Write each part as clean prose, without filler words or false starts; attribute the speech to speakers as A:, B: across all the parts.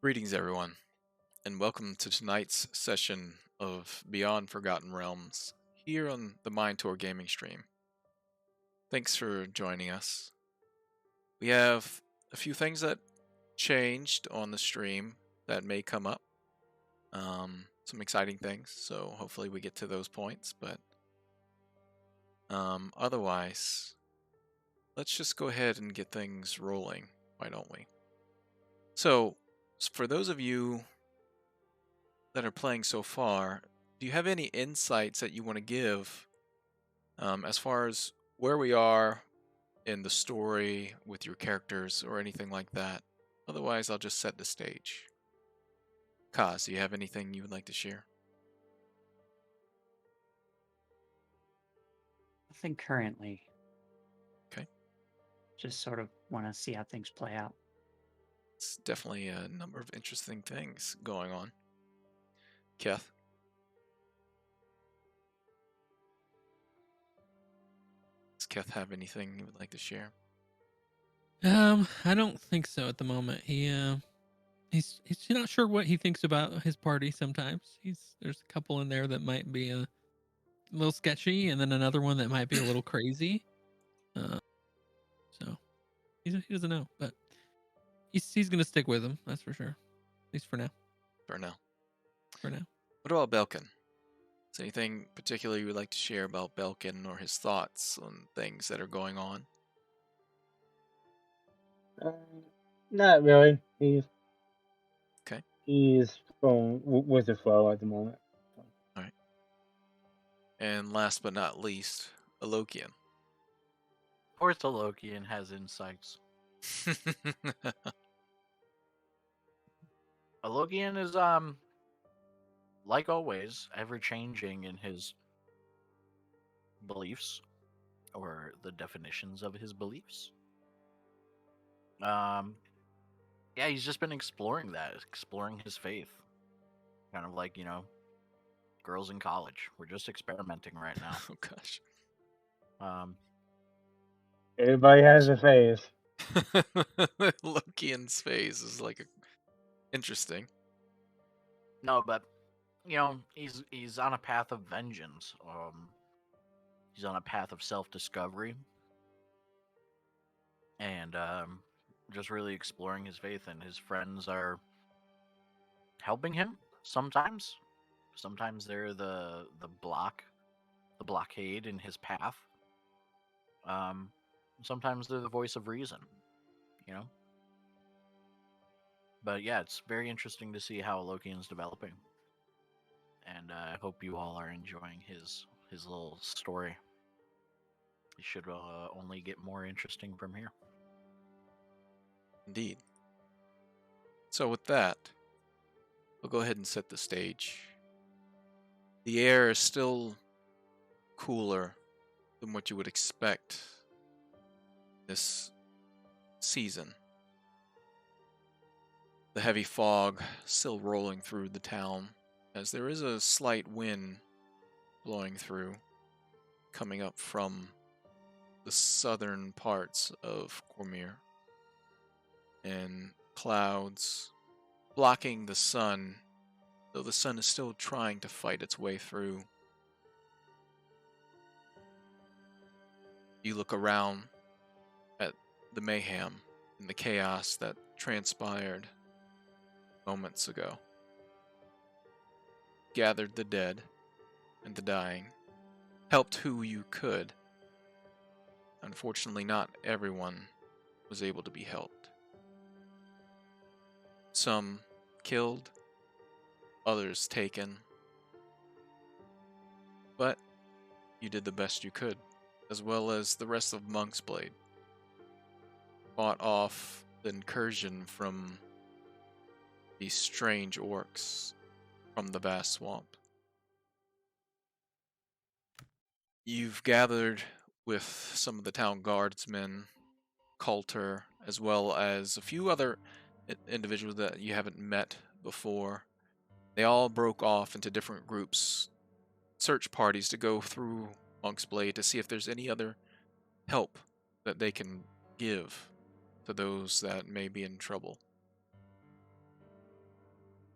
A: Greetings, everyone, and welcome to tonight's session of Beyond Forgotten Realms here on the MindTour Gaming stream. Thanks for joining us. We have a few things that changed on the stream that may come up. Some exciting things, so hopefully we get to those points, but otherwise, let's just go ahead and get things rolling, why don't we? So, for those of you that are playing so far, do you have any insights that you want to give as far as where we are in the story with your characters or anything like that? Otherwise, I'll just set the stage. Kaz, do you have anything you would like to share?
B: Nothing currently.
A: Okay.
B: Just sort of want to see how things play out.
A: It's definitely a number of interesting things going on. Keth? Does Keth have anything you would like to share?
C: I don't think so at the moment. He's not sure what he thinks about his party sometimes. There's a couple in there that might be a little sketchy, and then another one that might be a little crazy. Uh, so he doesn't know, but he's gonna stick with him. That's for sure. At least for now.
A: For now.
C: For now.
A: What about Belkin? Is there anything particular you would like to share about Belkin or his thoughts on things that are going on?
D: Uh, Not really.
A: Okay.
D: He's going with the flow at the moment.
A: All right. And last but not least, a Lokian.
E: Of course, the Lokian has insights. A Lokian is like always, ever changing in his beliefs or the definitions of his beliefs. Yeah, he's just been exploring his faith. Kind of like, girls in college. We're just experimenting right now.
A: Oh gosh.
D: Everybody has a phase.
A: Lokian's face is like interesting.
E: No, but he's on a path of vengeance. He's on a path of self-discovery, and just really exploring his faith. And his friends are helping him sometimes. Sometimes they're the blockade in his path. Sometimes they're the voice of reason, you know. But yeah, it's very interesting to see how Lokian's developing, and I hope you all are enjoying his little story. It should only get more interesting from here.
A: Indeed. So with that, we'll go ahead and set the stage. The air is still cooler than what you would expect this season. The heavy fog still rolling through the town, as there is a slight wind blowing through, coming up from the southern parts of Cormyr, and clouds blocking the sun, though the sun is still trying to fight its way through. You look around at the mayhem and the chaos that transpired moments ago. Gathered the dead and the dying, helped who you could. Unfortunately, not everyone was able to be helped. Some killed, others taken. But you did the best you could, as well as the rest of Monk's Blade. Fought off the incursion from these strange orcs from the vast swamp. You've gathered with some of the town guardsmen, Coulter, as well as a few other individuals that you haven't met before. They all broke off into different groups, search parties to go through Monk's Blade to see if there's any other help that they can give to those that may be in trouble.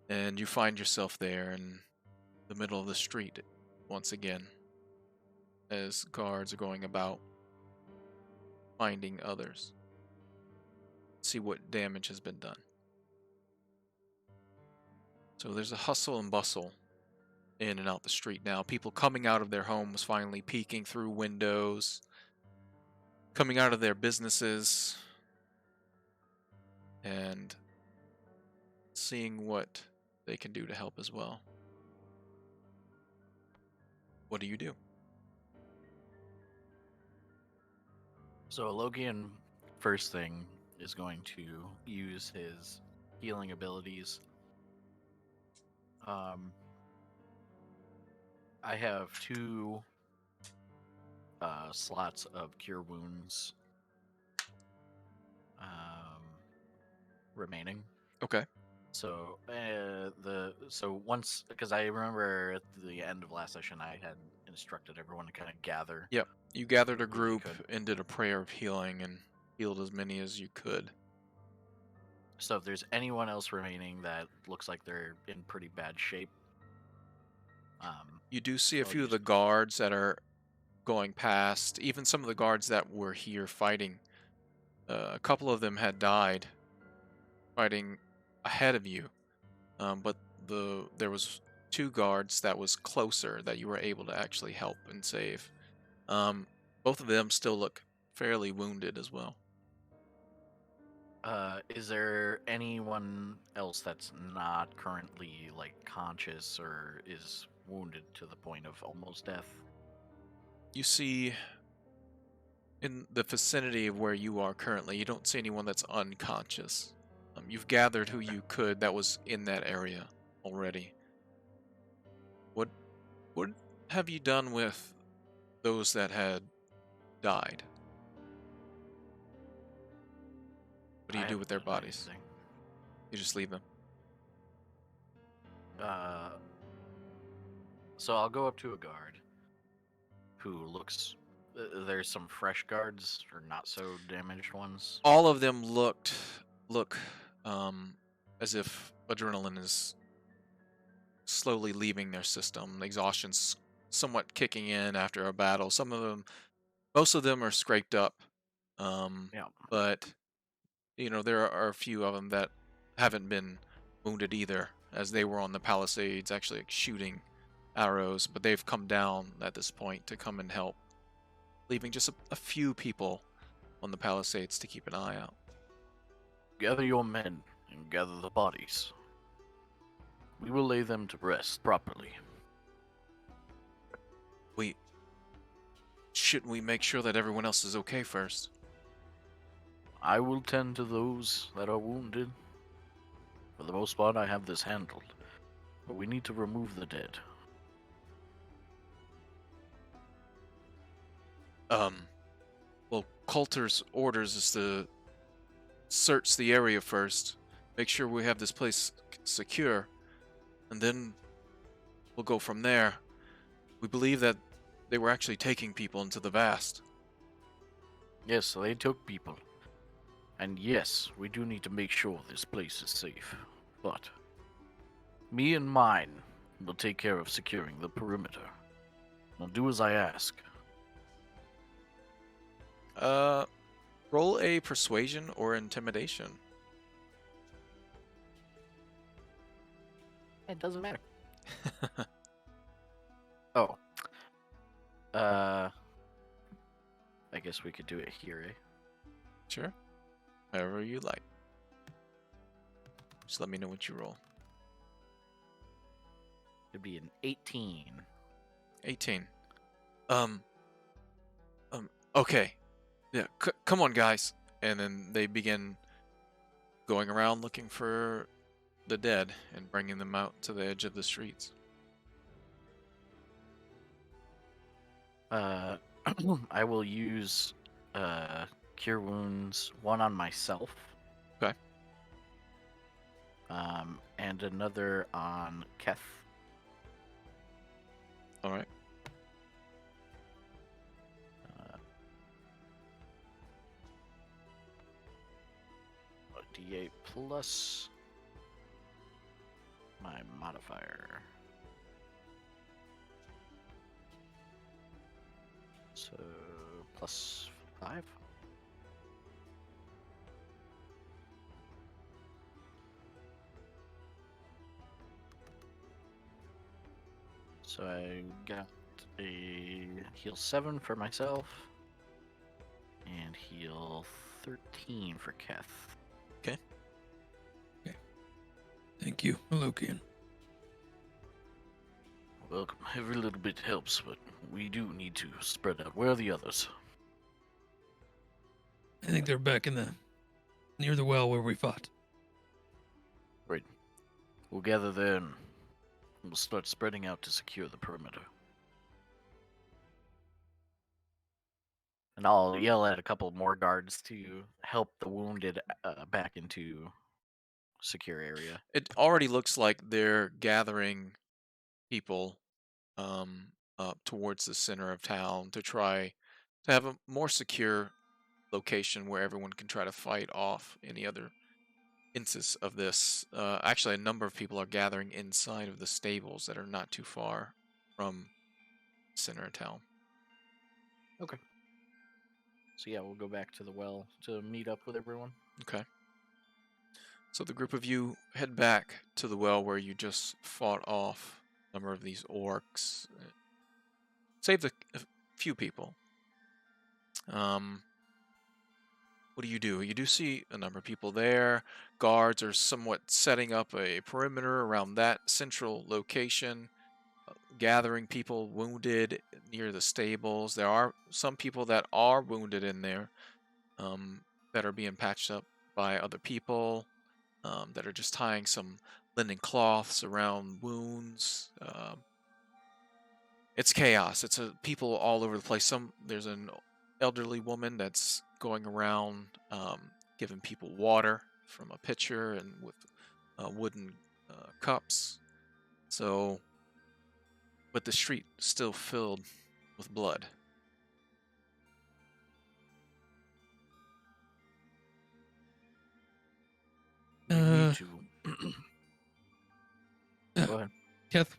A: And you find yourself there in the middle of the street once again, as guards are going about finding others. See what damage has been done. So there's a hustle and bustle in and out the street now. People coming out of their homes, finally peeking through windows, coming out of their businesses, and seeing what they can do to help as well. What do you do?
E: So Lokian, first thing, is going to use his healing abilities. I have 2 slots of cure wounds remaining.
A: Okay.
E: So once, because I remember at the end of last session I had instructed everyone to kind of gather.
A: Yep. You gathered a
E: Who they
A: group
E: could.
A: and did a prayer of healing and healed as many as you could.
E: So if there's anyone else remaining that looks like they're in pretty bad shape,
A: You do see a
E: I'll
A: few of the
E: use-
A: guards that are going past, even some of the guards that were here fighting. A couple of them had died fighting ahead of you, but there was 2 guards that was closer that you were able to actually help and save. Both of them still look fairly wounded as well.
E: is there anyone else that's not currently like conscious or is wounded to the point of almost death?
A: You see, in the vicinity of where you are currently, you don't see anyone that's unconscious. You've gathered who you could that was in that area already. What have you done with those that had died? What do you
E: I
A: do with their
E: haven't done
A: bodies?
E: anything.
A: You just leave them.
E: So I'll go up to a guard who looks. There's some fresh guards or not so damaged ones.
A: All of them look as if adrenaline is slowly leaving their system. Exhaustion's somewhat kicking in after a battle. Most of them are scraped up.
E: Yeah.
A: But there are a few of them that haven't been wounded either, as they were on the palisades actually shooting arrows, but they've come down at this point to come and help, leaving just a few people on the palisades to keep an eye out.
E: Gather your men and gather the bodies. We will lay them to rest properly.
A: Shouldn't we make sure that everyone else is okay first?
E: I will tend to those that are wounded. For the most part, I have this handled. But we need to remove the dead.
A: Well, Coulter's orders is to search the area first, make sure we have this place secure, and then we'll go from there. We believe that they were actually taking people into the vast.
E: Yes, they took people. And yes, we do need to make sure this place is safe. But me and mine will take care of securing the perimeter. Now do as I ask.
A: Roll a persuasion or intimidation.
E: It doesn't matter. Oh. I guess we could do it here, eh?
A: Sure. However you like. Just let me know what you roll.
E: It'd be an 18.
A: 18. Okay. Yeah, come on, guys. And then they begin going around looking for the dead and bringing them out to the edge of the streets.
E: I will use Cure Wounds, one on myself.
A: Okay.
E: And another on Keth.
A: All right.
E: D8 plus my modifier. So +5. So I got a heal 7 for myself and heal 13 for Keth.
C: Thank you, Lokian.
E: Welcome. Every little bit helps, but we do need to spread out. Where are the others?
C: I think they're back near the well where we fought.
E: Great. We'll gather there and we'll start spreading out to secure the perimeter. And I'll yell at a couple more guards to help the wounded back into secure area.
A: It already looks like they're gathering people up towards the center of town to try to have a more secure location where everyone can try to fight off any other instance of this. Actually, a number of people are gathering inside of the stables that are not too far from the center of town.
E: Okay. So yeah, we'll go back to the well to meet up with everyone.
A: Okay. So the group of you head back to the well where you just fought off a number of these orcs. Saved a few people. What do? You do see a number of people there. Guards are somewhat setting up a perimeter around that central location, gathering people wounded near the stables. There are some people that are wounded in there that are being patched up by other people that are just tying some linen cloths around wounds. It's chaos. It's people all over the place. There's an elderly woman that's going around giving people water from a pitcher and with wooden cups. So, but the street is still filled with blood.
E: We need to. Go ahead.
C: Keth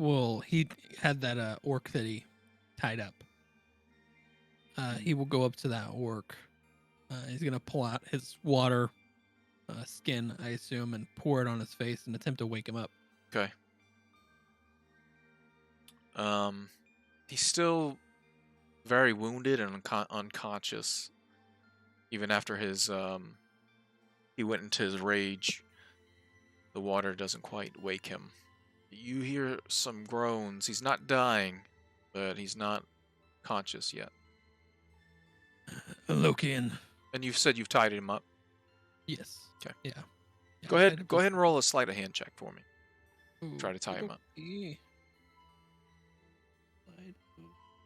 C: he had that orc that he tied up. He will go up to that orc. He's gonna pull out his water skin, I assume, and pour it on his face and attempt to wake him up.
A: Okay. He's still very wounded and unconscious. Even after he went into his rage, the water doesn't quite wake him. You hear some groans. He's not dying, but he's not conscious yet.
C: Lokian.
A: And you've said you've tied him up.
C: Yes.
A: Okay.
C: Yeah.
A: Go ahead and roll a sleight of hand check for me. Try to tie him up.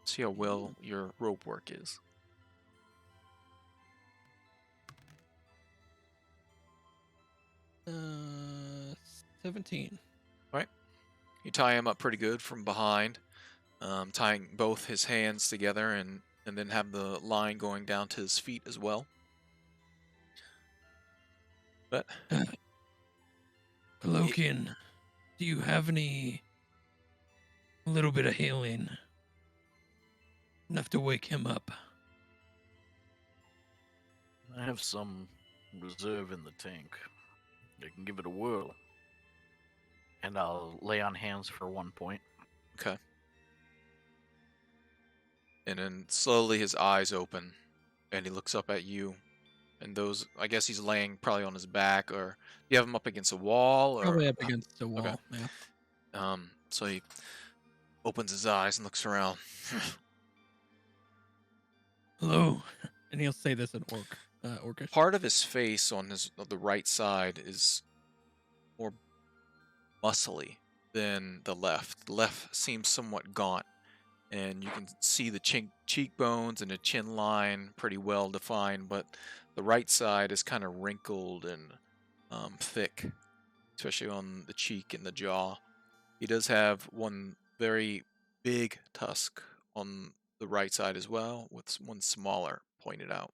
A: See how well your rope work is.
C: Uh, 17.
A: Right. You tie him up pretty good from behind, tying both his hands together and then have the line going down to his feet as well. But
C: Lokian, do you have a little bit of healing? Enough to wake him up.
E: I have some reserve in the tank. I can give it a whirl. And I'll lay on hands for 1 point.
A: Okay. And then slowly his eyes open and he looks up at you. And those, I guess he's laying probably on his back, or do you have him up against a wall? Or
C: Probably up against the wall,
A: okay.
C: Yeah.
A: So he opens his eyes and looks around.
C: Hello. And he'll say this in orcish.
A: Part of his face on the right side is more muscly than the left. The left seems somewhat gaunt, and you can see the cheekbones and the chin line pretty well defined, but the right side is kind of wrinkled and thick, especially on the cheek and the jaw. He does have one very big tusk on the right side as well, with one smaller pointed out.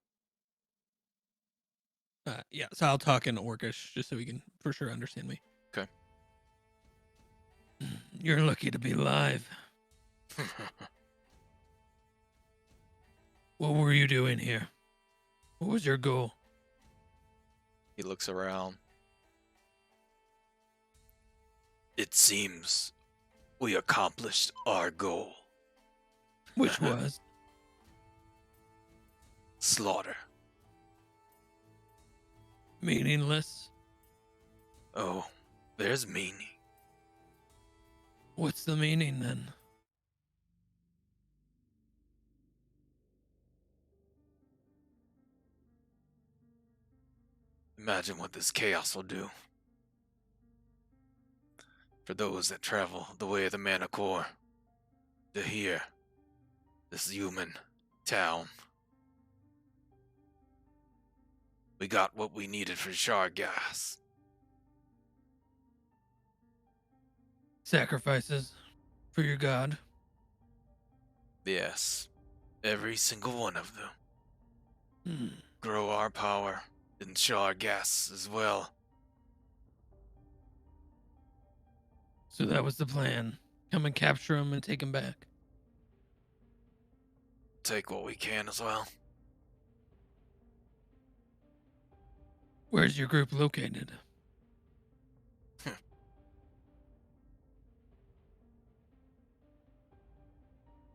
C: Yeah, so I'll talk in orcish just so he can for sure understand me.
A: Okay.
C: You're lucky to be alive. What were you doing here? What was your goal?
A: He looks around. It seems we accomplished our goal.
C: Which was?
A: Slaughter.
C: Meaningless.
A: Oh, there's meaning.
C: What's the meaning then?
A: Imagine what this chaos will do. For those that travel the way of the Manticore, to here, this human town. We got what we needed for shard gas.
C: Sacrifices for your god.
A: Yes, every single one of them.
C: Hmm.
A: Grow our power and shard gas as well.
C: So that was the plan. Come and capture him and take him back.
A: Take what we can as well.
C: Where's your group located?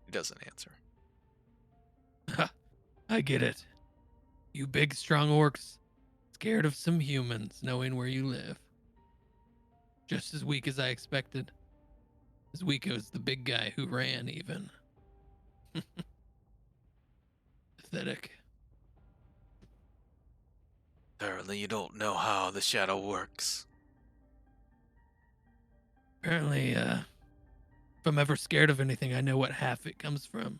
A: He doesn't answer.
C: Ha! I get it. You big, strong orcs, scared of some humans knowing where you live. Just as weak as I expected. As weak as the big guy who ran, even. Pathetic.
A: Apparently you don't know how the shadow works.
C: Apparently, if I'm ever scared of anything, I know what half it comes from.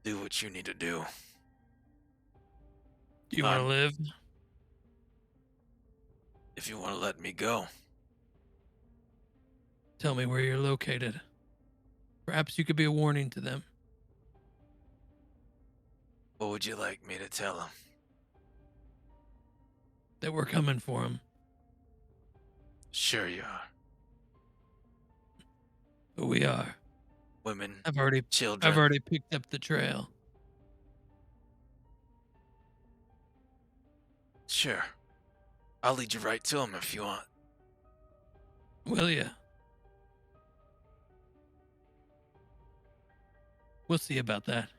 A: Do what you need to do.
C: Do you want to
A: I'm-
C: live?
A: If you want to let me go.
C: Tell me where you're located. Perhaps you could be a warning to them.
A: What would you like me to tell him?
C: That we're coming for them.
A: Sure you are.
C: But we are.
A: Women,
C: I've already
A: children.
C: picked up the trail.
A: Sure. I'll lead you right to him if you want.
C: Will ya? We'll see about that.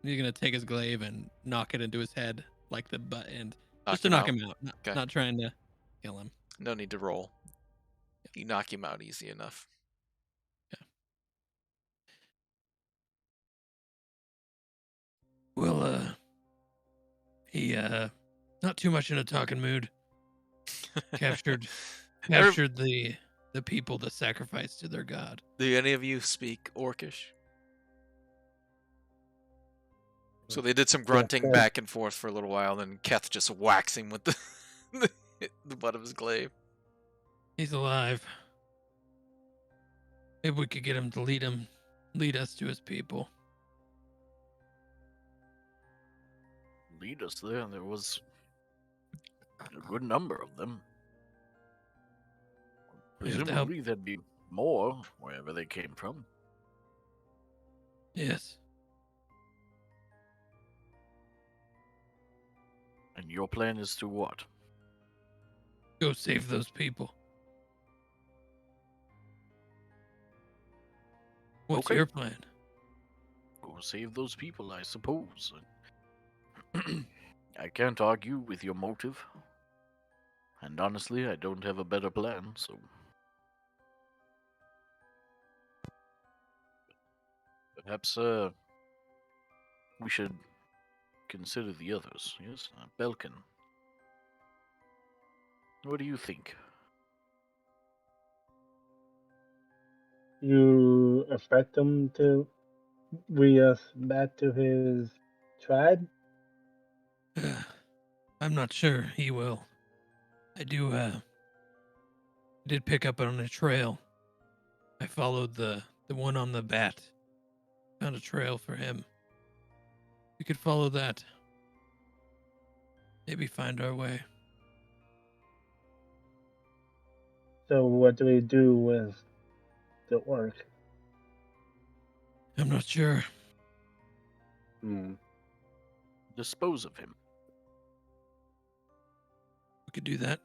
C: He's gonna take his glaive and knock it into his head like the butt end, just to knock him out.
A: Okay.
C: Not trying to kill him.
A: No need to roll. You knock him out easy enough.
C: Well, he not too much in a talking mood. Captured the people that sacrificed to their god.
A: Do any of you speak Orcish? So they did some grunting
D: sure.
A: back and forth for a little while, then Keth just whacks him with the butt of his glaive.
C: He's alive. Maybe we could get him to lead us to his people.
E: Lead us there. There was a good number of them.
C: We have to help.
E: Presumably there'd be more wherever they came from.
C: Yes.
E: And your plan is to what?
C: Go save those people. What's
E: Okay.
C: your plan?
E: Go save those people, I suppose. I can't argue with your motive. And honestly, I don't have a better plan, so. Perhaps, we should consider the others, yes? Belkin. What do you think?
D: You expect him to bring us back to his tribe?
C: I'm not sure he will. I did pick up on a trail. I followed the one on the bat. Found a trail for him. We could follow that. Maybe find our way.
D: So what do we do with the orc?
C: I'm not sure.
E: Dispose of him.
C: We could do that.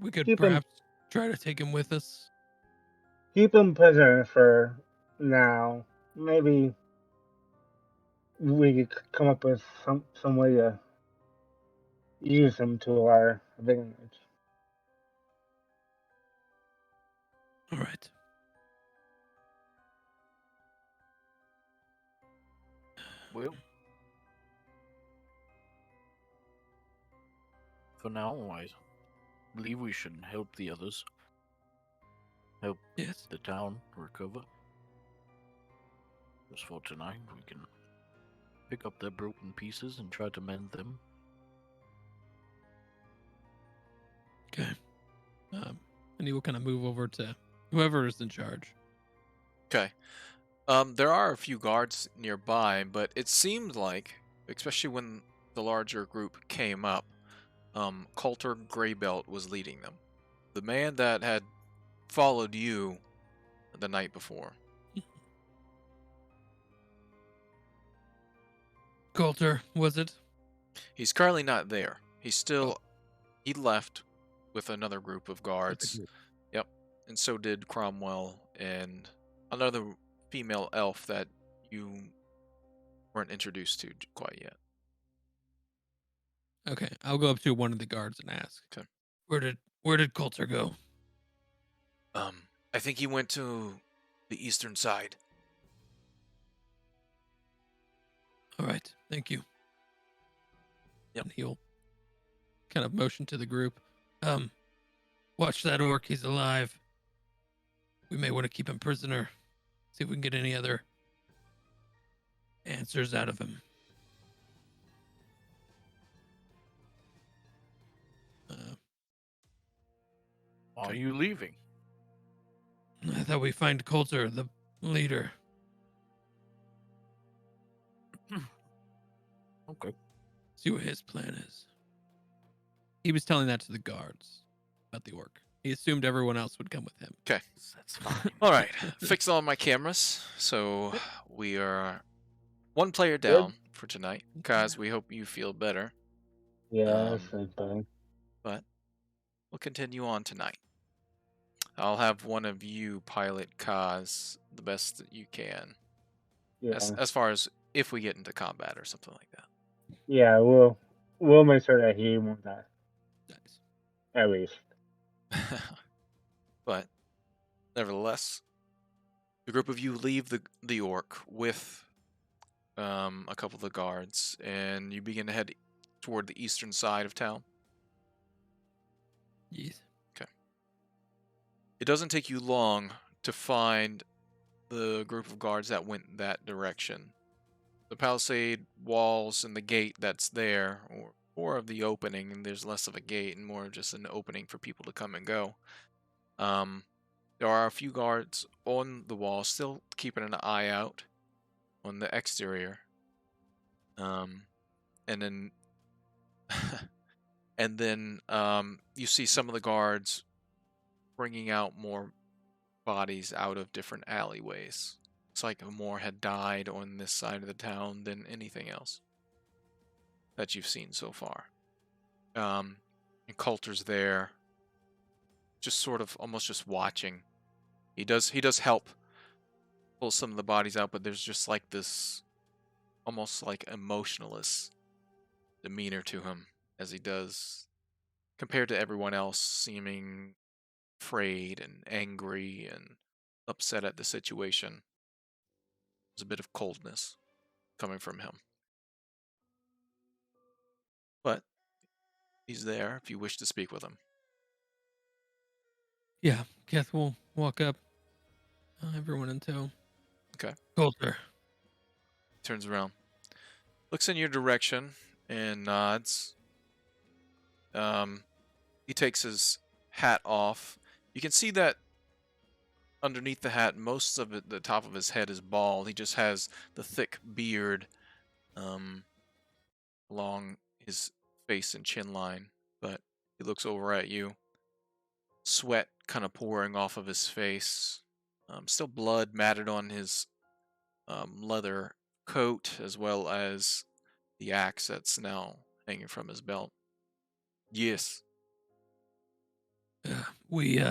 C: We could
D: Keep him,
C: perhaps try to take him with us.
D: keep him prisoner for now. Maybe we could come up with some way to use him to our advantage.
C: All right.
E: Well, for now, I believe we should help the others. Help
C: Yes.
E: the town recover. Just for tonight, we can pick up their broken pieces and try to mend them.
C: Okay. And he will kind of move over to whoever is in charge.
A: Okay. There are a few guards nearby, but it seemed like, especially when the larger group came up, Coulter Greybelt was leading them. The man that had followed you the night before.
C: Coulter, was it?
A: He's currently not there. He left with another group of guards. Yep. And so did Cromwell and another female elf that you weren't introduced to quite yet.
C: Okay, I'll go up to one of the guards and ask.
A: Okay.
C: Where did Coulter go?
A: I think he went to the eastern side.
C: All right, thank you.
A: Yep.
C: And he'll kind of motion to the group. Watch that orc. He's alive. We may want to keep him prisoner. See if we can get any other answers out of him.
E: Why are you leaving?
C: I thought we'd find Coulter, the leader.
E: Okay.
C: See what his plan is. He was telling that to the guards about the orc. He assumed everyone else would come with him.
A: Okay.
E: That's fine.
A: All right. Fix all my cameras. So we are one player down for tonight. Kaz, we hope you feel better.
D: Yeah, same thing.
A: But we'll continue on tonight. I'll have one of you pilot Kaz the best that you can.
D: Yeah,
A: As far as if we get into combat or something like that.
D: yeah. We'll make sure that he won't die.
C: Nice.
D: At least.
A: But nevertheless, the group of you leave the orc with a couple of the guards, and you begin to head toward the eastern side of town.
C: Yes.
A: It doesn't take you long to find the group of guards that went that direction. The palisade walls and the gate that's there, or more of the opening, and there's less of a gate and more of just an opening for people to come and go. There are a few guards on the wall, still keeping an eye out on the exterior. And then, you see some of the guards bringing out more bodies out of different alleyways. It's like more had died on this side of the town than anything else that you've seen so far. And Coulter's there, just sort of almost just watching. He does help pull some of the bodies out, but there's just like this almost like emotionless demeanor to him as he does, compared to everyone else seeming afraid and angry and upset at the situation. There's a bit of coldness coming from him. But he's there if you wish to speak with him.
C: Yeah, Keth will walk up. Everyone in tow.
A: Okay.
C: Coulter.
A: Turns around, looks in your direction, and nods. He takes his hat off. You can see that underneath the hat, most of it, the top of his head is bald. He just has the thick beard along his face and chin line. but he looks over at you. Sweat kind of pouring off of his face. Still blood matted on his leather coat, as well as the axe that's now hanging from his belt. Yes.
C: We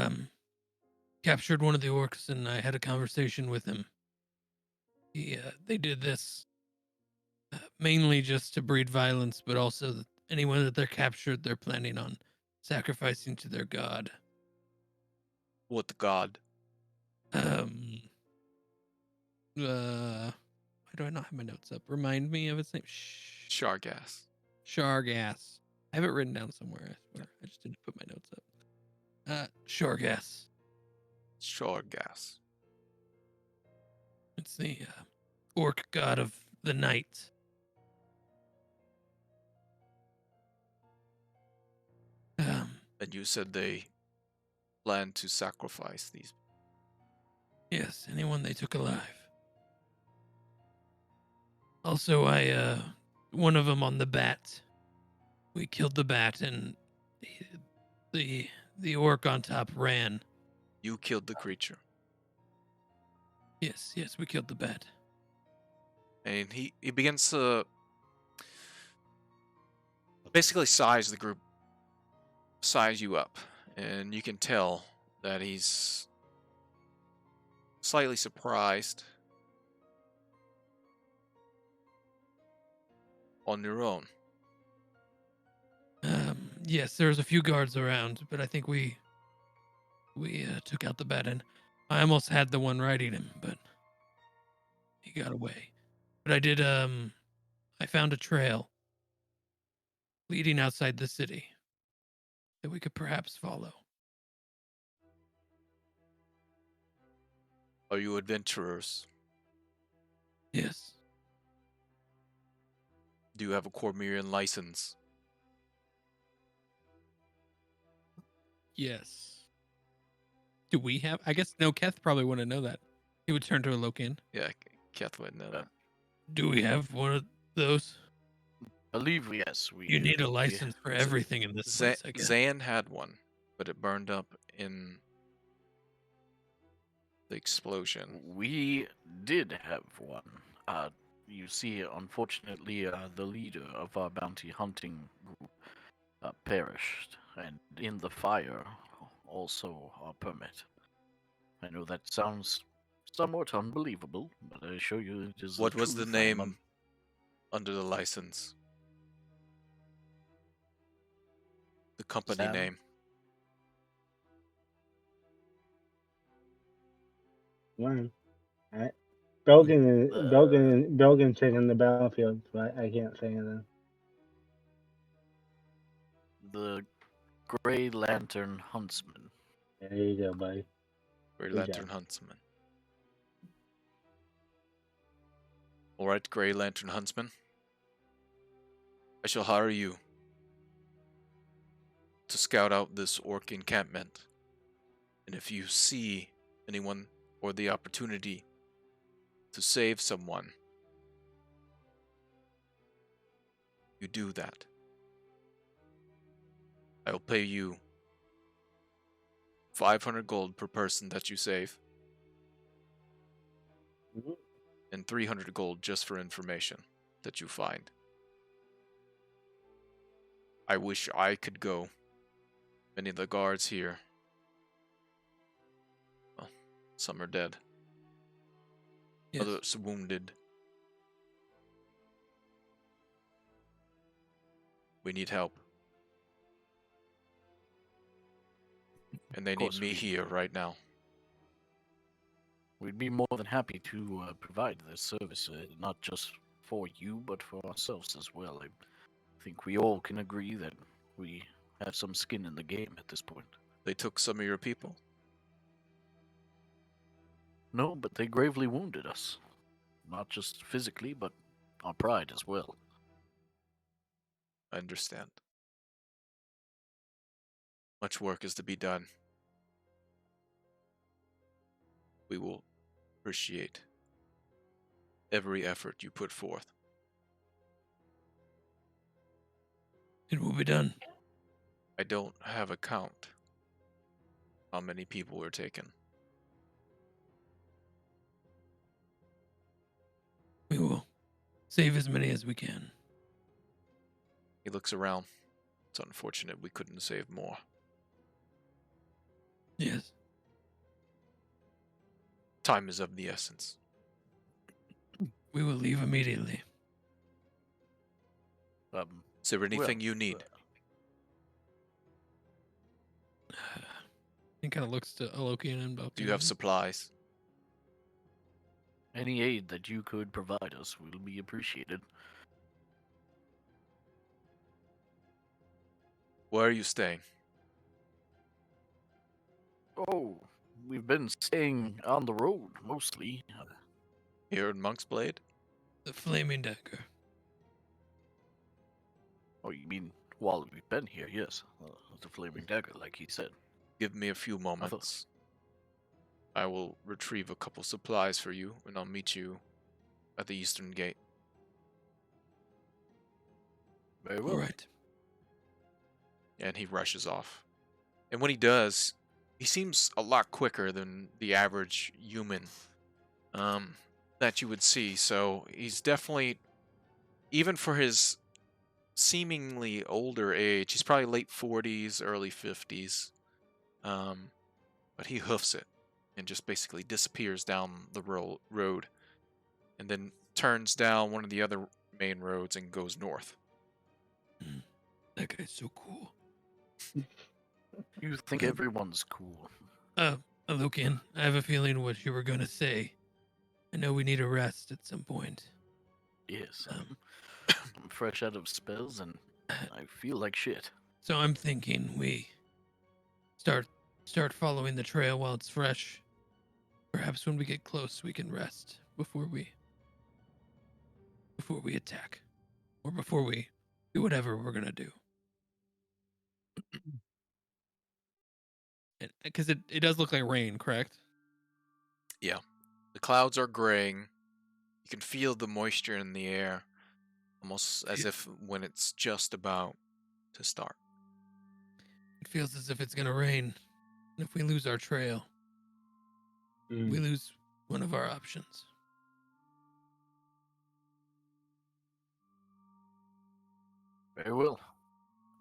C: captured one of the orcs, and I had a conversation with him. They did this mainly just to breed violence, but also that anyone that they're captured, they're planning on sacrificing to their god.
A: What god?
C: Why do I not have my notes up? Remind me of its name.
A: Shargas.
C: Shargas. I have it written down somewhere. I swear. I just didn't put my notes up. Shargas.
A: Shargas.
C: It's the orc god of the night.
A: And you said they planned to sacrifice these.
C: Yes, anyone they took alive. Also, one of them on the bat. We killed the bat, and the orc on top ran.
A: You killed the creature.
C: Yes, we killed the bat.
A: And he begins to basically size the group, size you up. And you can tell that he's slightly surprised on your own.
C: Yes, there's a few guards around, but I think we took out the bat, and I almost had the one riding him, but he got away. But I did, I found a trail leading outside the city that we could perhaps follow.
A: Are you adventurers?
C: Yes.
A: Do you have a Cormyrean license?
C: Yes. Do we have? I guess no. Keth probably wouldn't know that. He would turn to a Lokian.
A: Yeah, Keth would know that.
C: Do we have one of those?
E: Believe yes, we.
C: You need a license for everything in this place, I guess.
A: Zan had one, but it burned up in the explosion.
E: We did have one. You see, unfortunately, the leader of our bounty hunting group perished, and in the fire, also our permit. I know that sounds somewhat unbelievable, but I assure you it is.
A: What was the
E: truth.
A: name under the license? The company
E: Sam?
A: name.
D: One. Alright. Belgian taking the battlefield, so I can't say anything.
E: The Grey Lantern Huntsman.
D: There you go, buddy.
A: Grey
D: Good
A: Lantern
D: job.
A: Huntsman. Alright, Grey Lantern Huntsman. I shall hire you to scout out this orc encampment. And if you see anyone or the opportunity to save someone, you do that. I will pay you 500 gold per person that you save,
D: Mhm.
A: and 300 gold just for information that you find. I wish I could go. Many of the guards here, well, some are dead.
C: Yes.
A: Others wounded. We need help. And they need
E: course
A: me
E: we-
A: here right now.
E: We'd be more than happy to provide this service, not just for you, but for ourselves as well. I think we all can agree that we have some skin in the game at this point.
A: They took some of your people.
E: No, but they gravely wounded us. Not just physically, but our pride as well.
A: I understand. Much work is to be done. We will appreciate every effort you put forth.
C: It will be done.
A: I don't have a count how many people were taken.
C: We will save as many as we can.
A: He looks around. It's unfortunate we couldn't save more.
C: Yes.
A: Time is of the essence.
C: We will leave immediately.
A: Is there anything
E: Well,
A: you need?
C: He kind of looks to Lokian and Vulcan.
A: Do you have supplies?
E: Any aid that you could provide us will be appreciated.
A: Where are you staying?
E: Oh, we've been staying on the road mostly.
A: Here in Monk's Blade?
C: The Flaming Dagger.
E: Oh, you mean while we've been here? Yes, the flaming dagger, like he said.
A: Give me a few moments. I will retrieve a couple supplies for you, and I'll meet you at the eastern gate.
E: Very well.
C: All right.
A: And he rushes off. And when he does, he seems a lot quicker than the average human that you would see. So he's definitely, even for his seemingly older age, he's probably late 40s, early 50s. But he hoofs it and just basically disappears down the road and then turns down one of the other main roads and goes north.
C: That guy's so cool.
E: You think everyone's cool.
C: Lokian, I have a feeling what you were going to say. I know we need a rest at some point.
E: Yes, I'm fresh out of spells and I feel like shit.
C: So I'm thinking we start following the trail while it's fresh. Perhaps when we get close, we can rest before we attack, or before we do whatever we're gonna do. Because it does look like rain, correct?
A: Yeah. The clouds are graying. You can feel the moisture in the air, almost as if when it's just about to start.
C: It feels as if it's gonna rain. And if we lose our trail, we lose one of our options.
E: Very well.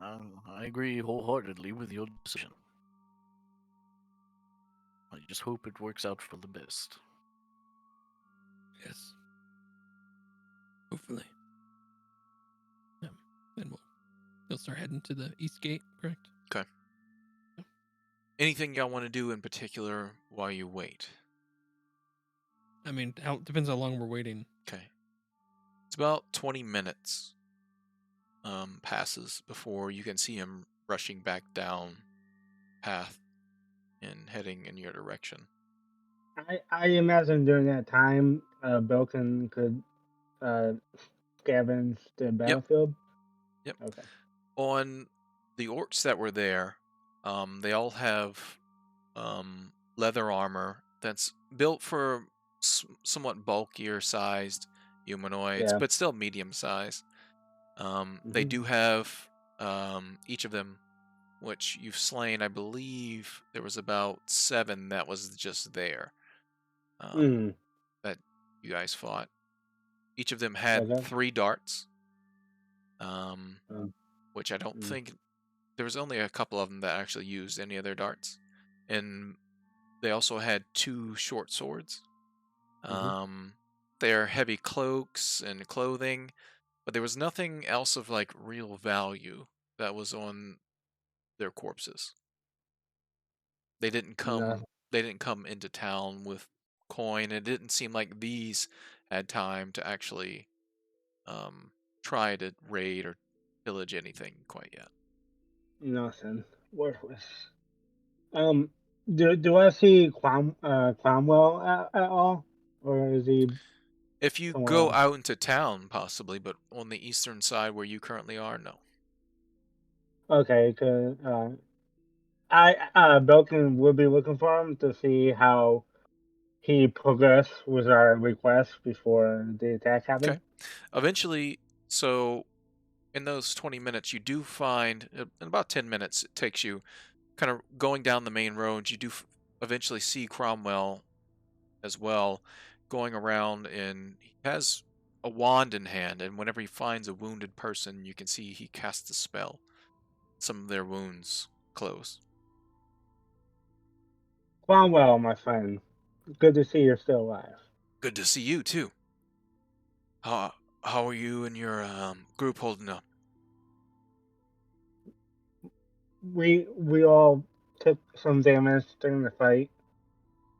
E: I agree wholeheartedly with your decision. I just hope it works out for the best.
C: Yes. Hopefully. Yeah. Then we'll start heading to the east gate, correct?
A: Okay. Anything y'all want to do in particular while you wait?
C: I mean, depends how long we're waiting.
A: Okay. It's about 20 minutes passes before you can see him rushing back down path and heading in your direction.
D: I imagine during that time, Belkin could scavenge the battlefield.
A: Yep.
D: Okay.
A: On the orcs that were there, they all have leather armor that's built for somewhat bulkier sized humanoids,
D: Yeah.
A: but still medium size. They do have each of them, which you've slain. I believe there was about 7 that was just there that you guys fought. Each of them had
D: Okay.
A: 3 darts, which I don't think there was only a couple of them that actually used any of their darts, and they also had 2 short swords. They're heavy cloaks and clothing, but there was nothing else of like real value that was on their corpses. They didn't come into town with coin. It didn't seem like these had time to actually try to raid or pillage anything quite yet.
D: Nothing worthless. Do I see Cromwell at all, or is he
A: If you
D: somewhere
A: go
D: else?
A: out into town, possibly, but on the eastern side where you currently are, no.
D: Okay, cause Belkin will be looking for him to see how he progressed with our request before the attack happened.
A: Okay. Eventually, so in those 20 minutes, you do find, in about 10 minutes, it takes you kind of going down the main road. You do eventually see Cromwell as well, going around, and he has a wand in hand. And whenever he finds a wounded person, you can see he casts a spell. Some of their wounds close.
D: Cromwell, my friend. Good to see you're still alive.
A: Good to see you too. How are you and your group holding up?
D: We all took some damage during the fight,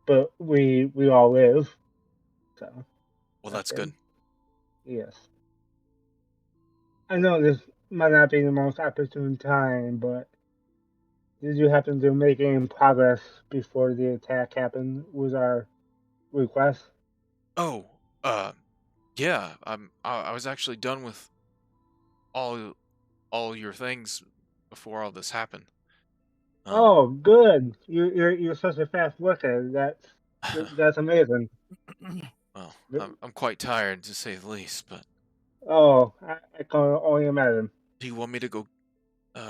D: but we all live. So
A: Well, that's good.
D: Yes. I know this might not be the most opportune time, but did you happen to make any progress before the attack happened? Was our request?
A: Oh, yeah. I was actually done with all your things before all this happened.
D: Oh, good. You're such a fast worker. That's amazing.
A: Well, I'm quite tired to say the least, but
D: Oh, I can only imagine.
A: do you want me to go? Do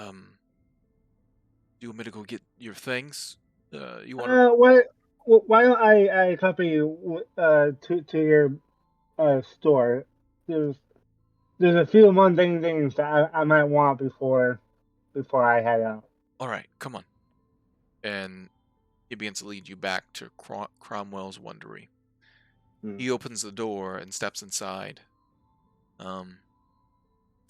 A: you want me to go get your things? You want to?
D: Why don't I accompany you to your store? There's there's a few mundane things that I might want before I head out.
A: All right, come on. And he begins to lead you back to Cromwell's Wondery.
D: Hmm.
A: He opens the door and steps inside. And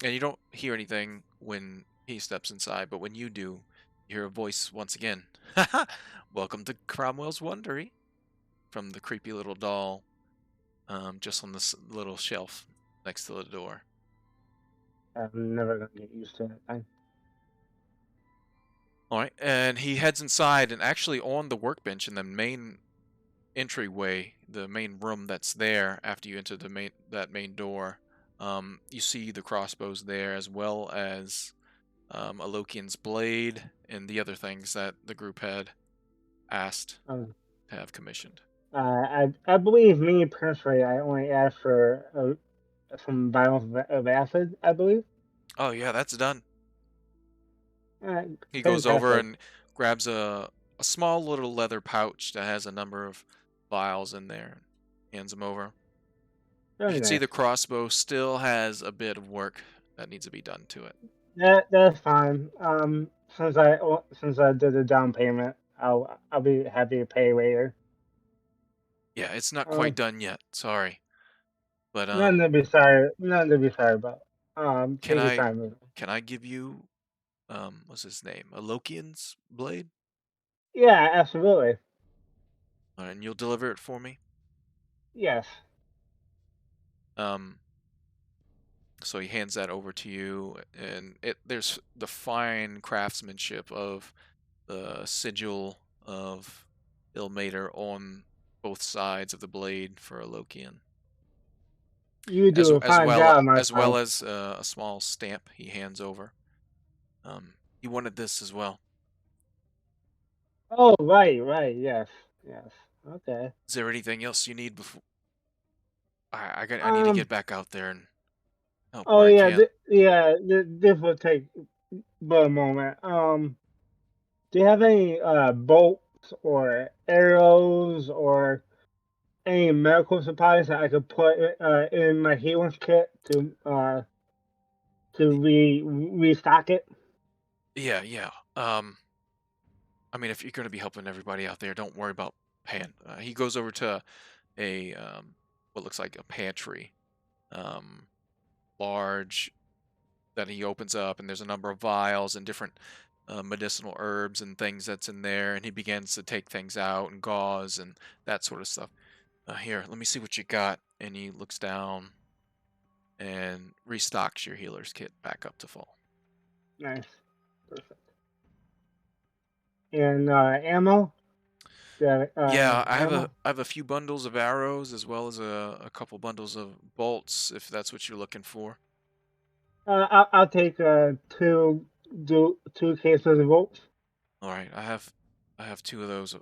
A: you don't hear anything when he steps inside, but when you do, you hear a voice once again. Welcome to Cromwell's Wondery, from the creepy little doll, just on this little shelf next to the door.
D: I'm never gonna get used to it.
A: All right, and he heads inside, and actually on the workbench in the main entryway, the main room that's there after you enter that main door, you see the crossbows there, as well as a Lokian's blade and the other things that the group had asked to have commissioned.
D: I believe me personally, I only asked for some vials of acid. I believe.
A: Oh yeah, that's done. He goes
D: Fantastic.
A: over and grabs a small little leather pouch that has a number of vials in there, and hands them over.
D: Very
A: You can see
D: nice.
A: the crossbow still has a bit of work that needs to be done to it.
D: That's fine. Since I did a down payment, I'll be happy to pay later.
A: Yeah, it's not quite done yet. Sorry, but
D: Nothing to be sorry. Nothing to be sorry about.
A: can
D: Take your time.
A: can I give you what's his name? A Lokian's blade?
D: Yeah, absolutely.
A: And you'll deliver it for me?
D: Yes.
A: So he hands that over to you, and there's the fine craftsmanship of the sigil of Ilmater on both sides of the blade for a Lokian.
D: You do a fine job, my
A: as well
D: friend.
A: as a small stamp he hands over. He wanted this as well.
D: Oh, right, yes. Okay.
A: Is there anything else you need before? I need to get back out there and help
D: Oh
A: where I
D: yeah,
A: can.
D: this will take but a moment. Do you have any bolts or arrows or any medical supplies that I could put in my healing kit to restock it?
A: Yeah, yeah. I mean, if you're going to be helping everybody out there, don't worry about paying. He goes over to a what looks like a pantry, large, that he opens up, and there's a number of vials and different medicinal herbs and things that's in there, and he begins to take things out and gauze and that sort of stuff. Here, let me see what you got. And he looks down and restocks your healer's kit back up to full.
D: Nice, perfect. And ammo?
A: Yeah, I
D: Ammo?
A: have a few bundles of arrows as well as a couple bundles of bolts, if that's what you're looking for.
D: I'll take two cases of bolts.
A: All right, I have two of those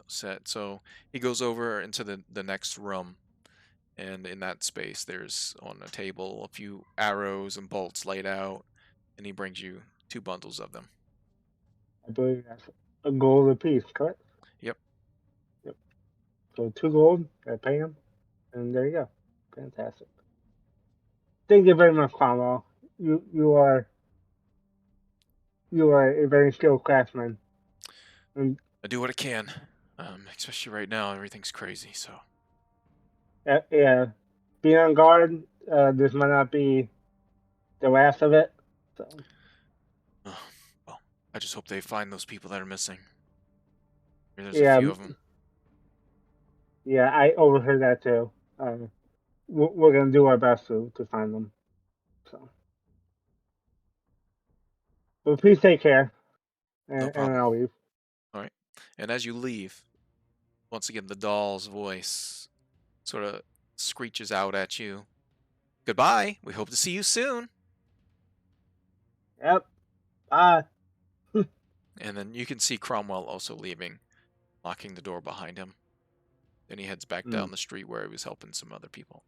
A: set. So he goes over into the next room, And in that space, there's on a table a few arrows and bolts laid out, and he brings you 2 bundles of them.
D: I believe that's a gold apiece, correct?
A: Yep.
D: Yep. So 2 gold, I pay him, and there you go. Fantastic. Thank you very much, Cromwell. You are a very skilled craftsman. And
A: I do what I can, especially right now. Everything's crazy, so.
D: yeah, be on guard. This might not be the last of it. So
A: Well, I just hope they find those people that are missing. There's
D: yeah,
A: a few of them.
D: yeah, I overheard that too. We're gonna do our best to find them. So, but please take care,
A: No
D: and
A: problem.
D: I'll leave.
A: All right. And as you leave, once again, the doll's voice sort of screeches out at you. Goodbye. We hope to see you soon.
D: Yep. Bye.
A: And then you can see Cromwell also leaving, locking the door behind him. Then he heads back down the street where he was helping some other people.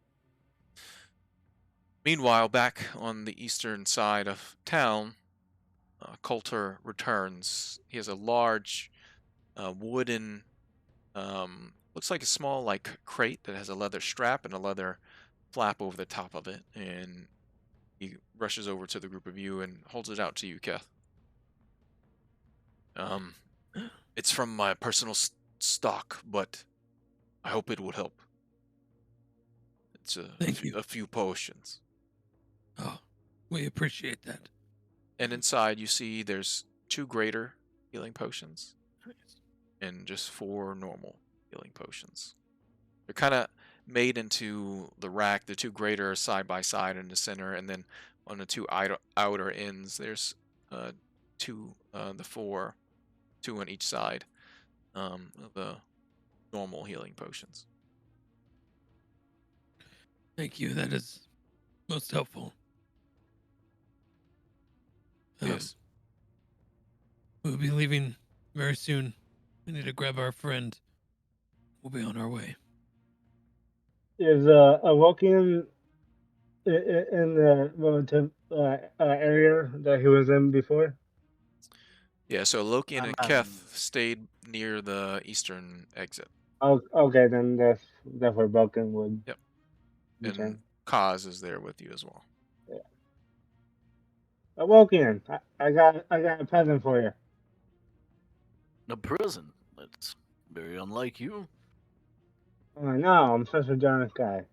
A: Meanwhile, back on the eastern side of town, Coulter returns. He has a large wooden, looks like a small crate that has a leather strap and a leather flap over the top of it. And he rushes over to the group of you and holds it out to you, Keth. It's from my personal stock, but I hope it would help. It's a few potions.
C: Oh, we appreciate that.
A: And inside you see there's 2 greater healing potions and just 4 normal healing potions. They're kind of made into the rack. The 2 greater are side by side in the center, and then on the 2 outer ends there's 2, the 4, 2 on each side of the normal healing potions.
C: Thank you. That is most helpful.
A: Yes.
C: We'll be leaving very soon. We need to grab our friend. We'll be on our way.
D: Is a Lokian in the relative area that he was in before?
A: Yeah, so Lokian
E: I'm
A: and
E: at-
A: Keth stayed near the eastern exit.
D: Oh, okay, then that's where Vulcan would.
A: Yep.
D: Okay.
A: And Kaz is there with you as well.
D: Yeah. Lokian, I got a present for you.
E: A prison. That's very unlike you.
D: I know, I'm such a generous guy.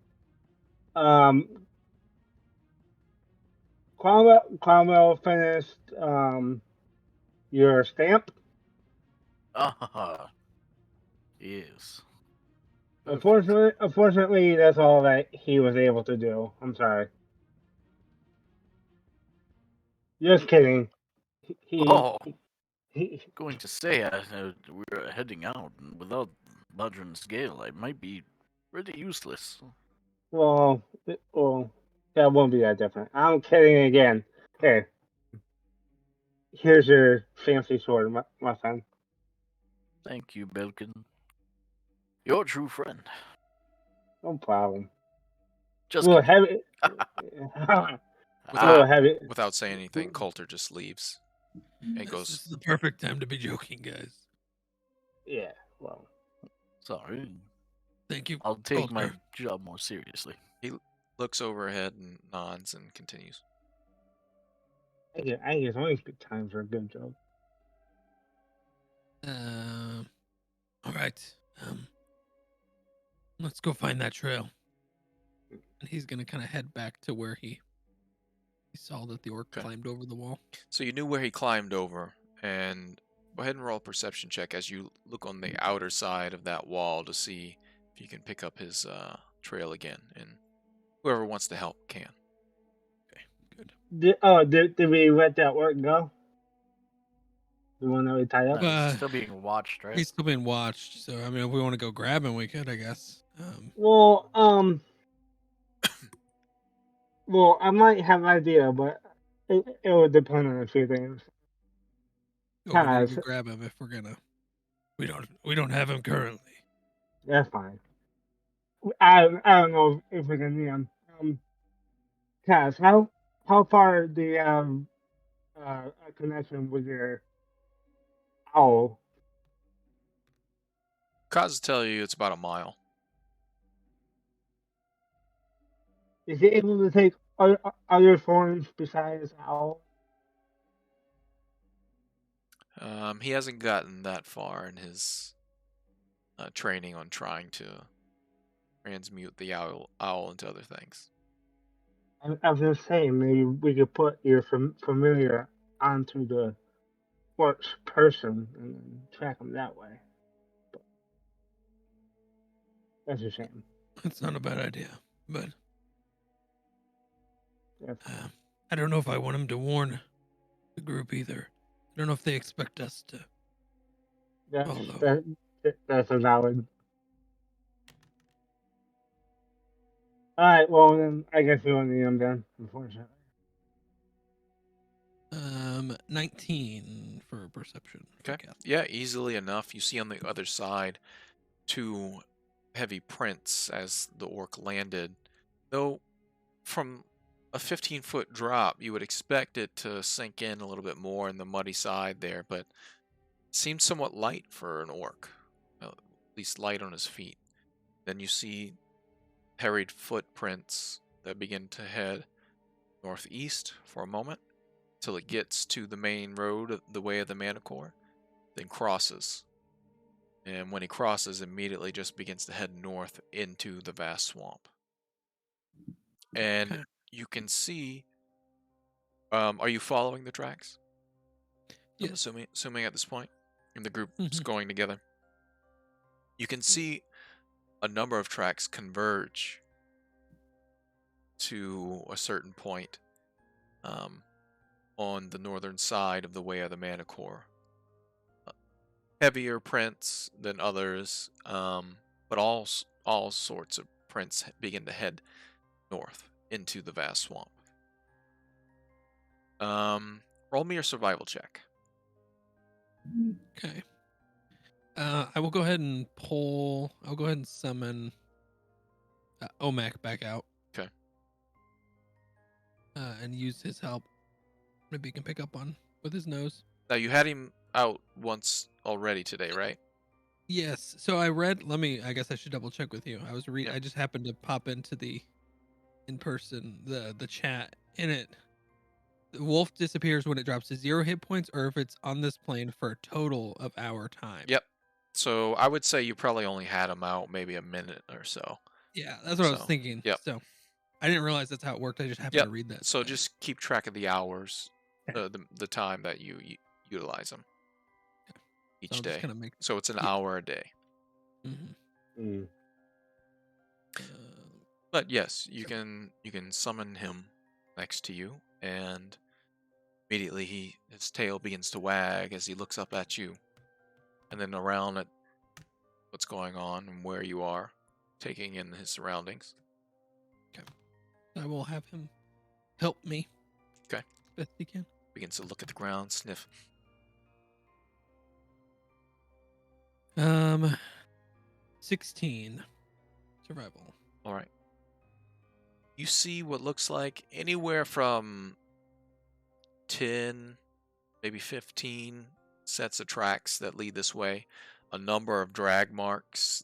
D: Cromwell finished your stamp.
E: Ah, yes.
D: Unfortunately, that's all that he was able to do. I'm sorry. Just kidding.
E: Oh,
D: He
E: going to say we're heading out, and without Badrin's Gale, I might be pretty useless.
D: well, that won't be that different. I'm kidding again. Here, here's your fancy sword, my friend.
E: Thank you, Belkin. You're a true friend.
D: No problem.
E: Just
D: A little
E: kidding.
D: heavy. A
E: Ah,
D: little heavy.
A: Without saying anything, Coulter just leaves and
C: This
A: goes.
C: is the perfect time to be joking, guys.
D: Yeah. Well,
E: sorry.
C: Thank you.
E: I'll take my
C: Coulter.
E: job more seriously.
A: He looks overhead and nods and continues.
D: I guess always good time for a good joke.
C: All right. Let's go find that trail. And he's gonna kind of head back to where he saw that the orc climbed over the wall.
A: So you knew where he climbed over, and go ahead and roll a perception check as you look on the outer side of that wall to see if you can pick up his trail again. And whoever wants to help can.
C: Okay, good.
D: Did we let that orc go? The one that we tied up?
E: No, he's still being watched, right?
C: He's still being watched. So I mean, if we want to go grab him, we could, I guess.
D: Well, well, I might have an idea, but it would depend on a few things.
C: We need to
D: Kaz,
C: go grab him if we're gonna. We don't have him currently.
D: that's fine. I don't know if we can, Cass, how far do you have a connection with your owl?
A: Kaz tell you it's about a mile.
D: Is he able to take other forms besides owl?
A: He hasn't gotten that far in his training on trying to transmute the owl into other things.
D: I was just saying, maybe we could put your familiar onto the orc's person and then track him that way. But that's a shame.
C: That's not a bad idea, but
D: That's,
C: I don't know if I want him to warn the group either. I don't know if they expect us to.
D: that's a valid. Alright, well then I guess we won't need him then, unfortunately.
C: 19 for perception.
A: Okay. Yeah, easily enough. You see on the other side 2 heavy prints as the orc landed. Though from a 15-foot drop, you would expect it to sink in a little bit more in the muddy side there, but it seems somewhat light for an orc. At least light on his feet. Then you see harried footprints that begin to head northeast for a moment till it gets to the main road, the way of the Manicore, then crosses. And when he crosses, immediately just begins to head north into the vast swamp. And
C: Okay.
A: you can see, are you following the tracks?
C: Yes.
A: I'm assuming at this point, and the group's going together. You can see a number of tracks converge to a certain point on the northern side of the way of the Manicore. Heavier prints than others, but all sorts of prints begin to head north into the vast swamp. Roll me your survival check.
C: Okay. I will go ahead and I'll go ahead and summon Omak back out.
A: Okay.
C: And use his help. Maybe he can pick up on with his nose.
A: Now, you had him out once already today, right?
C: Yes. So I read. I guess I should double check with you.
A: Yep.
C: I just happened to pop into the in person the chat, and the wolf disappears when it drops to 0 hit points, or if it's on this plane for a total of our time.
A: Yep. So I would say you probably only had him out maybe a minute or so.
C: Yeah, that's what I was thinking.
A: Yep.
C: So I didn't realize that's how it worked. I just happened to read that.
A: So
C: today.
A: just keep track of the hours,
C: Okay.
A: the time that you utilize them each day. So it's an hour a day.
C: Mm-hmm.
A: But yes, you can summon him next to you, and immediately his tail begins to wag as he looks up at you, and then around at what's going on and where you are, taking in his surroundings.
C: Okay. I will have him help me.
A: Okay.
C: Best he can.
A: Begins to look at the ground, sniff.
C: 16 survival.
A: All right. You see what looks like anywhere from 10, maybe 15 sets of tracks that lead this way. A number of drag marks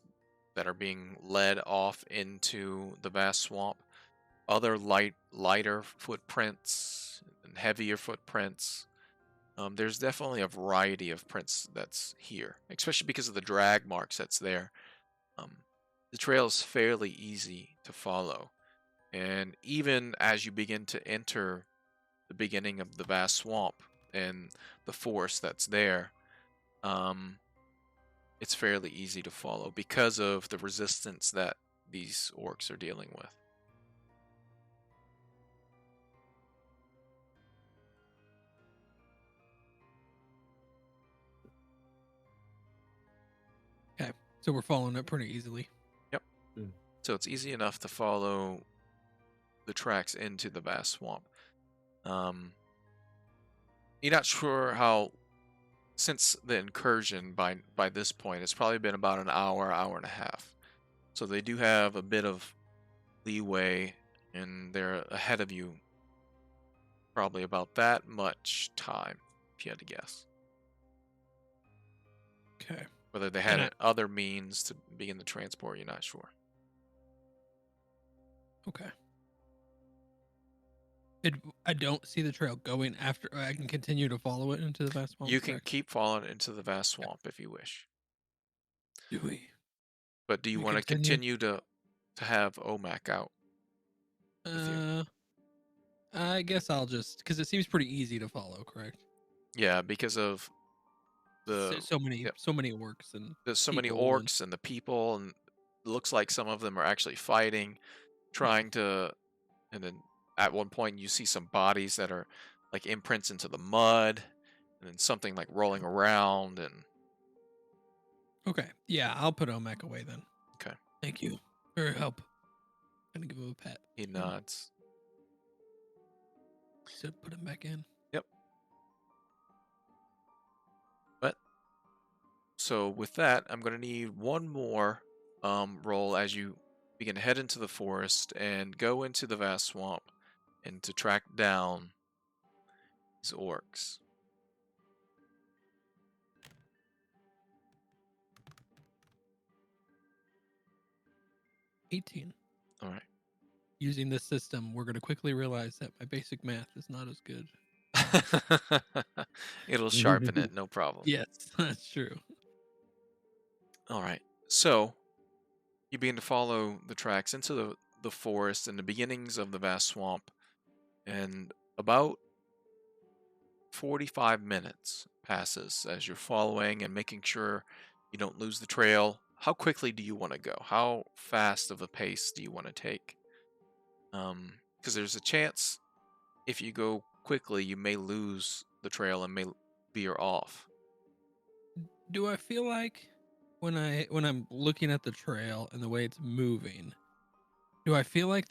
A: that are being led off into the vast swamp. Other lighter footprints and heavier footprints. There's definitely a variety of prints that's here, especially because of the drag marks that's there. The trail is fairly easy to follow. And even as you begin to enter the beginning of the vast swamp and the forest that's there, it's fairly easy to follow because of the resistance that these orcs are dealing with.
C: Okay, so we're following it pretty easily.
A: Yep. So it's easy enough to follow the tracks into the vast swamp. You're not sure how, since the incursion by this point, it's probably been about an hour and a half. So they do have a bit of leeway, and they're ahead of you probably about that much time, if you had to guess.
C: Okay.
A: Whether they
C: And
A: had other means to begin the transport, you're not sure.
C: Okay. I don't see the trail going after. I can continue to follow it into the vast swamp.
A: You can
C: correct?
A: keep following it into the vast swamp if you wish.
C: Do we?
A: But do you
C: We
A: want to
C: continue?
A: continue to have OMAC out with you?
C: I guess I'll just because it seems pretty easy to follow. Correct.
A: Yeah, because of the
C: So many,
A: yep,
C: so many orcs and
A: there's so many
C: people and
A: orcs and the people, and it looks like some of them are actually fighting, trying to. And then at one point you see some bodies that are like imprints into the mud, and then something like rolling around, and
C: okay. Yeah, I'll put Omek away then.
A: okay,
C: Thank you for your help. Gonna give him a pat.
A: he nods.
C: So put him back in.
A: Yep. But so with that, I'm gonna need one more roll as you begin to head into the forest and go into the vast swamp and to track down these orcs.
C: $18.
A: All right.
C: Using this system, we're gonna quickly realize that my basic math is not as good.
A: It'll sharpen it, no problem.
C: Yes, that's true.
A: All right. So you begin to follow the tracks into the forest and the beginnings of the vast swamp, and about 45 minutes passes as you're following and making sure you don't lose the trail. How quickly do you want to go? How fast of a pace do you want to take? Because there's a chance if you go quickly, you may lose the trail and may veer off.
C: Do I feel like when I'm looking at the trail and the way it's moving, do I feel like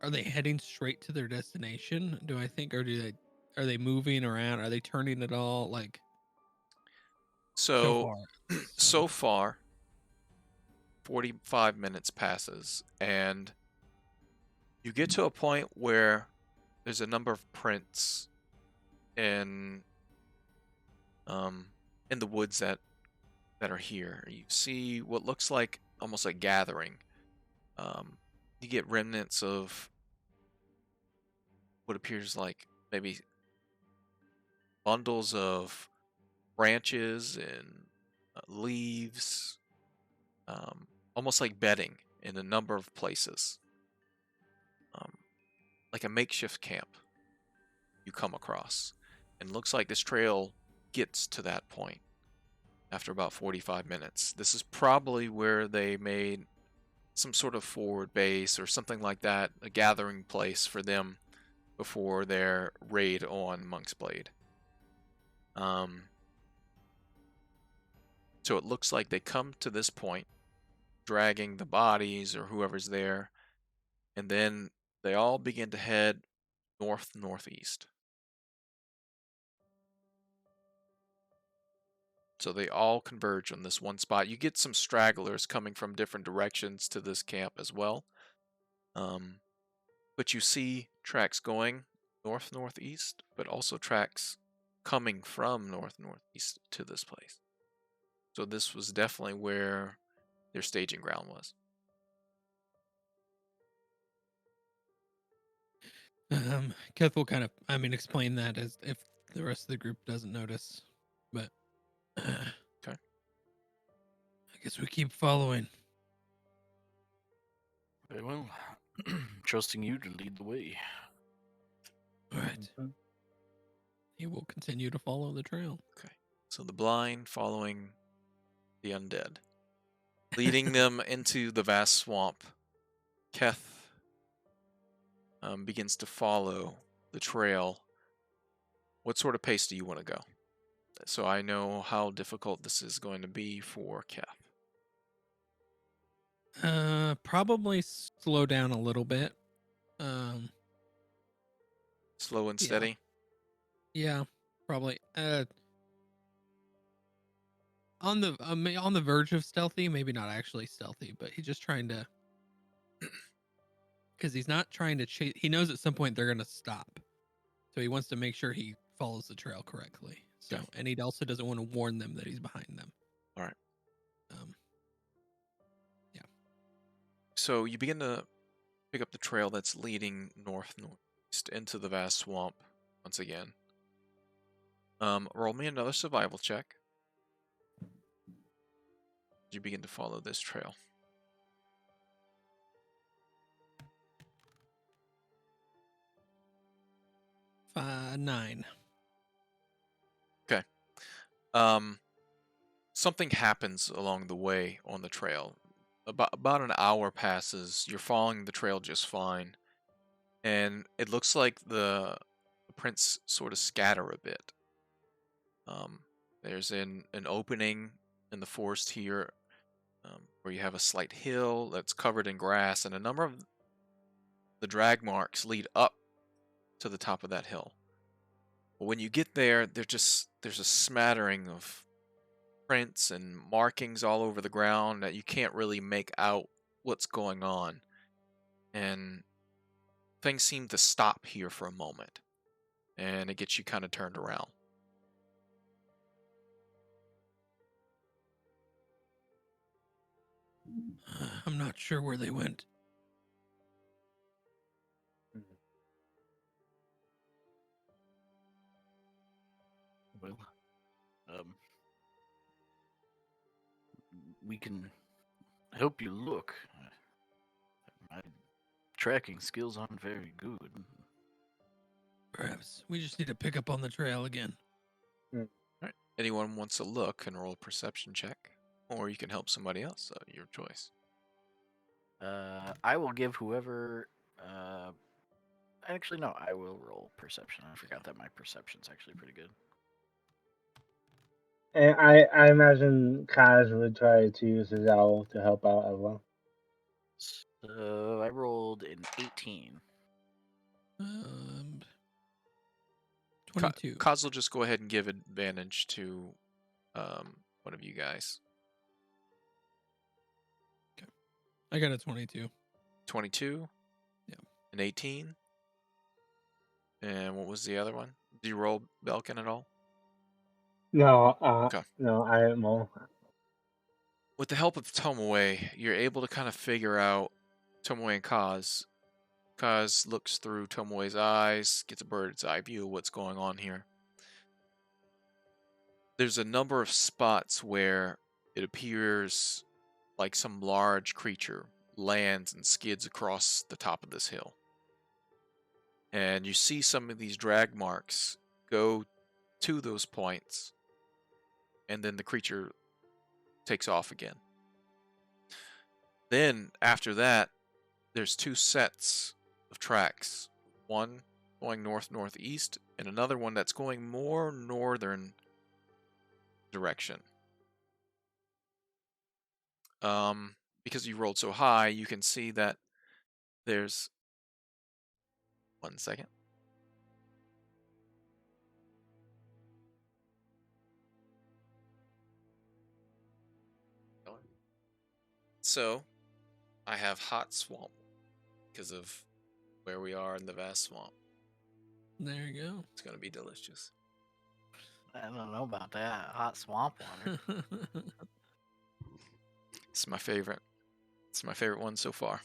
C: are they heading straight to their destination? Do I think, or are they moving around? Are they turning at all? Like so
A: So,
C: far.
A: so far, 45 minutes passes, and you get to a point where there's a number of prints in in the woods that are here. You see what looks like almost a gathering. You get remnants of what appears like maybe bundles of branches and leaves, almost like bedding in a number of places, um, like a makeshift camp you come across. And looks like this trail gets to that point after about 45 minutes. This is probably where they made some sort of forward base or something like that, a gathering place for them before their raid on Monk's Blade. So it looks like they come to this point, dragging the bodies or whoever's there, and then they all begin to head northeast. So they all converge on this one spot. You get some stragglers coming from different directions to this camp as well. But you see tracks going northeast, but also tracks coming from northeast to this place. So this was definitely where their staging ground was.
C: Keth will kind of, explain that as if the rest of the group doesn't notice, but
A: Okay.
C: I guess we keep following.
E: Very well. Trusting you to lead the way.
C: All right. He will continue to follow the trail.
A: Okay. So the blind following the undead, leading them into the vast swamp. Keth begins to follow the trail. What sort of pace do you want to go? So I know how difficult this is going to be for Keth.
C: Probably slow down a little bit.
A: Slow and
C: Yeah.
A: steady?
C: Yeah, probably. on the verge of stealthy, maybe not actually stealthy, but he's just trying to, because he's not trying to chase. He knows at some point they're gonna stop, so he wants to make sure he follows the trail correctly. So,
A: Okay.
C: and he also doesn't want to warn them that he's behind them.
A: All right.
C: Yeah.
A: So you begin to pick up the trail that's leading northeast into the vast swamp once again. Roll me another survival check. You begin to follow this trail.
C: Nine.
A: Okay. Something happens along the way on the trail. About an hour passes. You're following the trail just fine, and it looks like the prints sort of scatter a bit. There's an opening in the forest here, where you have a slight hill that's covered in grass, and a number of the drag marks lead up to the top of that hill. But when you get there, there's a smattering of prints and markings all over the ground that you can't really make out what's going on. And things seem to stop here for a moment, and it gets you kind of turned around.
C: I'm not sure where they went.
E: Well, we can help you look. My tracking skills aren't very good.
C: Perhaps we just need to pick up on the trail again.
A: Alright. Anyone wants to look and roll a perception check, or you can help somebody else, your choice.
E: I will give whoever. Actually, no, I will roll perception. I forgot that my perception's actually pretty good.
D: And I imagine Kaz would try to use his owl to help out as well.
E: So I rolled an 18.
C: 22.
A: Kaz will just go ahead and give advantage to one of you guys.
C: I got a 22.
A: 22?
C: Yeah.
A: An 18? And what was the other one? Did you roll Belkin at all?
D: No,
A: Okay.
D: no, I didn't roll.
A: With the help of Tomoe, you're able to kind of figure out Tomoe and Kaz. Kaz looks through Tomoe's eyes, gets a bird's eye view of what's going on here. There's a number of spots where it appears like some large creature lands and skids across the top of this hill. And you see some of these drag marks go to those points, and then the creature takes off again. Then, after that, there's two sets of tracks. One going north-northeast, and another one that's going more northern direction. Because you rolled so high, you can see that there's... 1 second. So, I have hot swamp because of where we are in the vast swamp.
C: There you go.
A: It's going to be delicious.
E: I don't know about that. Hot swamp water.
A: It's my favorite. It's my favorite one so far.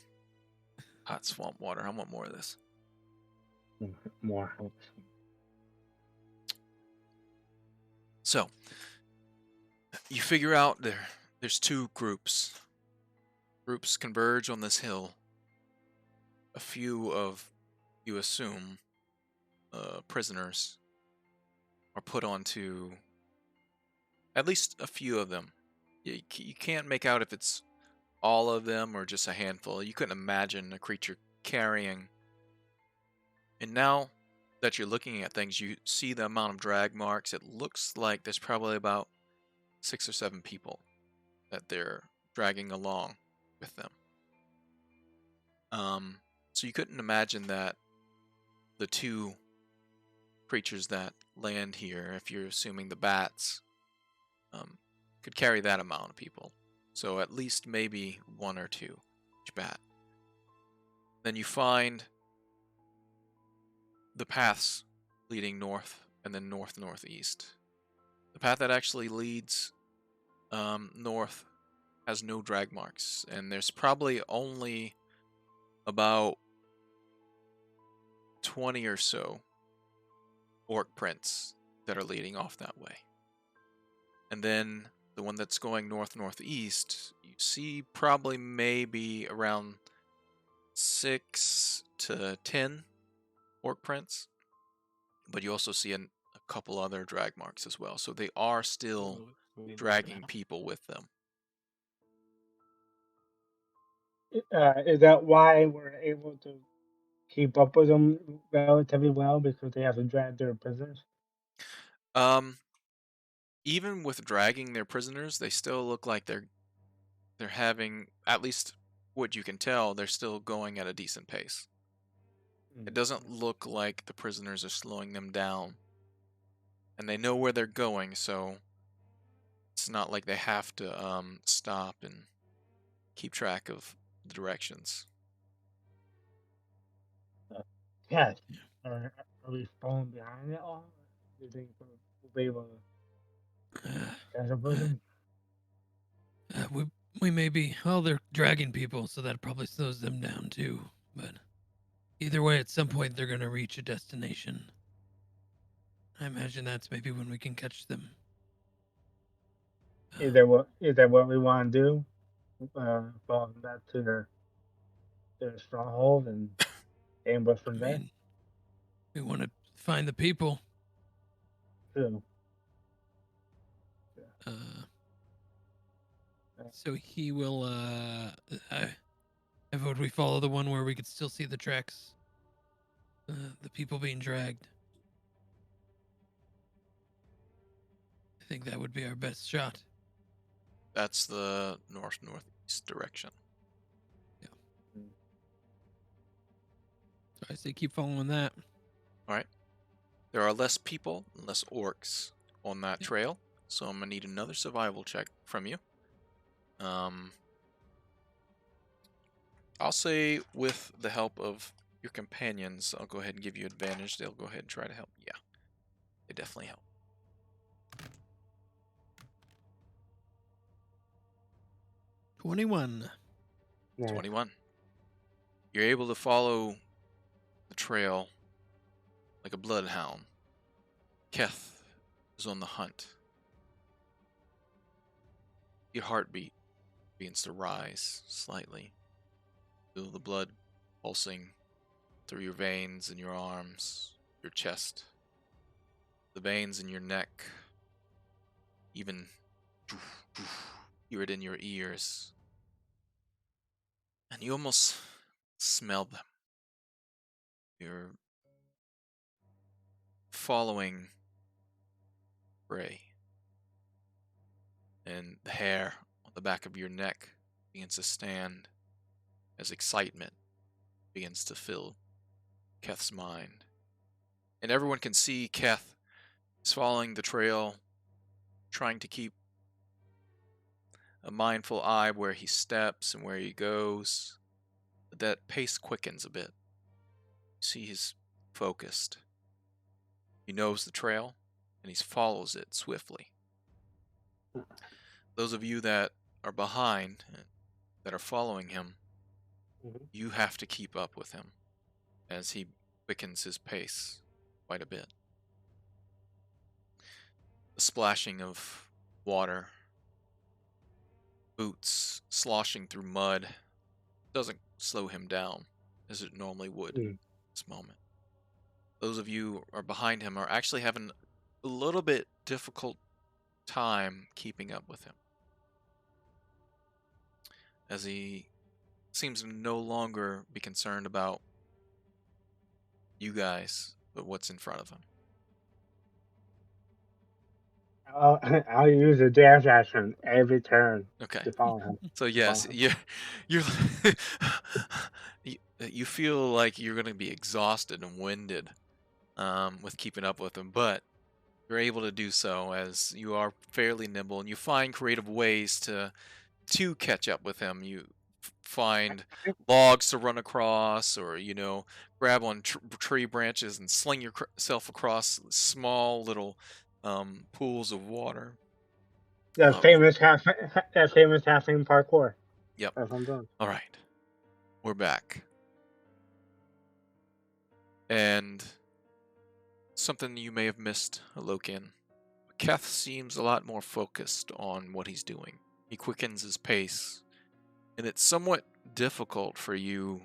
A: Hot swamp water. I want more of this.
D: More.
A: So, you figure out there's two groups. Groups converge on this hill. A few of, you assume, prisoners are put onto, at least a few of them. You can't make out if it's all of them or just a handful. You couldn't imagine a creature carrying. And now that you're looking at things, you see the amount of drag marks. It looks like there's probably about 6 or 7 people that they're dragging along with them. So you couldn't imagine that the two creatures that land here, if you're assuming the bats, could carry that amount of people. So at least maybe 1 or 2 each bat. Then you find the paths leading north and then north-northeast. The path that actually leads north has no drag marks, and there's probably only about 20 or so orc prints that are leading off that way. And then the one that's going north-northeast, you see probably maybe around 6 to 10 orc prints, but you also see a couple other drag marks as well. So they are still dragging people with them.
D: Is that why we're able to keep up with them relatively well, because they haven't dragged their prisoners?
A: Even with dragging their prisoners, they still look like they're having, at least what you can tell, they're still going at a decent pace. It doesn't look like the prisoners are slowing them down. And they know where they're going, so it's not like they have to stop and keep track of the directions.
D: Yes. Are we falling behind at all? Do you think we'll be able to catch up with them?
C: We may be. Well, they're dragging people, so that probably slows them down too. But either way, at some point they're gonna reach a destination. I imagine that's maybe when we can catch them.
D: Is that what we want to do? Fall back to their stronghold and ambush
C: I
D: from there?
C: mean, we want to find the people.
D: True.
C: So he will. I vote we follow the one where we could still see the tracks. The people being dragged. I think that would be our best shot.
A: That's the north-northeast direction.
C: Yeah. So I say keep following that.
A: All right. There are less people, less orcs on that trail, so I'm gonna need another survival check from you. I'll say with the help of your companions, I'll go ahead and give you advantage. They'll go ahead and try to help. Yeah, they definitely help.
C: 21.
D: Yeah.
A: 21. You're able to follow the trail like a bloodhound. Keth is on the hunt. Your heartbeat begins to rise slightly. Feel the blood pulsing through your veins in your arms, your chest, the veins in your neck, even hear it in your ears. And you almost smell them. You're following prey. And the hair on the back of your neck begins to stand as excitement begins to fill Keth's mind. And everyone can see Keth is following the trail, trying to keep a mindful eye where he steps and where he goes. But that pace quickens a bit. You see he's focused. He knows the trail, and he follows it swiftly. Those of you that are behind, that are following him, you have to keep up with him as he quickens his pace quite a bit. The splashing of water, boots sloshing through mud, doesn't slow him down as it normally would at this moment. Those of you who are behind him are actually having a little bit difficult time keeping up with him, as he seems to no longer be concerned about you guys, but what's in front of him.
D: I'll use a dash action every turn
A: Okay.
D: to follow him.
A: So yes, you're you feel like you're going to be exhausted and winded with keeping up with him, but You're able to do so as you are fairly nimble, and you find creative ways to catch up with him. You find logs to run across, or grab on tree branches and sling yourself across small little pools of water.
D: That
A: Uh,
D: famous halfling parkour.
A: Yep.
D: That's what I'm doing.
A: All right, we're back, and something you may have missed, Lokian. Keth seems a lot more focused on what he's doing. He quickens his pace, and it's somewhat difficult for you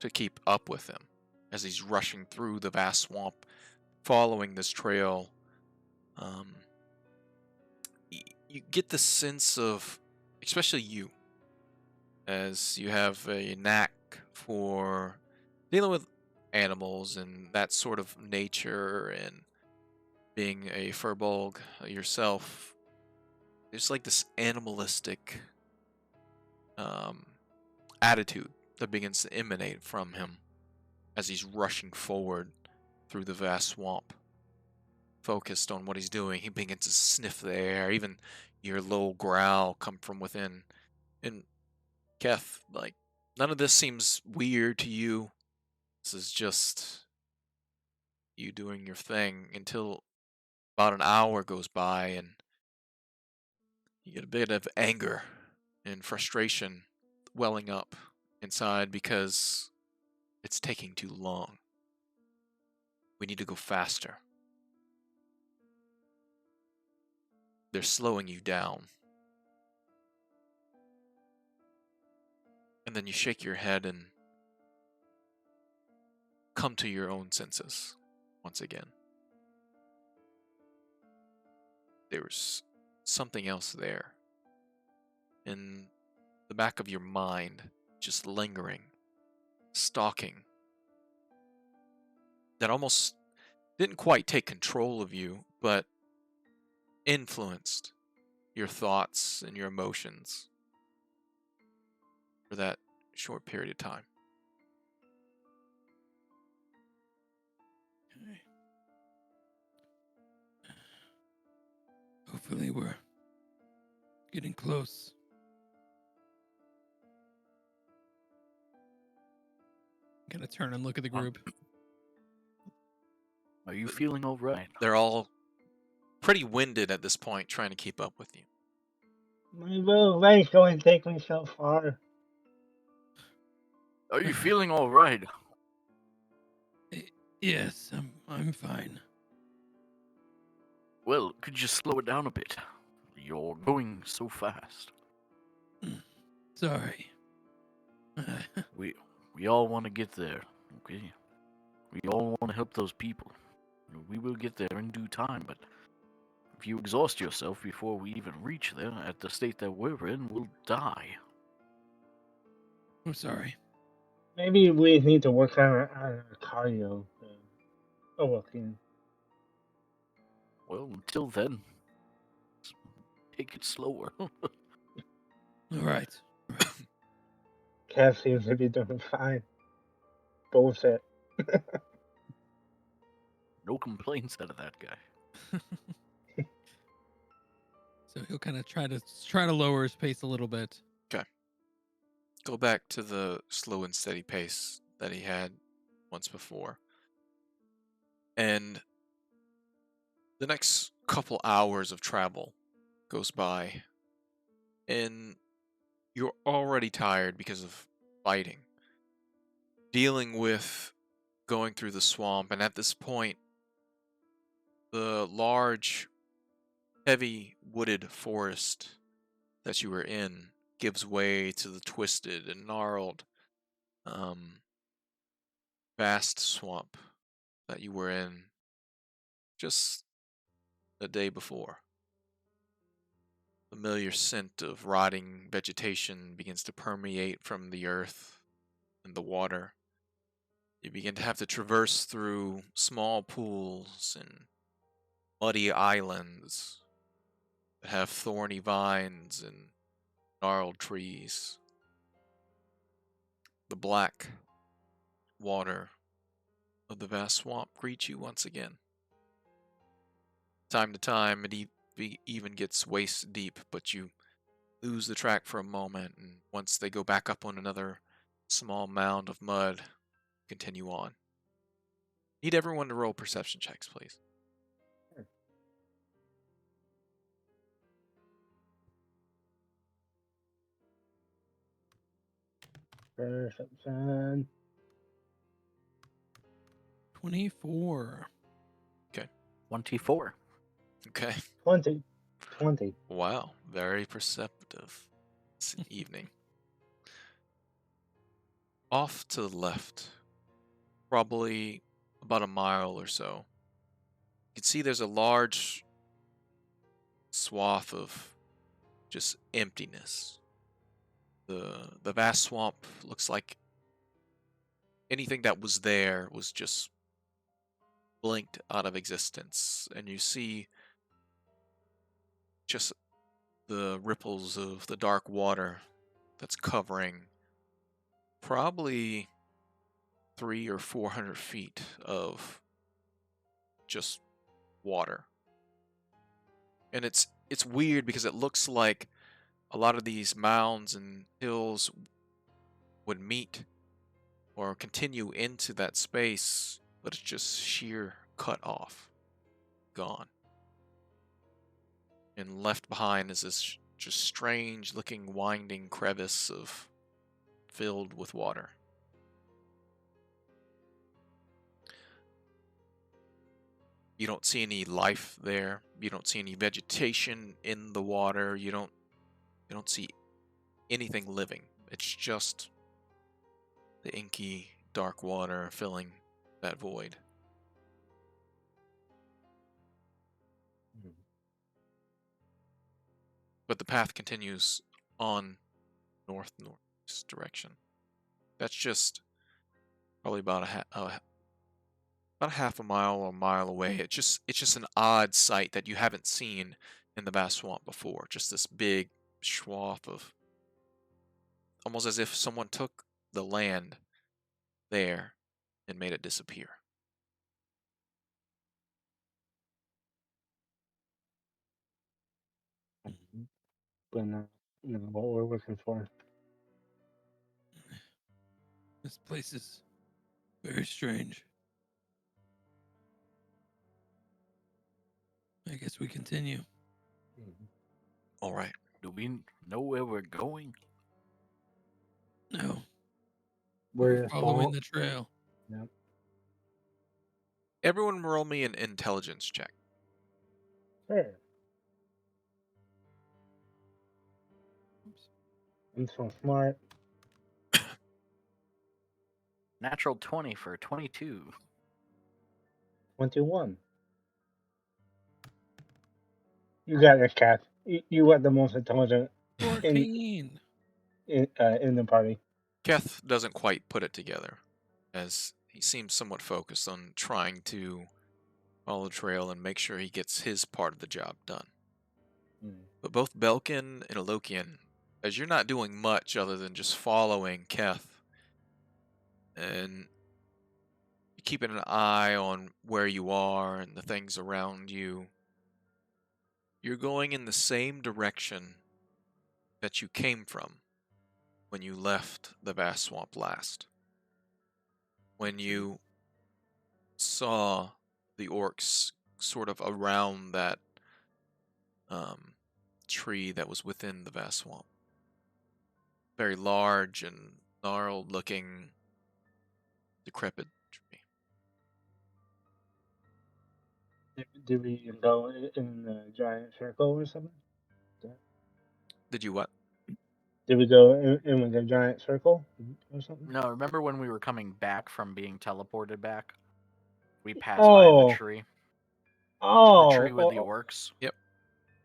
A: to keep up with him as he's rushing through the vast swamp, following this trail. You get the sense of, especially you, as you have a knack for dealing with animals and that sort of nature, and being a furbolg yourself, there's like this animalistic attitude that begins to emanate from him as he's rushing forward through the vast swamp. Focused on what he's doing, he begins to sniff the air, even your low growl come from within. And Keth, like, none of this seems weird to you. This is just you doing your thing until about an hour goes by, and you get a bit of anger and frustration welling up inside because it's taking too long. We need to go faster. They're slowing you down. And then you shake your head and come to your own senses once again. There's something else there in the back of your mind, just lingering, stalking, that almost didn't quite take control of you, but influenced your thoughts and your emotions for that short period of time.
C: Okay. Hopefully we're getting close. I'm gonna turn and look at the group.
E: Are you feeling all right?
A: They're all pretty winded at this point, trying to keep up with you.
D: My little legs don't take me so far.
E: Are you feeling all right?
C: Yes, I'm fine.
E: Well, could you slow it down a bit? You're going so fast.
C: Sorry.
E: We all want to get there, okay? We all want to help those people. We will get there in due time, but if you exhaust yourself before we even reach there, at the state that we're in, we'll die.
C: I'm sorry.
D: Maybe we need to work on our cardio. Lokian.
E: Well, until then, take it slower.
C: All right.
D: Kev seems to be doing fine. Bullshit.
E: No complaints out of that guy.
C: So he'll kind of try to lower his pace a little bit.
A: Go back to the slow and steady pace that he had once before. And the next couple hours of travel goes by, and you're already tired because of fighting, dealing with going through the swamp, and at this point, the large, heavy wooded forest that you were in gives way to the twisted and gnarled, vast swamp that you were in just the day before. Familiar scent of rotting vegetation begins to permeate from the earth and the water. You begin to have to traverse through small pools and muddy islands that have thorny vines and gnarled trees. The black water of the vast swamp greets you once again. time to time, it even gets waist deep, but you lose the track for a moment, and once they go back up on another small mound of mud, continue on. Need everyone to roll perception checks, please.
D: Perception.
C: 24.
E: 24.
A: Okay.
D: 20. 20.
A: Wow, very perceptive this evening. Off to the left, probably about a mile or so, you can see there's a large swath of just emptiness. The vast swamp looks like anything that was there was just blinked out of existence, and you see just the ripples of the dark water that's covering probably 300 or 400 feet of just water. And it's weird because it looks like a lot of these mounds and hills would meet or continue into that space, but it's just sheer cut off, gone. And left behind is this just strange looking winding crevice filled with water. You don't see any life there. You don't see any vegetation in the water. You don't see anything living. It's just the inky dark water filling that void. But the path continues on northeast direction. That's just probably about a half a mile or a mile away. It's just an odd sight that you haven't seen in the vast swamp before. Just this big swath of, almost as if someone took the land there and made it disappear.
D: But not what we're looking for.
C: This place is very strange. I guess we continue.
A: All right.
E: Do we know where we're going?
C: No,
D: We're
C: following the trail.
D: Yep.
A: Everyone roll me an intelligence check.
D: Sure. I'm so smart.
E: Natural 20 for 22.
D: 21. You got this, Kath. You are the most intelligent
C: 14.
D: in the party.
A: Keth doesn't quite put it together, as he seems somewhat focused on trying to follow the trail and make sure he gets his part of the job done. But both Belkin and Lokian, as you're not doing much other than just following Keth, and keeping an eye on where you are and the things around you, you're going in the same direction that you came from when you left the vast swamp last. When you saw the orcs sort of around that tree that was within the vast swamp. Very large and gnarled looking, decrepit tree.
D: Did we go in the giant circle or something?
A: Did you what?
D: Did we go in with a giant circle or something?
E: No, remember when we were coming back from being teleported back? We passed by the tree.
D: Oh.
E: The tree with the orcs.
A: Yep.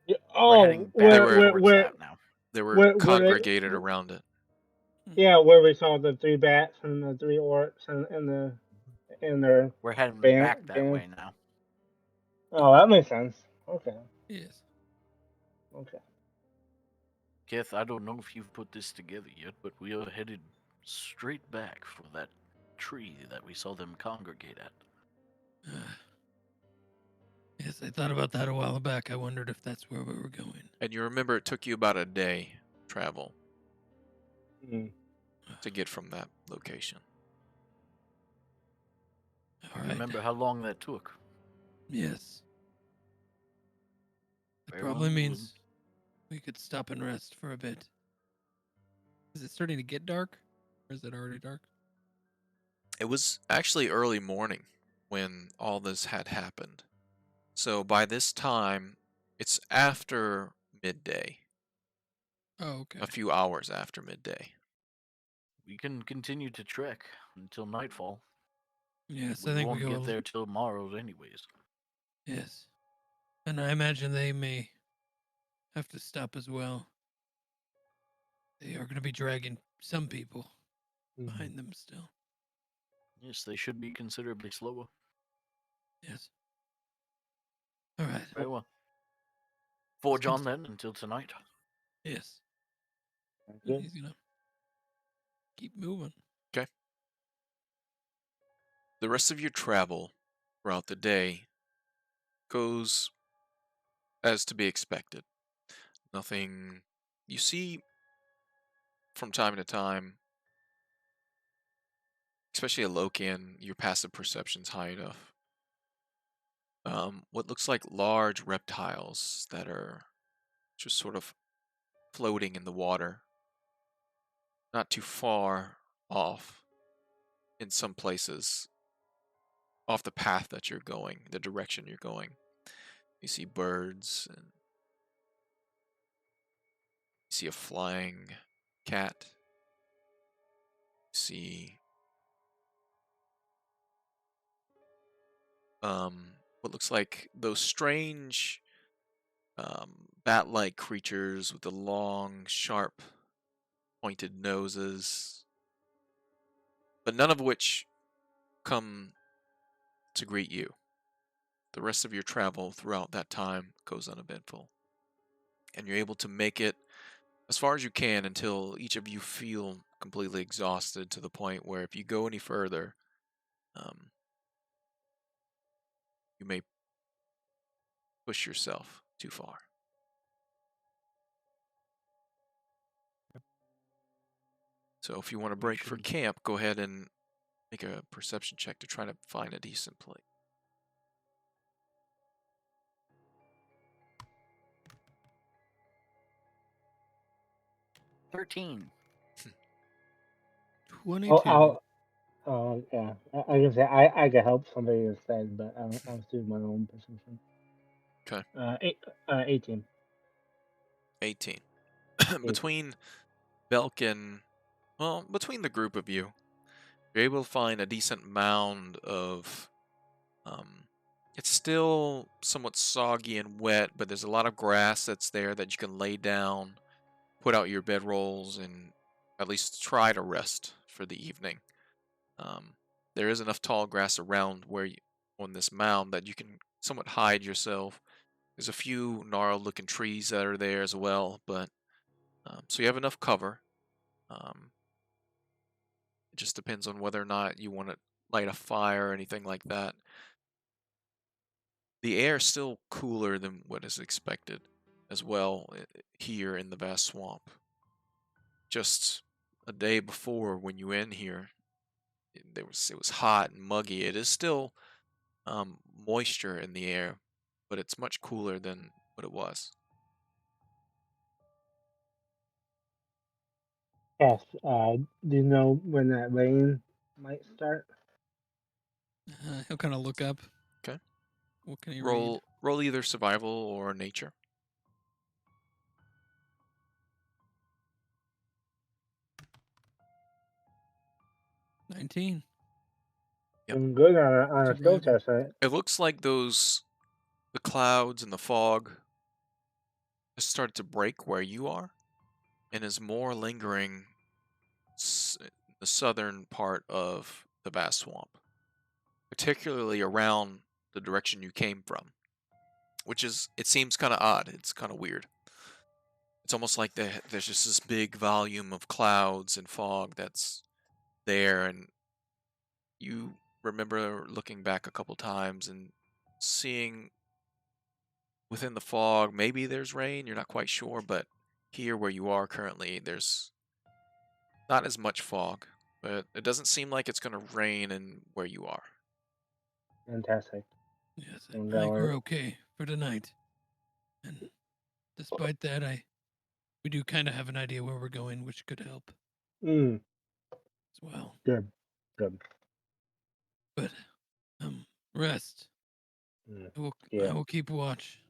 D: Yeah,
E: We're heading back towards that now.
A: They were
D: where
A: congregated around it.
D: Yeah, where we saw the 3 bats and the 3 orcs and their
E: We're heading
D: band,
E: back that way now.
D: Oh, that makes sense. Okay.
C: Yes.
D: Okay.
E: Keth, I don't know if you've put this together yet, but we are headed straight back for that tree that we saw them congregate at.
C: Yes, I thought about that a while back. I wondered if that's where we were going.
A: And you remember it took you about a day travel
D: Mm.
A: to get from that location.
C: All
E: You
C: right.
E: remember how long that took?
C: Yes. It
E: Very
C: probably
E: well,
C: means we could stop and rest for a bit. Is it starting to get dark? Or is it already dark?
A: It was actually early morning when all this had happened. So by this time, it's after midday,
C: Oh, okay.
A: a few hours after midday.
E: we can continue to trek until nightfall.
C: Yes,
E: We
C: I think we
E: won't
C: go.
E: get there till tomorrow, anyways.
C: Yes. And I imagine they may have to stop as well. They are going to be dragging some people
D: Mhm.
C: behind them still.
E: Yes, they should be considerably slower.
C: Yes. All right.
E: Very well. Forge
C: Let's
E: on then until tonight.
C: Yes.
D: Okay.
C: He's going to keep moving.
A: Okay. The rest of your travel throughout the day goes as to be expected. Nothing you see from time to time, especially a Lokian, your passive perception's high enough. What looks like large reptiles that are just sort of floating in the water, not too far off in some places, off the path that you're going, the direction you're going. You see birds, and you see a flying cat. You see what looks like those strange bat-like creatures with the long, sharp, pointed noses, but none of which come to greet you. The rest of your travel throughout that time goes uneventful, and you're able to make it as far as you can until each of you feel completely exhausted to the point where if you go any further, um, you may push yourself too far. So if you want to
E: We
A: break for
E: should-
A: camp, go ahead and make a perception check to try to find a decent place.
E: 13.
C: 22.
D: Yeah. I can say I can help somebody instead, but I'll do my own perception.
A: Okay.
D: 18.
A: 18. Between Belk and, well, between the group of you, you're able to find a decent mound of, it's still somewhat soggy and wet, but there's a lot of grass that's there that you can lay down, put out your bedrolls, and at least try to rest for the evening. There is enough tall grass around on this mound that you can somewhat hide yourself. There's a few gnarled looking trees that are there as well, but so you have enough cover. It just depends on whether or not you want to light a fire or anything like that. The air is still cooler than what is expected as well here in the vast swamp. Just a day before when you went in here, it was hot and muggy. It is still moisture in the air, but it's much cooler than what it was.
D: Yes. Do you know when that rain might start?
C: He'll kind of look up.
A: Okay.
C: What can he read?
A: Roll either survival or nature.
C: 19.
A: Yep.
D: Doing good on a skill
C: Survival.
D: test, right?
A: It looks like the clouds and the fog has started to break where you are, and is more lingering the southern part of the vast swamp, particularly around the direction you came from, which it seems kind of odd. It's kind of weird. It's almost like there's just this big volume of clouds and fog that's there, and you remember looking back a couple times and seeing within the fog, maybe there's rain. You're not quite sure, but here where you are currently, there's not as much fog. But it doesn't seem like it's going to rain in where you are.
D: Fantastic.
C: Yes, I
D: And
C: think we're okay for tonight. And despite that, we do kind of have an idea where we're going, which could help
D: Mm,
C: as well.
D: good. Good.
C: But rest.
D: Mm,
C: I
D: yeah.
C: will keep watch.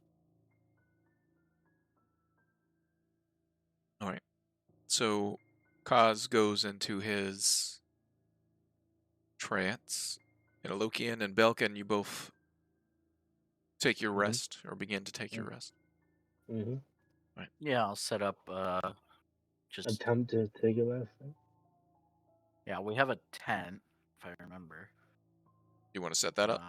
A: All right. So Kaz goes into his trance. And Lokian and Belkin, you both take your rest or begin to take your rest.
D: Mm-hmm.
E: Yeah, I'll set up. Just
D: Attempt to take a rest.
E: yeah, we have a tent, if I remember.
A: You want to set that up?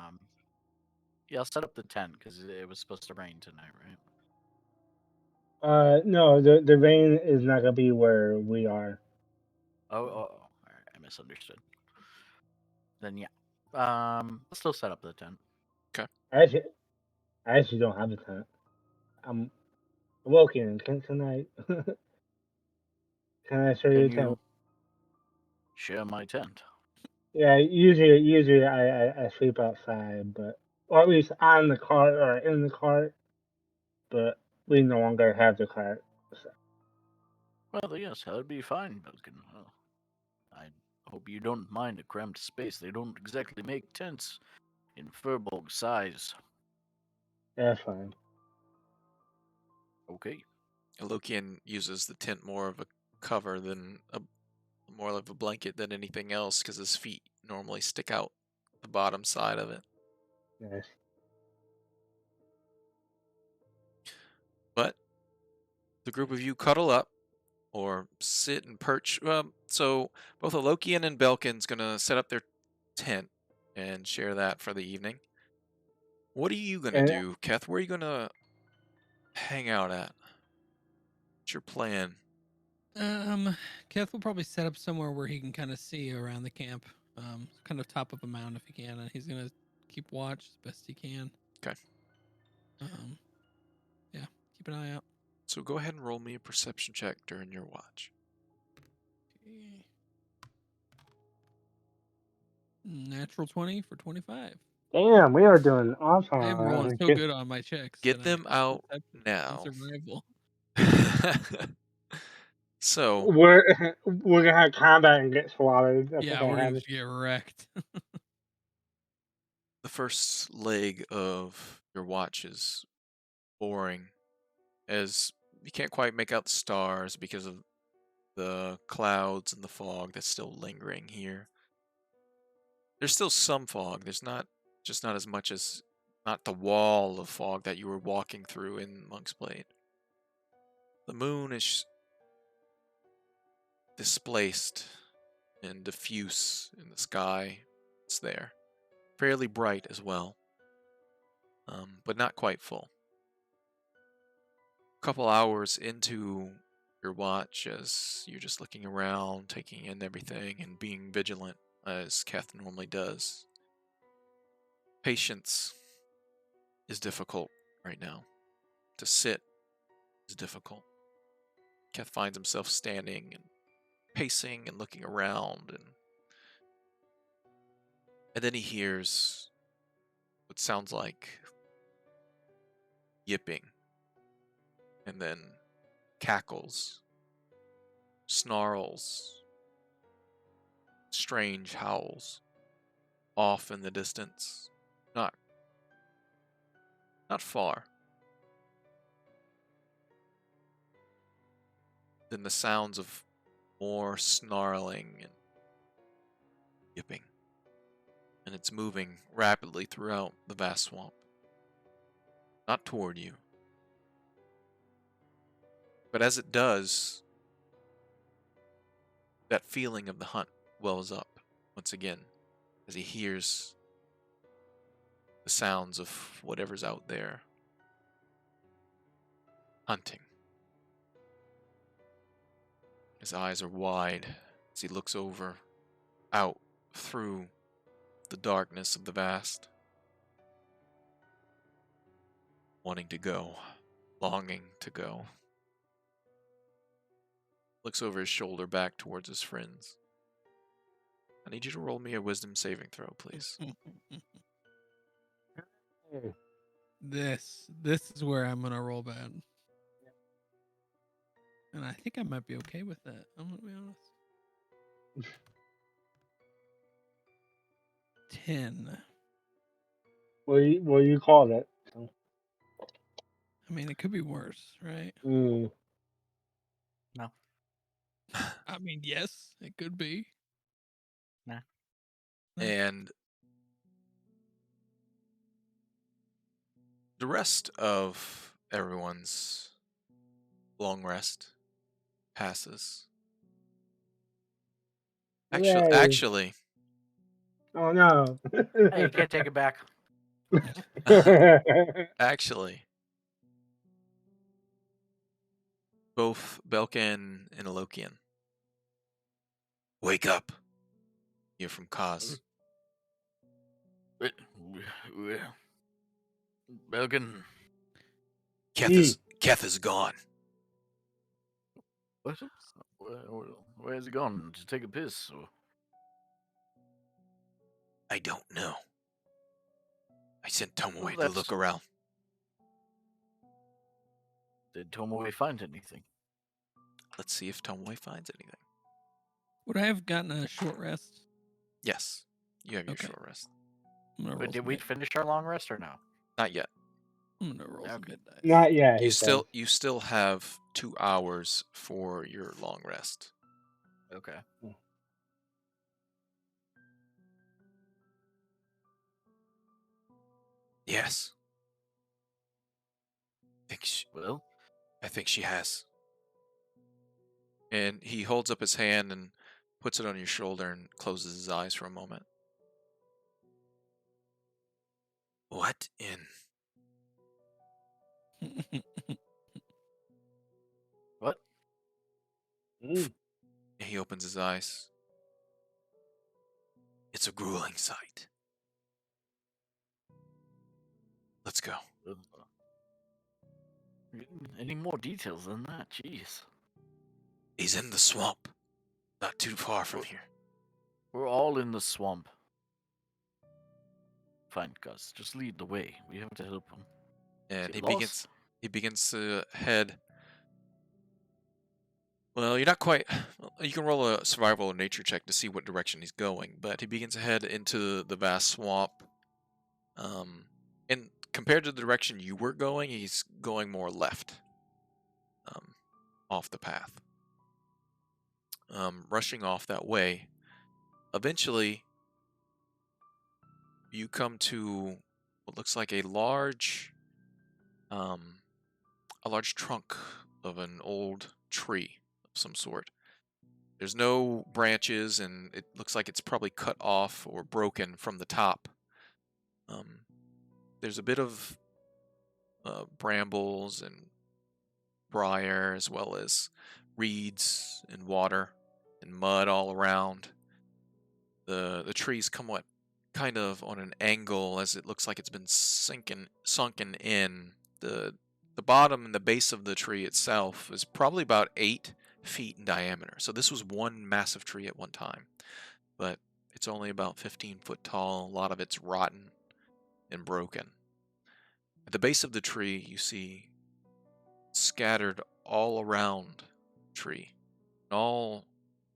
E: Yeah, I'll set up the tent because it was supposed to rain tonight, right?
D: No, the rain is not gonna be where we are.
E: Oh, all right, I misunderstood. Then yeah, I'll still set up the tent.
D: I actually don't have a tent. I'm Lokian. Can I can I show you a
E: Can
D: tent?
E: you share my tent?
D: Yeah, usually I sleep outside, but or at least on the cart or in the cart, but we no longer have the cart. So.
E: Well, yes, that'd be fine, Belkin. Well, I hope you don't mind a cramped space. They don't exactly make tents in Furbolg size.
D: That's fine.
E: Okay.
A: Lokian uses the tent more of a cover than more of a blanket than anything else because his feet normally stick out the bottom side of it.
D: Nice.
A: But the group of you cuddle up or sit and perch. So both Lokian and Belkin's gonna set up their tent and share that for the evening. What are you gonna
D: And
A: do, Keth? Where are you gonna hang out at? What's your plan?
C: Keth will probably set up somewhere where he can kind of see around the camp. Kind of top of a mound if he can, and he's gonna keep watch as best he can.
A: Okay.
C: Yeah, keep an eye out.
A: So go ahead and roll me a perception check during your watch.
C: Okay. Natural 20 for 25.
D: damn, we are doing awesome.
C: I am rolling so good on my checks.
A: Get them out
C: perception
A: now.
C: and survival.
A: So
D: We're gonna have combat and get slaughtered. That's
C: Yeah,
D: what
C: we're
D: I
C: gonna
D: have.
C: get wrecked.
A: the first leg of your watch is boring, as you can't quite make out the stars because of the clouds and the fog that's still lingering here. There's still some fog. There's not as much as not the wall of fog that you were walking through in Monk's Blade. The moon is displaced and diffuse in the sky. It's there. Fairly bright as well, but not quite full. A couple hours into your watch, as you're just looking around, taking in everything, and being vigilant, as Keth normally does. Patience is difficult right now. To sit is difficult. Keth finds himself standing and pacing and looking around, and then he hears what sounds like yipping, and then cackles, snarls, strange howls off in the distance, not far. Then the sounds of more snarling and yipping, and it's moving rapidly throughout the vast swamp. Not toward you. But as it does, that feeling of the hunt wells up once again as he hears the sounds of whatever's out there hunting. His eyes are wide as he looks out through the darkness of the vast. wanting to go, longing to go. Looks over his shoulder back towards his friends. I need you to roll me a wisdom saving throw, please.
D: Hey,
C: This is where I'm gonna roll bad. And I think I might be okay with that. I'm gonna be honest. 10.
D: what you call it?
C: I mean, it could be worse, right?
D: Mm.
E: No.
C: I mean, yes, it could be.
E: Nah.
A: And the rest of everyone's long rest passes.
D: Yay.
A: Actually,
D: Oh no.
E: Hey, you can't take it back.
A: actually, both Belkin and Lokian. Wake up. You're from Kaz.
E: Belgian.
A: Keth is gone.
E: What? Where's he gone? To take a piss? Or...
A: I don't know. I sent Tomoe
E: Well,
A: to
E: that's-
A: look around.
E: Did Tomoe find anything?
A: Let's see if Tomoe finds anything.
C: Would I have gotten a short rest?
A: Yes, you have your
C: Okay.
A: short rest.
C: I'm gonna roll
E: Wait, did
C: some
E: we
C: hit-
E: finish our long rest or no?
A: Not yet.
C: I'm gonna roll some
E: Okay.
C: hit dice.
D: Not yet.
A: You
D: he said.
A: still have 2 hours for your long rest.
E: Okay.
A: Yes.
E: Well,
A: I think she has. And he holds up his hand and puts it on your shoulder and closes his eyes for a moment. What in?
E: what?
D: Mm.
A: He opens his eyes. It's a grueling sight. Let's go.
E: Any more details than that? Jeez.
A: He's in the swamp. Not too far from here.
E: We're all in the swamp. Fine, Gus. Just lead the way. We have to help him.
A: And
E: Get
A: he begins to head. Well, you're not quite. You can roll a survival or nature check to see what direction he's going, but he begins to head into the vast swamp. And compared to the direction you were going, he's going more left, off the path. Rushing off that way. Eventually, you come to what looks like a large trunk of an old tree of some sort. There's no branches, and it looks like it's probably cut off or broken from the top. There's a bit of brambles and briar, as well as reeds and water and mud all around. The trees come kind of on an angle, as it looks like it's been sunken in. The bottom and the base of the tree itself is probably about 8 feet in diameter. So this was one massive tree at one time, but it's only about 15 foot tall. A lot of it's rotten and broken. At the base of the tree, you see scattered all around the tree, and all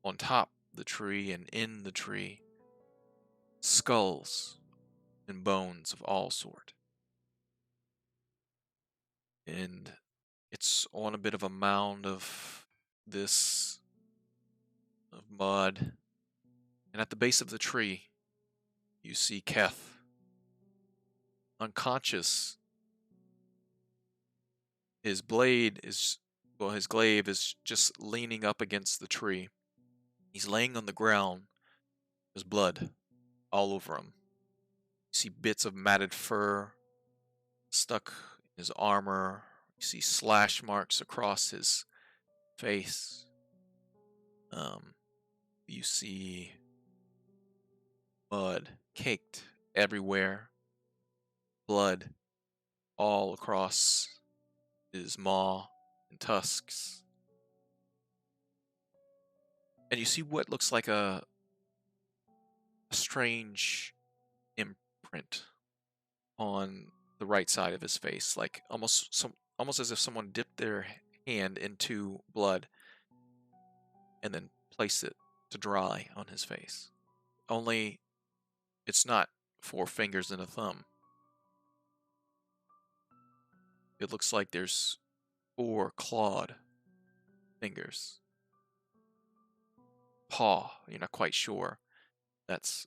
A: on top of the tree and in the tree, skulls and bones of all sort. And it's on a bit of a mound of mud. And at the base of the tree, you see Keth, unconscious. His glaive is just leaning up against the tree. He's laying on the ground. There's blood all over him. You see bits of matted fur stuck in his armor. You see slash marks across his face. You see mud caked everywhere. Blood all across his maw and tusks. And you see what looks like a strange imprint on the right side of his face, like almost as if someone dipped their hand into blood and then placed it to dry on his face. Only it's not 4 fingers and a thumb. It looks like there's 4 clawed fingers. Paw, you're not quite sure. That's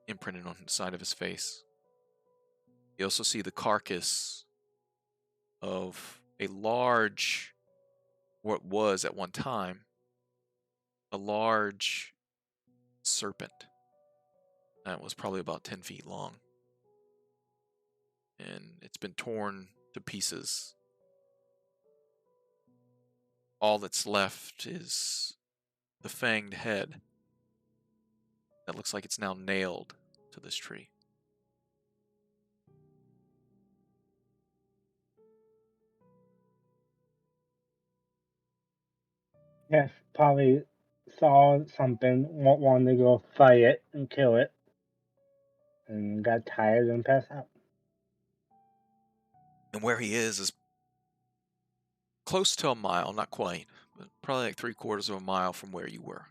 A: imprinted on the side of his face. You also see the carcass of a large, what was at one time, a large serpent that was probably about 10 feet long. And it's been torn to pieces. All that's left is the fanged head that looks like it's now nailed to this tree.
D: Yes, probably saw something, wanted to go fight it and kill it, and got tired and passed out.
A: And where he is close to a mile, not quite, but probably like 3/4 of a mile from where you were.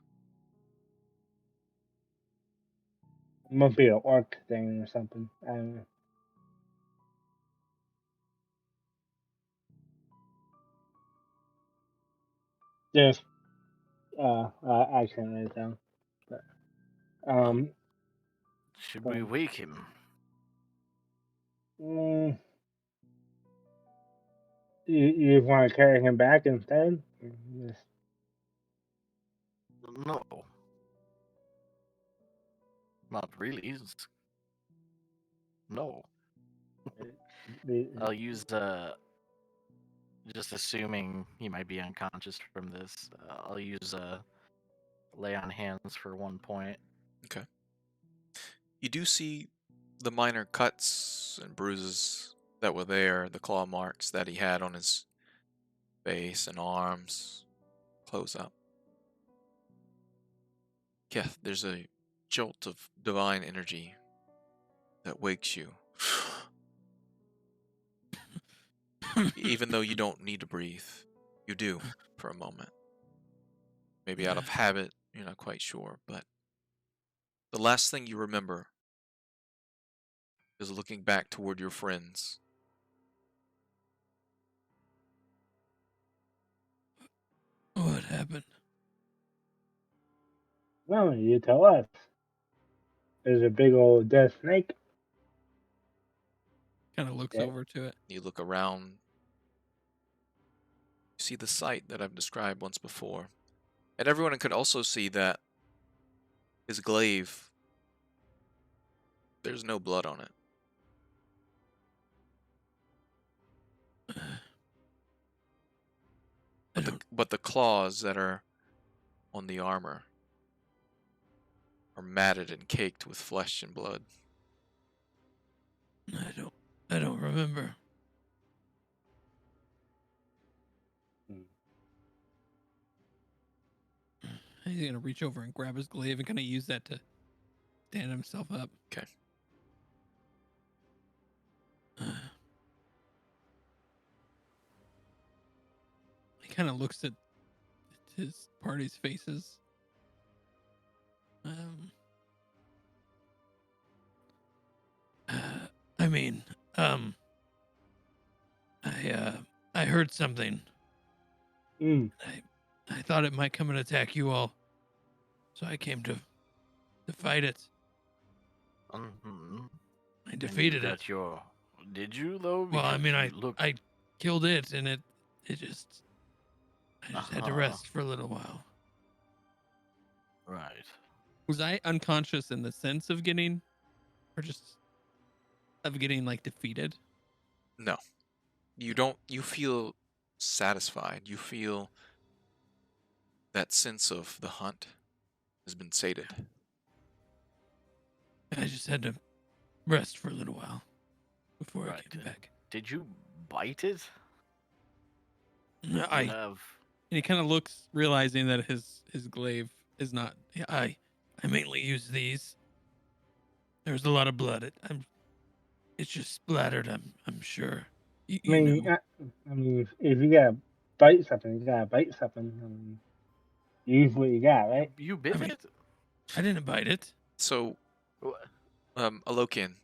D: It must be an orc thing or something. I don't know. Just, I can't write it down. But,
E: Should we wake him?
D: You want to carry him back instead? Just,
E: No. Not really. No. I'll use just assuming he might be unconscious from this, I'll use lay on hands for 1 point.
A: Okay. You do see the minor cuts and bruises that were there, the claw marks that he had on his face and arms close up. Keth, there's a jolt of divine energy that wakes you. Even though you don't need to breathe, you do for a moment. Maybe out of habit, you're not quite sure, but the last thing you remember is looking back toward your friends.
C: What happened?
D: no, you tell us. There's a big old dead snake.
C: Kind of looks
D: Yeah.
C: over to it.
A: You look around. You see the sight that I've described once before. And everyone could also see that his glaive, there's no blood on it. But the claws that are on the armor are matted and caked with flesh and blood.
C: I don't remember. He's gonna reach over and grab his glaive and kind of use that to stand himself up.
A: Okay.
C: He kind of looks at his party's faces. I mean, I heard something. I thought it might come and attack you all, so I came to fight it.
E: Mm-hmm.
C: I defeated it.
E: Did you though?
C: Well, I
E: Because
C: mean,
E: you
C: I killed it, and I just had to
E: Uh-huh.
C: rest for a little while.
E: Right.
C: Was I unconscious in the sense of getting, or just of getting like defeated?
A: No. You feel satisfied. You feel that sense of the hunt has been sated.
C: I just had to rest for a little while before I
E: Right.
C: came back.
E: Did you bite it?
C: Yeah,
E: You
C: I and
E: have.
C: he kind of looks, realizing that his glaive is not. Yeah, I mainly use these. There's a lot of blood. It's just splattered. I'm sure. You,
D: I
C: you
D: mean,
C: know.
D: I mean, if you gotta bite something, you gotta bite something. I mean, use what you got, right?
E: You bit
C: mean-
E: it?
C: I didn't bite it.
A: So,
E: Wha-
A: Lokian,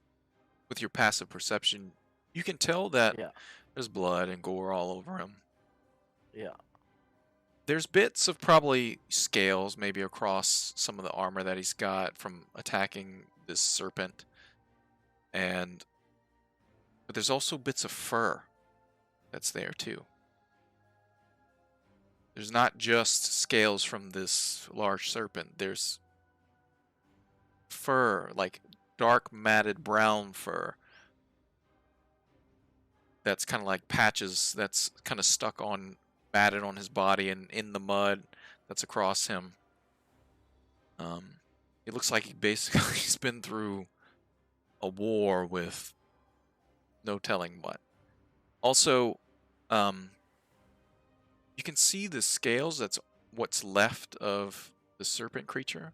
A: with your passive perception, you can tell that
E: Yeah.
A: there's blood and gore all over him.
E: Yeah.
A: There's bits of probably scales maybe across some of the armor that he's got from attacking this serpent. But there's also bits of fur that's there too. There's not just scales from this large serpent. There's fur, like dark matted brown fur. That's kind of like patches that's kind of stuck on, matted on his body and in the mud that's across him. It looks like he basically he's been through a war with no telling what. Also, you can see the scales. That's what's left of the serpent creature.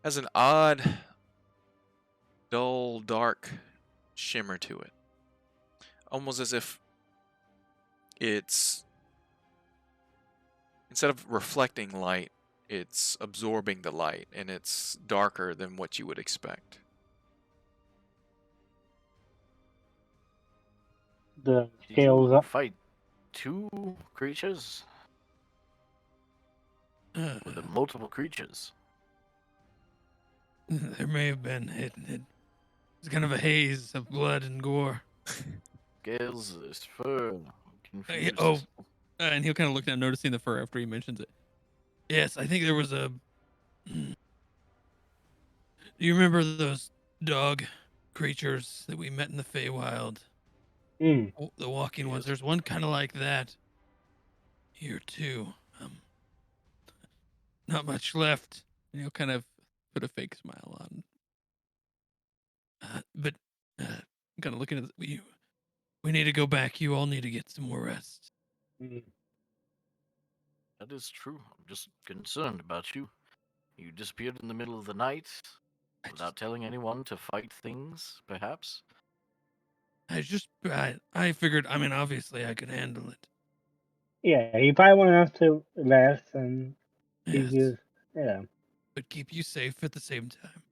A: Has an odd, dull, dark shimmer to it, almost as if it's, instead of reflecting light, it's absorbing the light, and it's darker than what you would expect.
D: The
E: Did
D: scales
E: you
D: up.
E: fight 2 creatures? Were there multiple creatures?
C: There may have been. It's kind of a haze of blood and gore.
E: Scales, fur, confused.
C: And he'll kind of look down, noticing the fur after he mentions it. Yes, I think there was a. Do you remember those dog creatures that we met in the Feywild?
D: Mm.
C: The walking ones.
E: Yes.
C: There's one kind of like that here too. Not much left. And he'll kind of put a fake smile on. But kind of looking at you. We need to go back. You all need to get some more rest.
D: Mm.
E: That is true. I'm just concerned about you. You disappeared in the middle of the night without telling anyone to fight things, perhaps?
C: I figured. I mean, obviously, I could handle it.
D: Yeah, he probably went enough to rest, and he
C: Yes,
D: just, yeah,
C: but keep you safe at the same time.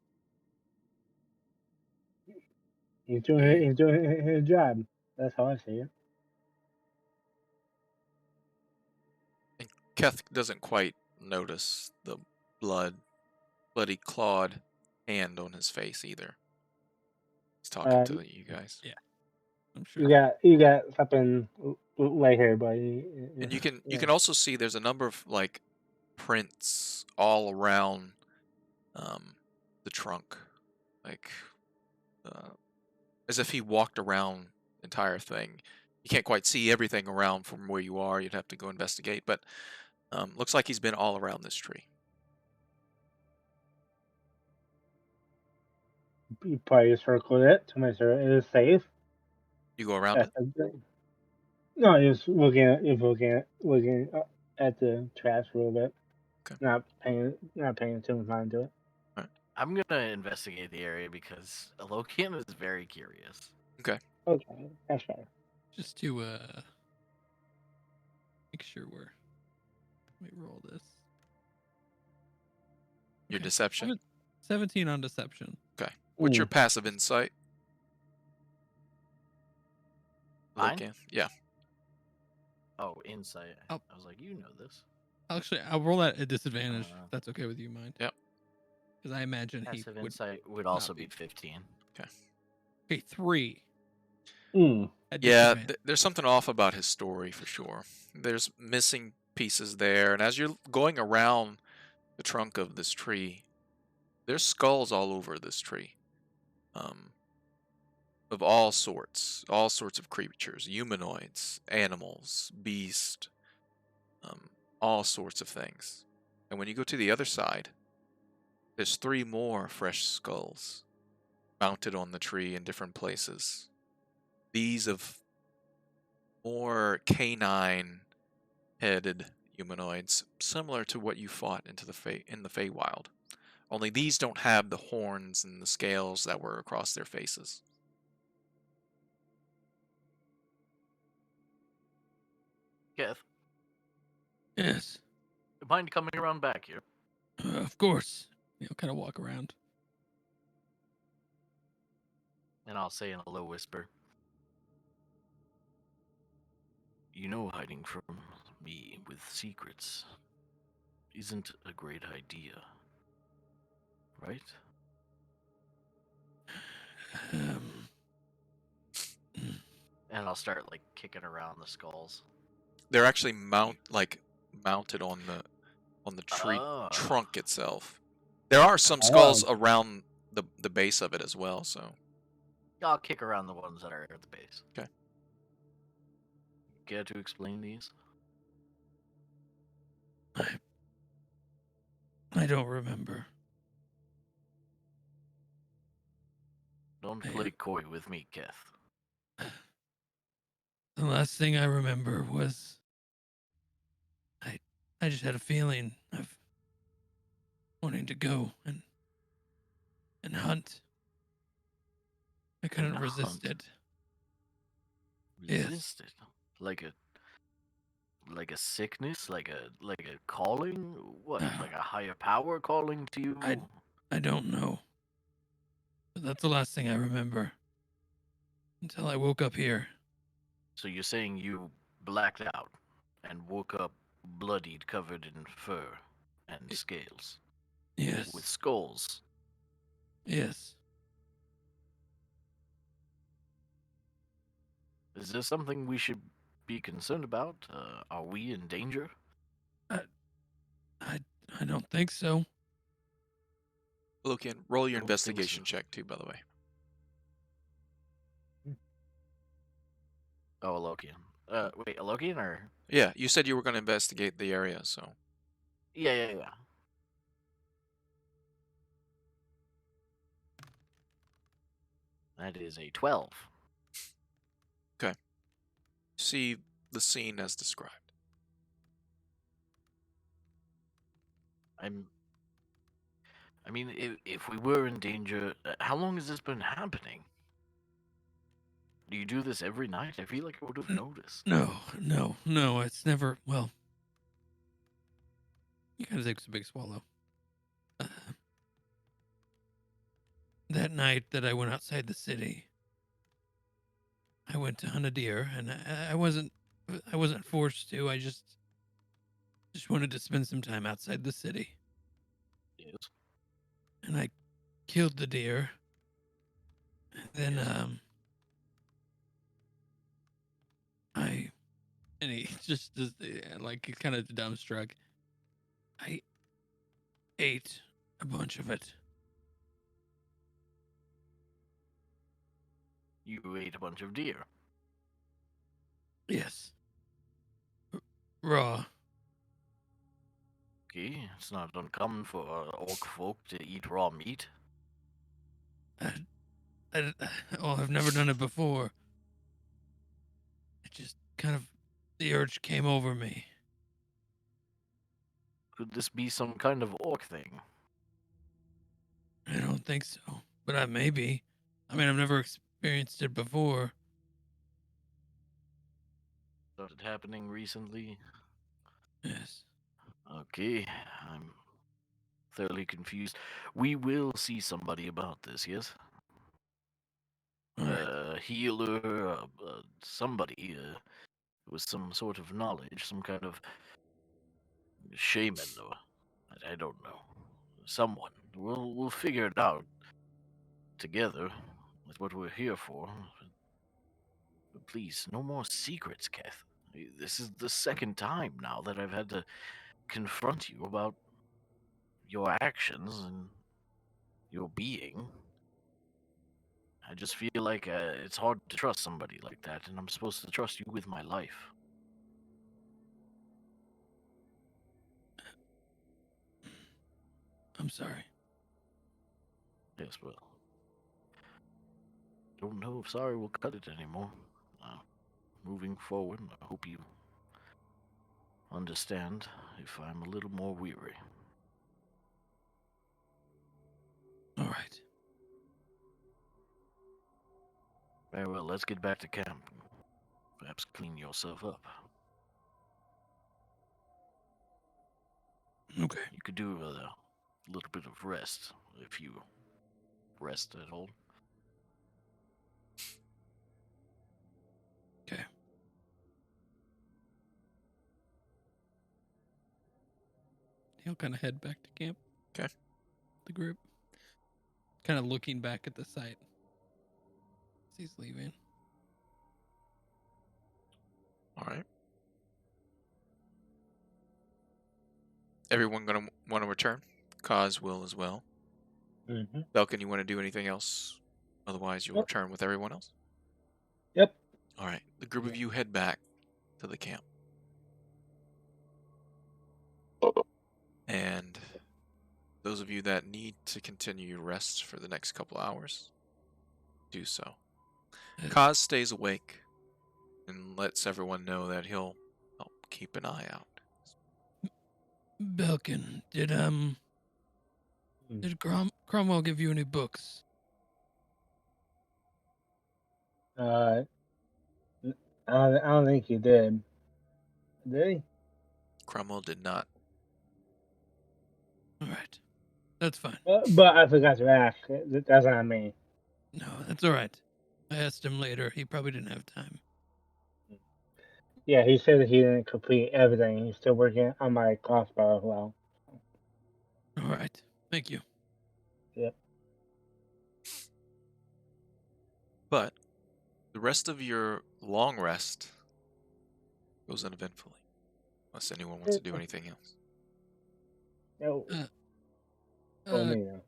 D: he's doing his job. That's how I see it.
A: And Keth doesn't quite notice the bloody clawed hand on his face either. He's talking to you guys.
C: Yeah, I'm sure.
D: You got something right here, buddy.
A: And you can also see there's a number of like prints all around the trunk, like as if he walked around the entire thing. You can't quite see everything around from where you are. You'd have to go investigate, but looks like he's been all around this tree.
D: You probably circled it to make sure it is safe.
A: You go around
D: That's
A: it.
D: a good. No, just looking at the trash a little bit.
A: Okay.
D: Not paying too much mind to it.
E: I'm gonna investigate the area because Lokian is very curious.
D: Okay, that's fair.
C: Just to make sure we're. Let me roll this.
A: Your
C: Okay,
A: deception.
C: 17 on deception.
A: Okay. What's your
D: Ooh.
A: passive insight?
E: Mine?
A: Lokian? Yeah.
E: Oh, insight.
C: Oh.
E: I was like, you know this.
C: Actually, I'll roll that at disadvantage.
E: Uh,
C: If that's okay with you, mind?
A: Yep.
C: Because I imagine he
E: Passive
C: would.
E: insight would also
C: be.
E: be 15.
C: Okay, 3.
D: Mm.
C: At
A: Yeah,
C: disadvantage.
A: there's something off about his story for sure. There's missing pieces there, and as you're going around the trunk of this tree, there's skulls all over this tree, of all sorts of creatures, humanoids, animals, beasts, all sorts of things. And when you go to the other side, there's 3 more fresh skulls mounted on the tree in different places. bees of more canine-headed humanoids, similar to what you fought in the Feywild. Only these don't have the horns and the scales that were across their faces.
E: Keth,
C: Yes,
E: mind coming around back here?
C: of course. Kind of walk around.
E: And I'll say in a low whisper, you know, hiding from me with secrets isn't a great idea, right?
C: Um,
E: And I'll start like kicking around the skulls.
A: They're actually mounted on the tree
E: Ah.
A: trunk itself. There are some skulls around the base of it as well, so.
E: I'll kick around the ones that are at the base.
A: Okay.
E: Care to explain these?
C: I don't remember.
E: Don't play coy with me, Keth.
C: The last thing I remember was I just had a feeling of wanting to go and hunt. I couldn't
E: And
C: resist
E: hunt.
C: it. Yes.
E: Resist it? Like a sickness? Like a calling? What? Like a higher power calling to you?
C: I don't know. But that's the last thing I remember. Until I woke up here.
E: So you're saying you blacked out and woke up bloodied, covered in fur and scales?
C: Yes.
E: With skulls?
C: Yes.
E: Is there something we should be concerned about? Are we in danger?
C: I don't think so.
A: Lokian, roll your
E: Don't think
A: investigation
E: so.
A: check too, by the way.
E: Oh, a Lokian. Wait, a Lokian or?
A: Yeah, you said you were going to investigate the area, so.
E: Yeah. That is a 12.
A: See the scene as described.
E: I mean, if we were in danger, how long has this been happening? Do you do this every night? I feel like I would have noticed.
C: No. It's never. Well, he kind of takes a big swallow. That night that I went outside the city, I went to hunt a deer, and I wasn't forced to. I just wanted to spend some time outside the city,
E: Yes.
C: and I killed the deer. And then and he just like kind of dumbstruck. I ate a bunch of it.
E: You ate a bunch of deer.
C: Yes. Raw.
E: Okay, it's not uncommon for orc folk to eat raw meat.
C: I've never done it before. It just kind of, the urge came over me.
E: Could this be some kind of orc thing?
C: I don't think so, but maybe. I mean, I've never experienced it before.
E: Started happening recently?
C: Yes.
E: Okay, I'm thoroughly confused. We will see somebody about this, yes?
C: All right.
E: A healer, somebody with some sort of knowledge, some kind of shaman, or I don't know. Someone. We'll figure it out together. That's what we're here for. But please, no more secrets, Keth. This is the second time now that I've had to confront you about your actions and your being. I just feel like it's hard to trust somebody like that, and I'm supposed to trust you with my life.
C: I'm sorry.
E: Yes, well. Don't know if sorry will cut it anymore. moving forward, I hope you understand if I'm a little more weary.
C: All right.
E: Very well, let's get back to camp. Perhaps clean yourself up.
C: Okay.
E: You could do a little bit of rest if you rest at all.
C: Okay. He'll kind of head back to camp.
A: Okay.
C: The group. Kind of looking back at the site as he's leaving.
A: All right. Everyone gonna want to return? Cause will as well.
D: Mm-hmm.
A: Belkin, you want to do anything else? Otherwise, you'll
D: Nope.
A: return with everyone else.
D: Yep.
A: All right. The group of you head back to the camp. And those of you that need to continue your rest for the next couple hours, do so. Kaz stays awake and lets everyone know that he'll help keep an eye out.
C: Belkin, did Cromwell give you any books?
D: I don't think he did. Did he?
A: Cromwell did not.
C: All right. That's fine.
D: But I forgot to ask. That's what I mean.
C: No, that's all right. I asked him later. He probably didn't have time.
D: Yeah, he said that he didn't complete everything. He's still working on my crossbow as well.
C: All right. Thank you.
D: Yep.
A: But the rest of your long rest goes uneventfully. Unless anyone wants to do anything else.
D: No.
C: Uh,
D: me though.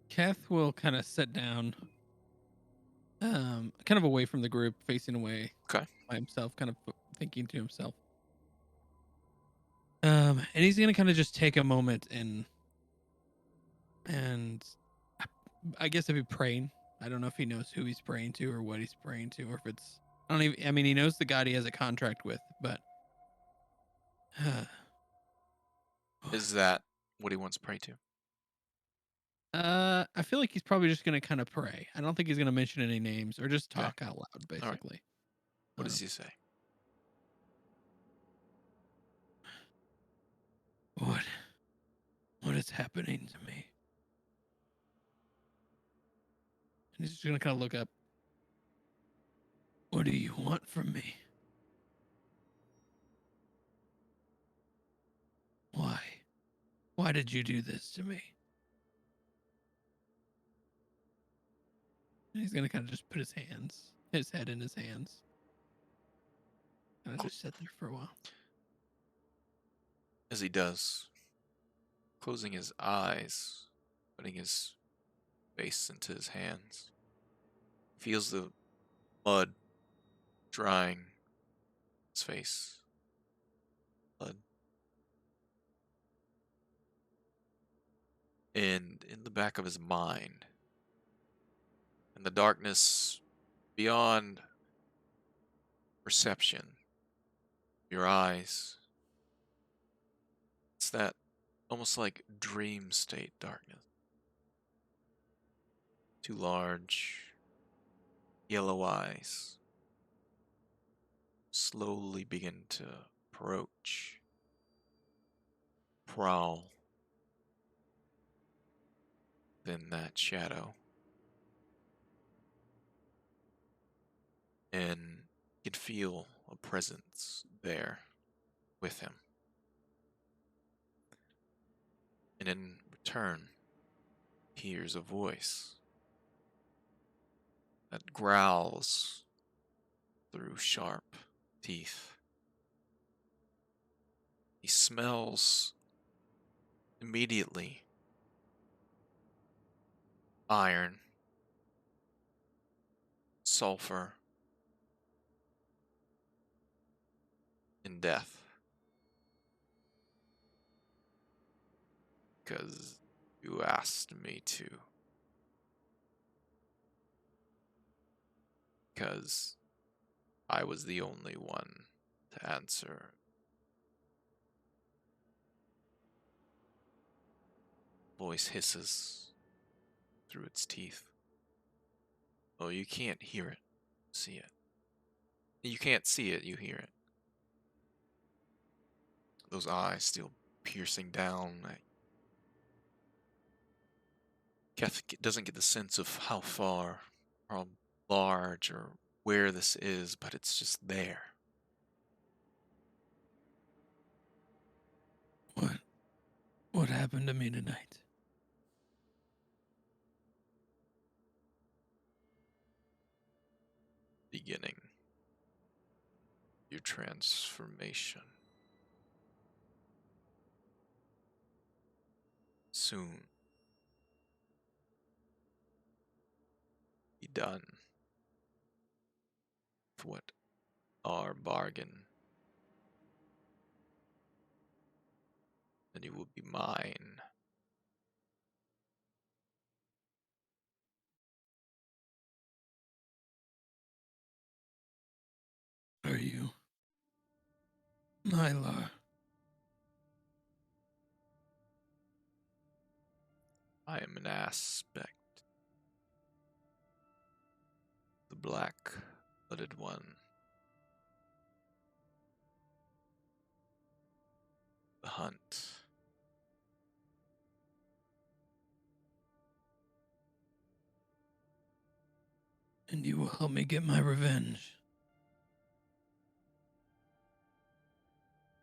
C: Kath will kind of sit down, kind of away from the group, facing away
A: Okay.
C: by himself, kind of thinking to himself. And he's gonna kind of just take a moment and I guess if he's praying. I don't know if he knows who he's praying to or what he's praying to, or if it's I don't even. I mean, he knows the God he has a contract with, but
A: Is that what he wants to pray to?
C: I feel like he's probably just gonna kind of pray. I don't think he's gonna mention any names or just
A: Okay.
C: talk out loud, basically.
A: What does he say?
C: What is happening to me? And he's just gonna kind of look up. What do you want from me? Why? Why did you do this to me? And he's gonna kind of just put his head in his hands. And I just sit there for a while.
A: As he does, closing his eyes, putting his face into his hands, feels the mud drying his face. Blood. And in the back of his mind, in the darkness beyond perception, your eyes, it's that almost like dream state darkness. Two large yellow eyes slowly begin to approach, prowl within that shadow. And you can feel a presence there with him. And in return, he hears a voice that growls through sharp teeth. He smells immediately iron, sulfur, and death. Because you asked me to. Because I was the only one to answer. Voice hisses through its teeth. Oh, you can't hear it, see it. You can't see it, you hear it. Those eyes still piercing down. Keth doesn't get the sense of how far, how large, or where this is, but it's just there.
C: What happened to me tonight?
A: Beginning your transformation. Soon be done with what our bargain. And you will be mine.
C: Are you Mylar?
A: I am an aspect. The black-blooded one. The hunt.
C: And you will help me get my revenge.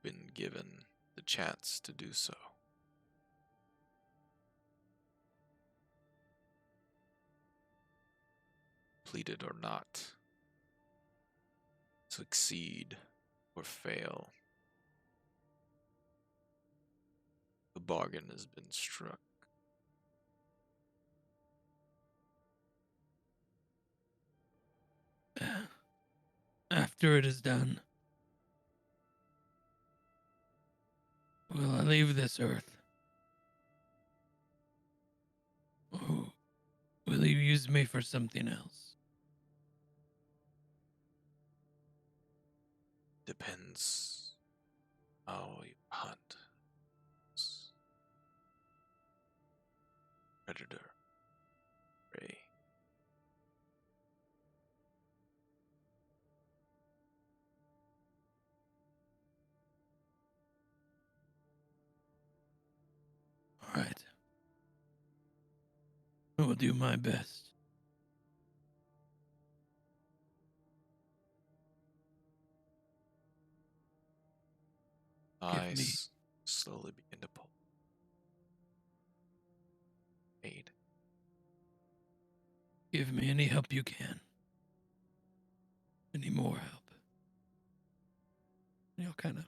A: Been given the chance to do so. Pleaded or not. Succeed or fail. The bargain has been struck.
C: After it is done, will I leave this earth? Or will you use me for something else?
A: Depends how you hunt. Predator. Prey.
C: All right. I will do my best.
A: Eyes slowly begin to pull. Aid.
C: Give me any help you can. Any more help. He'll kind of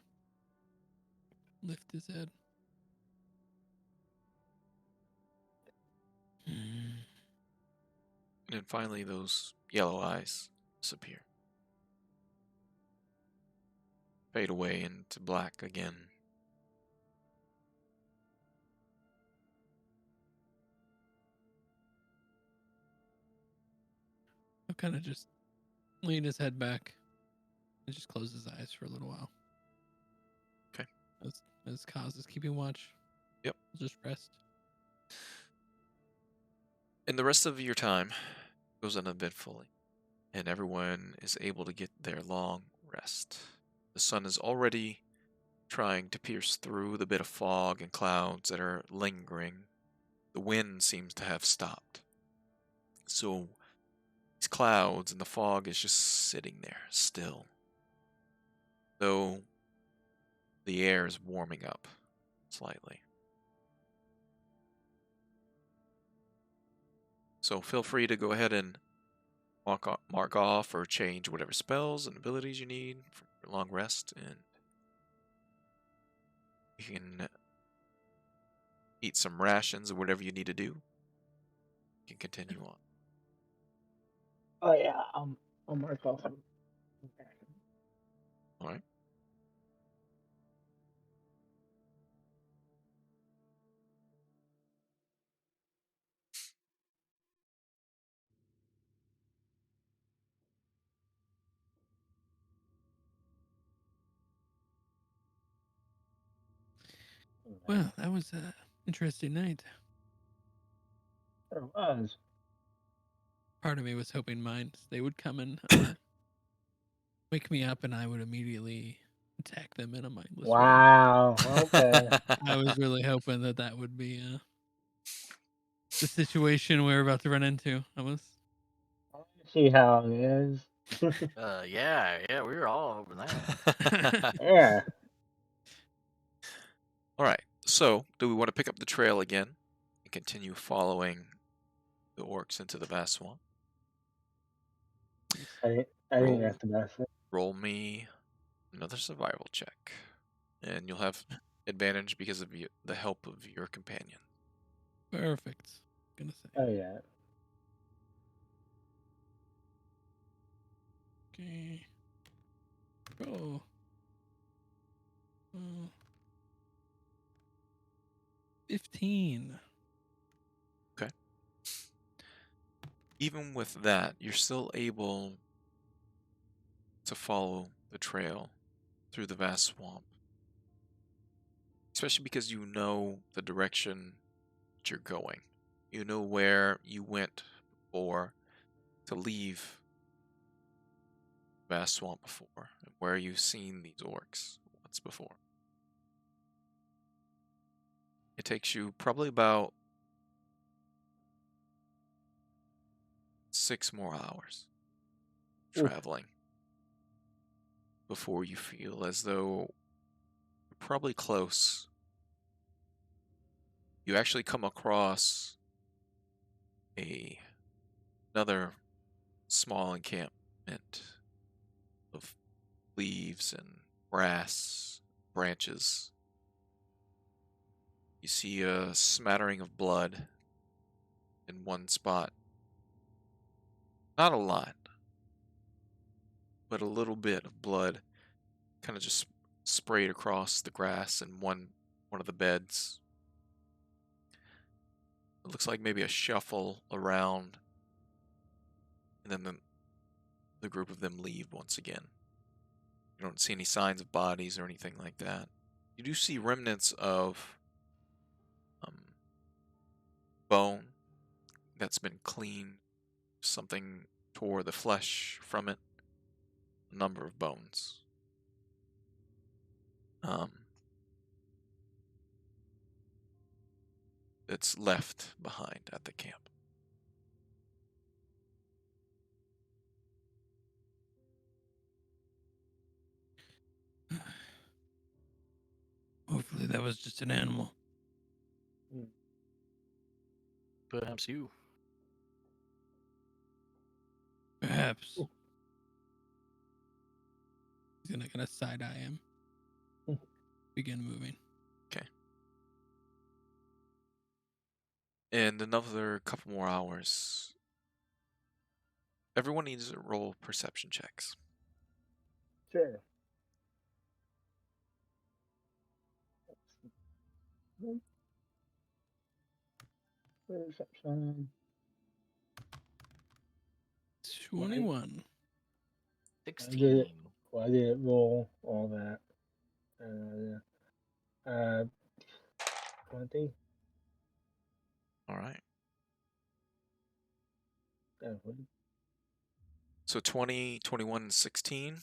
C: lift his head.
A: And then finally those yellow eyes disappear. Fade away into black again.
C: He'll kind of just lean his head back and just close his eyes for a little while.
A: Okay.
C: As Kaz is keeping watch.
A: Yep.
C: Just rest.
A: And the rest of your time goes uneventfully, and everyone is able to get their long rest. The sun is already trying to pierce through the bit of fog and clouds that are lingering. The wind seems to have stopped. So these clouds and the fog is just sitting there, still. Though the air is warming up slightly. So feel free to go ahead and mark off or change whatever spells and abilities you need for your long rest, and you can eat some rations or whatever you need to do. You can continue on.
D: Oh yeah, I'll mark off.
A: All right.
C: Well, that was a interesting night.
D: It was.
C: Part of me was hoping they would come and wake me up, and I would immediately attack them in a mindless rage.
D: Wow. Okay.
C: I was really hoping that would be the situation we're about to run into. I was.
D: See how it is.
E: Yeah, we were all hoping that.
D: Yeah.
A: All right. So, do we want to pick up the trail again and continue following the orcs into the vast swamp?
D: I think that's the best thing.
A: Roll me another survival check, and you'll have advantage because of the help of your companion.
C: Perfect. Gonna say.
D: Oh yeah.
C: Okay. Oh. 15.
A: Okay. Even with that, you're still able to follow the trail through the vast swamp. Especially because you know the direction that you're going. You know where you went before to leave the vast swamp before, and where you've seen these orcs once before. It takes you probably about 6 more hours
D: Oof.
A: traveling before you feel as though you're probably close. You actually come across another small encampment of leaves and grass, branches. You see a smattering of blood in one spot. Not a lot, but a little bit of blood kind of just sprayed across the grass in one of the beds. It looks like maybe a shuffle around, and then the group of them leave once again. You don't see any signs of bodies or anything like that. You do see remnants of bone that's been cleaned. Something tore the flesh from it. A number of bones. That's left behind at the camp.
C: Hopefully that was just an animal.
E: Perhaps you.
C: Perhaps. He's gonna side eye him. Begin moving.
A: Okay. And another couple more hours. Everyone needs to roll perception checks.
D: Sure. Perception.
C: 21.
E: 16.
D: Well, I didn't roll all that. 20.
A: All right.
D: Yeah,
A: So 20, 21, and 16.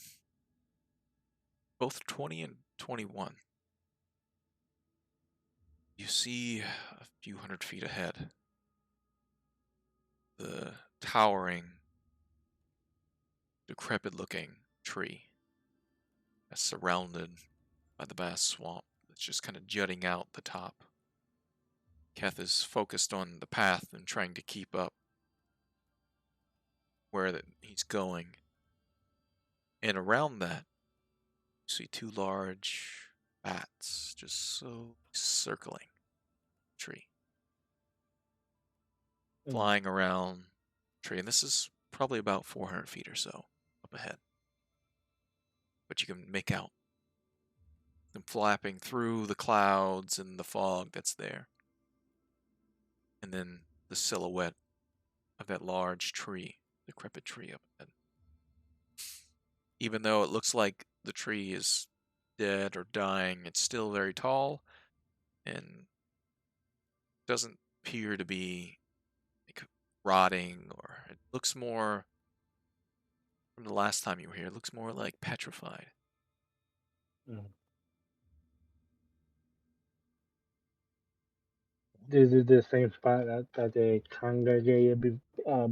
A: Both 20 and 21. You see a few hundred feet ahead the towering, decrepit-looking tree that's surrounded by the vast swamp that's just kind of jutting out the top. Keth is focused on the path and trying to keep up where he's going. And around that, you see 2 large bats just so circling the tree. Flying around the tree. And this is probably about 400 feet or so up ahead. But you can make out them flapping through the clouds and the fog that's there. And then the silhouette of that large tree, decrepit tree up ahead. Even though it looks like the tree is dead or dying, it's still very tall and doesn't appear to be like rotting, or it looks more, from the last time you were here, it looks more like petrified.
D: Mm. This is the same spot that they congregated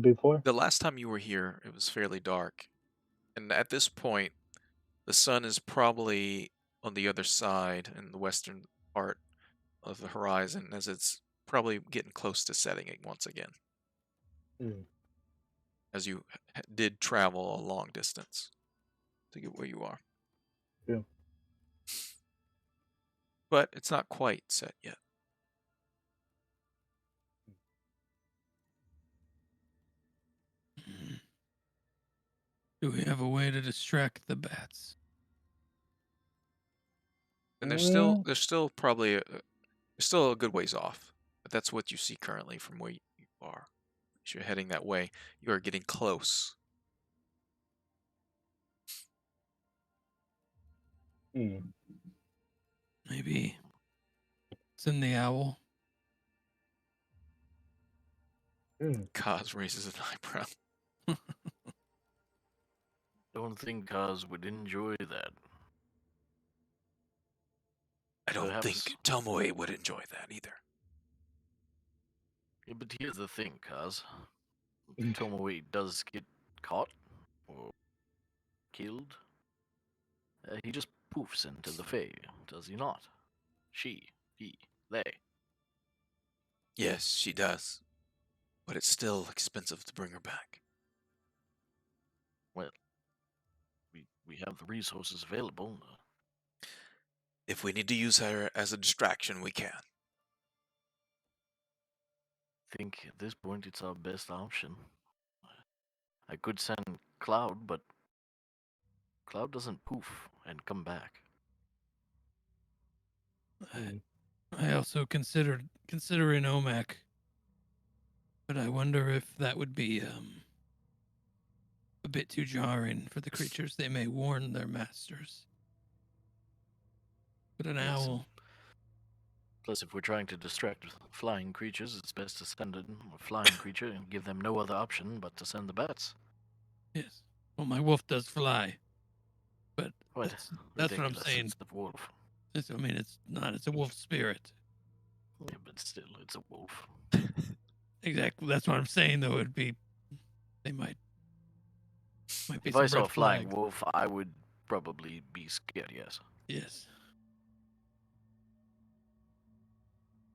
D: before.
A: The last time you were here, it was fairly dark, and at this point, the sun is probably on the other side in the western part of the horizon, as it's probably getting close to setting it once again,
D: Mm.
A: as you did travel a long distance to get where you are.
D: Yeah.
A: But it's not quite set yet.
C: Do we have a way to distract the bats?
A: And
D: Mm.
A: there's still probably there's still a good ways off, but that's what you see currently from where you are. As you're heading that way, you are getting close.
D: Mm.
C: Maybe send the owl.
D: Mm.
A: Kaz raises an eyebrow.
E: Don't think Kaz would enjoy that.
A: I don't
E: Perhaps-
A: think Tomoe would enjoy that either.
E: Yeah, but here's the thing, Kaz. If Tomoe does get caught or killed, he just poofs into the Fae, does he not? She, he, they.
A: Yes, she does. But it's still expensive to bring her back.
E: Well, we have the resources available.
A: If we need to use her as a distraction, we can.
E: I think at this point it's our best option. I could send Cloud, but Cloud doesn't poof and come back.
D: Mm.
C: I also considered considering Omak, but I wonder if that would be a bit too jarring for the creatures. They may warn their masters. But an
E: Yes.
C: owl,
E: Plus, if we're trying to distract flying creatures, it's best to send a flying creature and give them no other option but to send the bats.
C: yes. Well, my wolf does fly, but
E: What?
C: that's what I'm
E: Ridiculous,
C: saying.
E: It's the wolf.
C: I mean, it's not. It's a wolf spirit.
E: Yeah, but still, it's a wolf.
C: Exactly. That's what I'm saying. Though it'd be, they might be
E: If
C: some
E: I saw a
C: red
E: flying
C: flags.
E: wolf, I would probably be scared, yes.
C: Yes.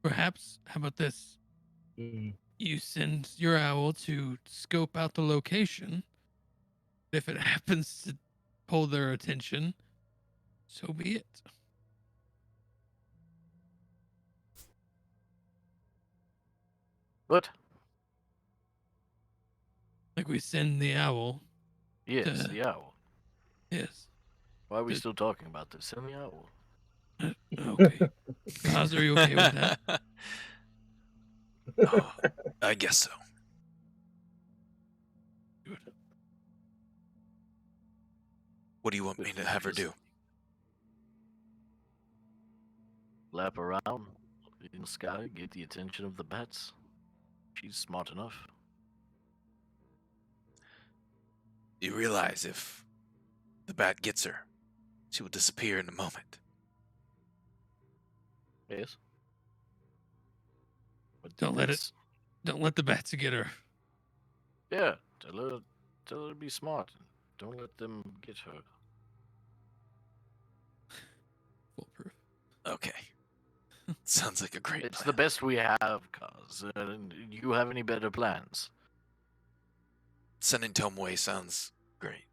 C: Perhaps. How about this?
D: Mm.
C: You send your owl to scope out the location. If it happens to pull their attention, so be it.
E: What?
C: Like we send the owl.
E: Yes,
C: To-
E: the owl.
C: Yes.
E: Why are we
C: to-
E: still talking about this? Send the owl.
C: Okay. Kaz, are you okay with that?
A: Oh, I guess so.
C: Good.
A: What do you want me to have her do?
E: Lap around in the sky, get the attention of the bats. She's smart enough.
A: You realize if the bat gets her, she will disappear in a moment.
E: Yes. But
C: Don't let it-
E: it's-
C: Don't let the bats get her.
E: Yeah, tell her to be smart. Don't let them get her.
C: Foolproof.
A: Okay. Sounds like a great
E: It's
A: plan.
E: the best we have, cause you have any better plans?
A: Sending Tomoe sounds great.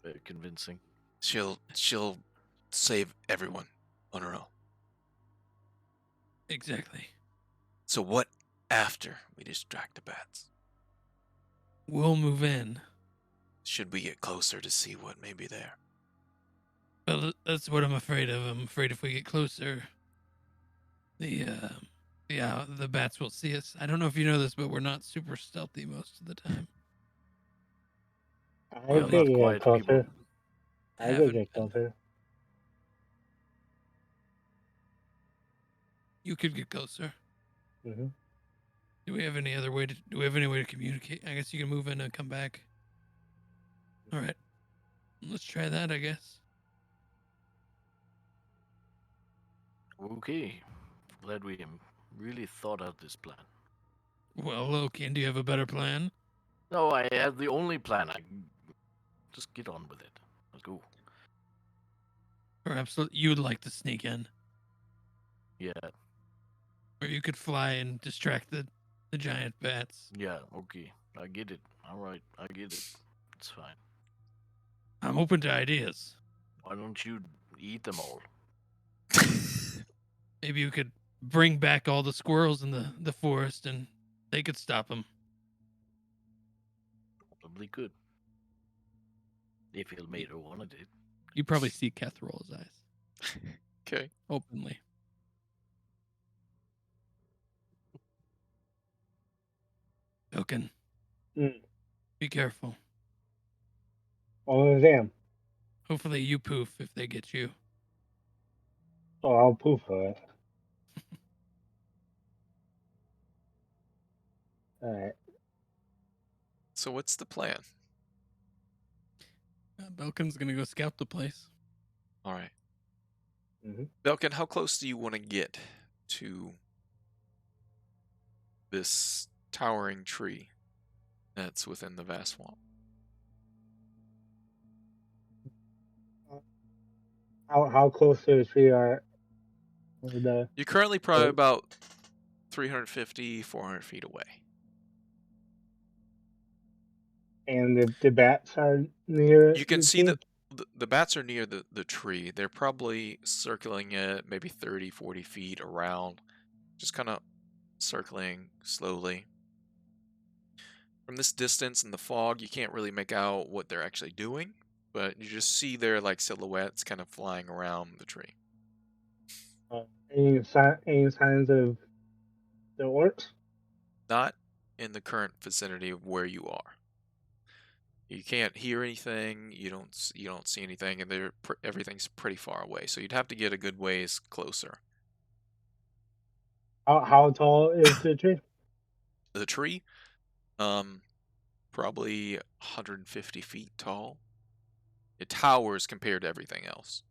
E: Very convincing.
A: She'll save everyone on her own.
C: Exactly.
A: So what after we distract the bats?
C: We'll move in.
A: Should we get closer to see what may be there?
C: Well, that's what I'm afraid of. I'm afraid if we get closer, the bats will see us. I don't know if you know this, but we're not super stealthy most of the time.
D: I
E: Well,
D: could
E: not
D: get
E: quiet
D: closer.
E: people.
D: I could
C: Haven't
D: get
C: been.
D: closer.
C: You could get closer.
D: Mm-hmm.
C: Do we have any other way to? Do we have any way to communicate? I guess you can move in and come back. All right, let's try that. I guess.
E: Okay. Glad we really thought out this plan.
C: Well, Lokian, do you have a better plan?
E: No, I had the only plan. I just get on with it. Let's go.
C: Perhaps you'd like to sneak in,
E: Yeah,
C: or you could fly and distract the giant bats.
E: yeah, okay. I get it. All right, I get it. It's fine.
C: I'm open to ideas.
E: Why don't you eat them all?
C: Maybe you could bring back all the squirrels in the forest, and they could stop them.
E: Probably could. If Ilmater wanted it.
C: You probably see Keth roll his eyes
A: Okay.
C: openly. Lokian,
D: Mm.
C: be careful.
D: All of them.
C: Hopefully you poof if they get you.
D: Oh, I'll poof for it. All right.
A: So what's the plan?
C: Belkin's gonna go scout the place.
A: All right.
D: Mm-hmm.
A: Belkin, how close do you want to get to this towering tree that's within the vast swamp?
D: How close to the tree are the
A: You're currently probably
D: Oh.
A: about 350, 400 feet away.
D: and the bats are near
A: You can
D: the
A: see
D: tree?
A: the bats are near the tree. They're probably circling it maybe 30, 40 feet around, just kind of circling slowly. From this distance in the fog, you can't really make out what they're actually doing, but you just see their like silhouettes kind of flying around the tree.
D: Any signs of the orcs?
A: Not in the current vicinity of where you are. You can't hear anything. You don't see anything, and everything's pretty far away. So you'd have to get a good ways closer.
D: How tall is the tree?
A: The tree, probably 150 feet tall. It towers compared to everything else.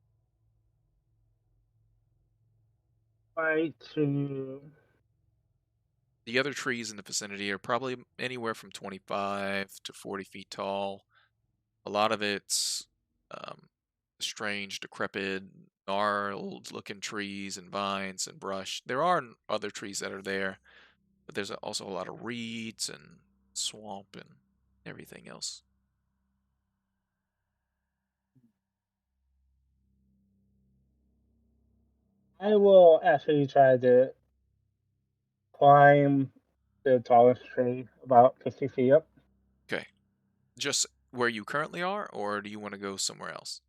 D: Try to.
A: The other trees in the vicinity are probably anywhere from 25 to 40 feet tall. A lot of it's strange, decrepit, gnarled-looking trees and vines and brush. There are other trees that are there, but there's also a lot of reeds and swamp and everything else.
D: I will actually try to climb the tallest tree about 50 feet up.
A: Okay. Just where you currently are, or do you want to go somewhere else?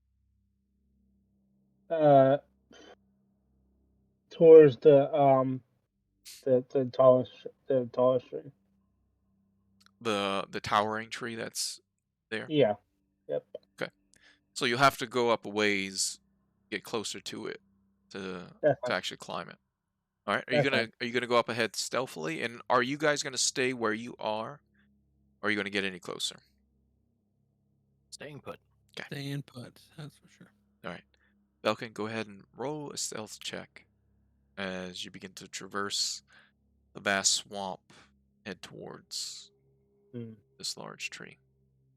D: Uh, towards the tallest tree.
A: The towering tree that's there?
D: Yeah. Yep.
A: So you'll have to go up a ways, get closer to it to
D: That's fine.
A: actually climb it. All right.
D: That's fine.
A: Are you gonna go up ahead stealthily? And are you guys gonna stay where you are? Or are you gonna get any closer?
E: Staying put.
C: Stay in put, that's for sure.
A: All right. Belkin, go ahead and roll a stealth check as you begin to traverse the vast swamp, head towards
D: Hmm.
A: this large tree.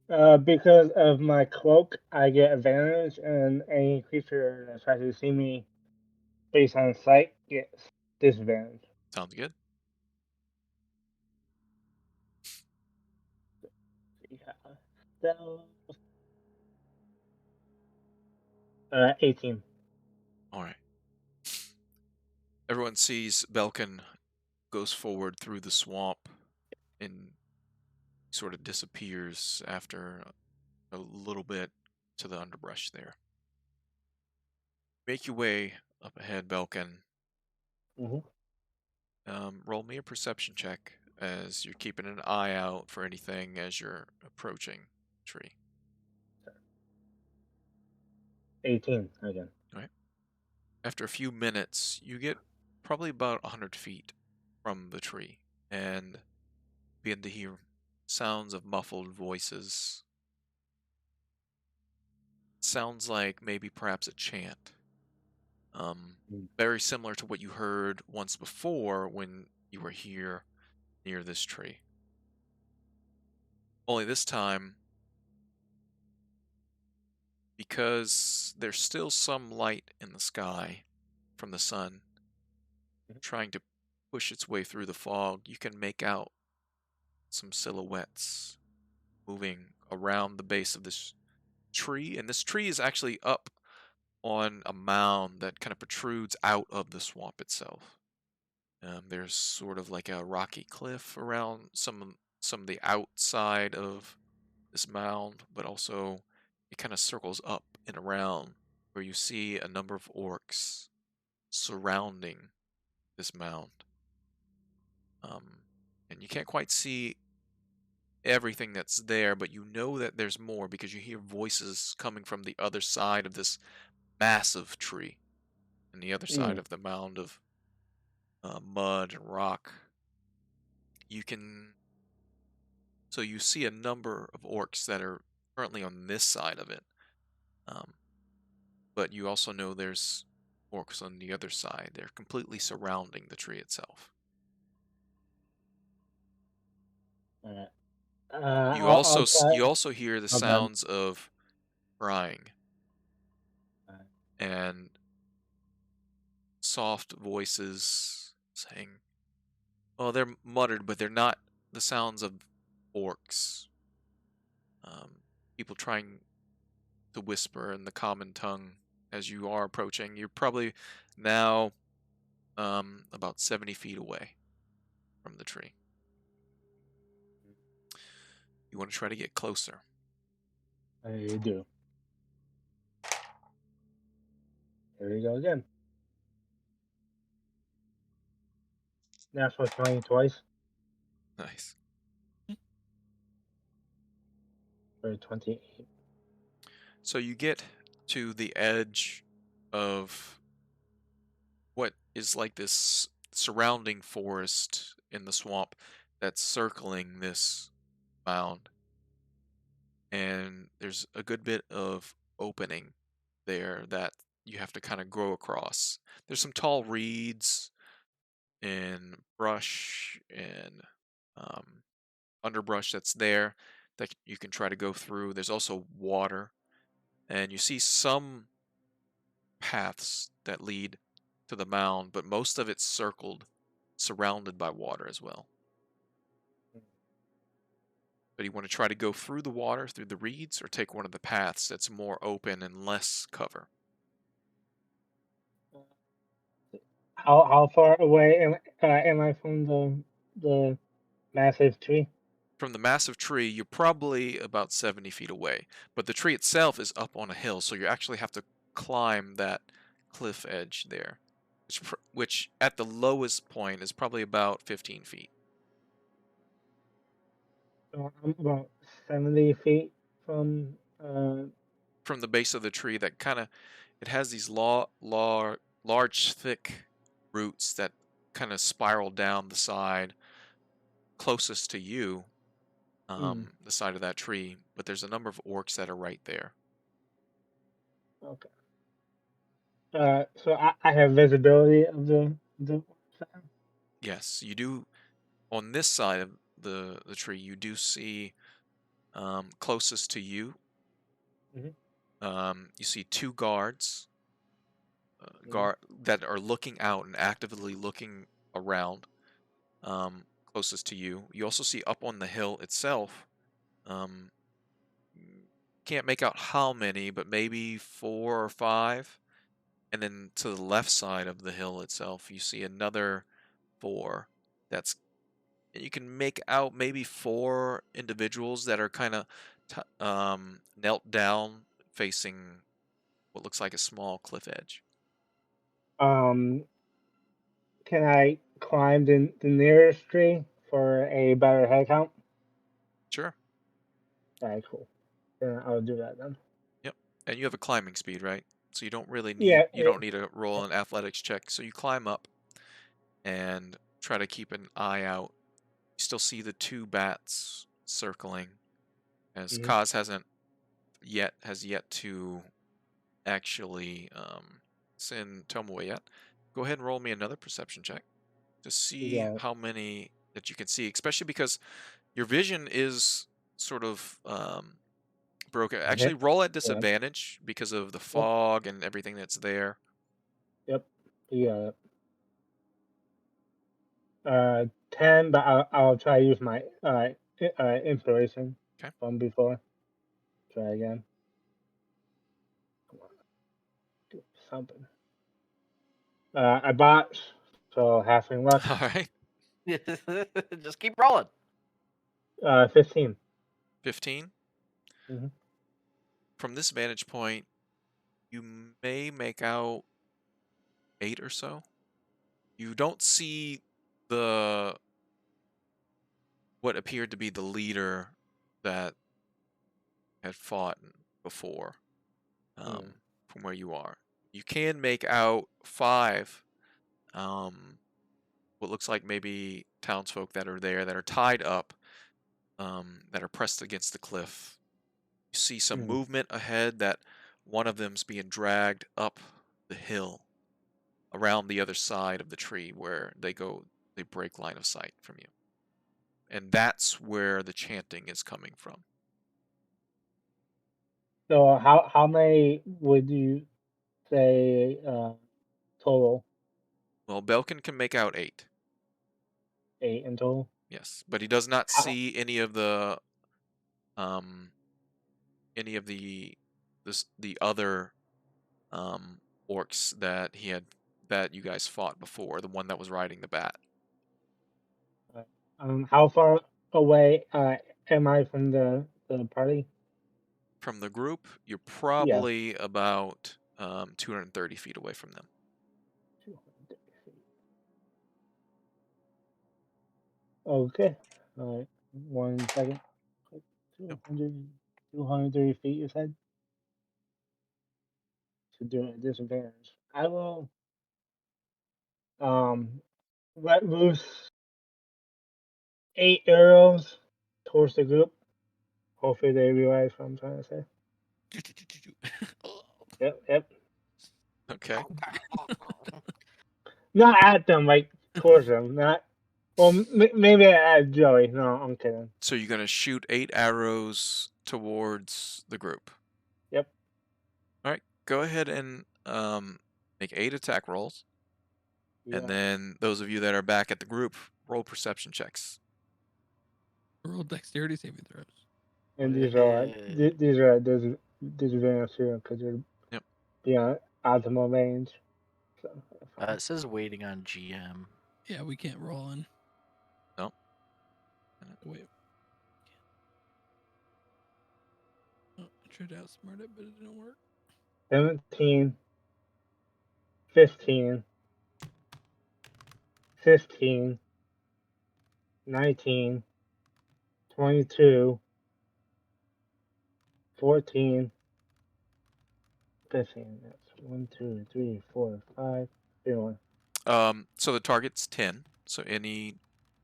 D: Because of my cloak, I get advantage, and any creature that tries to see me based on sight gets disadvantage.
A: Sounds good.
D: Yeah. So, 18.
A: All right. Everyone sees Belkin goes forward through the swamp and sort of disappears after a little bit to the underbrush there. Make your way up ahead, Belkin.
D: Mm-hmm.
A: Roll me a perception check as you're keeping an eye out for anything as you're approaching the tree.
D: 18 again.
A: After a few minutes, you get probably about 100 feet from the tree and begin to hear sounds of muffled voices. Sounds like maybe perhaps a chant. Very similar to what you heard once before when you were here near this tree. Only this time, because there's still some light in the sky from the sun trying to push its way through the fog, you can make out some silhouettes moving around the base of this tree. And this tree is actually up on a mound that kind of protrudes out of the swamp itself. There's sort of like a rocky cliff around some of the outside of this mound, but also it kind of circles up and around where you see a number of orcs surrounding this mound. And you can't quite see everything that's there, but you know that there's more because you hear voices coming from the other side of this massive tree and the other side of the mound of mud and rock. So you see a number of orcs that are currently on this side of it, but you also know there's orcs on the other side. They're completely surrounding the tree itself. You also hear the sounds of crying and soft voices saying, well, they're muttered, but they're not the sounds of orcs. People trying to whisper in the common tongue as you are approaching. You're probably now about 70 feet away from the tree. You want to try to get closer.
D: I do. Here we go again. Natural 20 twice.
A: Nice.
D: For 28.
A: So you get to the edge of what is like this surrounding forest in the swamp that's circling this mound. And there's a good bit of opening there that you have to kind of go across. There's some tall reeds and brush and underbrush that's there that you can try to go through. There's also water, and you see some paths that lead to the mound, but most of it's surrounded by water as well. But you want to try to go through the water, through the reeds, or take one of the paths that's more open and less cover?
D: How far away am I from the massive tree?
A: From the massive tree, you're probably about 70 feet away, but the tree itself is up on a hill, so you actually have to climb that cliff edge there, which at the lowest point is probably about 15 feet.
D: So I'm about 70 feet from
A: the base of the tree. That kind of, it has these large, thick roots that kind of spiral down the side closest to you, the side of that tree, but there's a number of orcs that are right there.
D: Okay. So I have visibility of the
A: Yes, you do. On this side of the tree, you do see closest to you. You see two guards that are looking out and actively looking around closest to you. You also see up on the hill itself, can't make out how many, but maybe 4 or 5. And then to the left side of the hill itself, you see another 4. You can make out maybe 4 individuals that are kind of knelt down facing what looks like a small cliff edge.
D: Can I climb the nearest tree for a better head count?
A: Sure.
D: Alright, cool. Then I'll do that then.
A: Yep. And you have a climbing speed, right? So you don't really need don't need to roll an athletics check. So you climb up and try to keep an eye out. You still see the 2 bats circling, as
D: Mhm.
A: Kaz has yet to actually send Tomoe yet. Go ahead and roll me another perception check to see
D: got it.
A: how many that you can see, especially because your vision is sort of broken. Actually, roll at disadvantage because of the fog and everything that's there.
D: Yep. Yeah. 10, but I'll try to use my inspiration
A: Okay.
D: from before. Try again. Come on. Do something. I botched, so halfling luck.
A: All right.
E: Just keep rolling.
D: 15.
A: 15.
D: Mhm.
A: From this vantage point, you may make out 8 or so. You don't see the what appeared to be the leader that had fought before from where you are. You can make out 5 what looks like maybe townsfolk that are there that are tied up, that are pressed against the cliff. You see some movement ahead that one of them's being dragged up the hill around the other side of the tree where they break line of sight from you. And that's where the chanting is coming from.
D: So how many would you say total?
A: Well, Belkin can make out 8.
D: 8 in total.
A: Yes, but he does not
D: How-
A: see any of the um the other orcs that you guys fought before, the one that was riding the bat.
D: How far away am I from the party?
A: From the group, you're
D: Yeah.
A: probably about 230 feet away from them.
D: 230 feet. Okay. All right. 1 second. 230 feet, you said? To do a disadvantage. I will let loose 8 arrows towards the group. Hopefully they realize what I'm trying to say. Yep.
A: Okay.
D: Not at them, like towards them. Not. Well, maybe at Joey. No, I'm kidding.
A: So you're going to shoot 8 arrows towards the group.
D: Yep.
A: All right. Go ahead and make 8 attack rolls.
D: Yeah.
A: And then those of you that are back at the group, roll perception checks.
C: Roll dexterity saving throws.
D: And these are disadvantage too because they're
A: Yep.
D: beyond optimal range. So
E: It says waiting on GM.
C: Yeah, we can't roll in.
A: No.
C: Wait. Oh, I tried to outsmart it, but it didn't work.
D: 17, 15, 15, 19, 22, 14, 15. That's 1, 2, 3, 4, 5, 3, 1.
A: So the target's 10. So let me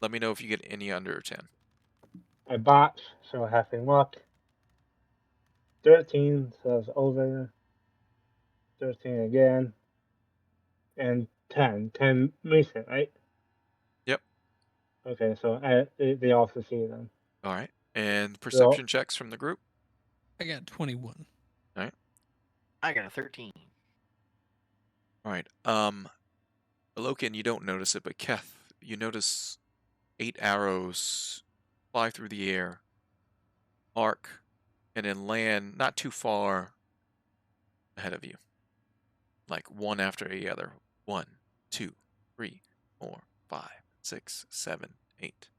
A: know if you get any under 10.
D: I botched, so halfling luck. 13, so it's over. 13 again. And 10. 10 recent, right?
A: Yep.
D: Okay, so they all succeed then.
A: All right. And perception checks from the group.
C: I got 21.
A: All right.
E: I got a 13.
A: All right. Lokian, you don't notice it, but Keth, you notice 8 arrows fly through the air, arc, and then land not too far ahead of you. Like one after the other. 1, 2, 3, 4, 5, 6, 7, 8.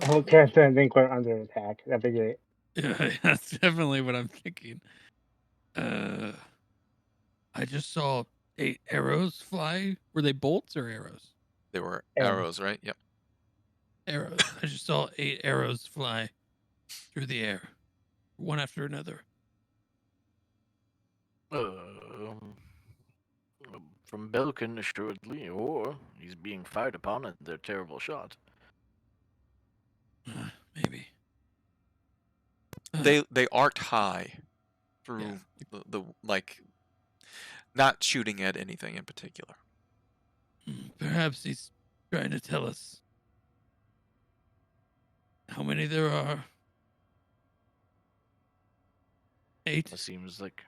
D: Okay, I think we're under attack. That'd be great.
C: Yeah, that's definitely what I'm thinking. I just saw 8 arrows fly. Were they bolts or arrows?
A: They were
D: Arrows.
A: arrows, right? Yep.
C: Arrows. I just saw 8 arrows fly through the air, one after another.
E: From from Belkin, assuredly, or he's being fired upon at their terrible shot.
C: Maybe.
A: They arced high through the like, not shooting at anything in particular.
C: Perhaps he's trying to tell us how many there are. 8.
E: It seems like.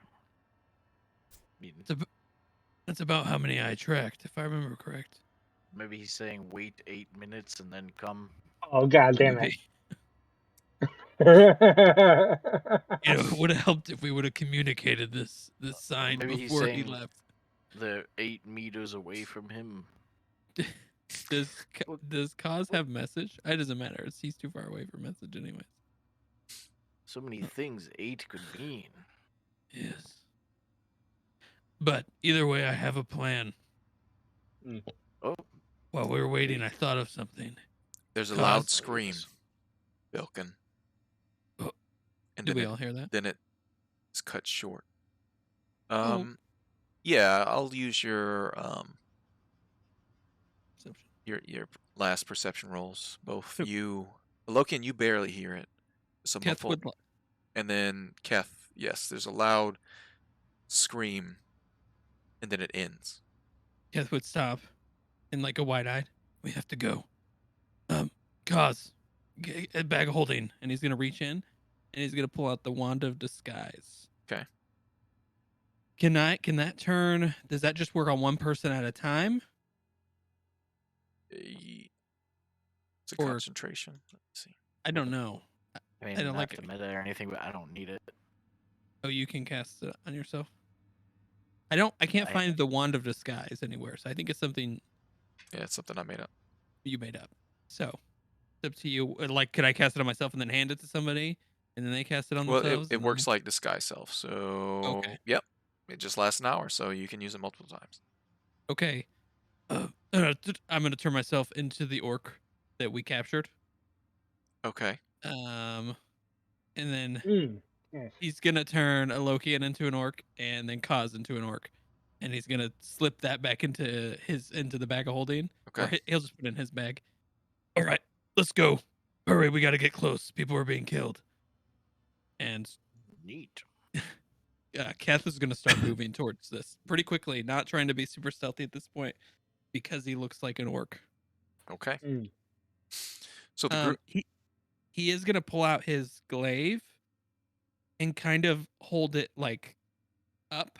E: I mean,
C: That's about how many I tracked, if I remember correct.
E: maybe he's saying wait 8 minutes and then come.
D: Oh, god damn it.
C: Maybe. It would have helped if we would have communicated this sign
E: Maybe he's
C: before he
E: saying
C: left.
E: they're 8 meters away from him.
C: Does Kaz have message? It doesn't matter. He's too far away for message anyways.
E: So many things 8 could mean.
C: Yes. But either way, I have a plan.
E: Oh,
C: While we were waiting, I thought of something.
A: There's a
C: Cause-
A: loud scream, Bilkin.
C: Oh,
A: And
C: did
A: then
C: we all hear that?
A: Then it is cut short.
C: Oh.
A: Yeah, I'll use your
C: Perception.
A: your last perception rolls. Both
C: Yep.
A: you, Lokian, you barely hear it. It's a
C: Keth
A: muffled,
C: would
A: and then Keth, yes, there's a loud scream, and then it ends.
C: Keth would stop and like a wide-eyed. We have to go. Kaz, get a bag of holding, and he's gonna reach in, and he's gonna pull out the wand of disguise.
A: Okay.
C: Can that turn? Does that just work on one person at a time?
A: It's a
C: Or-
A: concentration. Let's see.
C: I don't know.
E: I mean,
C: I don't
E: not
C: like
E: to
C: it.
E: meta or anything, but I don't need it.
C: Oh, you can cast it on yourself. I can't
E: I-
C: find the wand of disguise anywhere, so I think it's something
A: Yeah, it's something I made up.
C: you made up. So it's up to you. Like, could I cast it on myself and then hand it to somebody, and then they cast it on
A: Well,
C: themselves?
A: it
C: and
A: works
C: then-
A: like disguise self. So,
C: Okay.
A: yep, it just lasts an hour, so you can use it multiple times.
C: Okay. I'm gonna turn myself into the orc that we captured.
A: Okay.
C: And then
D: Yes.
C: he's gonna turn a Lokian into an orc, and then Kaz into an orc, and he's gonna slip that back into the bag of holding. Or
A: Okay.
C: he'll just put it in his bag. All right, let's go. Hurry, we gotta get close. People are being killed. And
E: Neat.
C: Keth is gonna start moving towards this pretty quickly, not trying to be super stealthy at this point, because he looks like an orc.
A: Okay.
D: Mm.
A: So the group.
C: He is gonna pull out his glaive and kind of hold it like up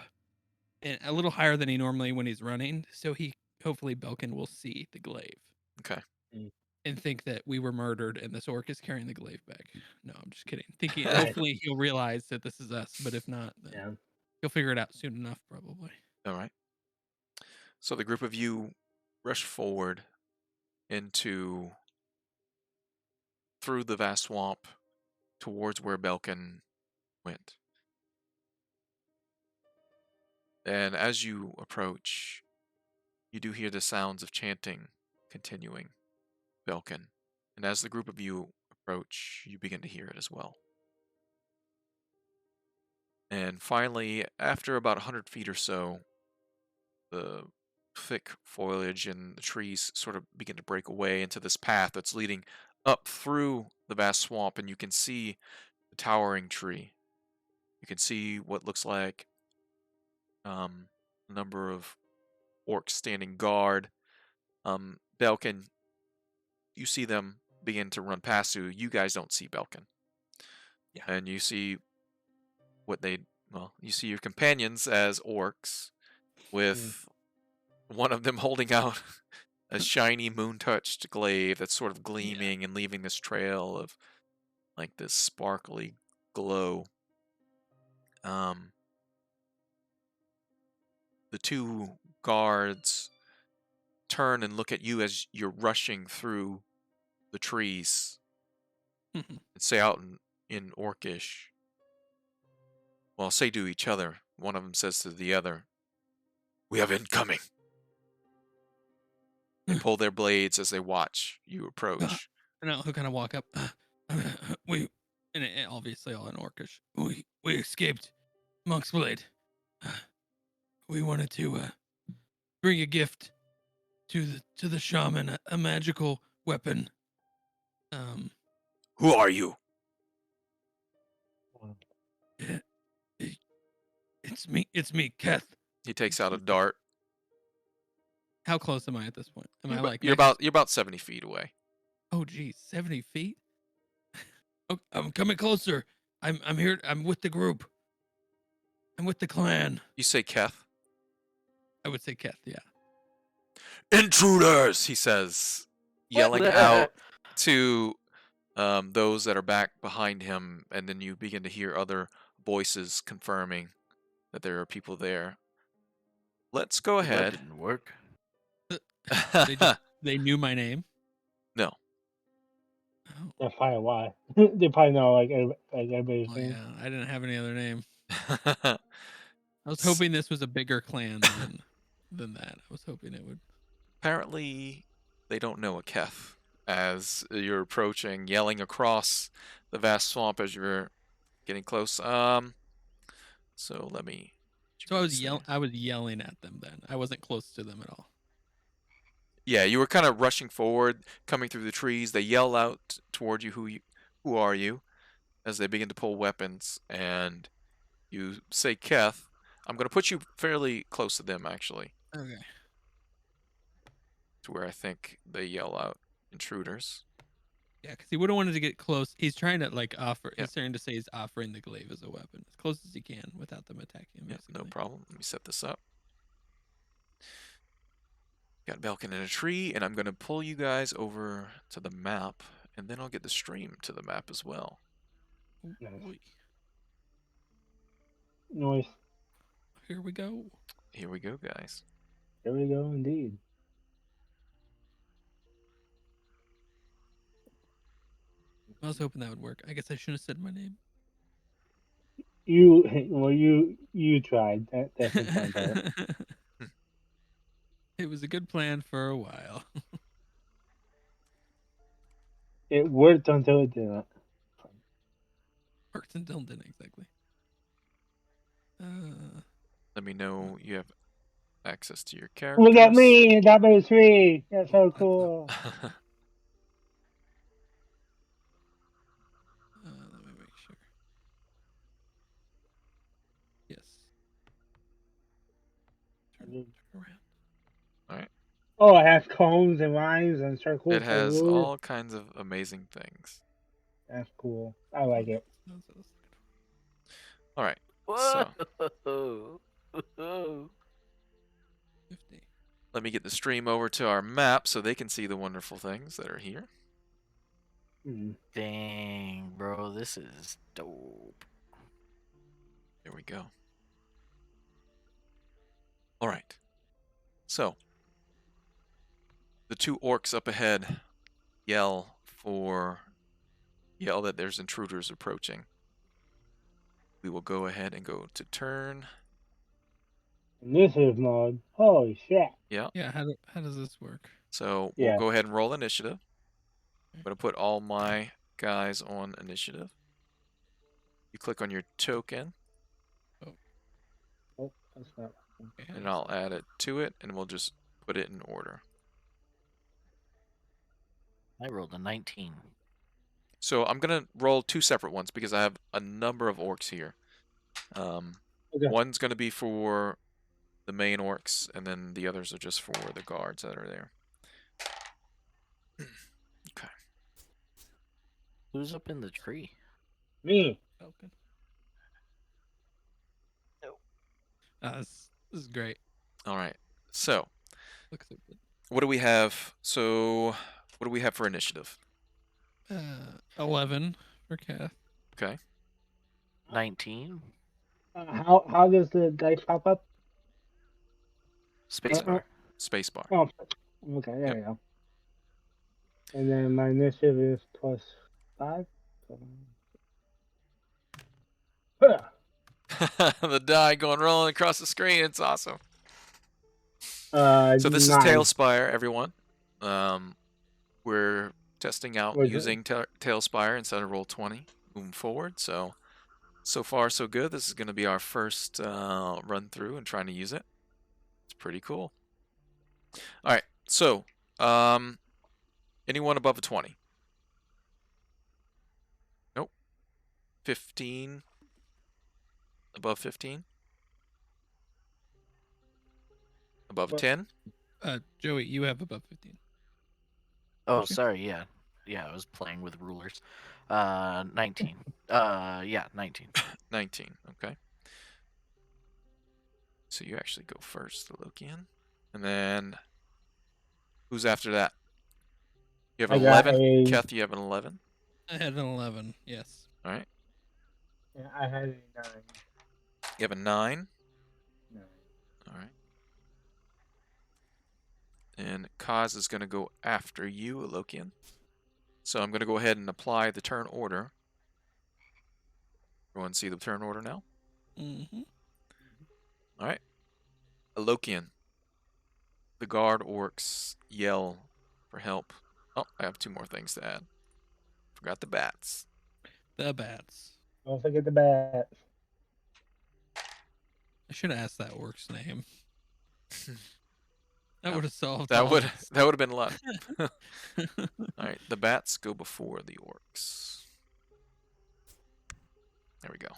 C: and a little higher than he normally when he's running, so hopefully Belkin will see the glaive.
A: Okay.
C: And think that we were murdered and this orc is carrying the glaive back. No, I'm just kidding. Thinking
D: Right.
C: hopefully he'll realize that this is us, but if not, then
D: Yeah.
C: he'll figure it out soon enough, probably.
A: All right. So the group of you rush forward through the vast swamp towards where Belkin went. And as you approach, you do hear the sounds of chanting continuing, Belkin. And as the group of you approach, you begin to hear it as well. And finally, after about 100 feet or so, the thick foliage and the trees sort of begin to break away into this path that's leading up through the vast swamp, and you can see the towering tree. You can see what looks like a number of orcs standing guard. Belkin, you see them begin to run past you. You guys don't see Belkin.
C: Yeah.
A: And you see you see your companions as orcs with one of them holding out a shiny moon-touched glaive that's sort of gleaming and leaving this trail of like this sparkly glow. The two guards turn and look at you as you're rushing through the trees and say out in Orcish. Well, say to each other. One of them says to the other, "We have incoming." They pull their blades as they watch you approach.
C: And he'll kind of walk up. And obviously all in Orcish. We escaped Monk's Blade. We wanted to bring a gift to the shaman, a magical weapon.
A: Who are you?
C: It, it's me, Keth.
A: He takes out a dart.
C: How close am I at this point? Am I like
A: You're about 70 feet away.
C: Oh geez, 70 feet? Oh, I'm coming closer. I'm here. I'm with the group. I'm with the clan.
A: You say Keth?
C: I would say Keth, yeah.
A: Intruders, he says, yelling out to those that are back behind him, and then you begin to hear other voices confirming that there are people there. Let's go
E: That
A: ahead.
E: didn't work.
C: They knew my name.
A: No.
C: Oh,
D: That's probably why. They probably know like everybody's
C: well,
D: name.
C: yeah. I didn't have any other name. I was hoping this was a bigger clan than that. I was hoping it would.
A: Apparently, they don't know a Keth as you're approaching, yelling across the vast swamp as you're getting close. So let me.
C: So I was yelling at them then. I wasn't close to them at all.
A: Yeah, you were kind of rushing forward, coming through the trees. They yell out toward you, who are you? As they begin to pull weapons, and you say, Keth. I'm going to put you fairly close to them, actually.
C: Okay.
A: To where I think they yell out, intruders.
C: Yeah, because he would have wanted to get close. He's trying to like offer.
A: Yep.
C: He's starting to say he's offering the glaive as a weapon, as close as he can, without them attacking him.
A: Yeah, no
C: Basically.
A: problem. Let me set this up. Got Belkin in a tree, and I'm going to pull you guys over to the map, and then I'll get the stream to the map as well.
C: Ooh,
D: Nice.
C: boy.
D: Noise.
C: Here we go.
A: Here we go, guys.
D: There we go, indeed.
C: I was hoping that would work. I guess I shouldn't have said my name.
D: You tried. That definitely sounds better.
C: It was a good plan for a while.
D: It worked until it didn't.
C: Worked until didn't exactly.
A: Let me know you have access to your characters.
D: Look at me, top of the tree. That's so cool.
C: Let me make sure. Yes. Turn around.
A: All right.
D: Oh, it has cones and lines and circles.
A: It has
D: for rulers.
A: all kinds of amazing things.
D: That's cool. I like it.
C: That's what I was looking
A: All right.
E: Whoa!
C: for. 50.
A: Let me get the stream over to our map so they can see the wonderful things that are here.
D: Mm.
E: Dang, bro, this is dope.
A: Here we go. All right. So, the two orcs up ahead yell that there's intruders approaching. We will go ahead and go to turn.
D: Initiative mode. Holy shit.
A: Yeah.
C: Yeah, how does this work?
A: So
D: Yeah.
A: we'll go ahead and roll initiative. I'm going to put all my guys on initiative. You click on your token,
D: Oh, that's not.
C: Okay,
A: and I'll add it to it, and we'll just put it in order.
E: I rolled a 19.
A: So I'm going to roll two separate ones because I have a number of orcs here.
D: Okay.
A: One's going to be for the main orcs, and then the others are just for the guards that are there. Okay.
E: Who's up in the tree?
D: Me.
C: Falcon.
E: Nope.
C: This is great.
A: All right. So
C: Looks so good.
A: what do we have? So what do we have for initiative?
C: 11 for Kath.
A: Okay.
E: 19.
D: How does the dice pop up?
E: Spacebar.
A: Spacebar.
D: Oh, okay, there you go. And then my initiative is +5.
A: The die going rolling across the screen. It's awesome.
D: So
A: So this
D: 9.
A: is Tailspire, everyone. We're testing out
D: What's it?
A: using Tailspire instead of Roll20 moving forward. So far so good. This is going to be our first run through and trying to use it. It's pretty cool. All right. So, anyone above a 20? Nope. 15. Above 15? Above a
D: What?
A: 10?
C: Joey, you have above 15.
E: Oh,
C: Sure.
E: sorry. Yeah, yeah. I was playing with rulers. 19. Yeah, 19.
A: 19. Okay. So you actually go first, the Lokian. And then who's after that? You have
D: I
A: an
D: got
A: 11?
D: a.
A: Keth, you have an 11?
C: I had an 11. Yes.
A: All right.
D: Yeah, I had a 9.
A: You have a 9?
D: 9.
A: All right. And Kaz is going to go after you, Lokian. So I'm going to go ahead and apply the turn order. Everyone see the turn order now?
C: Mm-hmm.
A: All right. Lokian. The guard orcs yell for help. Oh, I have 2 more things to add. Forgot the bats.
C: The bats.
D: Don't forget the bats.
C: I should have asked that orc's name. That
A: That-
C: would have solved
A: That
C: all
A: would
C: this.
A: that would have been a lot. All right, the bats go before the orcs. There we go.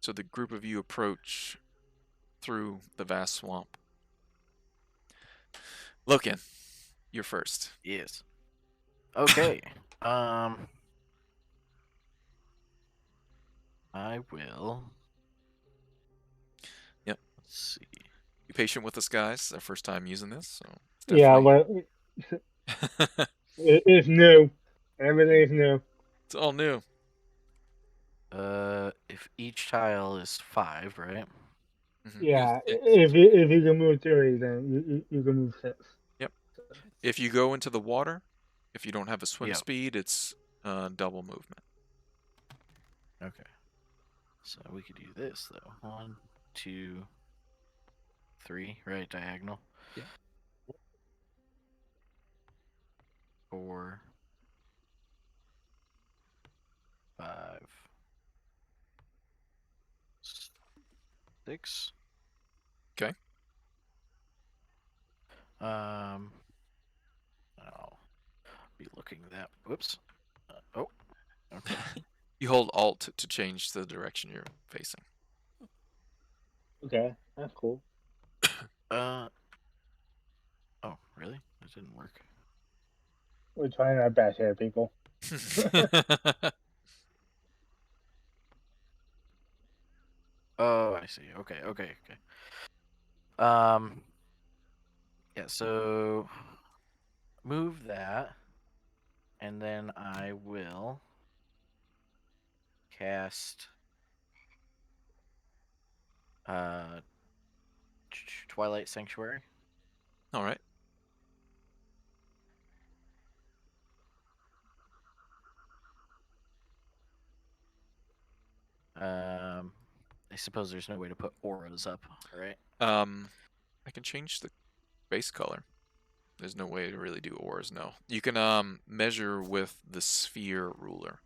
A: So the group of you approach through the vast swamp. Lokian, you're first.
E: Yes. Okay. I will.
A: Yep.
E: Let's see.
A: Be patient with us, guys. It's our first time using this, so
D: Yeah,
A: definitely.
D: well, it's new. Everything's new.
A: It's all new.
E: If each tile is 5, right?
A: Mhm.
D: Yeah,
C: Six.
D: if you can move 3, then you can move 6.
A: Yep. If you go into the water, if you don't have a swim
E: Yep.
A: speed, it's double movement.
E: Okay. So we could do this though. 1, 2, 3, right? Diagonal.
C: Yeah.
E: 4, 5, 6.
A: Okay.
E: I'll be looking that. Whoops. Oh. Okay.
A: You hold Alt to change the direction you're facing.
D: Okay, that's cool.
E: Oh, really? That didn't work.
D: We're trying our best here, people.
E: Oh, I see. Okay. Yeah. So move that, and then I will cast Twilight Sanctuary.
A: All right.
E: I suppose there's no way to put auras up, right?
A: I can change the base color. There's no way to really do auras, no. You can measure with the sphere ruler.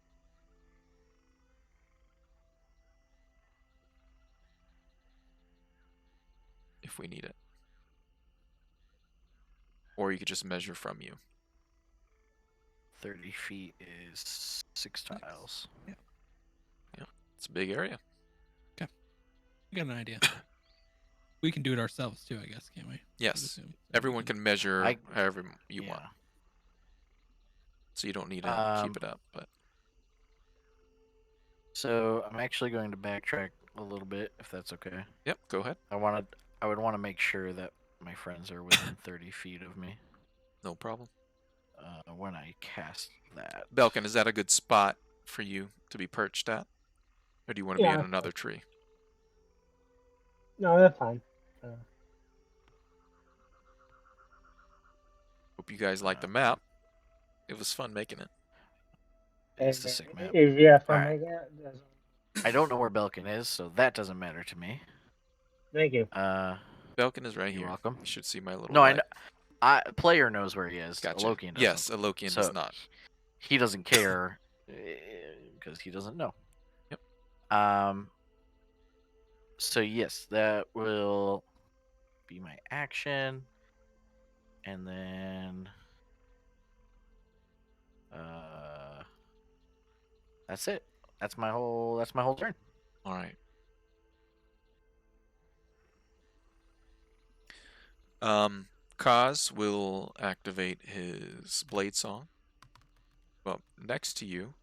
A: If we need it. Or you could just measure from you.
E: 30 feet is 6 tiles.
C: Yeah.
A: It's a big area.
C: I got an idea. We can do it ourselves too, I guess, can't we?
A: Yes.
C: Assume.
A: Everyone can measure however you
E: Yeah.
A: want. So you don't need to keep it up, but
E: So I'm actually going to backtrack a little bit, if that's okay.
A: yep, go ahead.
E: I would want to make sure that my friends are within 30 feet of me
A: No problem.
E: when I cast that.
A: Belkin, is that a good spot for you to be perched at? Or do you want to be
D: Yeah.
A: in another tree?
D: No, that's fine.
A: Hope you guys like the map. It was fun making it.
E: It's a sick map.
D: If you have fun
E: Alright.
D: making it, that's...
E: I don't know where Belkin is, so that doesn't matter to me.
D: Thank you.
A: Belkin is right
E: You're
A: here.
E: welcome.
A: You should see my little
E: No,
A: light.
E: player knows where he is.
A: Gotcha.
E: Lokian doesn't.
A: Yes, a Lokian does
E: So
A: not.
E: He doesn't care because he doesn't know.
A: Yep.
E: So yes, that will be my action, and then that's it. That's my whole. That's my whole turn.
A: All right. Kaz will activate his blade song up next to you,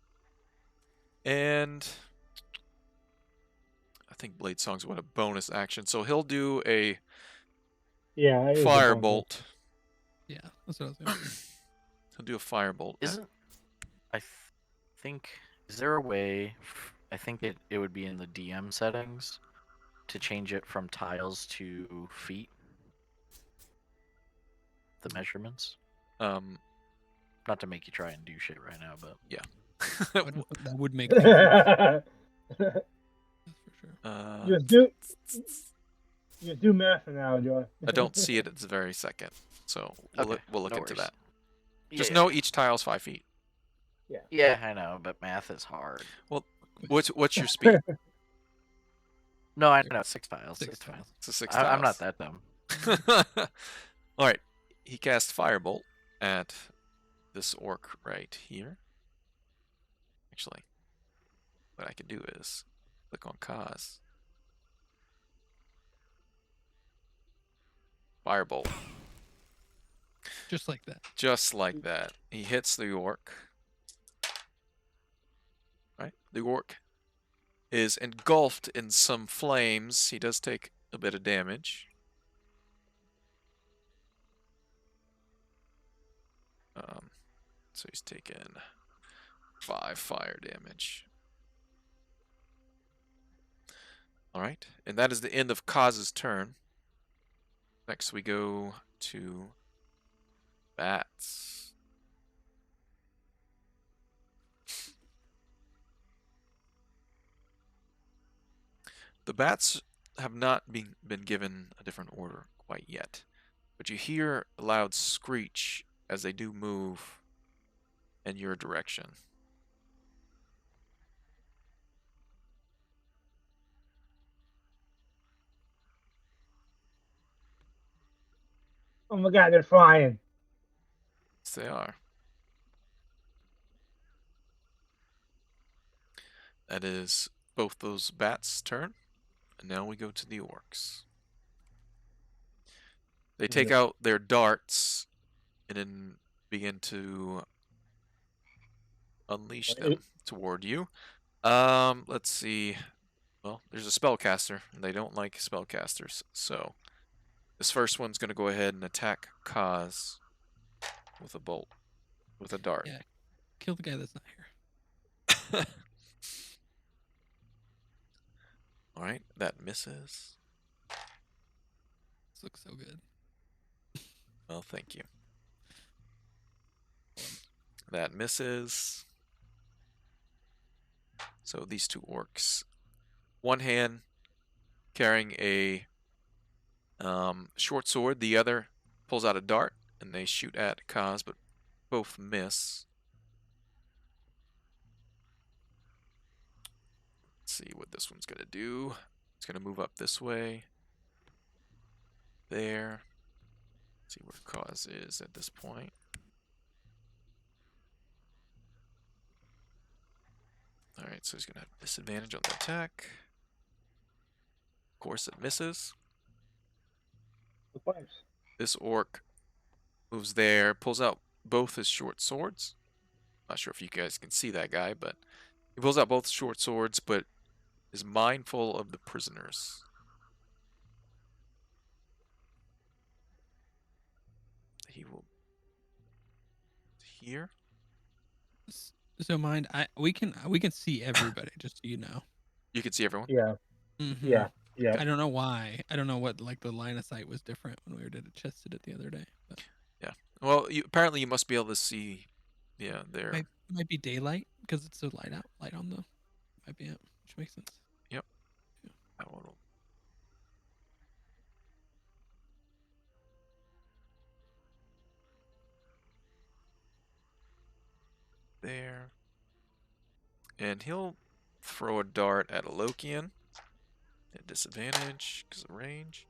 A: and I think blade song's what a bonus action. So he'll do a
D: Yeah, it is a bonus.
A: firebolt.
C: Yeah, that's what I was gonna say.
A: He'll do a firebolt.
E: Isn't I think is there a way? I think it would be in the DM settings to change it from tiles to feet. The measurements. Not to make you try and do shit right now, but
C: That would make things easier, that's for sure.
D: Just do math now, Joy.
A: I don't see it at this very second, so we'll
E: Okay,
A: we'll look
E: no
A: into
E: worries.
A: that. Just
E: Yeah,
A: know each tile's 5 feet.
E: Yeah, I know, but math is hard.
A: What's your speed?
E: No, I know 6 tiles.
C: Six
E: It's fine.
C: tiles.
A: It's a 6
E: I'm not
A: tiles.
E: that dumb.
A: All right. He casts firebolt at this orc right here. Actually, what I can do is click on Kaz. Firebolt.
C: Just like that.
A: Just like that. He hits the orc. Right? The orc is engulfed in some flames. He does take a bit of damage. So he's taken 5 fire damage. Alright, and that is the end of Kaz's turn. Next we go to bats. The bats have not been given a different order quite yet, but you hear a loud screech as they do move in your direction.
D: Oh my god, they're flying.
A: Yes, they are. That is both those bats' turn, and now we go to the orcs. They take out their darts and then begin to unleash them toward you. Let's see. Well, there's a spellcaster, and they don't like spellcasters, so this first one's going to go ahead and attack Kaz with a bolt, with a dart.
C: Yeah. Kill the guy that's not here.
A: All right, that misses.
C: This looks so good.
A: Well, thank you. That misses. So these two orcs, one hand carrying a short sword, the other pulls out a dart, and they shoot at Kaz, but both miss. Let's see what this one's gonna do. It's gonna move up this way. There. See where Kaz is at this point. Alright, so he's gonna have disadvantage on the attack. Of course it misses. This orc moves there, pulls out both his short swords. Not sure if you guys can see that guy, but he pulls out both short swords, but is mindful of the prisoners. He will here.
C: So mind, we can see everybody, just so you know.
A: You can see everyone.
D: Yeah.
C: Mm-hmm.
D: Yeah.
C: I don't know why. I don't know what like the line of sight was different when we tested it the other day. But
A: Well, apparently you must be able to see. Yeah, there.
C: it might be daylight because it's so light on the. Might be it, which makes sense.
A: Yep. Yeah. That one will... There. And he'll throw a dart at a Lokian. At disadvantage because of range.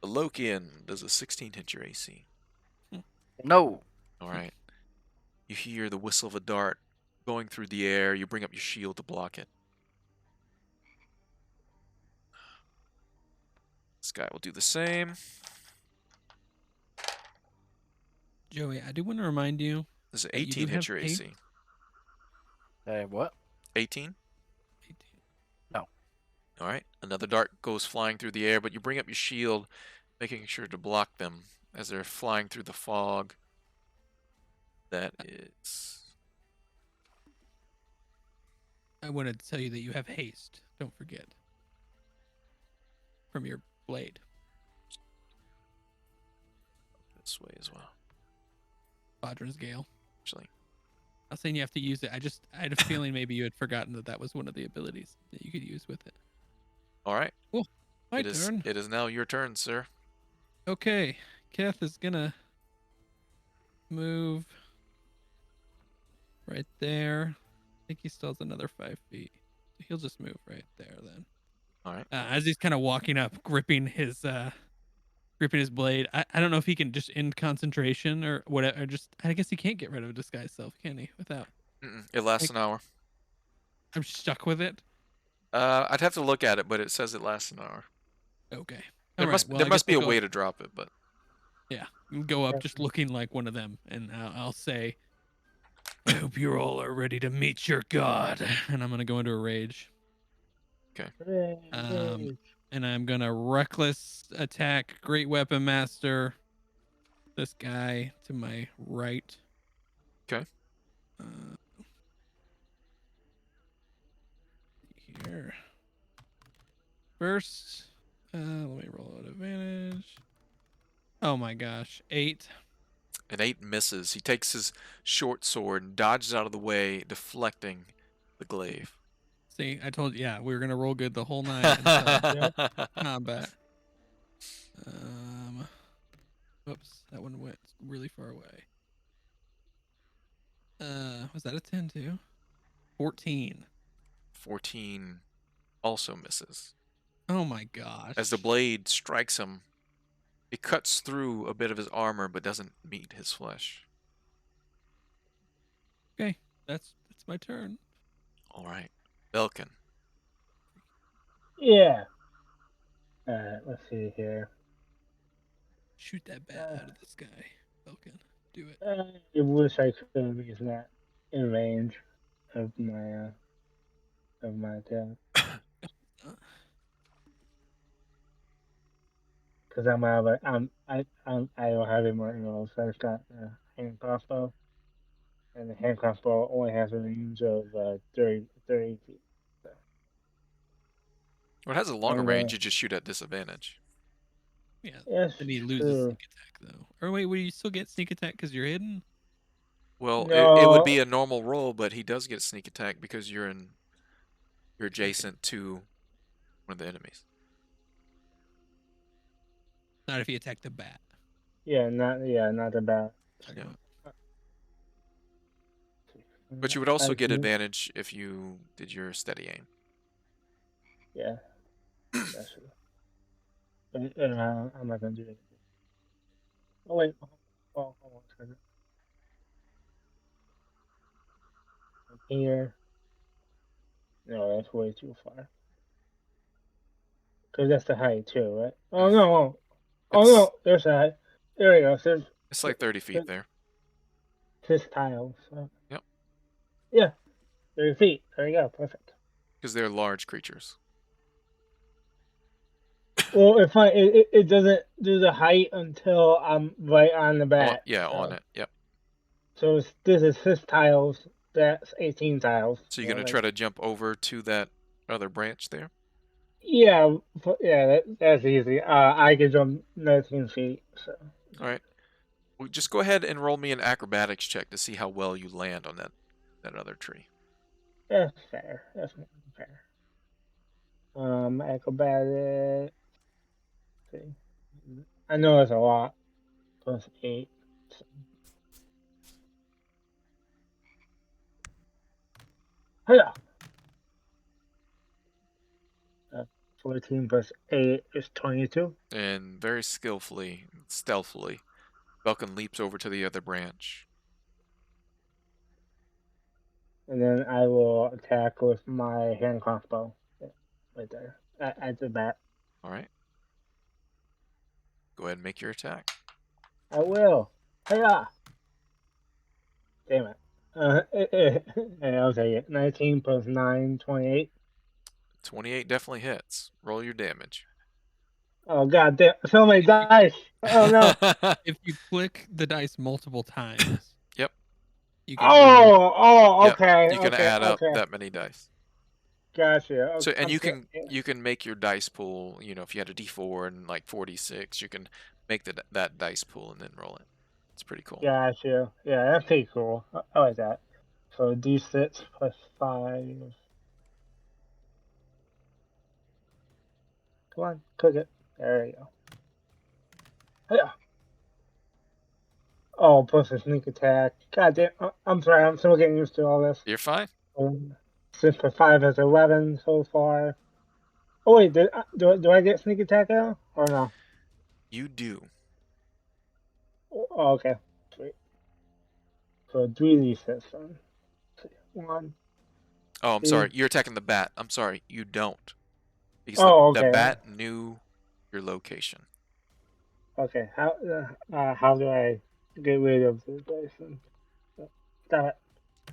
A: The Lokian does a 16 hit your AC.
E: No.
A: All right. You hear the whistle of a dart going through the air. You bring up your shield to block it. This guy will do the same.
C: Joey, I do want to remind you
A: This is
C: that you
A: 18
C: do
A: hit
C: have
A: your
C: haste.
A: AC.
E: What?
A: 18?
C: 18.
E: No.
A: All right. Another dart goes flying through the air, but you bring up your shield, making sure to block them as they're flying through the fog. That is...
C: I wanted to tell you that you have haste. Don't forget. From your blade.
A: this way as well,
C: Quadra's Gale.
A: actually.
C: I'm not saying you have to use it. I had a feeling maybe you had forgotten that was one of the abilities that you could use with it.
A: All right.
C: Cool. My turn.
A: It is now your turn, sir.
C: Okay. Keth is gonna move right there. I think he still has another 5 feet. He'll just move right there then.
A: All right.
C: As he's kind of walking up, gripping his blade. I don't know if he can just end concentration or whatever. Or just I guess he can't get rid of disguise self, can he? Without.
A: It lasts an hour.
C: I'm stuck with it.
A: I'd have to look at it, but it says it lasts an hour.
C: Okay.
A: There
C: All right. Well,
A: there
C: I
A: must
C: guess
A: be
C: I'll
A: a
C: go
A: way
C: up.
A: to drop it, but
C: Yeah, go up just looking like one of them, and I'll say, "I hope you all are ready to meet your god." And I'm gonna go into a rage. And I'm gonna reckless attack, great weapon master. This guy to my right.
A: okay.
C: Here. First, let me roll at advantage. Oh my gosh, 8.
A: An 8 misses. He takes his short sword and dodges out of the way, deflecting the glaive.
C: See, I told you, yeah, we were gonna roll good the whole night until combat. Whoops, that one went really far away. Was that a 10 too? 14.
A: 14 also misses.
C: Oh my gosh.
A: As the blade strikes him, it cuts through a bit of his armor but doesn't meet his flesh.
C: Okay, that's my turn.
A: All right. Belkin.
D: Yeah. Let's see here.
C: Shoot that bat out of the sky, Belkin. Do it.
D: I wish I could because not in range of my attack. Because I don't have any more arrows. So I just got a hand crossbow, and the hand crossbow only has a range of 30 feet. So.
A: Well, it has a longer range. You just shoot at disadvantage.
C: Yeah.
D: Yes,
C: Then he loses
D: true.
C: sneak attack though. Or wait, will you still get sneak attack because you're hidden?
A: Well,
D: No.
A: it would be a normal roll, but he does get sneak attack because you're adjacent to one of the enemies.
C: Not if you attack the bat.
D: Not the bat.
A: Yeah. But you would also get advantage if you did your steady aim.
D: Yeah. That's true. But, I'm not gonna do it. Oh wait. Hold on a second. Here. No, that's way too far. Because that's the height too, right? Oh no! No! There's the height. There we go.
A: It's like 30 feet there.
D: It's tiles. So.
A: Yep.
D: Yeah. 30 feet. There you go. Perfect.
A: Because they're large creatures.
D: Well, it doesn't do the height until I'm right on the bat.
A: On it. Yep.
D: So this is 6 tiles. That's 18 tiles.
A: So you're going to try to jump over to that other branch there?
D: Yeah, that's easy. I can jump 19 feet. So.
A: All right. Well, just go ahead and roll me an acrobatics check to see how well you land on that other tree.
D: That's fair. That's fair. Acrobatics. See. I know it's a lot. Plus 8. So. Hiya! 14 plus 8 is 22.
A: And very skillfully, stealthily, Belkin leaps over to the other branch.
D: And then I will attack with my hand crossbow. Yeah, right there. At the bat.
A: All right. Go ahead and make your attack.
D: I will. Hiya! Damn it. And I'll take it. 19 plus 9, 28.
A: 28 definitely hits. Roll your damage.
D: Oh, god damn. So many dice. Oh, no.
C: If you click the dice multiple times,
A: Yep.
C: you can do
A: Yep.
D: Okay.
A: You can
D: okay,
A: add up
D: okay.
A: that many dice.
D: Gotcha.
A: So, and
D: I'm
A: you can make your dice pool. You know, if you had a D4 and like 46, you can make that dice pool and then roll it. It's pretty cool.
D: Gotcha. Yeah, that's pretty cool. I like that. So D6 plus 5. Come on, cook it. There you go. Yeah. Oh, plus a sneak attack. God damn. I'm sorry. I'm still getting used to all this.
A: You're fine.
D: 6 plus 5 is 11 so far. Oh wait, do I get sneak attack now or no?
A: You do.
D: Oh, okay. Sweet. So 3d6 then. 1.
A: Oh, I'm
D: 2.
A: sorry. You're attacking the bat. I'm sorry. You don't. Because
D: Oh,
A: the
D: okay.
A: bat knew your location.
D: Okay. How do I get rid of the dice? Damn it.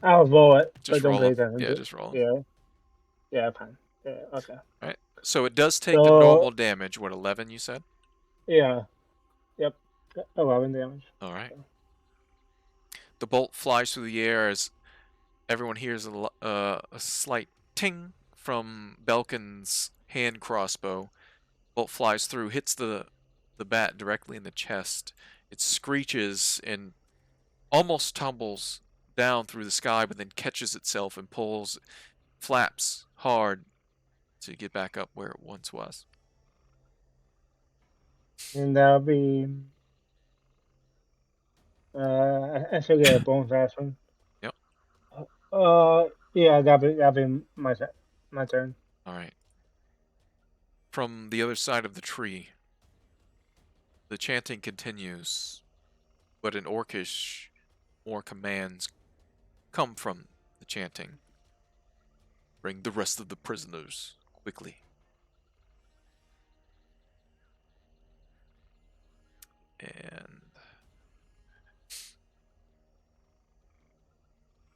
D: I'll roll it,
A: Just
D: but don't
A: roll
D: pay
A: them.
D: attention
A: Yeah,
D: to it.
A: just roll them.
D: Yeah. Yeah, fine. Yeah, okay.
A: All right. So it does take the
D: So,
A: normal damage. What, 11 you said?
D: yeah. Yep. 11 damage.
A: All right. The bolt flies through the air as everyone hears a slight ting from Belkin's hand crossbow. Bolt flies through, hits the bat directly in the chest. It screeches and almost tumbles down through the sky, but then catches itself and flaps hard to get back up where it once was.
D: And that'll be. I should get a bonus action.
A: Yep.
D: Yeah, that'll be my turn.
A: All right. From the other side of the tree, the chanting continues, but in Orcish, more commands come from the chanting. Bring the rest of the prisoners quickly. And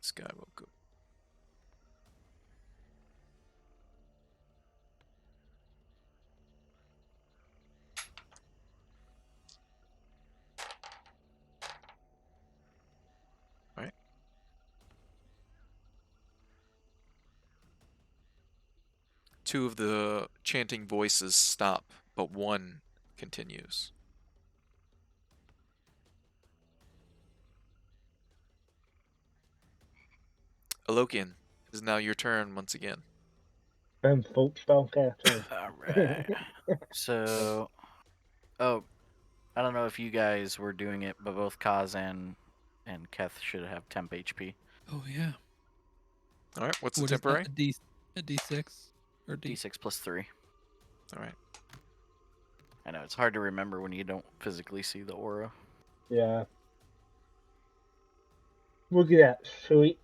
A: this guy will go. All right. Two of the chanting voices stop, but one continues. Lokian, it is now your turn once again.
D: Then folk spellcaster.
E: Alright. So, oh, I don't know if you guys were doing it, but both Kaz and Keth should have temp HP.
C: Oh yeah.
A: All right, what's the
C: What is that,
A: temporary?
C: a D6 or
E: D6 plus 3.
A: All right.
E: I know, it's hard to remember when you don't physically see the aura.
D: Yeah. Look at that sweet,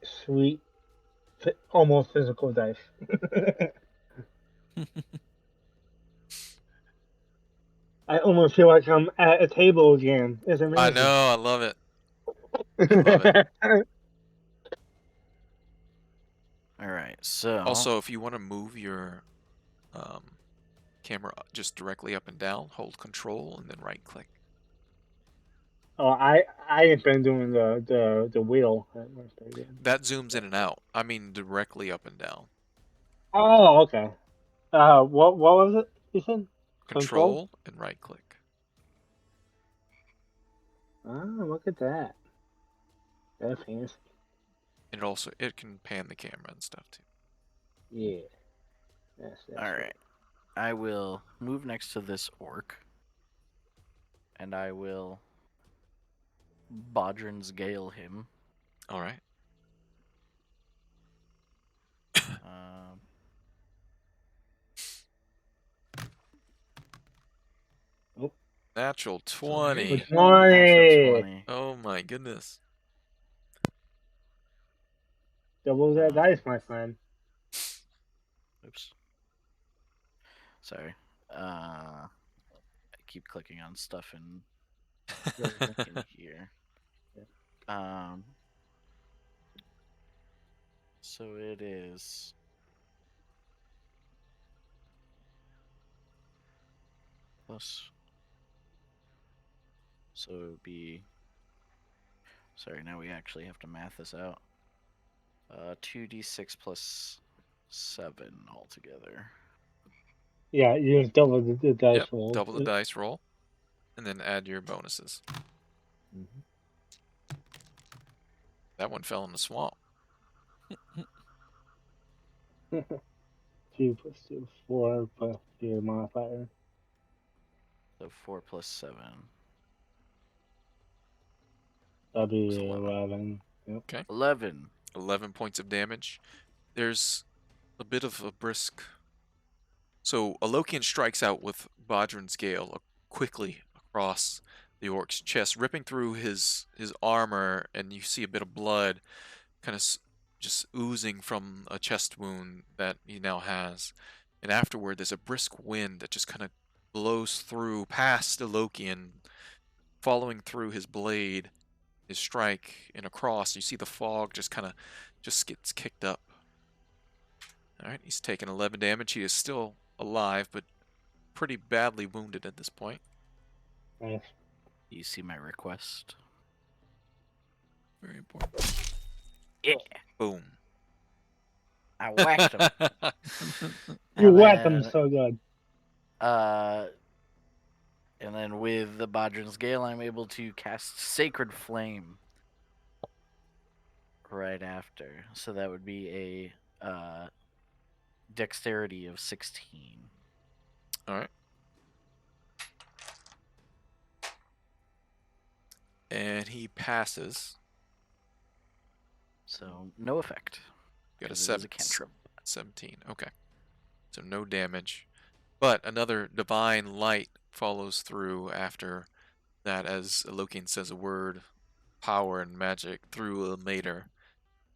D: almost physical dice. I almost feel like I'm at a table again. It's amazing.
A: I know, I love it. I love it.
E: Alright, so...
A: Also, if you want to move your camera just directly up and down, hold control and then right click.
D: Oh, I ain't been doing the wheel.
A: That zooms in and out. I mean directly up and down.
D: Oh, okay. What was it you said?
A: Control and right click.
D: Oh, look at that. That's fancy.
A: And it can pan the camera and stuff too.
D: Yeah. That's
E: Alright. I will move next to this orc. And I will Bodrin's Gale him.
A: All right. Natural
E: So
A: 20.
E: hey,
D: Which one?
E: natural 20.
A: Oh my goodness.
D: Double that
E: Um,
D: dice, my friend.
E: Oops. Sorry. I keep clicking on stuff in here. Um. So it is plus. So it would be. Sorry, now we actually have to math this out. 2d6 plus 7 altogether.
D: Yeah, you just double the dice
A: Yep,
D: roll.
A: double the dice roll, and then add your bonuses. That one fell in the swamp.
D: 2 plus 2, 4 plus your modifier.
E: So 4 plus 7
D: That'd
E: was
D: be
E: 11.
D: 11. Yep.
A: Okay.
E: 11.
A: 11 points of damage. There's a bit of a brisk. So a Lokian strikes out with Bodrin's Gale quickly across the orc's chest, ripping through his armor, and you see a bit of blood kind of just oozing from a chest wound that he now has. And afterward, there's a brisk wind that just kind of blows through past the Lokian, following through his blade, his strike, and across. You see the fog just kind of just gets kicked up. All right, he's taken 11 damage. He is still alive, but pretty badly wounded at this point.
D: Nice.
E: You see my request?
C: Very important.
E: Yeah.
A: Boom.
E: I whacked him.
D: You
E: And
D: whacked them
E: then,
D: so good.
E: And then with the Bodrin's Gale, I'm able to cast Sacred Flame right after. So that would be a dexterity of 16.
A: All right. And he passes.
E: So no effect.
A: Got a
E: 'cause it is a cantrip.
A: 17. Okay. So no damage. But another divine light follows through after that as Lokian says a word, power and magic through a mater.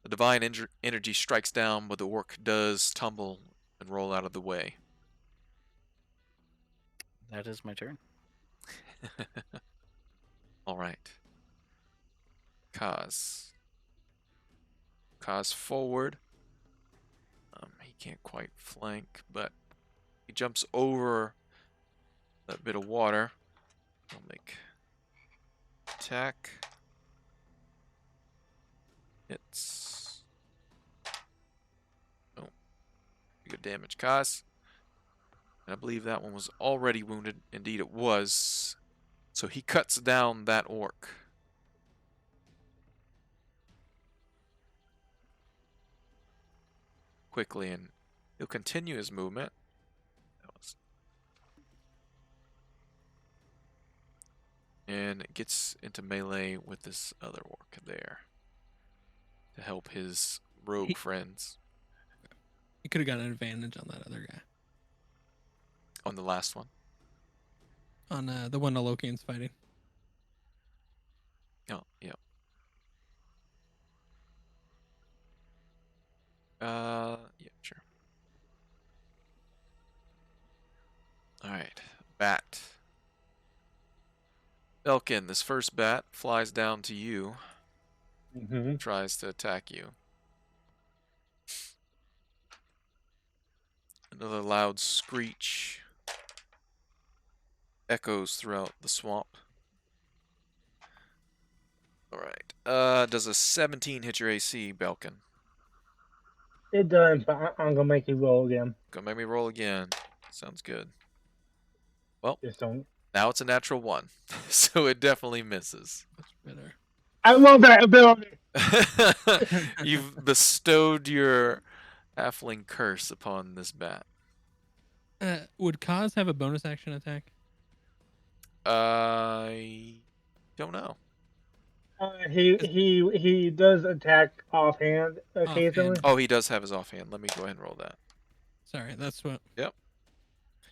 A: The divine energy strikes down, but the orc does tumble and roll out of the way.
E: That is my turn.
A: All right. Kaz. Kaz forward. He can't quite flank, but he jumps over that bit of water. He'll make attack. It's good damage, Kaz. And I believe that one was already wounded. Indeed, it was. So he cuts down that orc. Quickly, and he'll continue his movement. And gets into melee with this other orc there to help his rogue friends.
C: He could have got an advantage on that other guy.
A: On the last one.
C: On the one the Lokian's fighting.
A: Oh, yeah. Yeah, sure. Alright. Bat. Belkin, this first bat flies down to you.
D: Mm-hmm.
A: Tries to attack you. Another loud screech echoes throughout the swamp. Alright. Does a 17 hit your AC, Belkin?
D: It does, but I'm gonna make you roll again.
A: Gonna make me roll again. Sounds good. Well,
D: Just don't.
A: now it's a natural 1. So it definitely misses.
C: Better.
D: I love that ability.
A: You've bestowed your halfling curse upon this bat.
C: Would Kaz have a bonus action attack?
A: I don't know.
D: He does attack offhand occasionally.
C: Offhand.
A: Oh, he does have his offhand. Let me go ahead and roll that.
C: Sorry, that's what.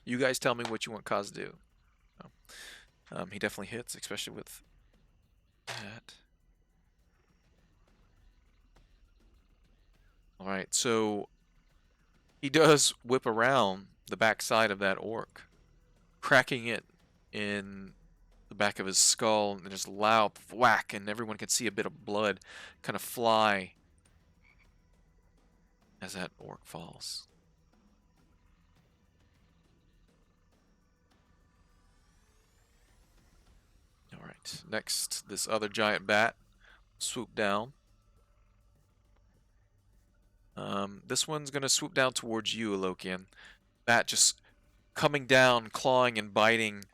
A: You guys tell me what you want Kaz to do. Oh. He definitely hits, especially with that. All right, so he does whip around the backside of that orc, cracking it in the back of his skull, and there's a loud whack, and everyone can see a bit of blood kind of fly as that orc falls. All right, next, this other giant bat swoop down. This one's gonna swoop down towards you, Lokian. Bat just coming down, clawing and biting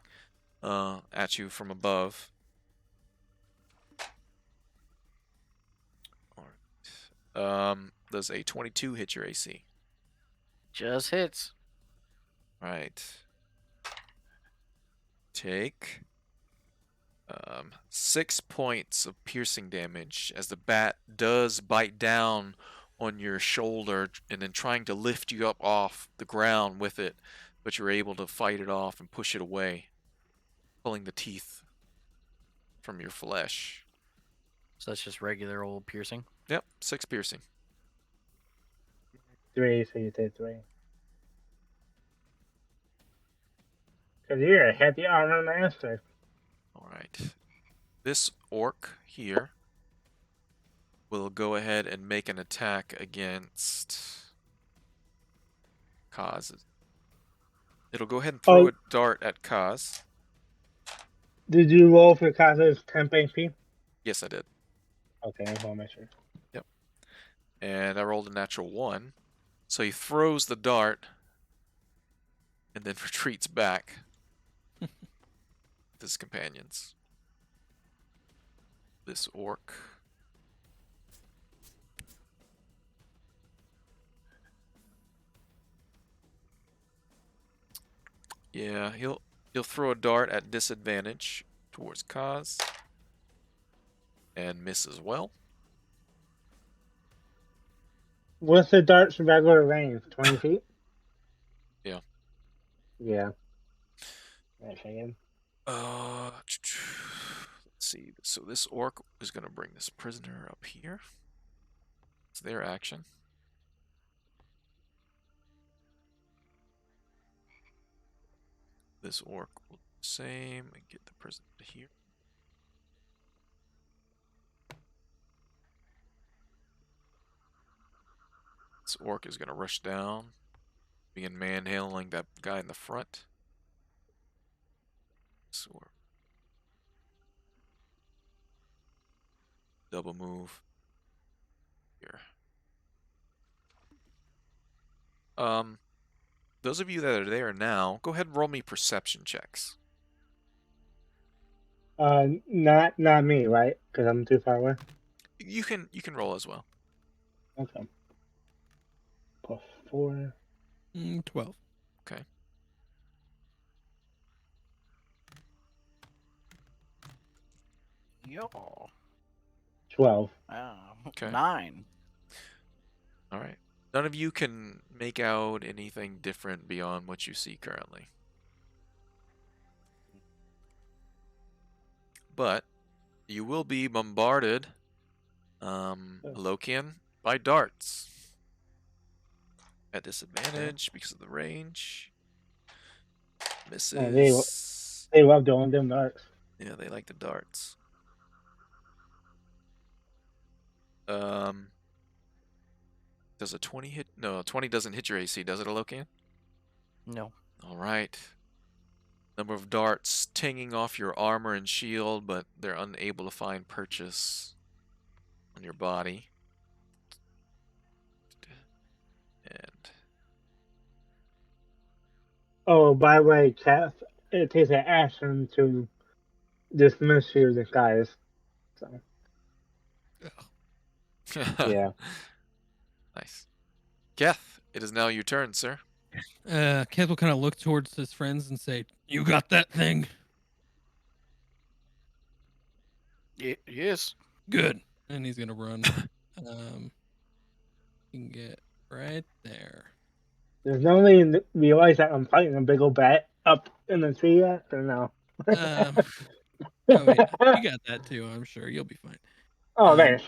A: at you from above. All right. Does a 22 hit your AC?
E: Just hits.
A: All right. Take 6 points of piercing damage as the bat does bite down on your shoulder and then trying to lift you up off the ground with it, but you're able to fight it off and push it away, pulling the teeth from your flesh.
E: So that's just regular old piercing.
A: Yep, 6 piercing.
D: 3, so you did 3. Because you're a heavy armor master.
A: All right. This orc here will go ahead and make an attack against Kaz. It'll go ahead and throw a dart at Kaz.
D: Did you roll for Kaz's temp HP?
A: Yes, I did.
D: Okay, I want to make sure.
A: Yep. And I rolled a natural 1. So he throws the dart and then retreats back with his companions. This orc. Yeah, he'll throw a dart at disadvantage towards Kaz. And miss as well.
D: What's the dart's regular range? 20 feet?
A: Yeah.
D: Yeah. That's again.
A: Let's see. So this orc is going to bring this prisoner up here. It's their action. This orc will do the same and get the prisoner here. This orc is going to rush down, begin manhandling that guy in the front. This orc. Double move. Here. Those of you that are there now, go ahead and roll me perception checks.
D: Not me, right? Because I'm too far away.
A: You can roll as well.
D: Okay. Plus 4.
C: 12.
A: Okay.
E: Yo.
D: 12.
E: Wow.
A: Okay.
E: 9.
A: All right. None of you can make out anything different beyond what you see currently. But you will be bombarded, Lokian, by darts. At disadvantage because of the range. Misses.
D: They love doing them darts.
A: Yeah, they like the darts. Does a 20 hit? No, 20 doesn't hit your AC, does it, Lokian?
E: No.
A: All right. Number of darts tinging off your armor and shield, but they're unable to find purchase on your body. And
D: Oh, by the way, Kath, it takes an action to dismiss your disguise. So, yeah.
A: Nice. Geth, it is now your turn, sir.
C: Keth will kind of look towards his friends and say, "You got that thing?
E: Yes.
C: Good." And he's gonna run. You can get right there.
D: There's no way to realize that I'm fighting a big old bat up in the tree yet, or no?
C: Um, oh yeah, you got that too. I'm sure you'll be fine.
D: Oh, thanks.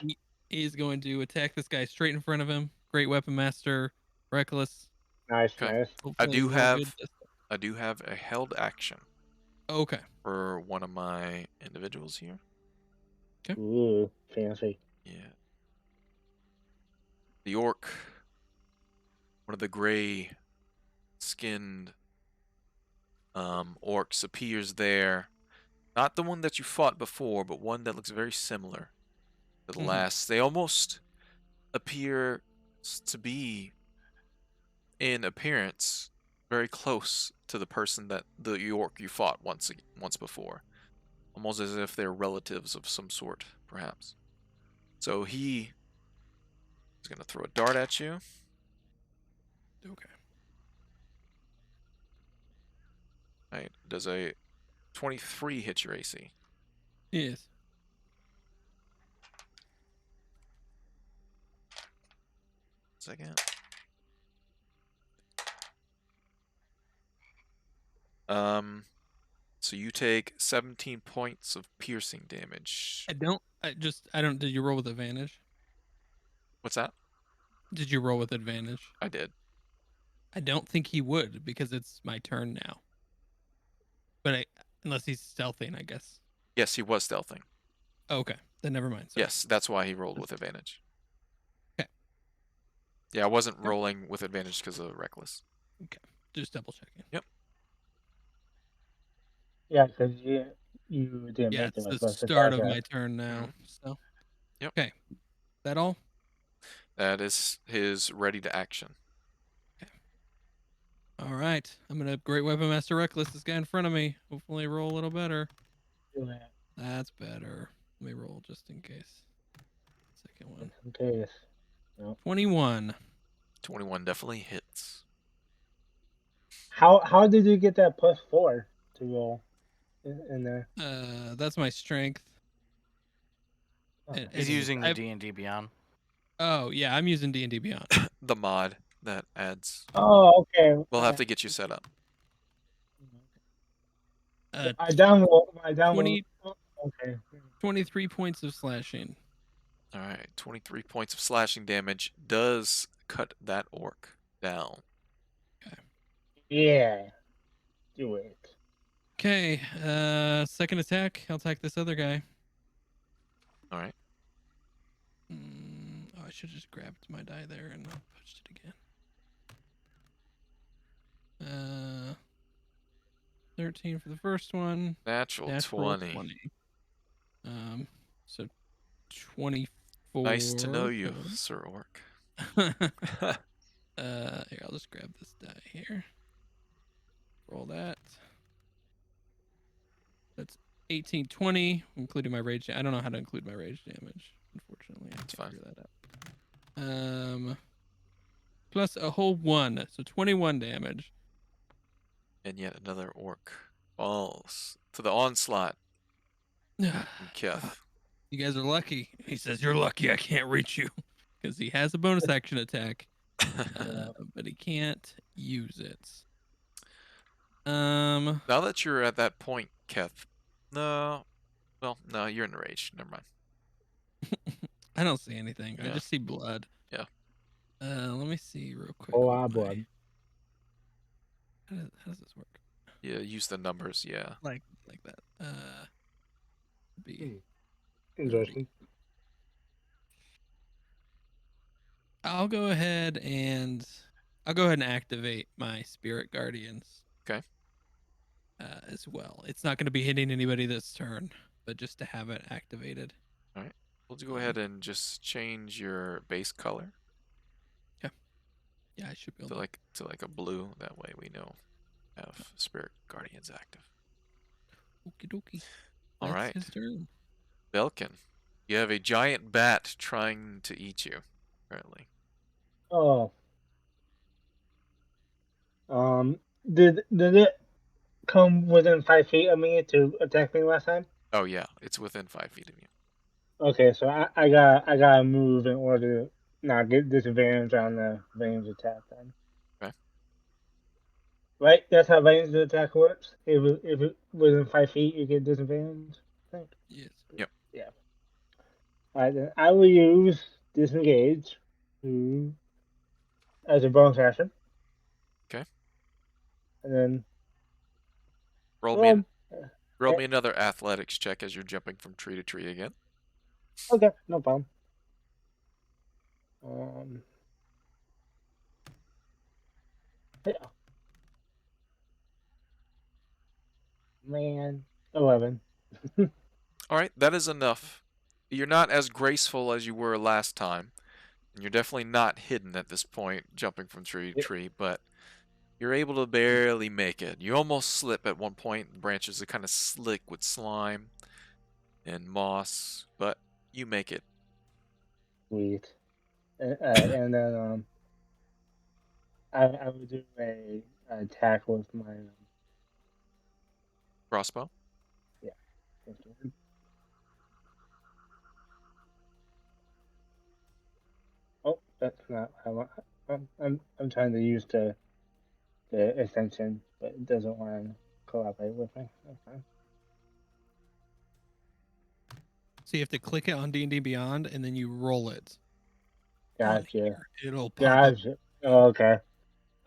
C: He's going to attack this guy straight in front of him. Great weapon master, reckless.
D: Nice,
A: Okay.
D: nice.
A: I
C: Hopefully
A: do
C: roll good
A: have
C: this
A: I do have a held action
C: Okay.
A: for one of my individuals here.
D: Ooh, fancy.
A: Yeah. The orc, one of the gray skinned orcs appears there. Not the one that you fought before, but one that looks very similar to the
C: Mhm.
A: last. They almost appear to be, in appearance, very close to the person that the orc you fought once before. Almost as if they're relatives of some sort, perhaps. So he is going to throw a dart at you.
C: Okay.
A: Right. Does a 23 hit your AC?
C: Yes.
A: Second. So you take 17 points of piercing damage.
C: I don't. Did you roll with advantage?
A: What's that?
C: Did you roll with advantage?
A: I did.
C: I don't think he would because it's my turn now. But unless he's stealthing, I guess.
A: Yes, he was stealthing.
C: Okay, then never mind. Sorry.
A: Yes, that's why he rolled with advantage.
C: Okay.
A: Yeah, I wasn't rolling with advantage because of reckless.
C: Okay, just double checking.
A: Yep.
D: Yeah, because you didn't
C: Yeah,
D: make
C: it's
D: my
C: the
D: first
C: start
D: attack.
C: of my turn now. So.
A: Yep.
C: Okay. That all?
A: That is his ready to action.
C: All right. I'm gonna great weapon master reckless this guy in front of me. Hopefully roll a little better. That's better. Let me roll just in case. Second one.
D: In case. No.
C: 21.
A: 21 definitely hits.
D: How did you get that +4 to roll in there?
C: That's my strength.
D: Okay.
E: He's using the D&D Beyond.
C: Oh yeah, I'm using D&D Beyond.
A: The mod that adds.
D: Oh, okay.
A: We'll have to get you set up.
D: I download.
C: 20
D: Oh, okay.
C: 23 points of slashing.
A: All right, 23 points of slashing damage does cut that orc down.
D: Yeah. Do it.
C: Okay, second attack. I'll attack this other guy.
A: All right.
C: Oh, I should have just grabbed my die there and not punched it again. 13 for the first one.
A: Natural 20.
C: So 24.
A: Nice to know you, Sir Orc.
C: Here, I'll just grab this die here. Roll that. That's 18, 20, including my rage. I don't know how to include my rage damage, unfortunately.
A: That's fine.
C: Figure that out. Plus a whole 1, so 21 damage.
A: And yet another orc falls to the onslaught from Keth.
C: You guys are lucky. He says, you're lucky I can't reach you. Because he has a bonus action attack. But he can't use it.
A: Now that you're at that point, Keth. No. Well, no, you're in the rage. Never mind.
C: I don't see anything.
A: Yeah.
C: I just see blood.
A: Yeah.
C: Let me see real quick.
D: Oh, blood.
C: How does this work?
A: Yeah, use the numbers, yeah.
C: Like that. Be
D: Interesting.
C: I'll go ahead and activate my spirit guardians.
A: Okay.
C: As well. It's not going to be hitting anybody this turn, but just to have it activated.
A: All right. We'll go ahead and just change your base color.
C: Yeah, I should be able
A: to like a blue. That way we know have spirit guardians active.
C: Okie dokie.
A: All right.
C: His turn.
A: Belkin, you have a giant bat trying to eat you, apparently.
D: Oh. Did it come within 5 feet of me to attack me last time?
A: Oh yeah, it's within 5 feet of you.
D: Okay, so I gotta move in order to not get disadvantage on the range attack then.
A: Okay.
D: Right? That's how ranged attack works. If it within 5 feet, you get disadvantage. I think.
C: Yes.
A: Yep.
D: Yeah. Alright, then I will use disengage as a bonus action.
A: Okay.
D: And then
A: Roll me
D: well,
A: another athletics check as you're jumping from tree to tree again.
D: okay, no problem. Yeah. Man, 11.
A: All right, that is enough. You're not as graceful as you were last time, and you're definitely not hidden at this point, jumping from tree to
D: Yeah.
A: tree, but you're able to barely make it. You almost slip at one point. The branches are kind of slick with slime and moss, but you make it.
D: Sweet. And then I would do a attack with my
A: Crossbow?
D: yeah. Oh, that's not I want. I'm trying to use the extension, but it doesn't want to collaborate with me. That's fine.
C: So you have to click it on D&D Beyond, and then you roll it. On
D: Gotcha.
C: here, it'll pop up.
D: Gotcha. Oh, okay.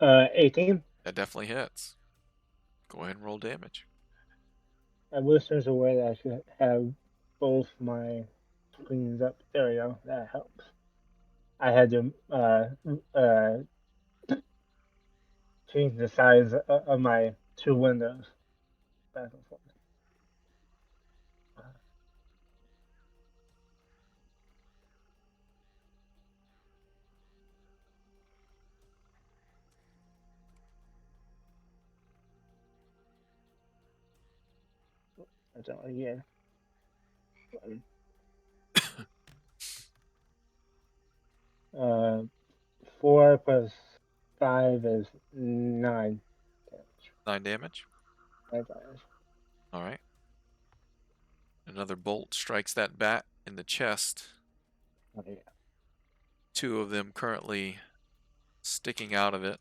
D: 18.
A: That definitely hits. Go ahead and roll damage.
D: I wish there's a way that I should have both my screens up. There we go. That helps. I had to change the size of my two windows back and forth. That's all again. 4 plus 5 is 9 damage.
A: 9 damage.
D: 9 damage.
A: All right. Another bolt strikes that bat in the chest.
D: Oh, yeah.
A: 2 of them currently sticking out of it.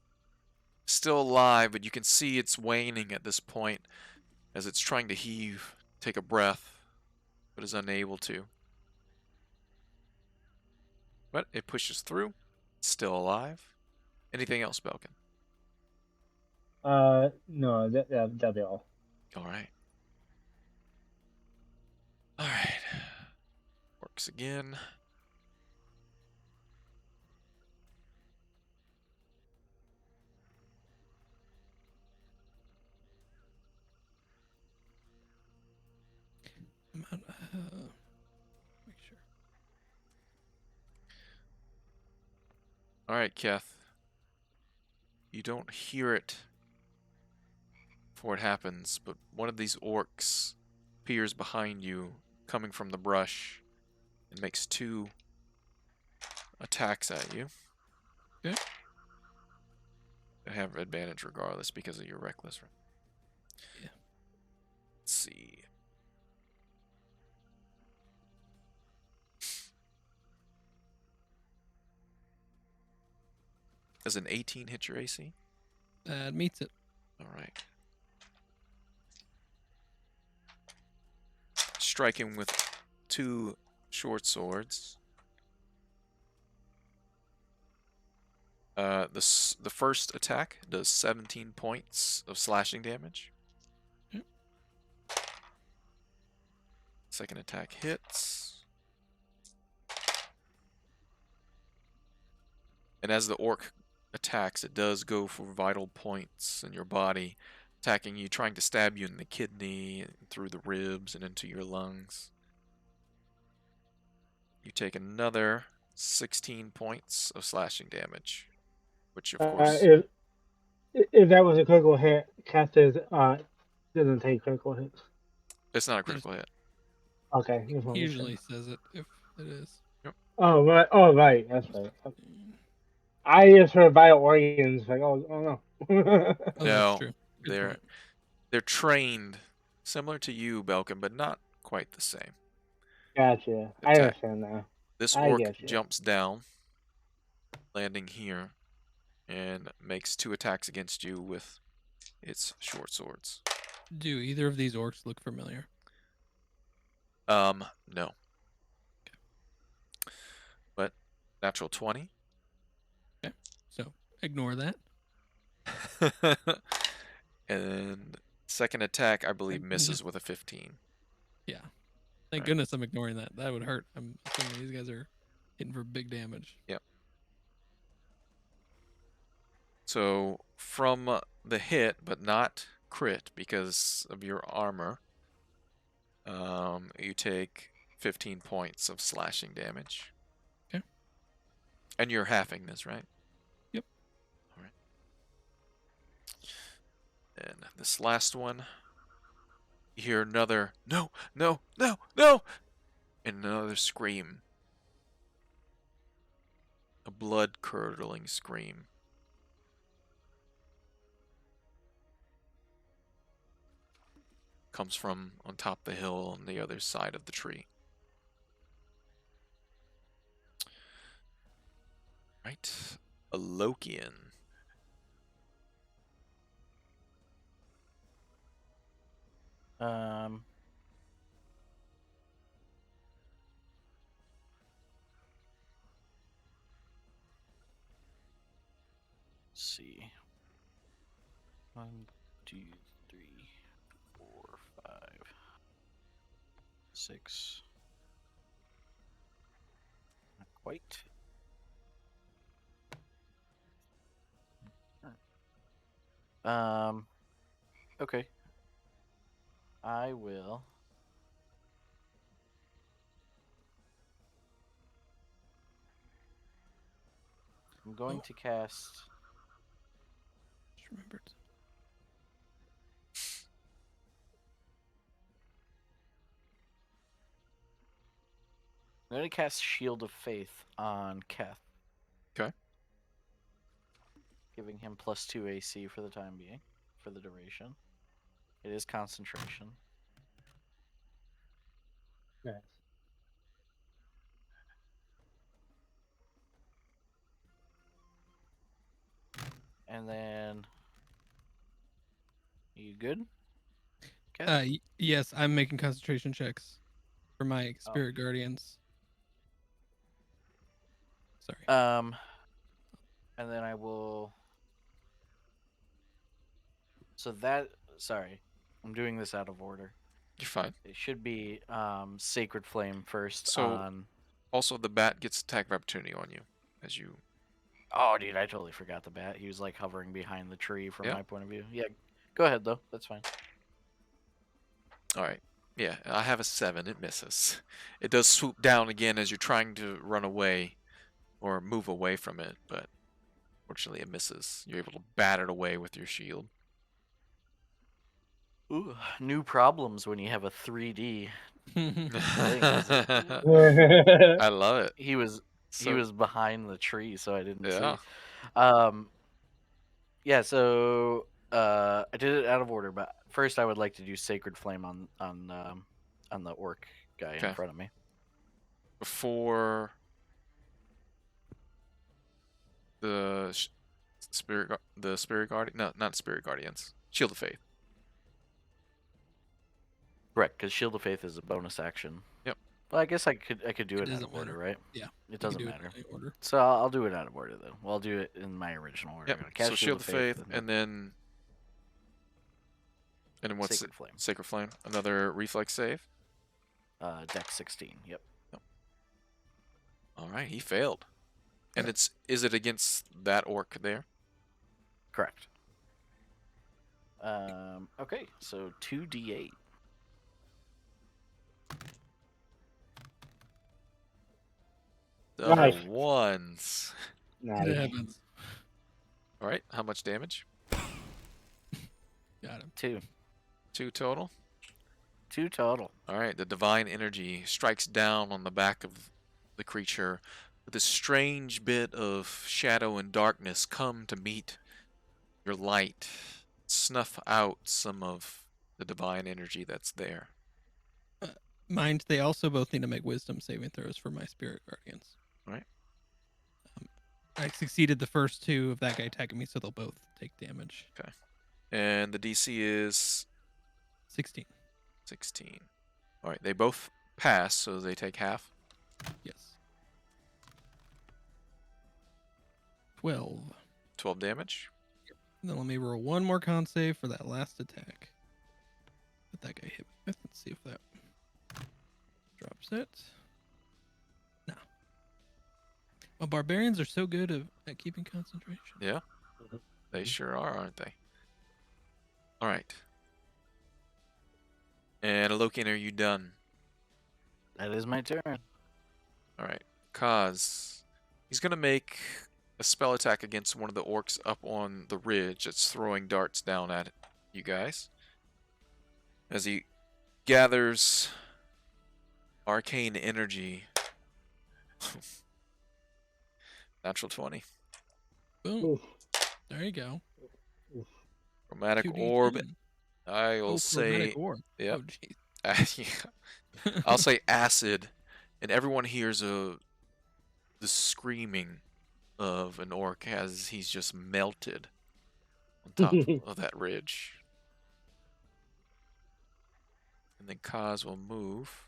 A: Still alive, but you can see it's waning at this point as it's trying to heave, take a breath, but is unable to. But it pushes through. It's still alive. Anything else, Belkin?
D: No, that'll be all.
A: All right. All right. Works again.
C: Make sure.
A: All right, Keth. You don't hear it before it happens, but one of these orcs appears behind you, coming from the brush, and makes 2 attacks at you.
C: Okay.
A: I have advantage regardless because of your reckless.
C: Yeah.
A: Let's see. Does an 18 hit your AC?
C: That meets it.
A: All right. Striking with 2 short swords. The first attack does 17 points of slashing damage.
C: Yep.
A: Second attack hits. And as the orc attacks, it does go for vital points in your body, attacking you, trying to stab you in the kidney, and through the ribs, and into your lungs. You take another 16 points of slashing damage, which of course
D: If that was a critical hit, Caster doesn't take critical hits.
A: it's not a critical hit.
D: Okay.
C: He usually says it if it is.
D: Oh right. Oh right. That's right. I just heard vital organs. Like oh no.
C: Oh,
A: No,
C: that's true. Good
A: they're trained similar to you, Belkin, but not quite the same.
D: Gotcha. I
A: Attack.
D: understand now.
A: This
D: I
A: orc
D: get you.
A: jumps down, landing here, and makes 2 attacks against you with its short swords.
C: Do either of these orcs look familiar?
A: No. But natural 20.
C: Okay. So ignore that.
A: And second attack, I believe,
C: Thank
A: misses
C: goodness.
A: with a 15.
C: Yeah. Thank
A: Right.
C: goodness I'm ignoring that. That would hurt. I'm assuming these guys are hitting for big damage.
A: Yep. So from the hit, but not crit because of your armor, you take 15 points of slashing damage.
C: Okay.
A: And you're halving this, right?
C: Yep.
A: All right. And this last one, you hear another no, no, no, no, and another scream. A blood-curdling scream. Comes from on top of the hill on the other side of the tree. Right. A Lokian.
E: Let's see. 1, 2, 3, 4, 5, 6. Not quite. Okay. I will. I'm going to cast.
C: Just remembered.
E: I'm going to cast Shield of Faith on Keth.
A: Okay.
E: Giving him +2 AC for the time being, for the duration. It is concentration.
D: Yes.
E: And then. You good? Keth?
C: Yes, I'm making concentration checks for my spirit guardians. Sorry.
E: And then I will. So that. Sorry. I'm doing this out of order.
A: You're fine.
E: It should be Sacred Flame first
A: So-
E: on.
A: Also, the bat gets attack of opportunity on you as you.
E: Oh, dude, I totally forgot the bat. He was like hovering behind the tree from
A: Yeah.
E: my point of view. Yeah, go ahead though. That's fine.
A: All right. Yeah, I have a 7. It misses. It does swoop down again as you're trying to run away or move away from it, but fortunately it misses. You're able to bat it away with your shield.
E: Ooh, new problems when you have a 3D.
A: I love it.
E: He was
A: So,
E: behind the tree, so I didn't
A: yeah.
E: see. Yeah. So I did it out of order, but first I would like to do Sacred Flame on the orc guy
A: Okay.
E: in front of me.
A: Before the spirit guardian, no, not spirit guardians. Shield of Faith.
E: Correct, because Shield of Faith is a bonus action.
A: Yep.
E: Well, I guess I could do
C: It
E: it out
C: doesn't
E: of order,
C: matter.
E: right?
C: Yeah,
E: It
C: You can
E: doesn't
C: do it
E: matter.
C: in any order.
E: So I'll do it out of order then. Well, I'll do it in my original order.
A: Yep.
E: I'm gonna cast
A: So Shield of Faith,
E: and
A: and then what's
E: Sacred Flame.
A: Sacred Flame? Another reflex save.
E: Dex 16. Yep.
A: All right, he failed. And is it against that orc there?
E: Correct. Okay, so 2d8.
A: Double
D: Nice.
A: ones.
C: It
D: Nice.
C: happens.
A: All right, how much damage?
C: Got him.
E: 2.
A: 2 total.
E: 2 total.
A: All right, the divine energy strikes down on the back of the creature with a strange bit of shadow and darkness come to meet your light, snuff out some of the divine energy that's there.
C: Mind, they also both need to make wisdom saving throws for my spirit guardians.
A: Right.
C: I succeeded the first 2 of that guy attacking me, so they'll both take damage.
A: And the DC is
C: 16.
A: 16. All right, they both pass, so they take half.
C: Yes. 12.
A: 12 damage.
C: Then let me roll one more con save for that last attack that guy hit me with. Let's see if that drops it. No. Well, barbarians are so good at keeping concentration.
A: Yeah, they sure are, aren't they? All right. And Lokian, are you done?
E: That is my turn.
A: All right. Kaz, he's going to make a spell attack against one of the orcs up on the ridge that's throwing darts down at you guys. As he gathers arcane energy. Natural 20.
C: Boom.
D: Oof.
C: There you go.
A: Chromatic
C: 2d10.
A: orb. I'll
C: Oh,
A: say,
C: chromatic orb.
A: yep.
C: Oh, jeez.
A: Yeah. I'll say acid, and everyone hears the screaming of an orc as he's just melted on top of that ridge. And then Kaz will move.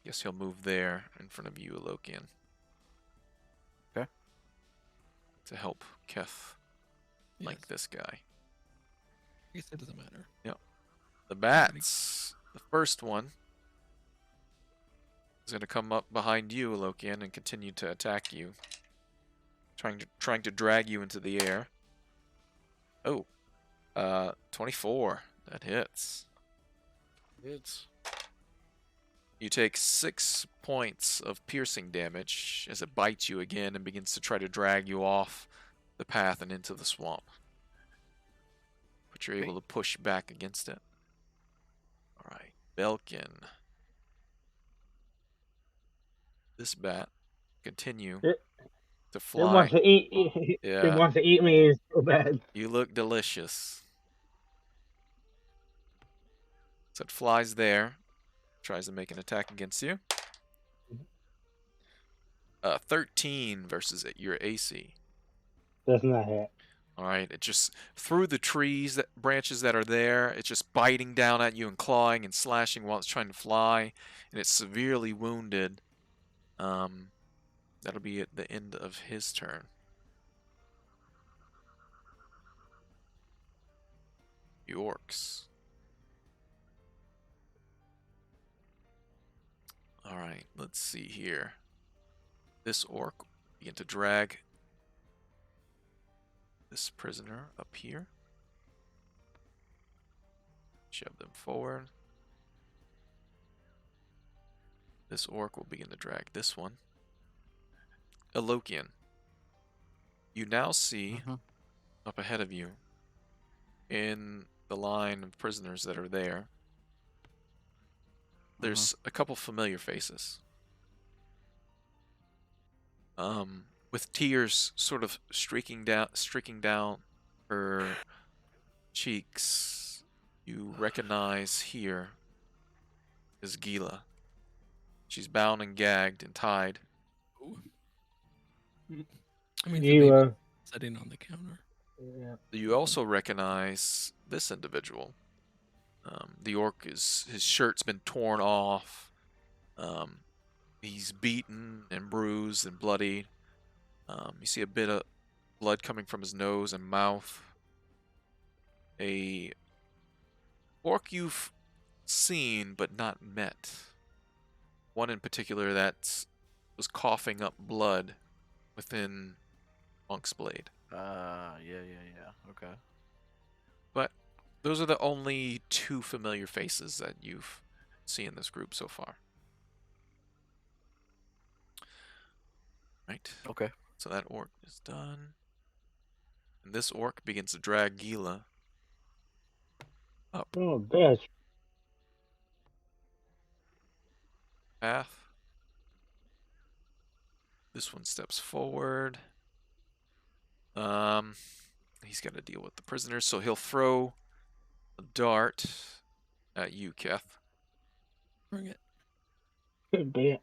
A: Guess he'll move there in front of you, Lokian.
E: Okay.
A: To help Keth like
C: Yes.
A: this guy.
C: I guess it doesn't matter.
A: The bats. The first one is going to come up behind you, Lokian, and continue to attack you. Trying to drag you into the air. Oh. 24. That hits.
E: It's
A: You take 6 points of piercing damage as it bites you again and begins to try to drag you off the path and into the swamp. But you're able to push back against it. Alright, Belkin. This bat continue
D: It-
A: to
D: It
A: fly.
D: wants to eat.
A: Yeah.
D: It wants to eat me so bad.
A: You look delicious. So it flies there. Tries to make an attack against you. 13 versus your AC.
D: Does not hit.
A: Alright, it just, through the trees, branches that are there, it's just biting down at you and clawing and slashing while it's trying to fly. And it's severely wounded. That'll be at the end of his turn. The orcs. Alright, let's see here. This orc will begin to drag this prisoner up here. Shove them forward. This orc will begin to drag this one. Lokian. You now see up ahead of you in the line of prisoners that are there. There's a couple familiar faces. With tears sort of streaking down her cheeks. You recognize here is Gila. She's bound and gagged and tied.
C: I mean,
D: You,
C: the baby sitting on the counter.
D: yeah.
A: You also recognize this individual. The orc his shirt's been torn off. He's beaten and bruised and bloodied. You see a bit of blood coming from his nose and mouth. A orc you've seen but not met. One in particular that was coughing up blood within Monk's Blade.
E: yeah. Okay.
A: But those are the only two familiar faces that you've seen in this group so far. Right.
E: Okay.
A: So that orc is done. And this orc begins to drag Gila up
D: Oh, bitch.
A: path. This one steps forward. He's got to deal with the prisoners, so he'll throw a dart at you, Keth.
C: Bring it.
D: Good bit.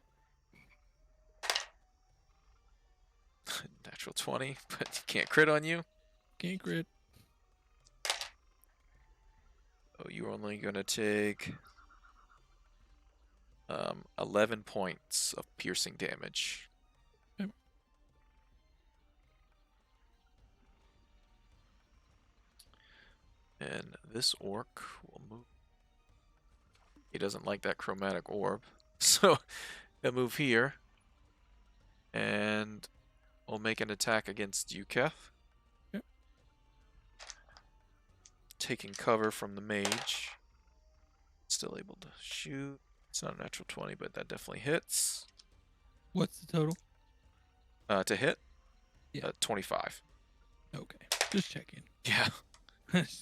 A: Natural 20, but he can't crit on you.
C: Can't crit.
A: Oh, you're only going to take 11 points of piercing damage.
C: Yep.
A: And this orc will move. He doesn't like that chromatic orb. So he'll move here. And we'll make an attack against you, Keth.
C: Yep.
A: Taking cover from the mage. Still able to shoot. It's not a natural 20, but that definitely hits.
C: What's the total?
A: To hit?
C: Yeah.
A: 25.
C: Okay, just checking.
A: Yeah.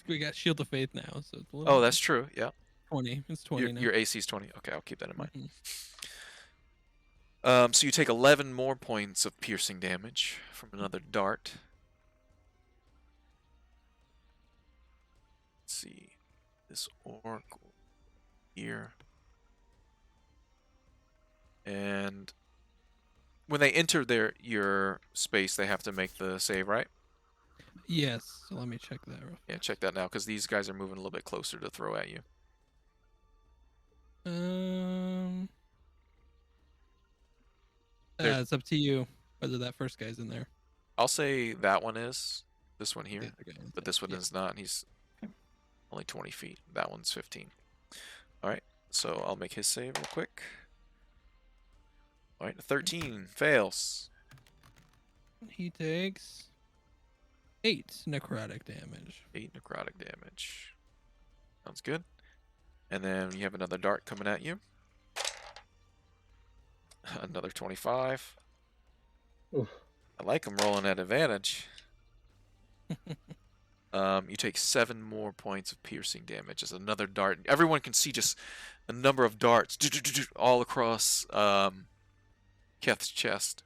C: We got Shield of Faith now, so it's a little.
A: Oh,
C: more.
A: that's true. Yeah.
C: 20. It's 20
A: Your,
C: now.
A: your AC is 20. Okay, I'll keep that in mind.
C: Mhm.
A: So you take 11 more points of piercing damage from another dart. Let's see. This orc here. And when they enter your space, they have to make the save, right?
C: Yes. So let me check that. Real
A: Yeah, check that now, because these guys are moving a little bit closer to throw at you. There's-
C: It's up to you whether that first guy's in there.
A: I'll say that one is. This one
C: The
A: here.
C: other guy is
A: But
C: there.
A: this one
C: Yeah.
A: is not. He's only 20 feet. That one's 15. Alright, so I'll make his save real quick. Alright, 13 fails.
C: He takes 8 necrotic damage.
A: 8 necrotic damage. Sounds good. And then you have another dart coming at you. Another 25.
D: Oof.
A: I like him rolling at advantage. You take 7 more points of piercing damage as another dart. Everyone can see just a number of darts all across Keth's chest.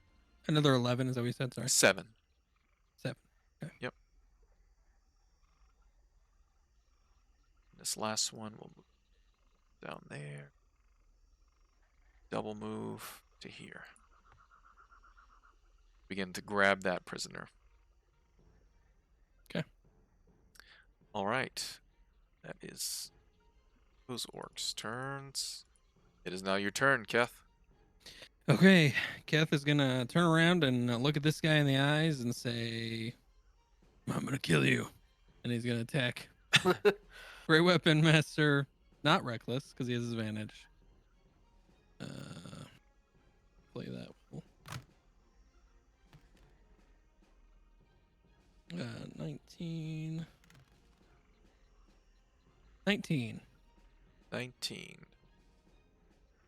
C: Another 11, is that what you said? Sorry.
A: 7.
C: 7. Okay.
A: Yep. This last one will move down there. Double move to here. Begin to grab that prisoner.
C: Okay.
A: All right. That is those orcs' turns. It is now your turn, Keth.
C: Okay. Keth is going to turn around and look at this guy in the eyes and say, I'm going to kill you. And he's going to attack. Great weapon, master. Not reckless, because he has advantage. Play that well. 19. 19.
A: 19.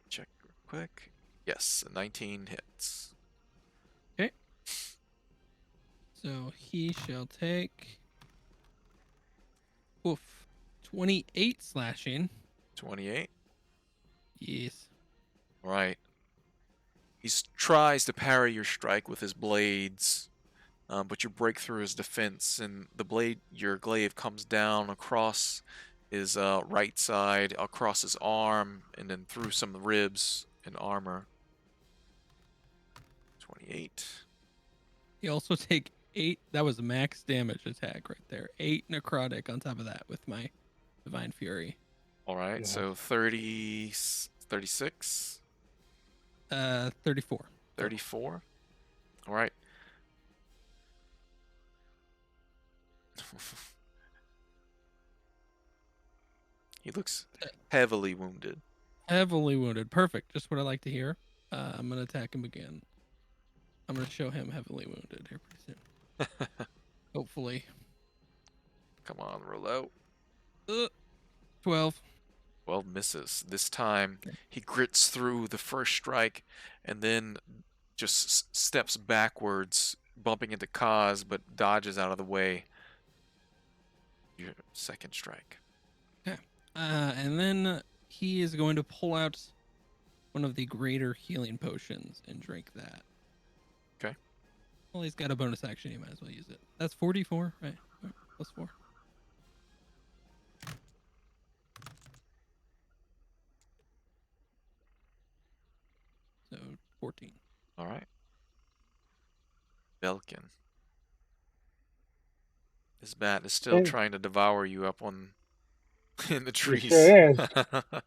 A: Check real quick. Yes, a 19 hits.
C: Okay. So he shall take 28 slashing.
A: 28.
C: Yes.
A: All right. He tries to parry your strike with his blades, but you break through his defense, and your glaive comes down across his right side, across his arm, and then through some ribs and armor. 28.
C: He also take 8. That was max damage attack right there. 8 necrotic on top of that with my divine fury.
A: All right,
D: Yeah.
A: so 30, 36,
C: 34.
A: 34. All right. He looks heavily wounded.
C: Heavily wounded. Perfect. Just what I like to hear. I'm gonna attack him again. I'm gonna show him heavily wounded here pretty soon. Hopefully.
A: Come on, roll out.
C: 12.
A: 12 misses. This time, he grits through the first strike and then just steps backwards, bumping into Kaz, but dodges out of the way. Your second strike.
C: And then he is going to pull out one of the greater healing potions and drink that.
A: Okay.
C: Well, he's got a bonus action. He might as well use it. That's 44, right? Plus 4. So 14.
A: All right. Belkin. This bat is still
D: And
A: trying to devour you up on in the
D: it
A: trees.
D: sure is.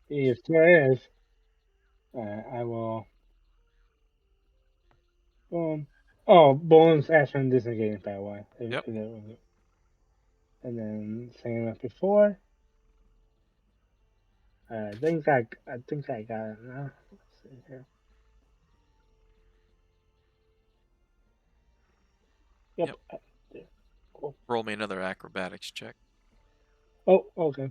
D: It sure is. I will. Oh, bonus action disengage, by the way.
A: Yep.
D: And then same as before. I think I got it now. Let's see here. Yep.
A: Yep.
D: Yeah. Cool.
A: Roll me another acrobatics check.
D: Oh, okay.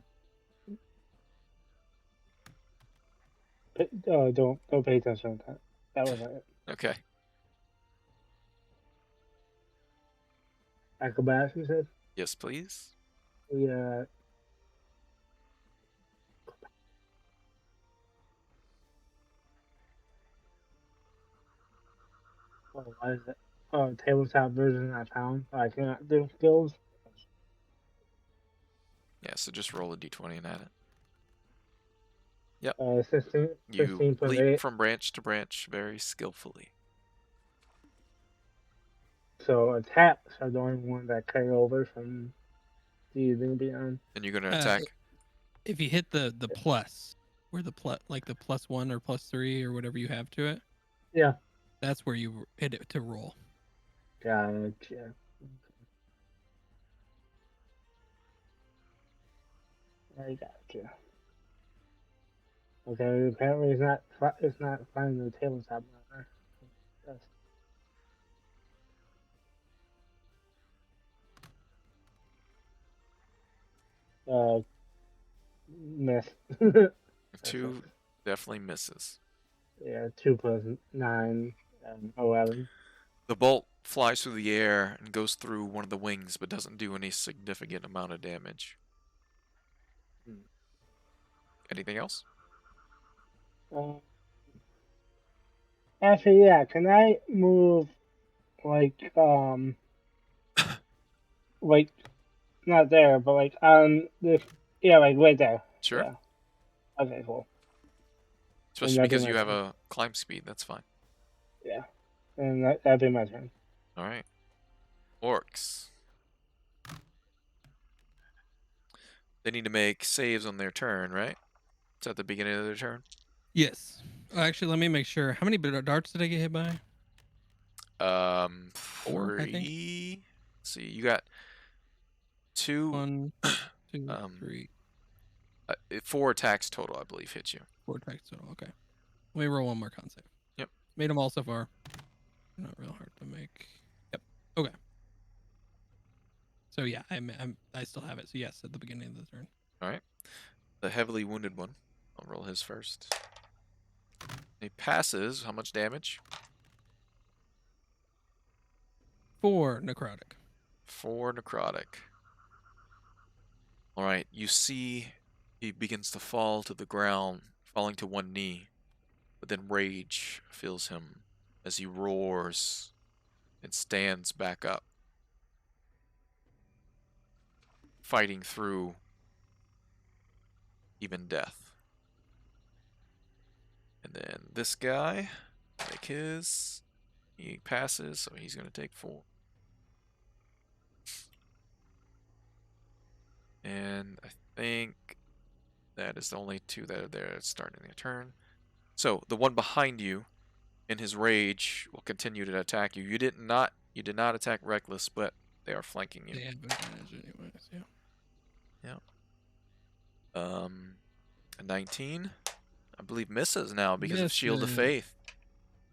D: Don't pay attention to that. That was it.
A: Okay.
D: Acrobatics, you said?
A: Yes, please.
D: Yeah. Oh, what is it? Oh, tabletop version I found. I cannot do skills.
A: Yeah, so just roll a d20 and add it. Yep.
D: 16,
A: You leap
D: 16.8.
A: from branch to branch very skillfully.
D: So attacks are the only one that carry over from D&D Beyond.
A: And you're going to
C: Uh,
A: attack.
C: If you hit the plus, where the plus, like the +1 or +3 or whatever you have to it,
D: Yeah.
C: that's where you hit it to roll.
D: Gotcha. I gotcha. Okay, apparently it's not finding the tabletop runner. That's, miss.
A: 2 definitely misses.
D: Yeah, 2 plus 9, 11.
A: The bolt flies through the air and goes through one of the wings, but doesn't do any significant amount of damage.
D: Hmm.
A: Anything else?
D: Actually, yeah. Can I move like like not there, but like on this? Yeah, like right there.
A: Sure.
D: Yeah. Okay, cool.
A: Especially
D: that'd be
A: because
D: my
A: you have
D: turn.
A: a climb speed. That's fine.
D: Yeah, and that'd be my turn.
A: All right. Orcs. They need to make saves on their turn, right? It's at the beginning of their turn.
C: Yes. Actually, let me make sure. How many darts did I get hit by? 4, I think.
A: 3. Let's see, you got 2.
C: 1, 2,
A: Um,
C: 3,
A: 4 attacks total, I believe, hit you.
C: 4 attacks total. Okay. Let me roll one more con save.
A: Yep.
C: Made them all so far. Not real hard to make. Yep. Okay. So yeah, I still have it. So yes, at the beginning of the turn.
A: All right. The heavily wounded one. I'll roll his first. He passes. How much damage?
C: 4 necrotic.
A: 4 necrotic. All right. You see he begins to fall to the ground, falling to one knee. But then rage fills him as he roars and stands back up, fighting through even death. And then this guy, take his. He passes, so he's going to take 4. And I think that is the only 2 that are there starting their turn. So the one behind you, in his rage, will continue to attack you. You did not attack Reckless, but they are flanking you.
C: They have advantage anyways. Yeah.
A: A 19, I believe, misses now because of Shield of
C: Misses.
A: Faith.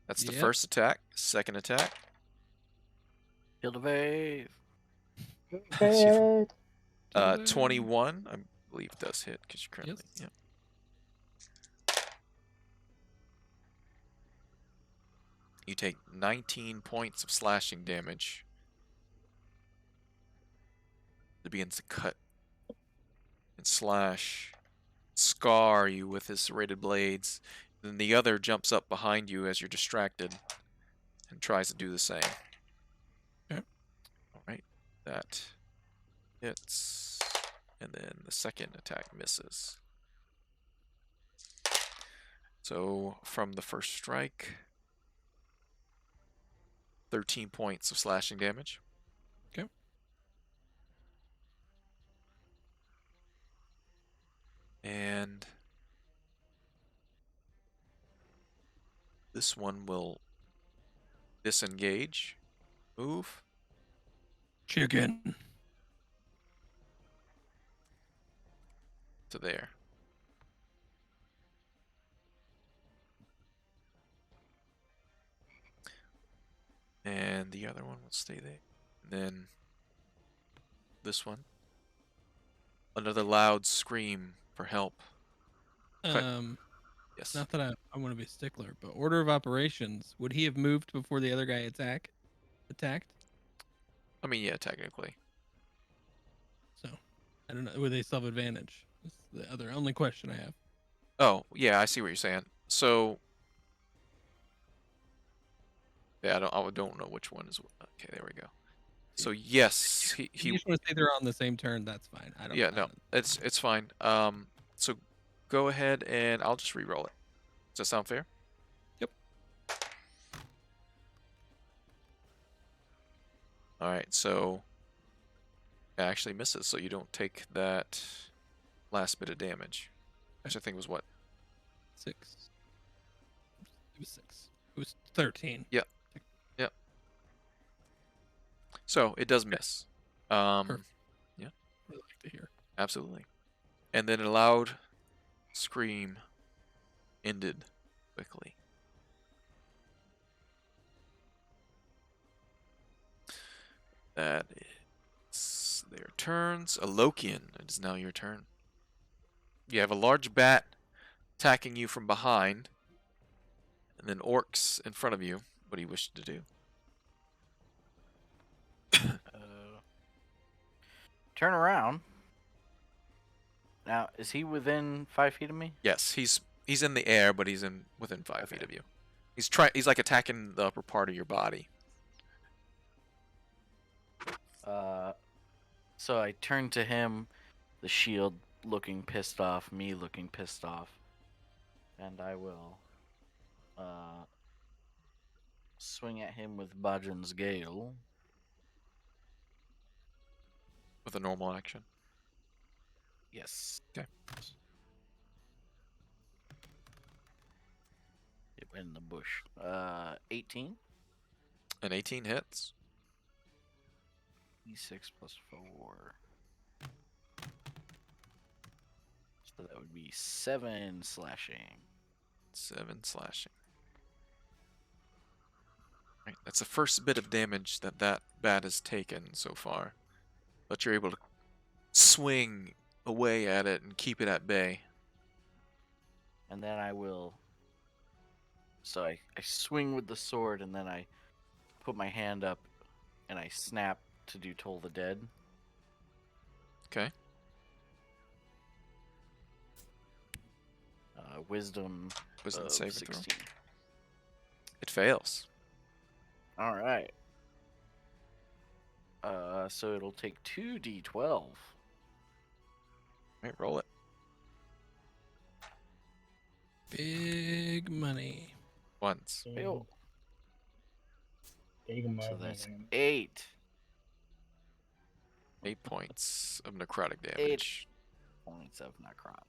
A: That's the
C: Yep.
A: first attack. Second attack.
E: Shield of Faith.
D: Hey,
A: 21, I believe, does hit because you're currently.
C: Yes.
A: Yep. You take 19 points of slashing damage. It begins to cut and slash, scar you with his serrated blades. Then the other jumps up behind you as you're distracted and tries to do the same.
C: Okay.
A: All right, that hits, and then the second attack misses. So from the first strike, 13 points of slashing damage.
C: Okay.
A: And this one will disengage, move.
C: Chicken.
A: To there. And the other one will stay there. And then this one. Another loud scream for help. Yes.
C: Not that I want to be a stickler, but order of operations. Would he have moved before the other guy attacked?
A: I mean, yeah, technically.
C: So, I don't know. Would they still have advantage? That's the only question I have.
A: Oh, yeah, I see what you're saying. So, yeah, I don't know which one is. Okay, there we go. So yes,
C: If
A: he
C: you just want to say they're on the same turn, that's fine. I don't.
A: yeah, no, it's fine. So go ahead and I'll just re-roll it. Does that sound fair?
C: Yep.
A: All right, so it actually misses, so you don't take that last bit of damage, which I think was what?
C: 6. It was 6. It was 13.
A: Yep. Yep. So it does miss.
C: Perfect.
A: Yeah.
C: I'd like to hear.
A: Absolutely. And then a loud scream ended quickly. That is their turns. A Lokian, it is now your turn. You have a large bat attacking you from behind, and then orcs in front of you. What do you wish to do?
E: Turn around. Now, is he within 5 feet of me?
A: Yes, he's in the air, but he's within 5 feet of you. He's like attacking the upper part of your body.
E: So I turn to him, the shield looking pissed off, me looking pissed off, and I will swing at him with Bajin's Gale.
A: With a normal action.
E: Yes.
A: Okay.
E: It went in the bush. 18.
A: An 18 hits.
E: E6 plus 4. So that would be 7 slashing.
A: 7 slashing. Right, that's the first bit of damage that bat has taken so far. But you're able to swing away at it and keep it at bay.
E: And then I will. So I swing with the sword, and then I put my hand up and I snap to do Toll the Dead.
A: Okay.
E: Wisdom of
A: Saving
E: 16.
A: throw. It fails.
E: All right. So it'll take 2d12.
A: Right, roll it.
C: Big money.
A: Once.
E: Fail.
D: Big
E: So that's
D: motherfucker.
E: 8.
A: 8 points of necrotic
E: 8
A: damage.
E: points of necrot.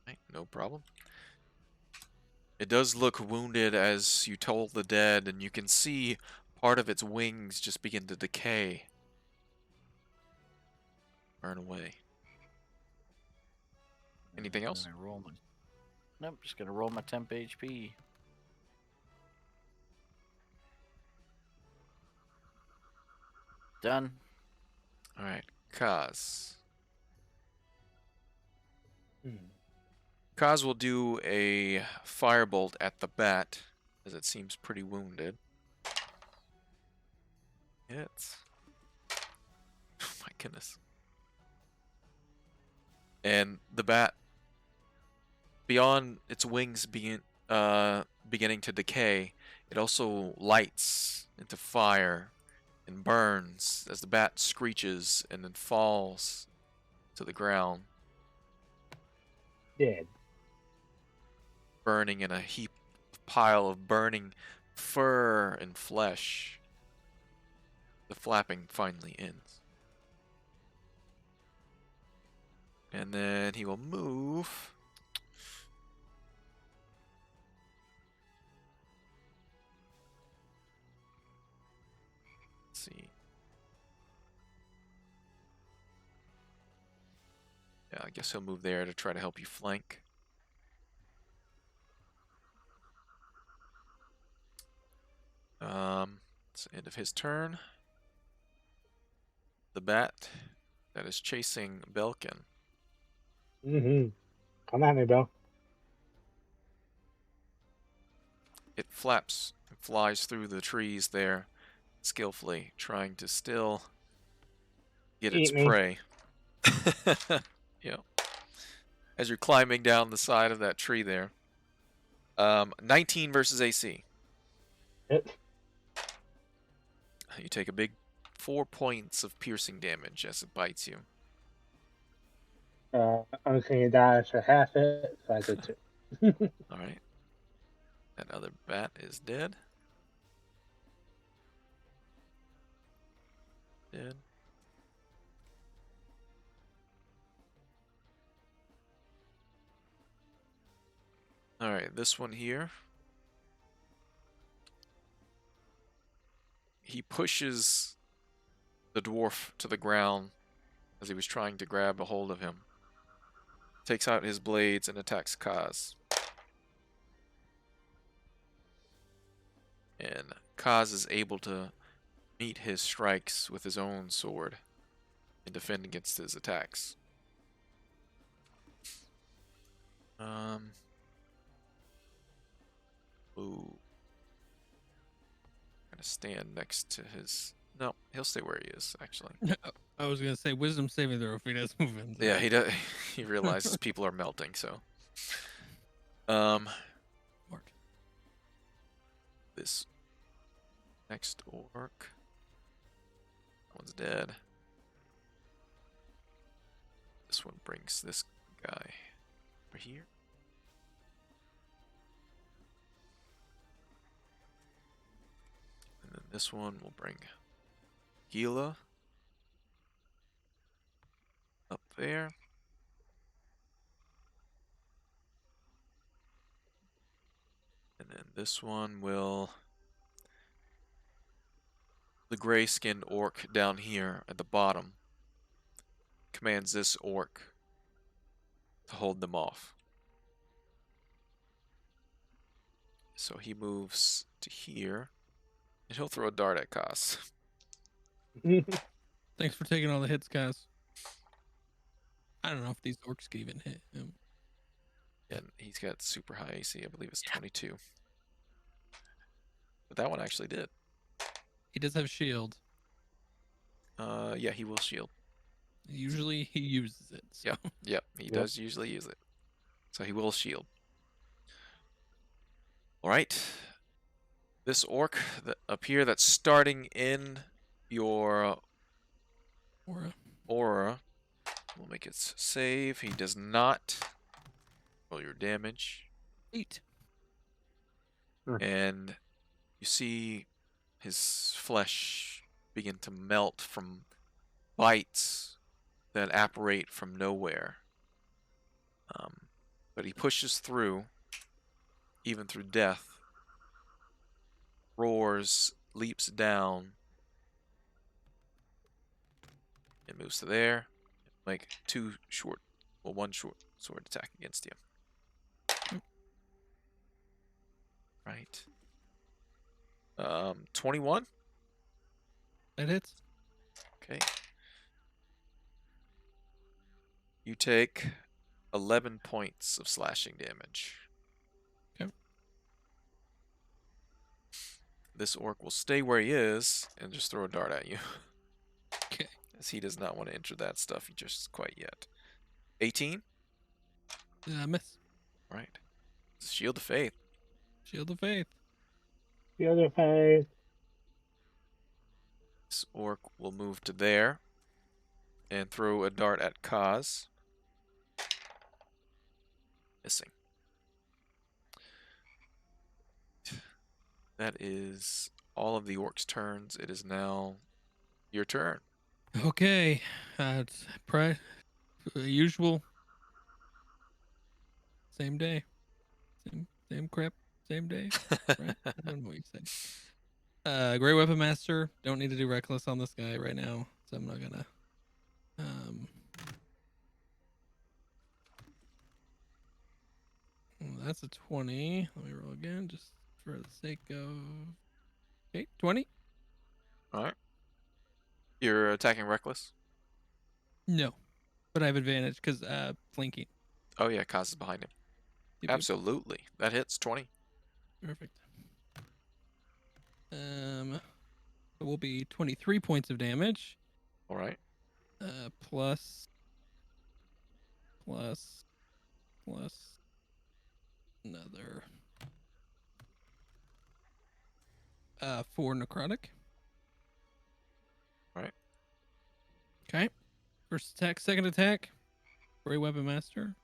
A: Right, no problem. It does look wounded as you toll the dead, and you can see part of its wings just begin to decay. Burn away. Anything else?
E: I roll my... Nope, just gonna roll my temp HP. Done.
A: Alright, Kaz.
D: Hmm.
A: Kaz will do a firebolt at the bat, as it seems pretty wounded. Hits. Oh my goodness. And the bat, beyond its wings beginning to decay, it also lights into fire and burns as the bat screeches and then falls to the ground,
D: Dead.
A: burning in a pile of burning fur and flesh. the flapping finally ends. And then he will move. Let's see. Yeah, I guess he'll move there to try to help you flank. It's the end of his turn. The bat that is chasing Belkin.
D: Come at me, bro.
A: It flaps and flies through the trees there, skillfully, trying to still get its
D: Eat me.
A: prey. Yeah. As you're climbing down the side of that tree there. 19 versus AC.
D: Hit.
A: You take a big 4 points of piercing damage as it bites you.
D: Uncanny dodge for half it, so I did 2.
A: Alright. That other bat is dead. Dead. Alright, this one here. He pushes the dwarf to the ground as he was trying to grab a hold of him. Takes out his blades and attacks Kaz. And Kaz is able to meet his strikes with his own sword and defend against his attacks. Ooh. Gonna stand next to his... No, he'll stay where he is, actually.
C: I was gonna say wisdom saving throw if he does move in.
A: Yeah, he does. He realizes people are melting, so...
C: Mark.
A: This next orc. One's dead. This one brings this guy over here. And then this one will bring Gila up there. And then this one will... The gray-skinned orc down here at the bottom commands this orc to hold them off. So he moves to here, and he'll throw a dart at Kaz.
C: Thanks for taking all the hits, guys. I don't know if these orcs can even hit him.
A: And he's got super high AC, I believe it's 22. But that one actually did.
C: He does have shield.
A: Yeah, he will shield.
C: Usually he uses it. So.
A: Yep, he does usually use it. So he will shield. Alright. This orc up here that's starting in your aura will make its save. He does not roll your damage.
C: 8.
A: And you see his flesh begin to melt from bites that apparate from nowhere. But he pushes through, even through death, roars, leaps down, and moves to there. Make one short sword attack against you. Right. 21.
C: That hits.
A: Okay. You take 11 points of slashing damage.
C: Okay.
A: This orc will stay where he is and just throw a dart at you.
C: Okay.
A: As he does not want to enter that stuff just quite yet. 18?
C: Miss.
A: Right. Shield of Faith.
C: Shield of Faith.
D: The other face.
A: This orc will move to there and throw a dart at Kaz. Missing. That is all of the orc's turns. It is now Your turn.
C: Okay. It's usual. Same day. Same crap. Same day. Right? I don't know what you said. Great Weapon Master. Don't need to do Reckless on this guy right now, so I'm not gonna. That's a 20. Let me roll again, just for the sake of. Okay, 20.
A: All right. You're attacking reckless.
C: No, but I have advantage because flanking.
A: Oh yeah, Kaz is behind him.
C: Yep, yep.
A: Absolutely, that hits 20.
C: Perfect. It will be 23 points of damage.
A: All right.
C: Plus another 4 necrotic.
A: All right.
C: Okay. First attack, second attack. Great Weapon Master.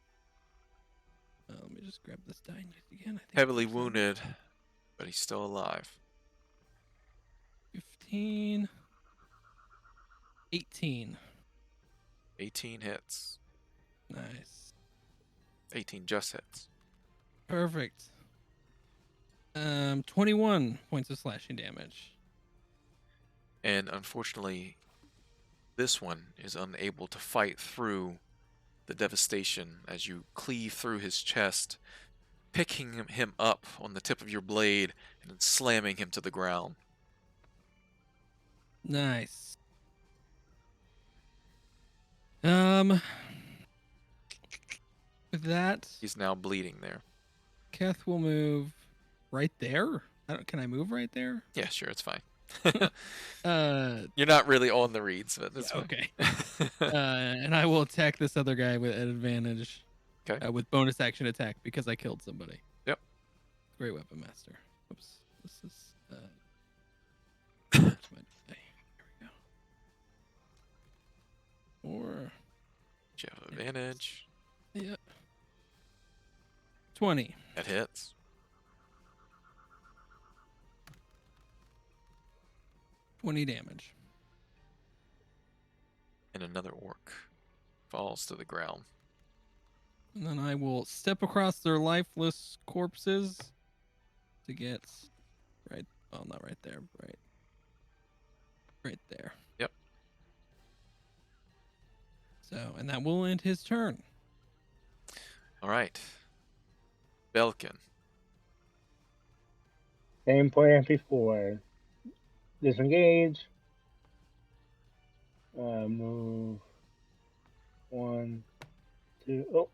C: Let me just grab this die again. I think
A: Heavily
C: it's 7,
A: wounded, but he's still alive.
C: 15. 18.
A: 18 hits.
C: Nice.
A: 18 just hits.
C: Perfect. 21 points of slashing damage.
A: And unfortunately, this one is unable to fight through the devastation as you cleave through his chest, picking him up on the tip of your blade and then slamming him to the ground.
C: Nice. With that,
A: He's now bleeding there.
C: Keth will move right there. Can I move right there?
A: Yeah, sure, it's fine.
C: You're
A: not really on the reeds, but that's
C: okay.
A: fine.
C: And I will attack this other guy with an advantage.
A: Okay.
C: With bonus action attack because I killed somebody.
A: Yep.
C: Great Weapon Master. Oops. This is there we go. Or
A: You have advantage.
C: yep. 20.
A: That hits.
C: Damage.
A: And another orc falls to the ground.
C: And then I will step across their lifeless corpses to get right. Well, not right there. Right there.
A: Yep.
C: So, and that will end his turn.
A: All right. Belkin.
D: Same plan before. Disengage. Move. 1, 2. Oh.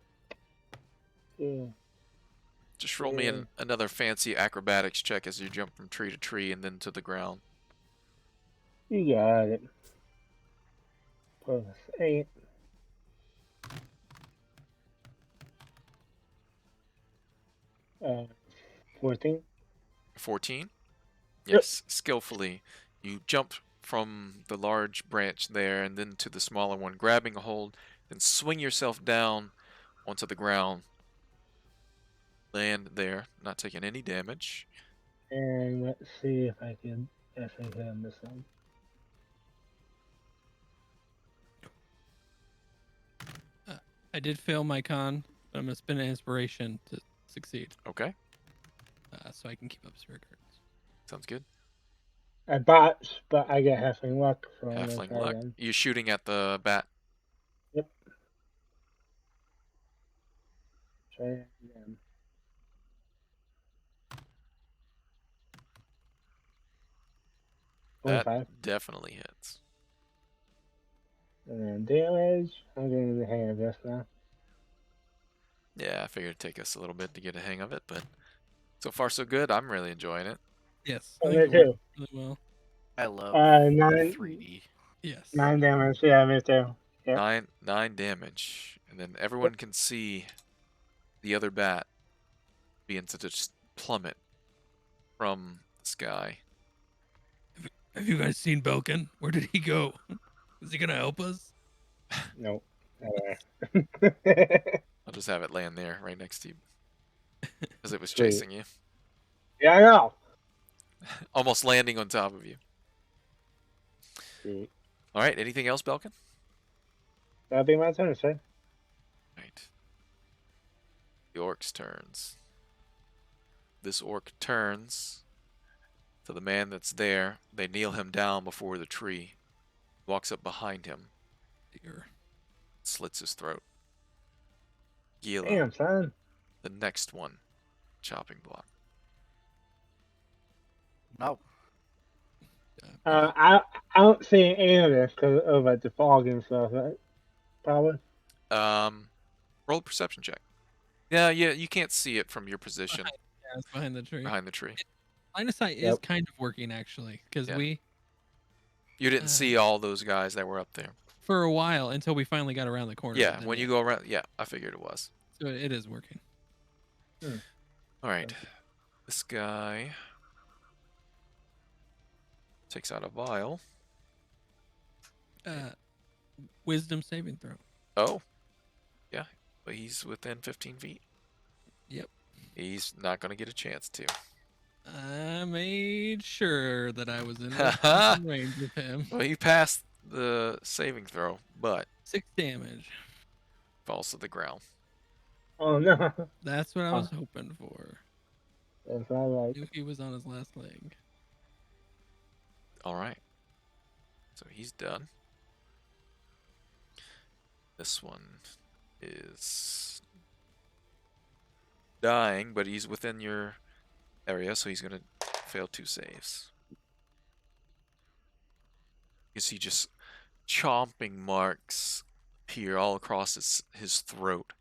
D: 2.
A: Just roll me another fancy acrobatics check as you jump from tree to tree and then to the ground.
D: You got it. Plus 8. 14.
A: 14?
D: Yep.
A: Yes, skillfully. You jump from the large branch there and then to the smaller one, grabbing a hold, then swing yourself down onto the ground. Land there, not taking any damage.
D: And let's see if I can actually hit him this time.
C: I did fail my con, but I'm going to spend an inspiration to succeed.
A: Okay,
C: So I can keep up spirit cards.
A: sounds good.
D: I botched, but I get halfling luck, so I'm gonna
A: Halfling
D: try
A: luck.
D: again.
A: You're shooting at the bat.
D: Yep. Try it again.
A: That
D: 25.
A: definitely hits.
D: And then damage. I'm getting the hang of this now.
A: Yeah, I figured it'd take us a little bit to get a hang of it, but so far so good. I'm really enjoying it.
C: Yes.
D: Oh,
C: I
D: me
C: think it
D: too.
C: worked really well.
E: I love
D: 9.
E: 3D.
C: Yes.
D: 9 damage. Yeah, me too. Yep.
A: Nine damage, and then everyone can see the other bat begin to just plummet from the sky.
C: Have you guys seen Belkin? Where did he go? Is he going to help us?
D: Nope.
A: I'll just have it land there right next to you because it was
D: Sweet.
A: chasing you,
D: Yeah, I know.
A: almost landing on top of you.
D: Sweet.
A: All right. Anything else, Belkin?
D: That'll be my turn, sir.
A: Right. The orc's turns. This orc turns to the man that's there. They kneel him down before the tree. Walks up behind him.
C: Dear.
A: Slits his throat. Gila,
D: Damn, son.
A: the next one. Chopping block.
E: No.
D: I don't see any of this because of like the fog and stuff, right? Probably.
A: Roll a perception check. Yeah, you can't see it from your position
C: Yeah, it's behind the tree.
A: behind the tree.
C: Line of sight is
D: Yep.
C: kind of working actually, because
A: Yeah.
C: we
A: You didn't see all those guys that were up there.
C: for a while until we finally got around the corner.
A: Yeah,
C: then
A: when you go around, yeah, I figured it was.
C: so it is working.
A: All right, this guy takes out a vial.
C: Wisdom saving throw.
A: Oh, yeah, but he's within 15 feet.
C: Yep.
A: He's not going to get a chance to.
C: I made sure that I was in within range of him.
A: Well, he passed the saving throw, but
C: 6 damage.
A: falls to the ground.
D: Oh no.
C: That's what I was hoping for.
D: That's all right.
C: Knew he was on his last leg.
A: All right, so he's done. This one is dying, but he's within your area, so he's going to fail 2 saves. You see just chomping marks appear all across his throat.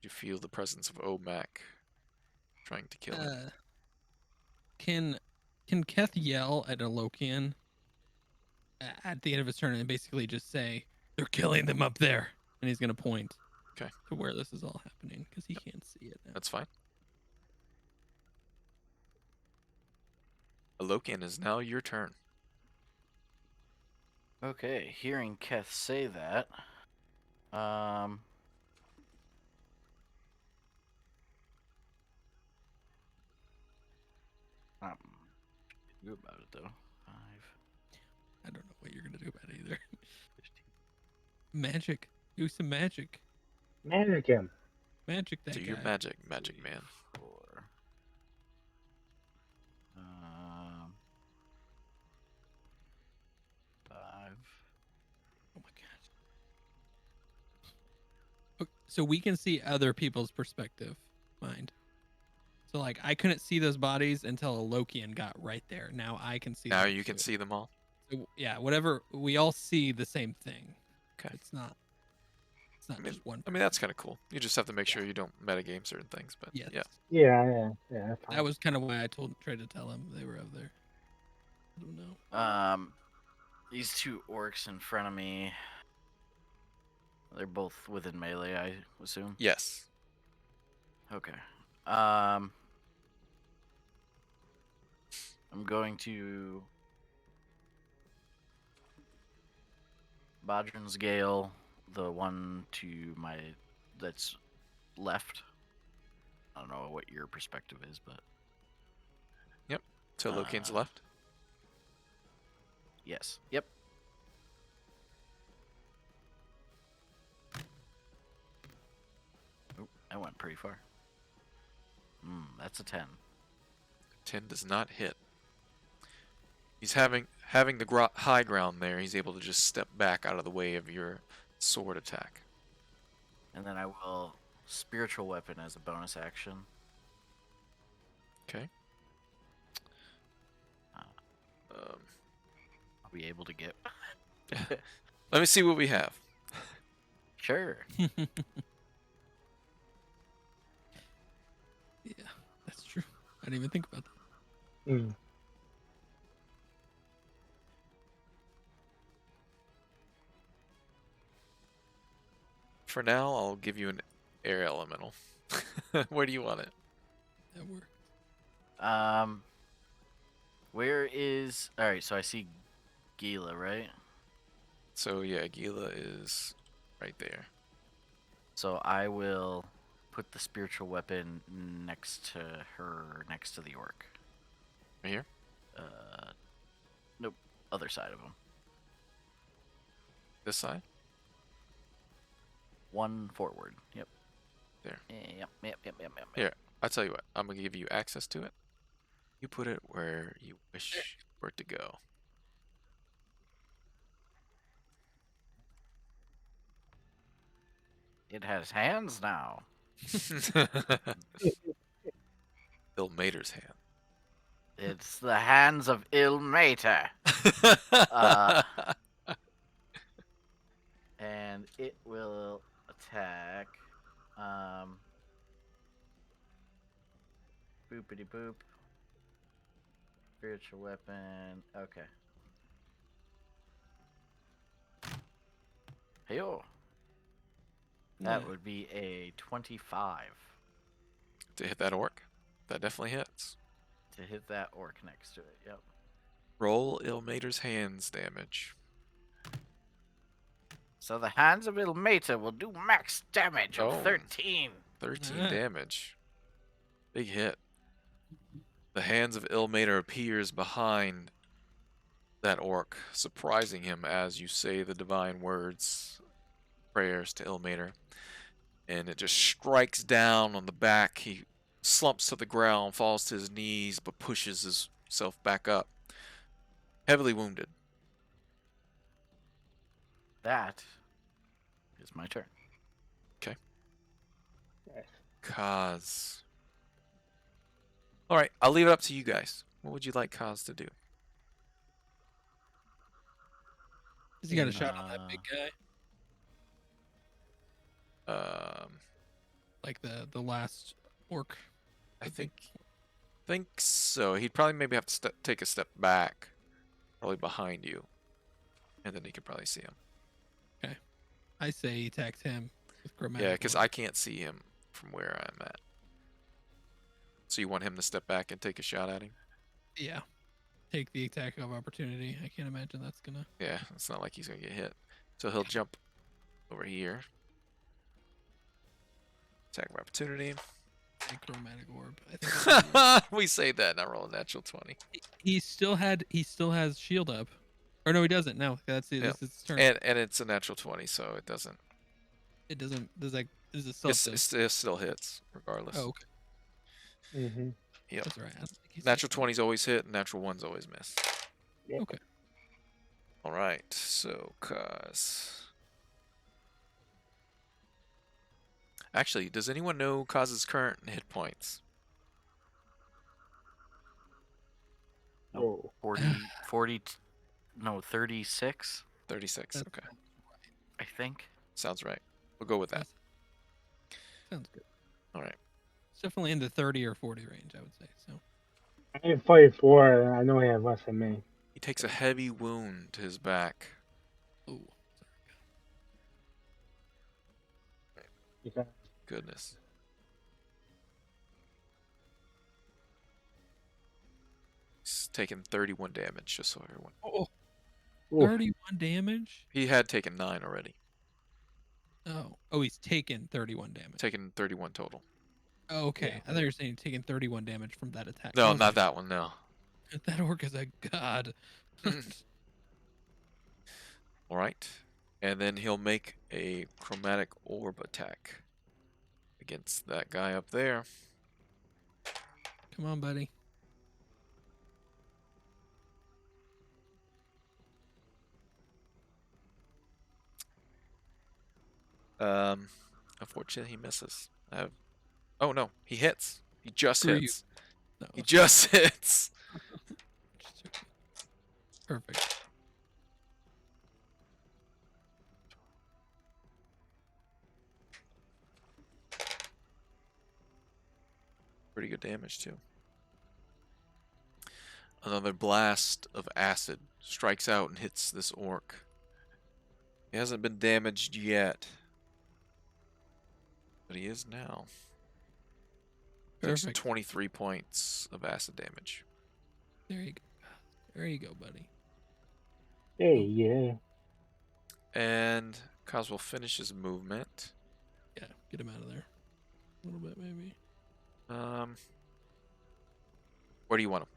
A: You feel the presence of Omak trying to kill him.
C: Can Keth yell at a Lokian at the end of his turn and basically just say, "They're killing them up there," and he's gonna point to where this is all happening because he can't see it now.
A: That's fine. Lokian, is now your turn.
E: Okay, hearing Keth say that, do about it though. 5.
C: I don't know what you're gonna do about it either. Magic. Do some magic.
D: Magic him.
C: Magic that
A: Do
C: guy.
A: your magic, man.
E: 4. 5.
C: Oh my gosh. So we can see other people's perspective, mind. So like I couldn't see those bodies until a Lokian got right there. Now I can see.
A: Now
C: them
A: you can
C: too.
A: see them all.
C: So, yeah, whatever. We all see the same thing.
A: Okay.
C: It's not just one.
A: I mean, that's kind of cool. You just have to make sure you don't metagame certain things, but
C: Yes.
A: yeah.
D: Yeah. That's fine.
C: That was kind of why I tried to tell him they were up there. I don't know.
E: These 2 orcs in front of me. They're both within melee, I assume.
A: Yes.
E: Okay. I'm going to Bodrin's Gale, the one to my that's left. I don't know what your perspective is, but
A: So Lokian's left.
E: yes. Yep. Oh, that went pretty far. That's a 10.
A: 10 does not hit. He's having the high ground there. He's able to just step back out of the way of your sword attack.
E: And then I will spiritual weapon as a bonus action.
A: Okay.
E: I'll be able to get.
A: Let me see what we have.
E: Sure.
C: Yeah, that's true. I didn't even think about that.
D: Mm.
A: For now, I'll give you an air elemental. Where do you want it?
C: That worked.
E: Where is? All right, so I see Gila, right?
A: So yeah, Gila is right there.
E: So I will put the spiritual weapon next to her, next to the orc.
A: Right here?
E: Nope, other side of him.
A: This side?
E: One forward. Yep.
A: There.
E: Yep.
A: Here, I'll tell you what. I'm going to give you access to it. You put it where you wish for it to go.
E: It has hands now.
A: Bill Mater's hand.
E: It's the hands of Ilmater. Uh, and it will attack. Boopity boop. Spiritual weapon. Okay. Heyo. That
C: Yeah.
E: would be a 25
A: To hit that orc? That definitely hits.
E: to hit that orc next to it. Yep.
A: Roll Ilmater's hands damage.
E: So the hands of Ilmater will do max damage of
A: Oh.
E: 13.
A: 13
C: Alright.
A: damage. Big hit. The hands of Ilmater appears behind that orc, surprising him as you say the divine words, prayers to Ilmater. And it just strikes down on the back. He slumps to the ground, falls to his knees, but pushes himself back up. Heavily wounded.
E: That is my turn.
A: Kaz. Alright, I'll leave it up to you guys. What would you like Kaz to do?
C: Has he got a shot on that big guy? Like the last orc.
A: I think so. He'd probably maybe have to take a step back, probably behind you, and then he could probably see him.
C: I say he attacks him with grammatic.
A: Yeah, because I can't see him from where I'm at. So you want him to step back and take a shot at him?
C: Yeah. Take the attack of opportunity. I can't imagine that's gonna.
A: Yeah, it's not like he's gonna get hit. So he'll jump over here. Attack of opportunity.
C: Chromatic orb. I think
A: We say that, not roll a natural 20.
C: he still has shield up. Or no, he doesn't. No, that's it.
A: Yeah.
C: This is his turn.
A: And it's a natural 20, so it doesn't.
C: It doesn't. Does like is it still?
A: It still hits regardless.
C: Oh, okay.
D: Mm-hmm.
A: Yep.
C: That's all right. I don't think he's-
A: Natural 20s always hit, and natural 1s always miss.
D: Yep.
C: Okay.
A: All right, so Kaz. Actually, does anyone know Kaz's current hit points?
D: Oh.
E: 40, no, 36,
A: 36.
C: That's-
A: Okay,
E: I think.
A: sounds right. We'll go with that.
C: Sounds good.
A: All right.
C: It's definitely in the 30 or 40 range, I would say. So
D: I'm 44, and I know he has less than me.
A: He takes a heavy wound to his back.
C: ooh.
D: Okay.
A: Goodness. He's taken 31 damage, just so everyone.
C: Oh,
D: Oof.
C: 31 damage?
A: He had taken 9 already.
C: Oh, he's taken 31 damage.
A: Taken 31 total.
C: Oh, okay.
D: Yeah.
C: I thought you were saying he's taken 31 damage from that attack.
A: No,
C: I was
A: not
C: like,
A: that one, no.
C: That orc is a god.
A: All right. And then he'll make a chromatic orb attack against that guy up there.
C: Come on, buddy.
A: Unfortunately, he misses. Oh no, he hits. He just
C: Screw you.
A: hits.
C: No.
A: He just hits.
C: Perfect.
A: Pretty good damage too. Another blast of acid strikes out and hits this orc. He hasn't been damaged yet, but he is now. Takes
C: Perfect.
A: 23 points of acid damage.
C: There you go. There you go, buddy.
D: Hey, yeah.
A: And Kaz will finish his movement.
C: Yeah, get him out of there. A little bit, maybe.
A: Where do you want him?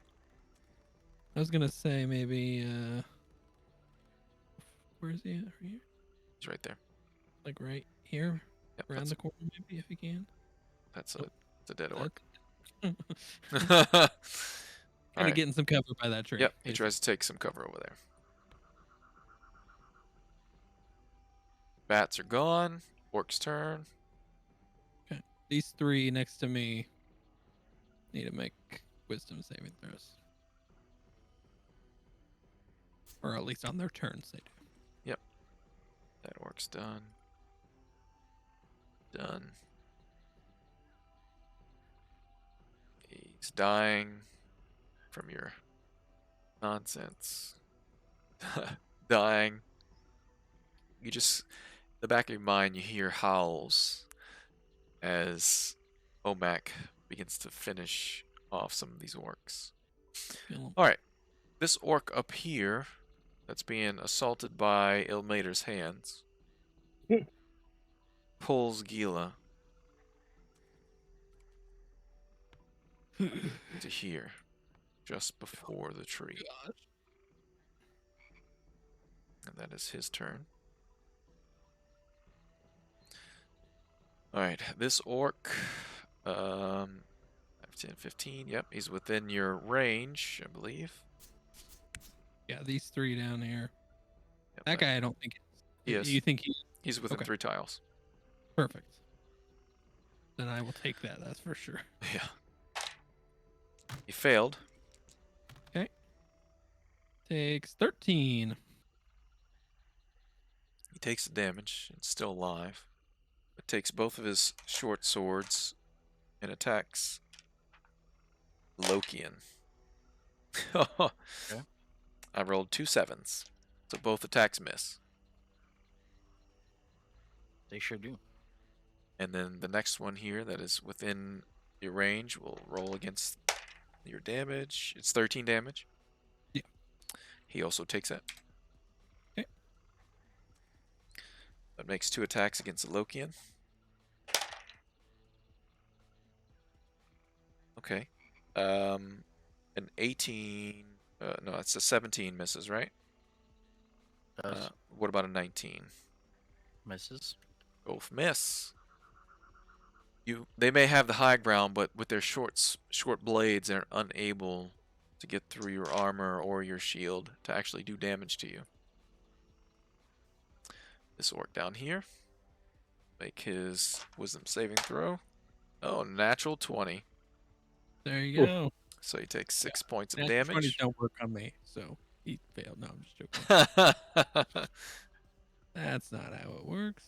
C: I was gonna say maybe. Where is he at? Right here.
A: He's right there.
C: Like right here,
A: Yep,
C: around the corner, maybe if you can.
A: that's
C: Nope.
A: it's a dead orc.
C: Kind
A: All
C: of
A: right.
C: getting some cover by that tree.
A: Yep, he
C: basically.
A: tries to take some cover over there. Bats are gone. Orc's turn.
C: Okay. These three next to me need to make wisdom saving throws. Or at least on their turns they do.
A: That orc's done. Done. He's dying from your nonsense. Dying. You just, in the back of your mind, you hear howls as Omak begins to finish off some of these orcs.
C: Kill 'em.
A: All right, this orc up here that's being assaulted by Ilmater's hands pulls Gila to here, just before the tree. And that is his turn. Alright, this orc, 10, 15, yep, he's within your range, I believe.
C: Yeah, these three down here.
A: Yep,
C: That guy, I don't think.
A: He is.
C: You think
A: He's within
C: okay.
A: 3 tiles.
C: Perfect. Then I will take that. That's for sure.
A: Yeah. He failed.
C: Takes 13.
A: He takes the damage. It's still alive. It takes both of his short swords and attacks Lokian. I rolled 2 7s, so both attacks miss.
E: They sure do.
A: And then the next one here that is within your range will roll against your damage. It's 13 damage.
C: Yeah.
A: He also takes it.
C: Okay.
A: That makes 2 attacks against the Lokian. Okay. An 18. No, it's a 17 misses, right?
E: Does.
A: What about a 19?
E: Misses.
A: Both miss. They may have the high ground, but with their short blades, they're unable to get through your armor or your shield to actually do damage to you. This orc down here, make his wisdom saving throw. Oh, natural 20.
C: There you go.
A: So he takes 6 points of
C: Natural 20s
A: damage.
C: don't work on me, so he failed. No, I'm just joking. That's not how it works.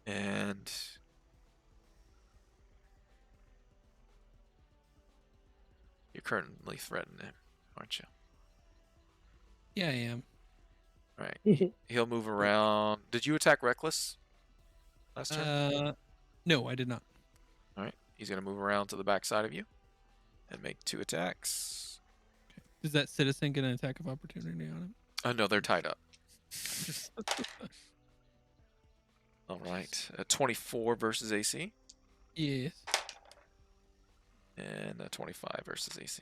A: And you're currently threatening him, aren't you?
C: Yeah, I am.
A: All right. He'll move around. Did you attack Reckless last turn?
C: No, I did not.
A: All right. He's going to move around to the back side of you and make 2 attacks.
C: Does that citizen get an attack of opportunity on him?
A: Oh, no, they're tied up. All right. 24 versus AC.
C: Yes.
A: And 25 versus AC.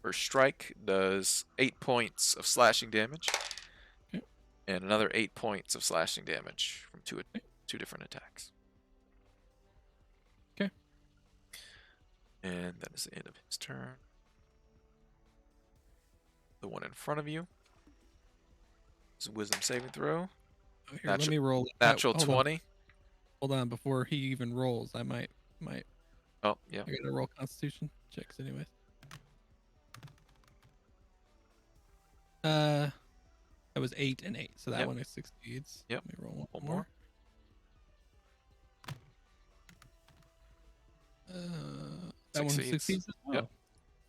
A: First strike does 8 points of slashing damage.
C: Okay.
A: And another 8 points of slashing damage from two different attacks.
C: Okay.
A: And that is the end of his turn. The one in front of you is a wisdom saving throw.
C: Oh, here, let me roll.
A: Natural
C: hold
A: 20.
C: On. Hold on, before he even rolls, I might.
A: Oh, yeah.
C: I gotta roll Constitution checks, anyways. That was 8 and 8, so that
A: Yep.
C: one is succeeds.
A: Yep.
C: Let me roll
A: One
C: one
A: more.
C: That one
A: Succeeds.
C: succeeds as well.
A: Yep.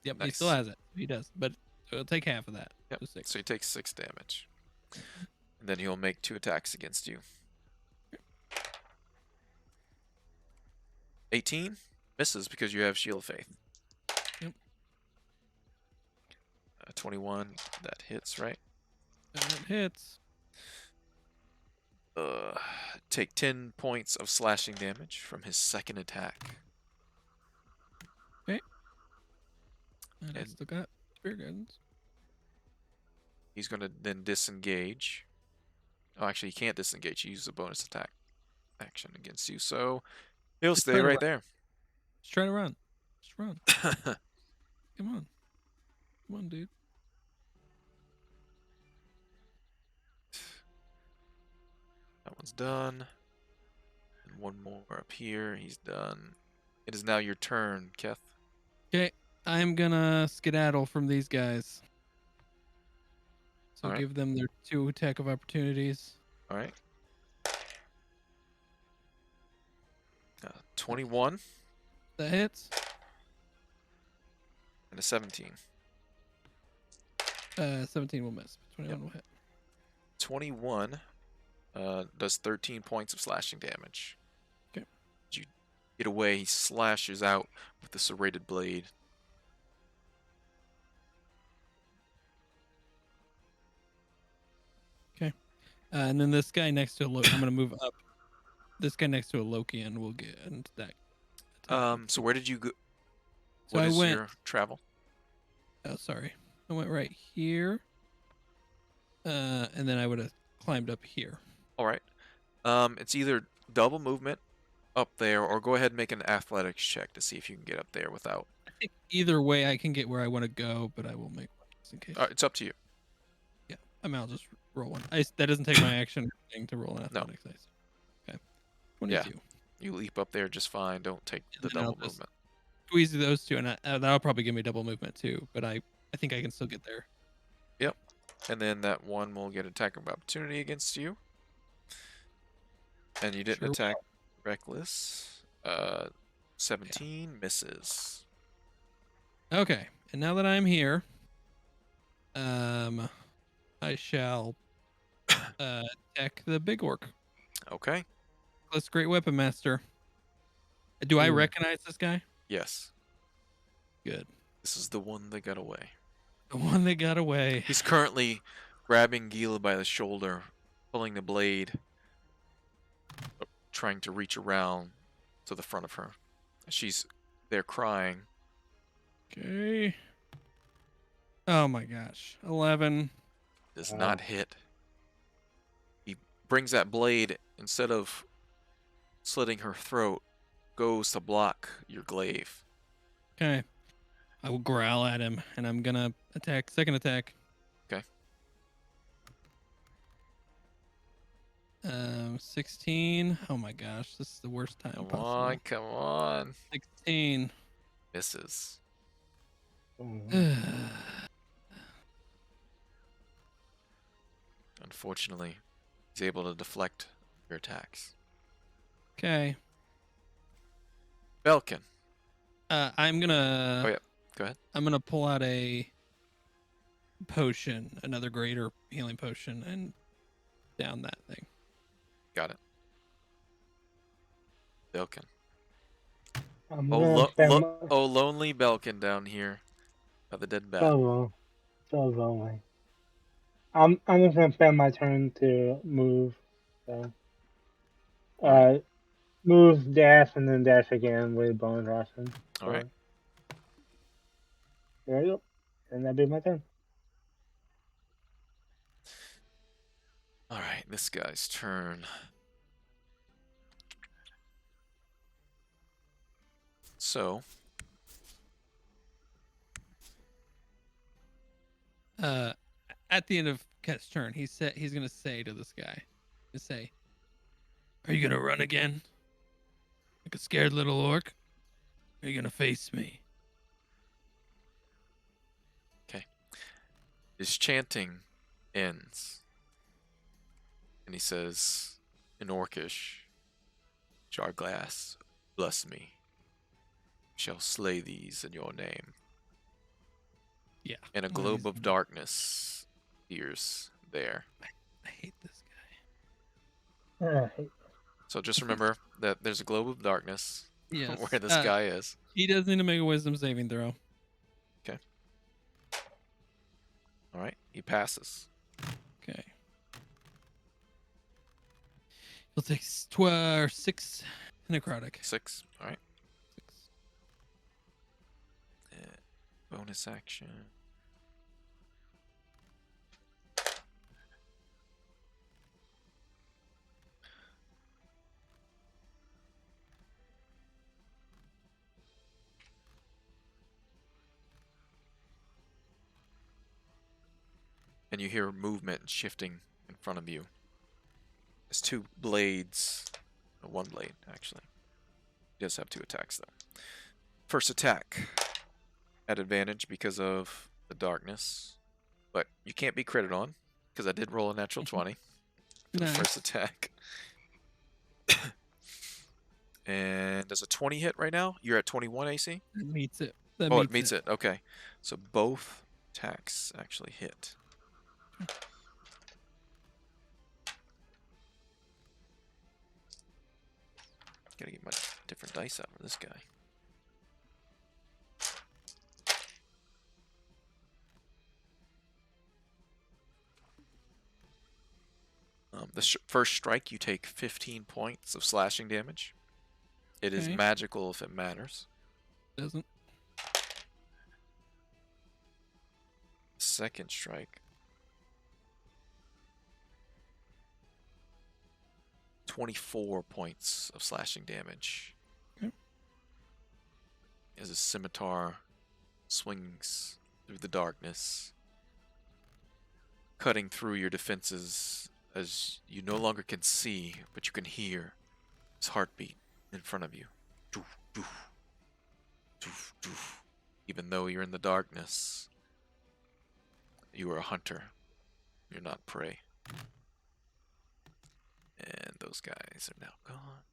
C: Yep, he
A: Nice.
C: still has it. He does, but it'll take half of that.
A: Yep.
C: So 6.
A: So he takes 6 damage. And then he'll make 2 attacks against you. 18 misses because you have Shield of Faith.
C: Yep.
A: 21, that hits, right?
C: That hits.
A: Take 10 points of slashing damage from his second attack.
C: And I
A: And-
C: still got Spear Guns.
A: He's going to then disengage Oh, actually, he can't disengage. He uses a bonus attack action against you, so he'll
C: Just
A: stay
C: try to
A: right
C: run.
A: there.
C: Just try to run. Just run. Come on. Come on, dude.
A: That one's done. And one more up here. He's done. It is now your turn, Keth.
C: Okay, I'm gonna skedaddle from these guys. So
A: All right.
C: give them their 2 attack of opportunities.
A: All right. 21
C: That hits.
A: and a 17.
C: 17 will miss. 21
A: Yep.
C: will hit.
A: 21 does 13 points of slashing damage.
C: Okay.
A: As you get away, he slashes out with the serrated blade.
C: And then this guy next to I'm gonna move up. This guy next to a Lokian will get into that. attack.
A: So where did you go?
C: So
A: What
C: I
A: is
C: went.
A: your travel?
C: Oh, sorry. I went right here. And then I would have climbed up here.
A: All right. It's either double movement up there, or go ahead and make an athletics check to see if you can get up there without.
C: I think either way I can get where I want to go, but I will make one just in case.
A: It's up to you.
C: Yeah, I mean, I'll just roll one. That doesn't take my action thing to roll an
A: No.
C: athletics dice. Okay. 22.
A: Yeah. You leap up there just fine. Don't take
C: And
A: the
C: then I'll
A: double
C: just-
A: movement.
C: Squeeze those two, and that'll probably give me double movement too. But I think I can still get there.
A: And then that one will get attack of opportunity against you. And you didn't
C: Sure
A: attack reckless. 17 misses.
C: Okay, and now that I'm here, I shall attack the big orc.
A: Okay.
C: That's great weapon master. Do I
D: Ooh.
C: recognize this guy?
A: Yes.
C: Good.
A: This is the one that got away.
C: The one that got away.
A: He's currently grabbing Gila by the shoulder, pulling the blade, trying to reach around to the front of her. She's there crying.
C: Okay. Oh my gosh. 11.
A: Does
D: Wow.
A: not hit. He brings that blade, instead of slitting her throat, goes to block your glaive.
C: Okay. I will growl at him, and I'm gonna attack. Second attack.
A: Okay.
C: 16. Oh my gosh, this is the worst time
A: Come
C: possible.
A: on, come on.
C: 16.
A: Misses. Unfortunately, he's able to deflect your attacks.
C: Okay.
A: Belkin.
C: I'm gonna.
A: Oh, yeah. Go ahead.
C: I'm gonna pull out a potion, another greater healing potion, and down that thing.
A: Got it. Belkin.
D: I'm
A: Oh,
D: gonna spend my-
A: lonely Belkin down here by the dead bat.
D: so lonely. I'm just gonna spend my turn to move. So, move, dash, and then dash again with bonus action.
A: All right.
D: There you go. And that'd be my turn.
A: All right, this guy's turn. So,
C: At the end of Ket's turn, he's gonna say to this guy, "Are you gonna run again, like a scared little orc? Or are you gonna face me?"
A: his chanting ends. And he says, in Orcish, Jarglass, bless me. Shall slay these in your name.
C: Yeah.
A: And a
C: Well,
A: globe
C: he's-
A: of darkness appears there.
C: I hate this guy.
D: Alright.
A: So just remember that there's a globe of darkness
C: Yes.
A: where this guy is.
C: He does need to make a wisdom saving throw.
A: All right, he passes.
C: Okay. He'll take 6 necrotic.
A: 6. All right.
C: 6.
A: Bonus action. and you hear movement shifting in front of you. There's two blades, one blade actually. He does have two attacks though. First attack at advantage because of the darkness, but you can't be critted on because I did roll a natural 20 for the
C: Nice.
A: first attack. And does a 20 hit right now? You're at 21 AC?
C: That meets it. That
A: Oh, it meets it. Okay. So both attacks actually hit. Gotta get my different dice out for this guy. The first strike, you take 15 points of slashing damage. It is
C: Okay.
A: magical if it matters.
C: Doesn't.
A: Second strike, 24 points of slashing damage.
C: Okay.
A: As a scimitar swings through the darkness, cutting through your defenses as you no longer can see, but you can hear his heartbeat in front of you. Doof, doof, doof, doof. Even though you're in the darkness, you are a hunter. You're not prey. And those guys are now gone.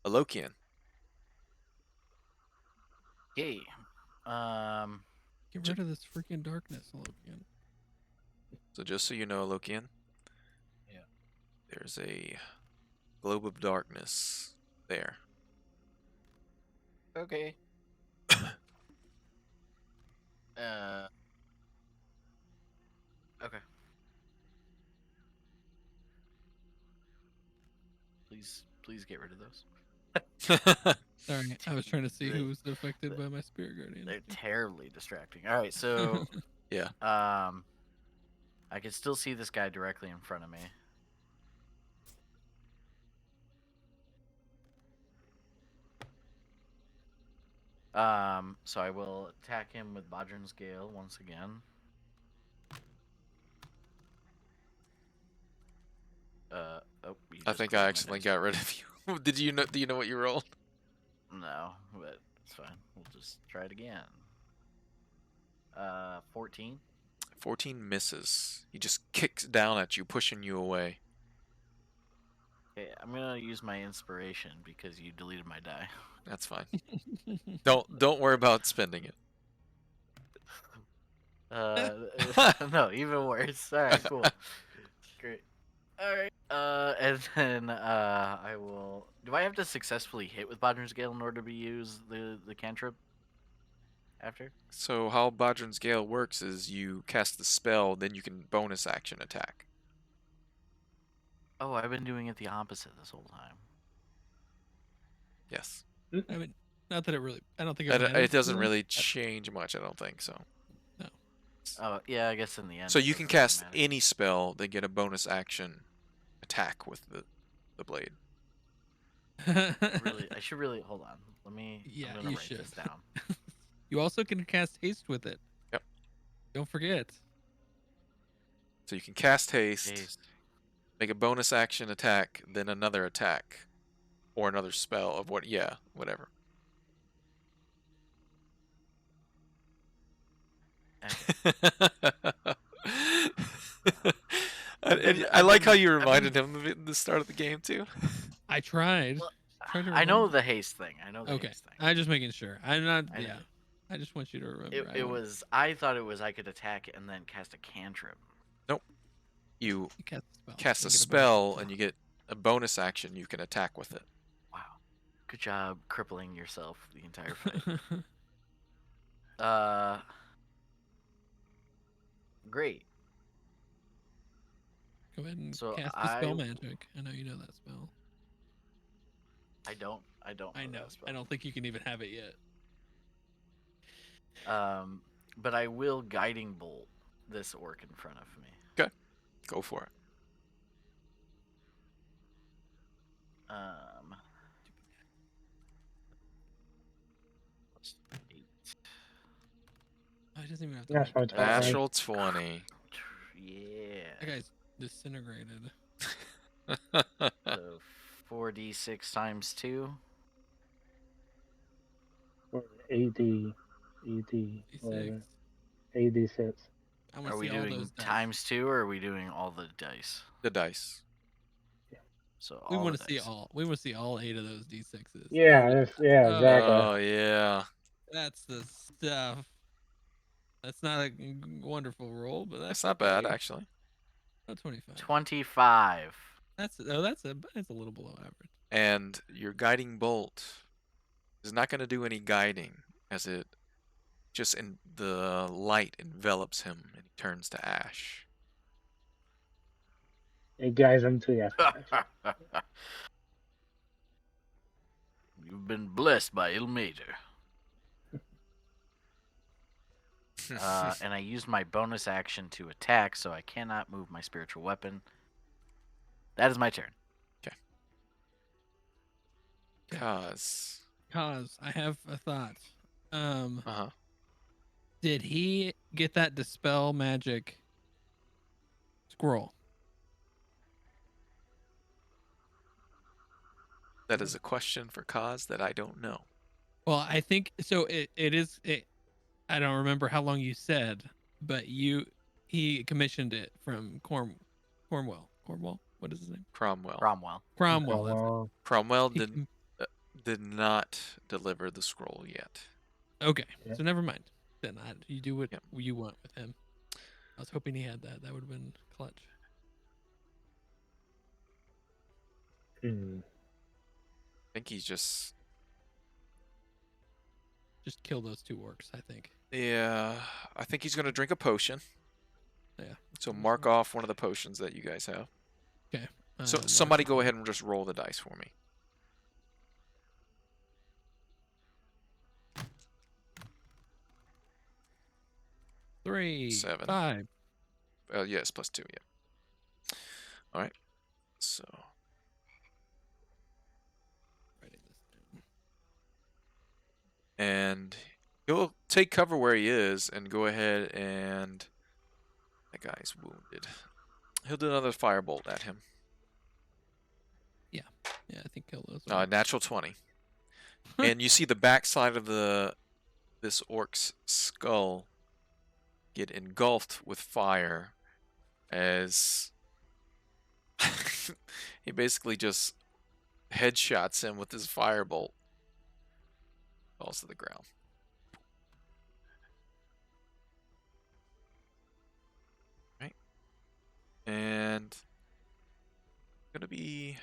A: A Lokian.
E: Okay.
C: Get rid of this freaking darkness, Lokian.
A: So just so you know, Lokian.
E: Yeah.
A: There's a globe of darkness there.
E: Okay. Okay. Please get rid of those.
C: Sorry, I was trying to see
E: They-
C: who was affected
E: they-
C: by my spirit guardian.
E: They're terribly distracting. All right, so
A: Yeah.
E: I can still see this guy directly in front of me. So I will attack him with Bodrin's Gale once again. Oh, you
A: I
E: just
A: think
E: clicked
A: I
E: my
A: accidentally
E: dice.
A: got rid of you. Did you know? Do you know what you rolled?
E: No, but it's fine. We'll just try it again. 14.
A: 14 misses. He just kicks down at you, pushing you away.
E: Okay, I'm gonna use my inspiration because you deleted my die.
A: That's fine. Don't worry about spending it.
E: No, even worse. All right, cool, great. All right, and then I will. Do I have to successfully hit with Bodrin's Gale in order to use the cantrip? After?
A: So how Bodrin's Gale works is you cast the spell, then you can bonus action attack.
E: Oh, I've been doing it the opposite this whole time.
A: Yes.
C: I mean, not that it really. I don't think
A: It
C: matters
A: doesn't
C: too
A: really
C: much.
A: change much, I don't think so.
E: Oh, yeah, I guess in the end.
A: So
E: it
A: you can
E: doesn't really
A: cast
E: matter.
A: any spell, then get a bonus action attack with the blade.
E: I should really hold on. Let me.
C: Yeah,
E: I'm gonna
C: you
E: write
C: should.
E: this down.
C: You also can cast haste with it.
A: Yep.
C: Don't forget.
A: So you can cast haste,
E: Jeez.
A: make a bonus action attack, then another attack, or another spell of whatever. I like how you reminded him of it in the start of the game too.
C: I tried.
E: Well,
C: Tried to
E: I know
C: remember.
E: the haste thing. I know the
C: Okay.
E: haste thing.
C: I'm just making sure. I'm not.
E: I know.
C: Yeah. I just want you to remember.
E: I thought it was I could attack and then cast a cantrip.
A: You
C: cast a spell.
A: cast a
C: and get
A: spell and you get a bonus action you can attack with it.
E: Wow. Good job crippling yourself the entire fight.
C: bonus.
E: Great.
C: Go ahead and
E: So
C: cast the spell
E: I-
C: magic. I know you know that spell.
E: I don't
C: I
E: know.
C: know.
E: that spell.
C: I don't think you can even have it yet.
E: But I will guiding bolt this orc in front of me.
A: Go for it.
E: Plus 8.
C: Oh, it doesn't even have to.
D: That's
C: make
D: my
C: it.
D: top right.
A: Natural 20.
E: Yeah.
C: That guy's disintegrated.
E: So 4d6 times 2.
D: Or AD, whatever.
C: D6.
D: AD6.
C: I want
E: Are
C: to
E: we
C: see all
E: doing
C: those dice.
E: times 2 or are we doing all the dice?
A: The dice.
E: So
C: We
E: all
C: want
E: the
C: to see
E: dice.
C: all. We want to see all 8 of those D6s.
D: Yeah,
C: Those are-
D: exactly.
A: Oh yeah.
C: That's the stuff. That's not a wonderful roll, but
A: That's
C: that's
A: not bad
C: okay.
A: actually.
C: Oh, 25.
E: 25.
C: That's a little below average.
A: And your guiding bolt is not going to do any guiding, as it just in the light envelops him and he turns to ash.
D: It guides them to that direction.
E: You've been blessed by Ilmater. And I used my bonus action to attack, so I cannot move my spiritual weapon. That is my turn.
A: Cause.
C: Cause I have a thought.
A: Uh-huh.
C: Did he get that dispel magic scroll?
A: That is a question for Cause that I don't know.
C: Well, I think so. It is. I don't remember how long you said, but he commissioned it from Cornwall. Cornwall. What is his name?
A: Cromwell.
E: Cromwell.
C: Cromwell. That's it.
D: Well,
A: Cromwell
C: He
A: did not deliver the scroll yet.
C: Okay,
D: Yeah.
C: so never mind. Then you do what
A: Yep.
C: you want with him. I was hoping he had that. That would have been clutch.
D: hmm.
A: I think he's just
C: Just kill those 2 orcs. I think.
A: yeah. I think he's gonna drink a potion.
C: Yeah.
A: So mark off one of the potions that you guys have.
C: Okay.
A: So somebody go ahead and just roll the dice for me.
C: Three.
A: 7.
C: 5.
A: Yes, plus 2. Yeah. All right. So
C: Writing this down.
A: and he'll take cover where he is and go ahead and that guy's wounded. He'll do another firebolt at him.
C: Yeah, I think kill those.
A: Natural 20. And you see the backside of this orc's skull get engulfed with fire as he basically just headshots him with his firebolt. Falls to the ground. Right. And gonna be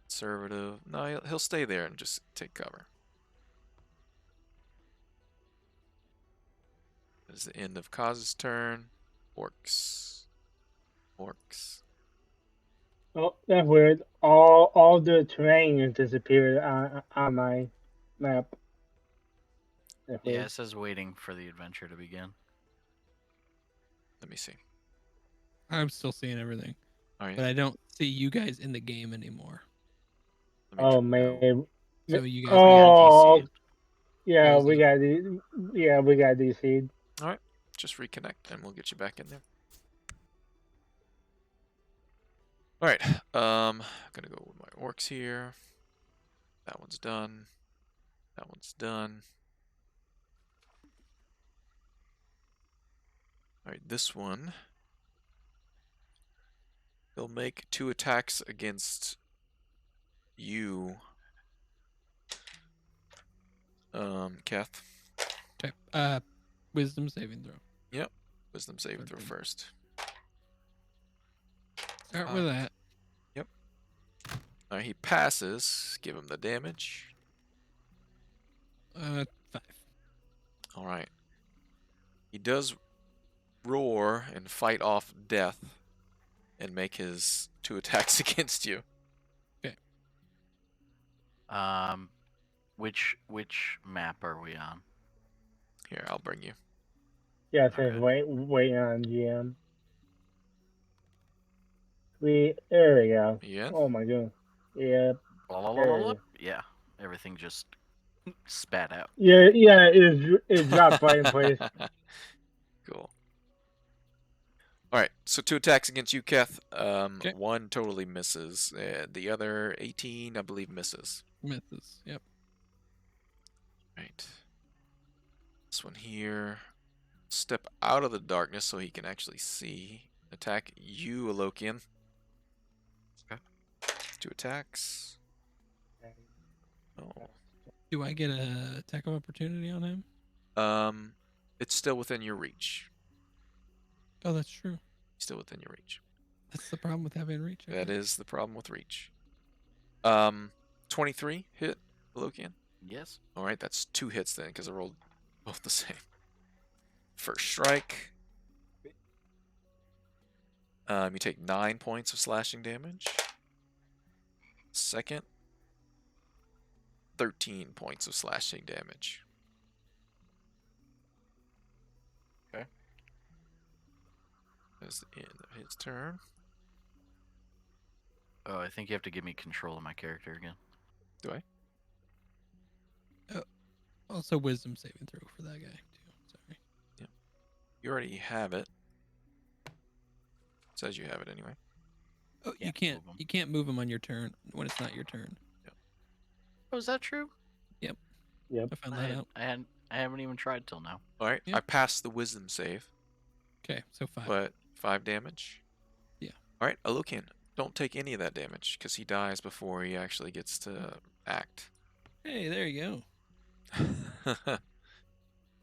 A: conservative. No, he'll stay there and just take cover. That is the end of Kaz's turn. Orcs.
D: Oh, that's weird. All the terrain has disappeared on my map. That's
E: Yeah,
D: weird.
E: it says waiting for the adventure to begin.
A: Let me see.
C: I'm still seeing everything,
A: All right.
C: but I don't see you guys in the game anymore.
A: Let me
D: Oh
A: tr-
D: man.
C: So you guys.
D: Oh,
E: DC'd.
D: yeah,
C: Close
D: we
C: it.
D: got the we got DC'd.
A: All right. Just reconnect and we'll get you back in there. All right. I'm gonna go with my orcs here. That one's done. That one's done. All right. This one. He'll make 2 attacks against you, Kath.
C: Okay. Wisdom saving throw.
A: Yep. Wisdom saving throw
C: Okay.
A: first.
C: Start with that.
A: All right. He passes. Give him the damage.
C: 5.
A: All right. He does roar and fight off death and make his 2 attacks against you.
E: Which map are we on?
A: Here, I'll bring you.
D: Yeah, it says
E: Okay.
D: wait on GM. There we go.
A: You in?
D: Oh my goodness. Yeah.
E: Blah, blah, blah, blah, blah. Yeah, everything just spat out.
D: Yeah, it dropped right in place.
A: Cool. All All right, so 2 attacks against you, Keth.
C: Okay.
A: One totally misses. The other 18, I believe, misses.
C: Misses. Yep.
A: Right. This one here. Step out of the darkness so he can actually see. Attack you, Lokian.
E: Okay.
A: 2 attacks. Oh.
C: Do I get a attack of opportunity on him?
A: It's still within your reach.
C: Oh, that's true.
A: Still within your reach.
C: That's the problem with having reach. I
A: That
C: guess.
A: is the problem with reach. 23 hit, Lokian.
E: Yes.
A: All right, that's 2 hits then, because I rolled both the same. First strike. You take 9 points of slashing damage. Second, 13 points of slashing damage.
E: Okay.
A: That's the end of his turn.
E: Oh, I think you have to give me control of my character again.
A: Do I?
C: Also, wisdom saving throw for that guy too. Sorry.
A: You already have it. Says you have it anyway.
C: Oh,
E: Yeah,
C: you
E: move 'em.
C: can't move him on your turn when it's not your turn.
E: Oh, is that true?
D: Yep.
C: I found that out.
E: I haven't even tried till now.
A: All right,
C: Yeah.
A: I passed the wisdom save,
C: Okay, so 5.
A: but 5 damage.
C: Yeah.
A: All right, Lokian, don't take any of that damage because he dies before he actually gets to act.
C: Hey, there you go.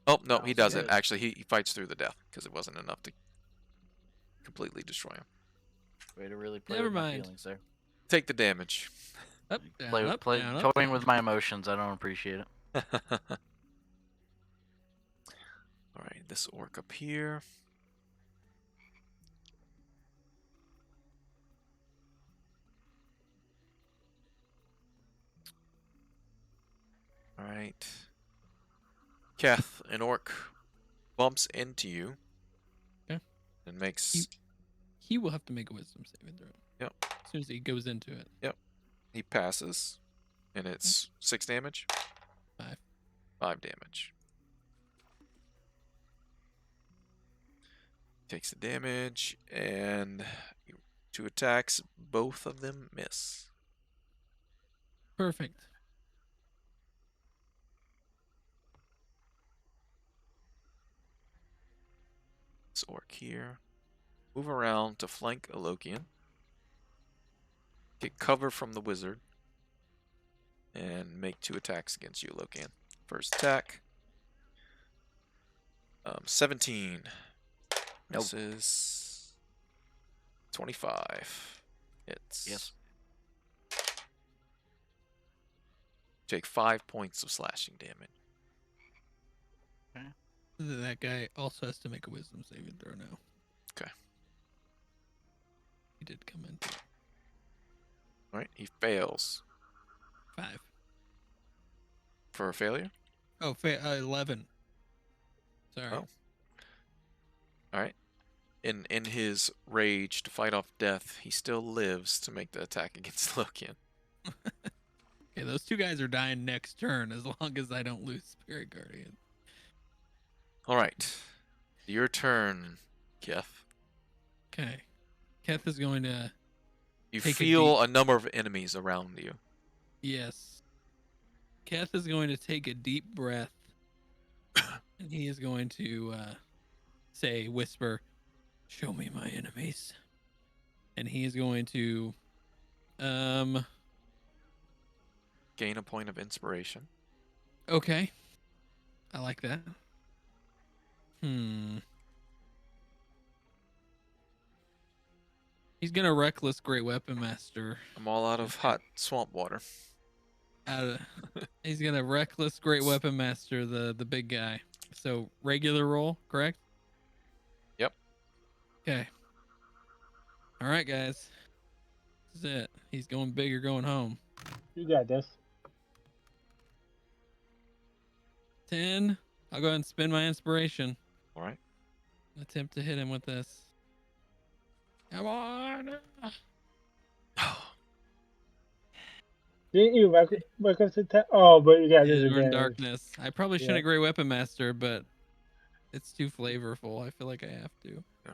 A: Oh, no, he
E: Sounds
A: doesn't.
E: good.
A: Actually, he fights through the death because it wasn't enough to completely destroy him.
E: Way to really play
C: Never
E: with my
C: mind.
E: feelings there.
A: Take the damage.
C: Up, down, up, down, up,
E: Toying
C: down.
E: with my emotions. I don't appreciate it.
A: All right, this orc up here. All right. Keth, an orc bumps into you.
C: Okay.
A: And makes...
C: He will have to make a wisdom saving throw.
A: Yep.
C: As soon as he goes into it.
A: He passes. And it's 6 damage?
C: 5.
A: 5 damage. Takes the damage, and 2 attacks. Both of them miss.
C: Perfect.
A: This orc here. Move around to flank a Lokian. Get cover from the wizard. And make 2 attacks against you, Lokian. First attack. 17.
E: Nope.
A: Misses. 25. Hits.
E: Yes.
A: Take 5 points of slashing damage.
C: That guy also has to make a wisdom saving throw now.
A: Okay.
C: He did come into it.
A: Alright, he fails.
C: 5.
A: For a failure?
C: Oh, 11. Sorry.
A: Oh. Alright. In his rage to fight off death, he still lives to make the attack against Lokian.
C: Okay, those 2 guys are dying next turn as long as I don't lose Spirit Guardian.
A: Alright. Your turn, Keth.
C: Okay. Keth is going to...
A: You
C: Take a
A: feel a number of enemies around you.
C: Yes. Keth is going to take a deep breath. And he is going to whisper, "Show me my enemies." And he is going to
A: Gain a point of inspiration.
C: okay. I like that. He's gonna reckless Great Weapon Master.
A: I'm all out of hot swamp water.
C: He's gonna reckless Great Weapon Master the big guy. So regular roll, correct?
A: Yep.
C: Okay. All right, guys. This is it. He's going big or going home.
D: You got this.
C: 10. I'll go ahead and spin my inspiration.
A: Alright.
C: Attempt to hit him with this. Come on.
D: Didn't you reckless attack? Oh, but you got
C: Yeah,
D: this
C: we're in
D: again.
C: darkness. I probably shouldn't
D: Yeah.
C: Great Weapon Master, but it's too flavorful. I feel like I have to.
A: Yeah.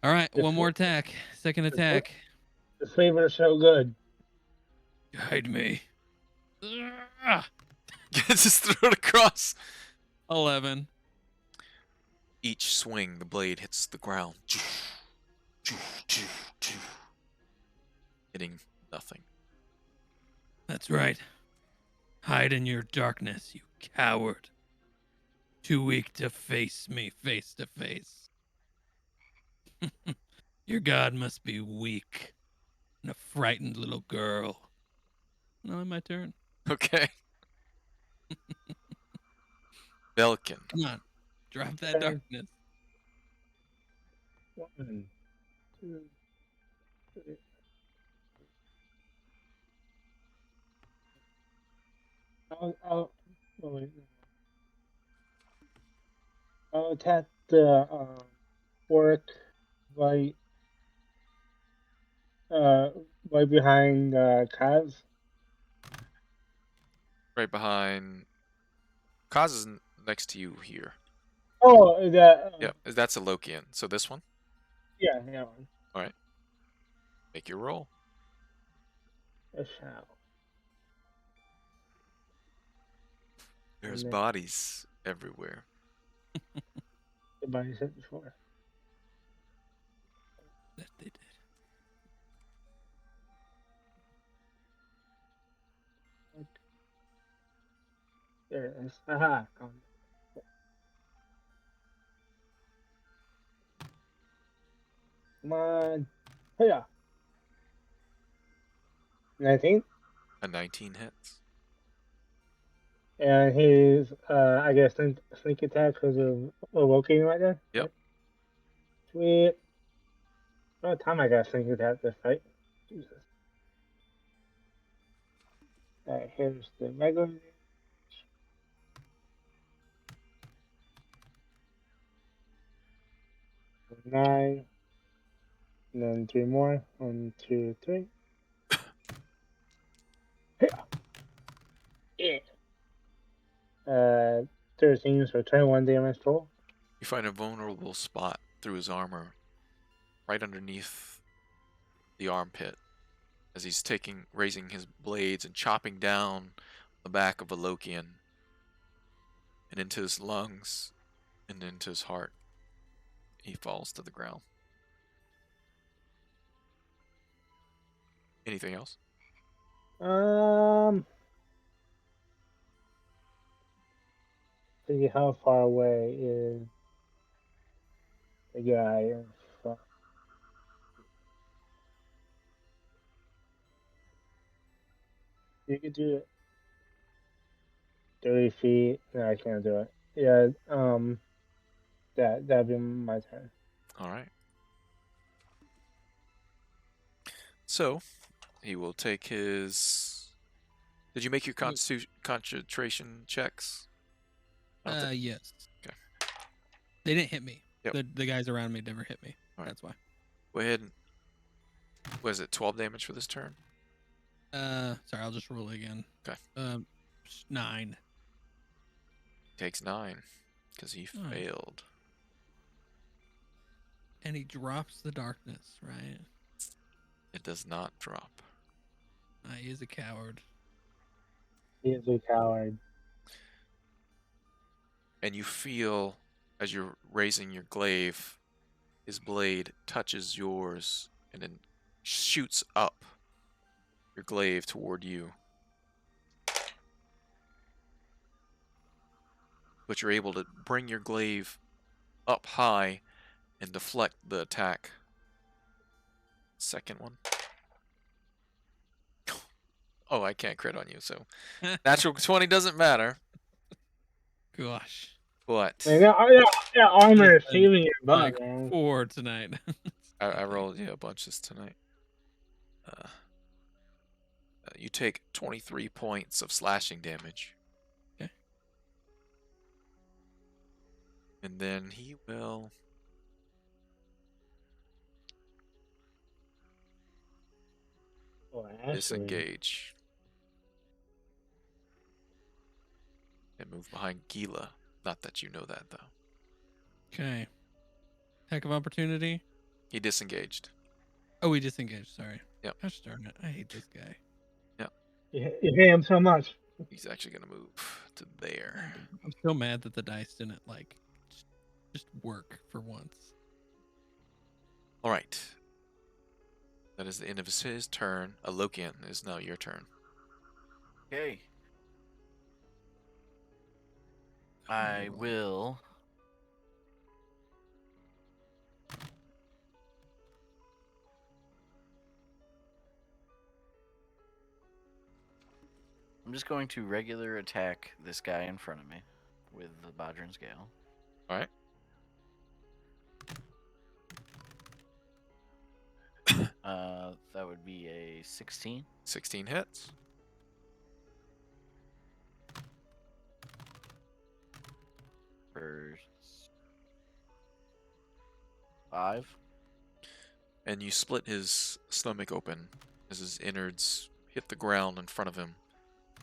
C: All right,
D: The
C: one more
D: fl-
C: attack. Second
D: the fl-
C: attack.
D: The flavor is so good.
C: Guide me. Ugh.
A: Just throw it across.
C: 11.
A: Each swing, the blade hits the ground. Hitting nothing.
C: That's right. Hide in your darkness, you coward. Too weak to face me face to face. Your god must be weak and a frightened little girl. Now my turn.
A: Okay. Belkin.
C: Come on. Drop that
D: Okay.
C: darkness.
D: 1, 2, 3. I'll, oh, wait, no. I'll attack the orc right, uh, right behind Kaz.
A: Right behind. Kaz is next to you here.
D: Oh, that.
A: Yep, that's a Lokian. So this one,
D: Yeah, yeah.
A: make your roll.
D: A shout.
A: There's
D: And then
A: bodies everywhere.
D: the body's hit before.
C: That they did.
D: There it is. Aha. Found it. Come on. Hiya. 19.
A: A 19 hits.
D: And he's, I guess, sneak attack because of Lokian right there.
A: Yep.
D: Right? Sweet. What time I got sneak attack this fight? Jesus. Alright, here's the regular. 9. And then 3 more. 1, 2, 3. Hiya. Yeah. 13, so 21 damage total.
A: You find a vulnerable spot through his armor, right underneath the armpit, as he's raising his blades and chopping down the back of a Lokian, and into his lungs, and into his heart. He falls to the ground. Anything else?
D: See how far away is the guy in front. You could do it 30 feet. No, I can't do it. Yeah, that'd be my turn.
A: All right. So, he will take his. Did you make your concentration checks? I don't think-
C: Yes.
A: Okay.
C: They didn't hit me.
A: Yep.
C: The guys around me never hit me.
A: All right.
C: That's why.
A: Go ahead and. Was it 12 damage for this turn?
C: Sorry, I'll just roll again.
A: Okay.
C: 9.
A: Takes 9, because he
C: Nice.
A: failed.
C: And he drops the darkness, right?
A: It does not drop.
C: He is a coward.
D: He is a coward.
A: And you feel, as you're raising your glaive, his blade touches yours and then shoots up your glaive toward you. But you're able to bring your glaive up high and deflect the attack. Second one. Oh, I can't crit on you, so natural 20 doesn't matter.
C: Gosh.
A: But
D: Man, that armor is
C: Listen,
D: saving your butt,
C: Like
D: man.
C: 4 tonight.
A: I rolled a bunch this tonight. You take 23 points of slashing damage.
C: Okay.
A: And then he will
D: Oh, Ashley.
A: disengage. And move behind Gila. Not that you know that, though.
C: Okay. Attack of opportunity.
A: He disengaged.
C: Oh, we disengaged. Sorry.
A: Yep.
C: Gosh darn it! I hate this guy.
D: You hate him so much.
A: He's actually going to move to there.
C: I'm so mad that the dice didn't like just work for once.
A: All right. That is the end of his turn. Lokian is now your turn.
E: Okay. I will. I'm just going to regular attack this guy in front of me with the Bodrin's Gale.
A: All right.
E: That would be a 16.
A: 16 hits.
E: For 5.
A: And you split his stomach open as his innards hit the ground in front of him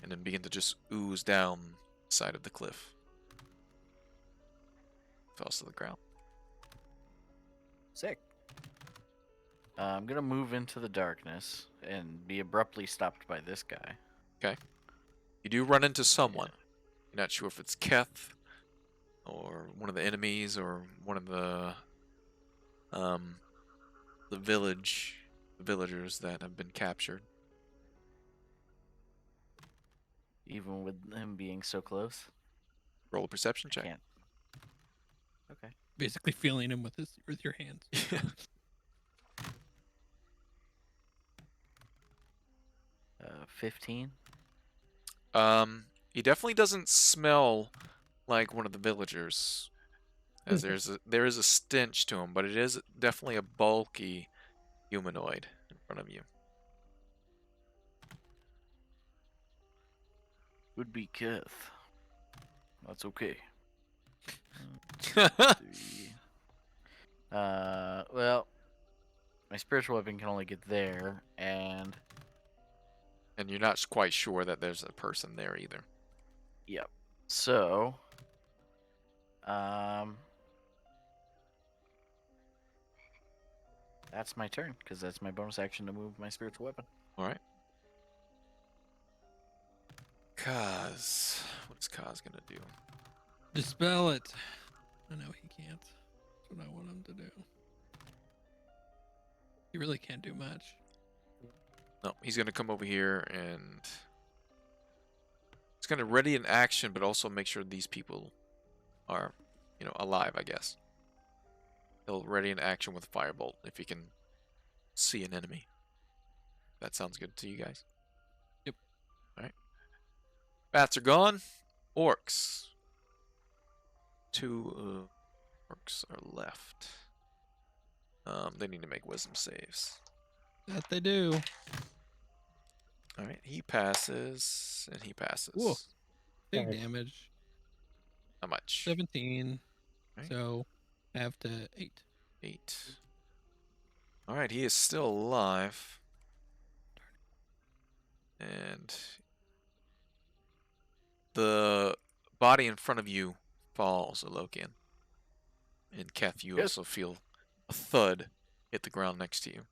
A: and then begin to just ooze down the side of the cliff. Falls to the ground.
E: Sick. I'm gonna move into the darkness and be abruptly stopped by this guy.
A: You do run into someone. You're not sure if it's Keth or one of the enemies or one of the villagers that have been captured.
E: Even with him being so close.
A: Roll a perception
E: I
A: check.
E: can't. Okay.
C: Basically feeling him with your hands.
E: 15.
A: He definitely doesn't smell like one of the villagers, as there is a stench to him, but it is definitely a bulky humanoid in front of you.
E: Would be Keth. That's okay. 3. Well, my spiritual weapon can only get there, and
A: And you're not quite sure that there's a person there either.
E: yep. So, that's my turn because that's my bonus action to move my spiritual weapon.
A: All right. Kaz. What's Kaz gonna do?
C: Dispel it. I know he can't. That's what I want him to do. He really can't do much.
A: No, he's gonna come over here and he's gonna ready an action, but also make sure these people are, alive. I guess he'll ready an action with firebolt if he can see an enemy. That sounds good to you guys.
C: Yep.
A: All right. Bats are gone. Orcs. 2 orcs are left. They need to make wisdom saves.
C: That they do.
A: All right, he passes and he passes.
C: Whoa. Big
D: Okay.
C: damage.
A: How much?
C: 17.
A: Right.
C: So I have to 8.
A: 8. All right, he is still alive. And the body in front of you falls, Lokian. And Keth, you
E: Yes.
A: also feel a thud hit the ground next to you.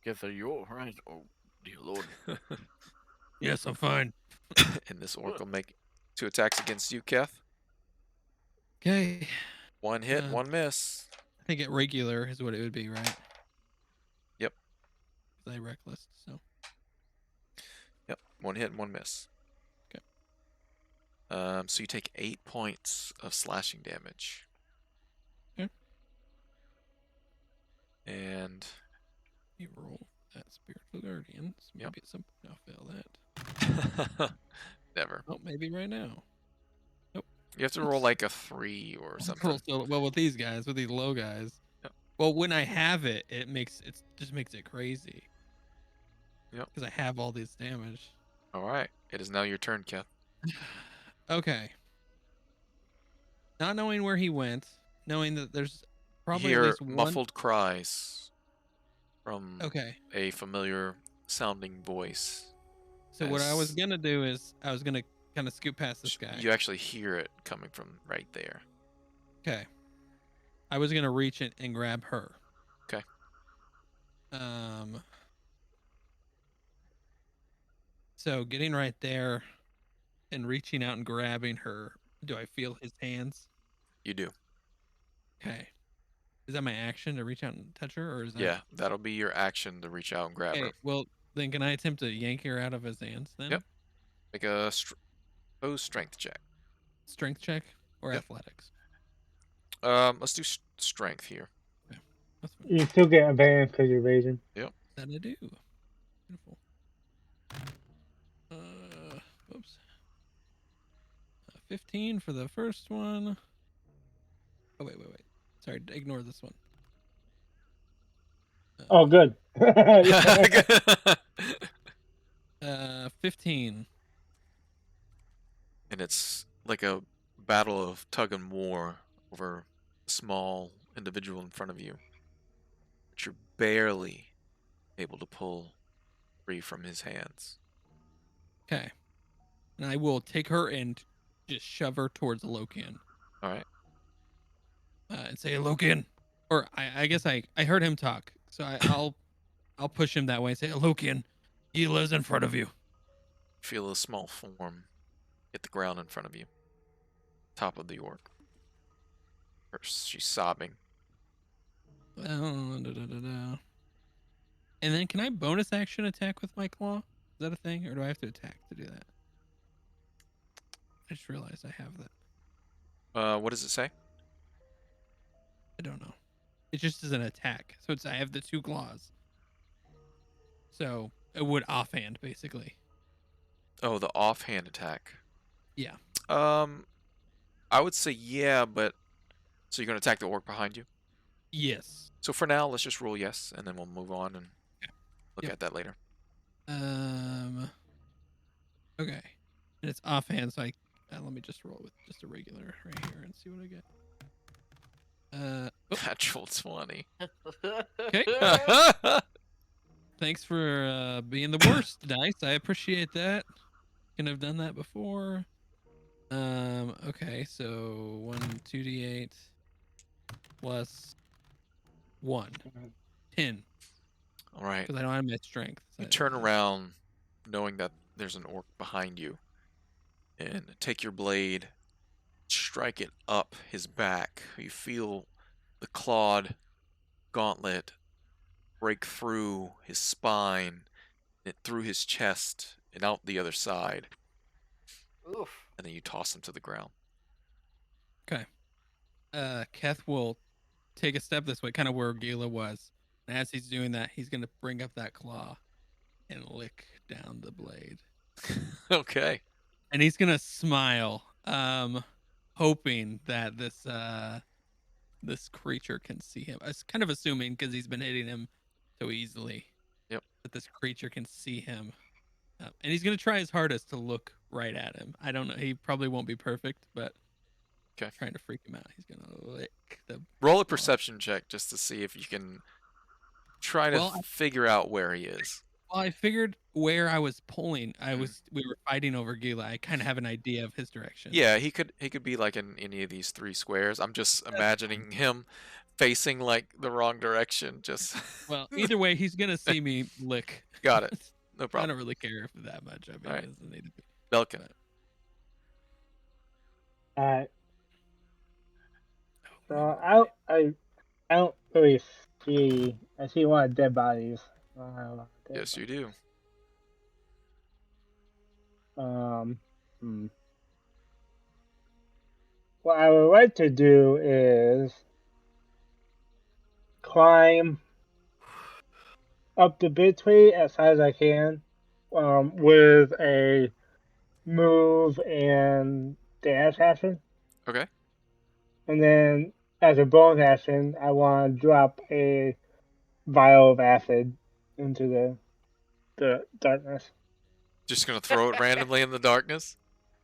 E: Keth, are you all right? Oh, dear lord.
C: Yes, I'm fine.
A: And this orc will make 2 attacks against you, Keth.
C: Okay.
A: 1 hit,
C: Yeah.
A: 1 miss.
C: I think at regular is what it would be, right?
A: Yep.
C: 'Cause I reckless, so.
A: Yep, 1 hit and 1 miss.
C: Okay.
A: So you take 8 points of slashing damage.
C: Okay.
A: And
C: You roll that spiritual guardian. So
A: Yep.
C: maybe at some point I'll fail that.
A: never.
C: Oh, maybe right now.
A: You have to roll like a 3 or
C: I'll
A: something.
C: roll so well with these guys, with these low guys.
A: Yep.
C: Well, when I have it, it just makes it crazy.
A: Yep.
C: Because I have all this damage.
A: All right, it is now your turn, Keth.
C: Okay. Not knowing where he went, knowing that there's
A: You
C: probably at
A: hear
C: least one.
A: muffled cries from
C: Okay.
A: a familiar sounding voice.
C: So what I was
A: As-
C: gonna do is I was gonna kind of scoot past this guy.
A: You actually hear it coming from right there.
C: Okay. I was gonna reach it and grab her. So getting right there and reaching out and grabbing her. Do I feel his hands?
A: You do.
C: Okay. Is that my action to reach out and touch her, or is that?
A: Yeah, that'll be your action to reach out and grab her.
C: Okay. Well, then can I attempt to yank her out of his hands then?
A: Yep. Make a strength check.
C: Strength check or
A: Yep.
C: athletics?
A: Let's do strength here.
C: Okay. That's fine.
D: You still get advantage because you're raging.
C: That I do. Beautiful. Whoops. 15 for the first one. Oh, wait. Sorry, ignore this one.
D: Oh, good.
C: 15.
A: And it's like a battle of tug and war over a small individual in front of you. But you're barely able to pull free from his hands.
C: Okay. And I will take her and just shove her towards Lokian.
A: All right.
C: And say, Lokian. Or I guess I heard him talk. So I'll push him that way and say, Lokian, he lives in front of you.
A: Feel a small form hit the ground in front of you. Top of the orc. She's sobbing.
C: And then can I bonus action attack with my claw? Is that a thing? Or do I have to attack to do that? I just realized I have that.
A: What does it say?
C: I don't know. It just is an attack. So I have the 2 claws. So it would offhand, basically.
A: Oh, the offhand attack.
C: Yeah.
A: I would say yeah, but so you're gonna attack the orc behind you?
C: Yes.
A: So for now, let's just roll yes, and then we'll move on and look at that later.
C: Okay. And it's offhand, so let me just roll with just a regular right here and see what I get.
A: Natural 20.
C: Okay. Thanks for being the worst dice. I appreciate that. Can have done that before. Okay, so 1 2d8 plus 1. 10.
A: All right.
C: Because I don't have my strength.
A: You turn around, knowing that there's an orc behind you, and take your blade, strike it up his back. You feel the clawed gauntlet break through his spine, and through his chest, and out the other side.
E: Oof.
A: And then you toss him to the ground.
C: Okay. Keth will take a step this way, kind of where Gila was. And as he's doing that, he's going to bring up that claw and lick down the blade.
A: Okay.
C: And he's going to smile, hoping that this creature can see him. I was kind of assuming, because he's been hitting him so easily,
A: Yep,
C: that this creature can see him. And he's going to try his hardest to look right at him. I don't know. He probably won't be perfect, but
A: okay.
C: Trying to freak him out. He's going to lick the...
A: Roll a perception check just to see if you can try to
C: Well,
A: figure out where he is.
C: Well, I figured where I was pulling, we were fighting over Gila. I kind of have an idea of his direction.
A: Yeah, he could be like in any of these 3 squares. I'm just imagining him facing like the wrong direction. Just
C: Well, either way, he's gonna see me lick.
A: got it. No
C: I
A: problem.
C: don't really care if that much. I mean,
A: Alright.
C: it doesn't need to be.
A: Belkin.
D: Alright.
C: Oh,
D: So I don't really see. I see a lot of dead bodies. I don't have a lot of dead
A: Yes, you do.
D: What I would like to do is climb up the big tree as high as I can, with a move and dash action,
A: Okay.
D: and then as a bonus action, I want to drop a vial of acid into the darkness.
A: Just gonna throw it randomly in the darkness.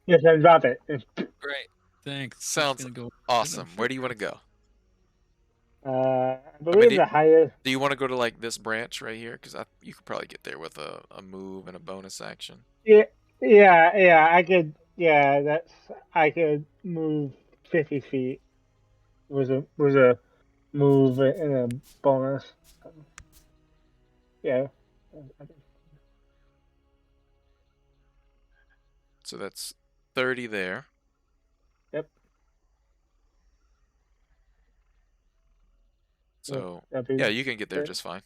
D: Yes, and drop it.
C: Great. Thanks. Just
A: Sounds
C: gonna go
A: awesome. Where do you want to go?
D: I believe
A: do-
D: the highest.
A: Do you want to go to like this branch right here? Because you could probably get there with a move and a bonus action.
D: Yeah. I could. Yeah, I could move 50 feet. Was a move and a bonus. Yeah.
A: So that's 30 there.
D: Yep.
A: So,
D: That'd be
A: yeah, you can get there
D: great.
A: just fine.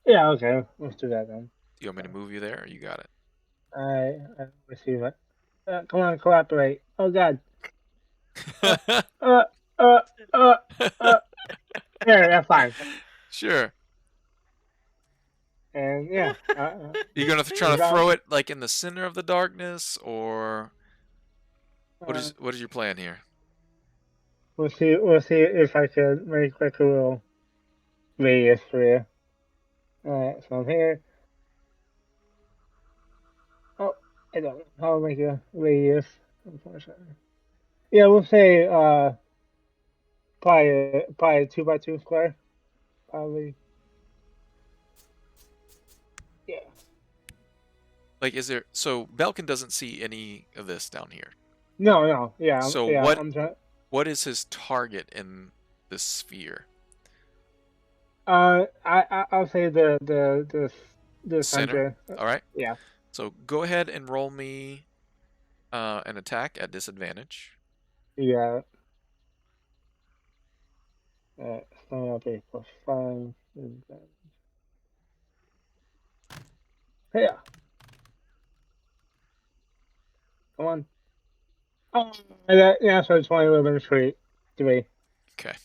D: Yeah, okay. Let's do that then.
A: Do you want me to move you there, or you got it?
D: I receive it. Come on, cooperate. Oh God. Uh, uh, uh, uh, uh. There, that's fine.
A: Sure.
D: And yeah.
A: You gonna try to
D: Got
A: throw it like in the center of the darkness, or what
D: uh,
A: is your plan here?
D: we'll see. We'll see if I can make like a little radius for you. Alright, so I'm here. Oh, I don't know how to make a radius, unfortunately. Yeah, we'll say probably a 2x2 square. Probably. Yeah.
A: Like, is there? So Belkin doesn't see any of this down here.
D: No. Yeah,
A: So
D: yeah. I'm trying.
A: what is his target in this sphere?
D: I'll say the
A: Center.
D: center.
A: All right.
D: Yeah.
A: So go ahead and roll me an attack at disadvantage.
D: Yeah. So that'll be +5. Yeah. Come on. Oh, yeah. So 20 would have been straight. 3.
A: Okay.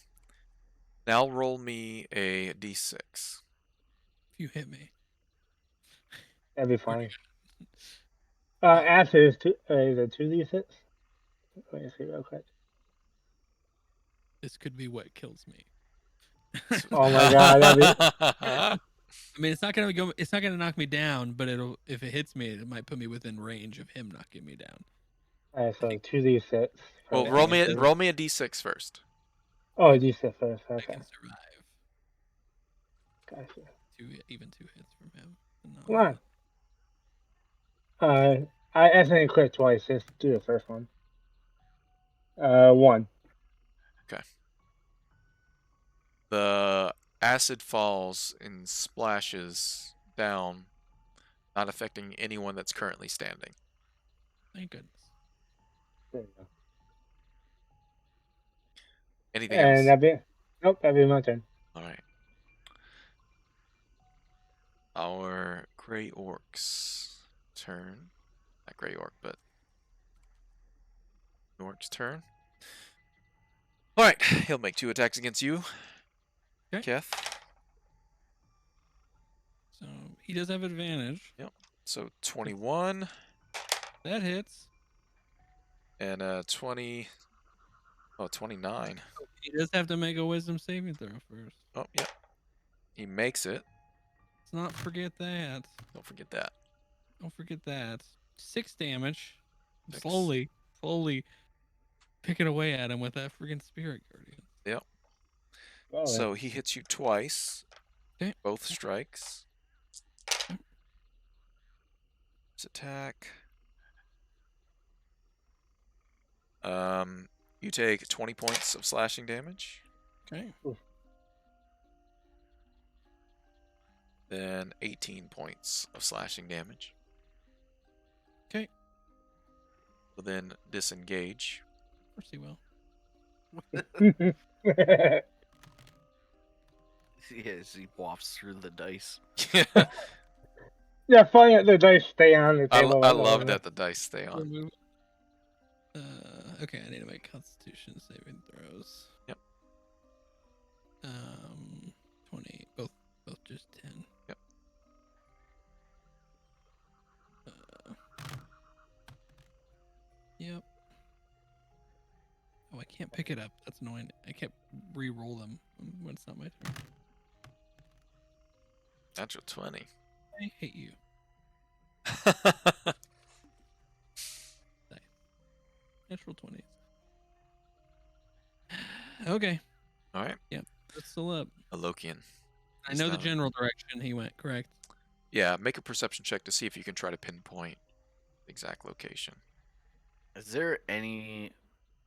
A: Now roll me a d6.
C: If you hit me.
D: That'd be fine. Actually, is it 2d6? Let me see real quick.
C: This could be what kills me.
D: Oh my God, that'd be.
C: I mean, it's not gonna go. It's not gonna knock me down, but it'll. If it hits me, it might put me within range of him knocking me down.
D: Alright, so 2d6.
A: Well,
C: I
A: roll
C: think
A: me
C: it's
A: roll me a d6 first.
D: Oh, d6 first.
C: I
D: Okay.
C: can survive
D: Gotcha.
C: even 2 hits from him.
D: Come on. I accidentally clicked twice. Let's do the first one. 1.
A: The acid falls and splashes down, not affecting anyone that's currently standing.
C: Thank goodness.
D: There you go.
A: Anything
D: And
A: else?
D: that'd be my turn.
A: All right. Our gray orc's turn. Not gray orc, but orc's turn. All right, he'll make 2 attacks against you,
C: Okay.
A: Keth.
C: So he does have advantage.
A: So 21
C: That hits.
A: and 20. Oh, 29.
C: He does have to make a wisdom saving throw first.
A: Oh, yep. He makes it.
C: Let's not forget that.
A: Don't forget that.
C: Don't forget that. 6 damage.
A: 6.
C: Slowly picking away at him with that freaking spirit guardian.
A: Yep.
D: Oh,
A: So he hits you twice.
C: Okay.
A: Both strikes. His attack. You take 20 points of slashing damage.
C: Okay.
A: Then 18 points of slashing damage.
C: Okay.
A: Will then disengage.
C: Of course he will.
E: Yes, he wafts through the dice.
D: Yeah, funny that the dice stay on the
A: I
D: table.
A: love that the dice stay on.
C: Remove. Okay, I need to make Constitution saving throws.
A: Yep.
C: 20. Both just 10.
A: Yep.
C: Yep. Oh, I can't pick it up. That's annoying. I can't re-roll them when it's not my turn.
A: Natural 20.
C: I hate you. Natural 20s. Okay.
A: All right.
C: That's still up.
A: A Lokian.
C: I know the general direction he went, correct?
A: Yeah, make a perception check to see if you can try to pinpoint the exact location.
E: Is there any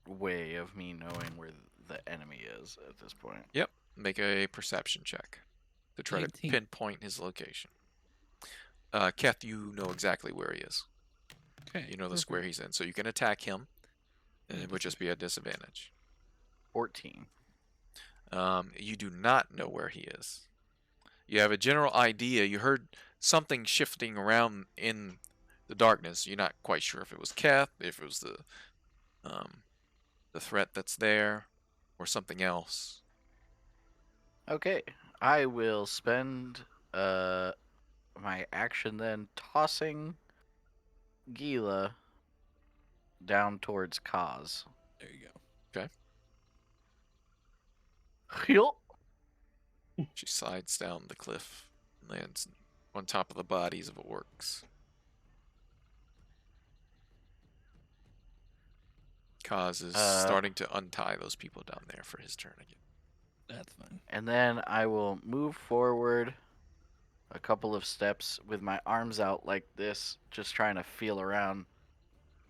E: way of me knowing where the enemy is at this point?
A: Yep. Make a perception check. to try
C: 19.
A: to pinpoint his location. Keth, you know exactly where he is.
C: Okay.
A: You know the square he's in, so you can attack him, and it would just be a disadvantage.
E: 14.
A: You do not know where he is. You have a general idea. You heard something shifting around in the darkness. You're not quite sure if it was Keth, if it was the threat that's there, or something else.
E: Okay, I will spend my action then tossing Gila down towards Kaz.
C: There you go.
E: Yup.
A: She slides down the cliff and lands on top of the bodies of orcs. Kaz is starting to untie those people down there for his turn again.
C: That's fine.
E: And then I will move forward a couple of steps with my arms out like this, just trying to feel around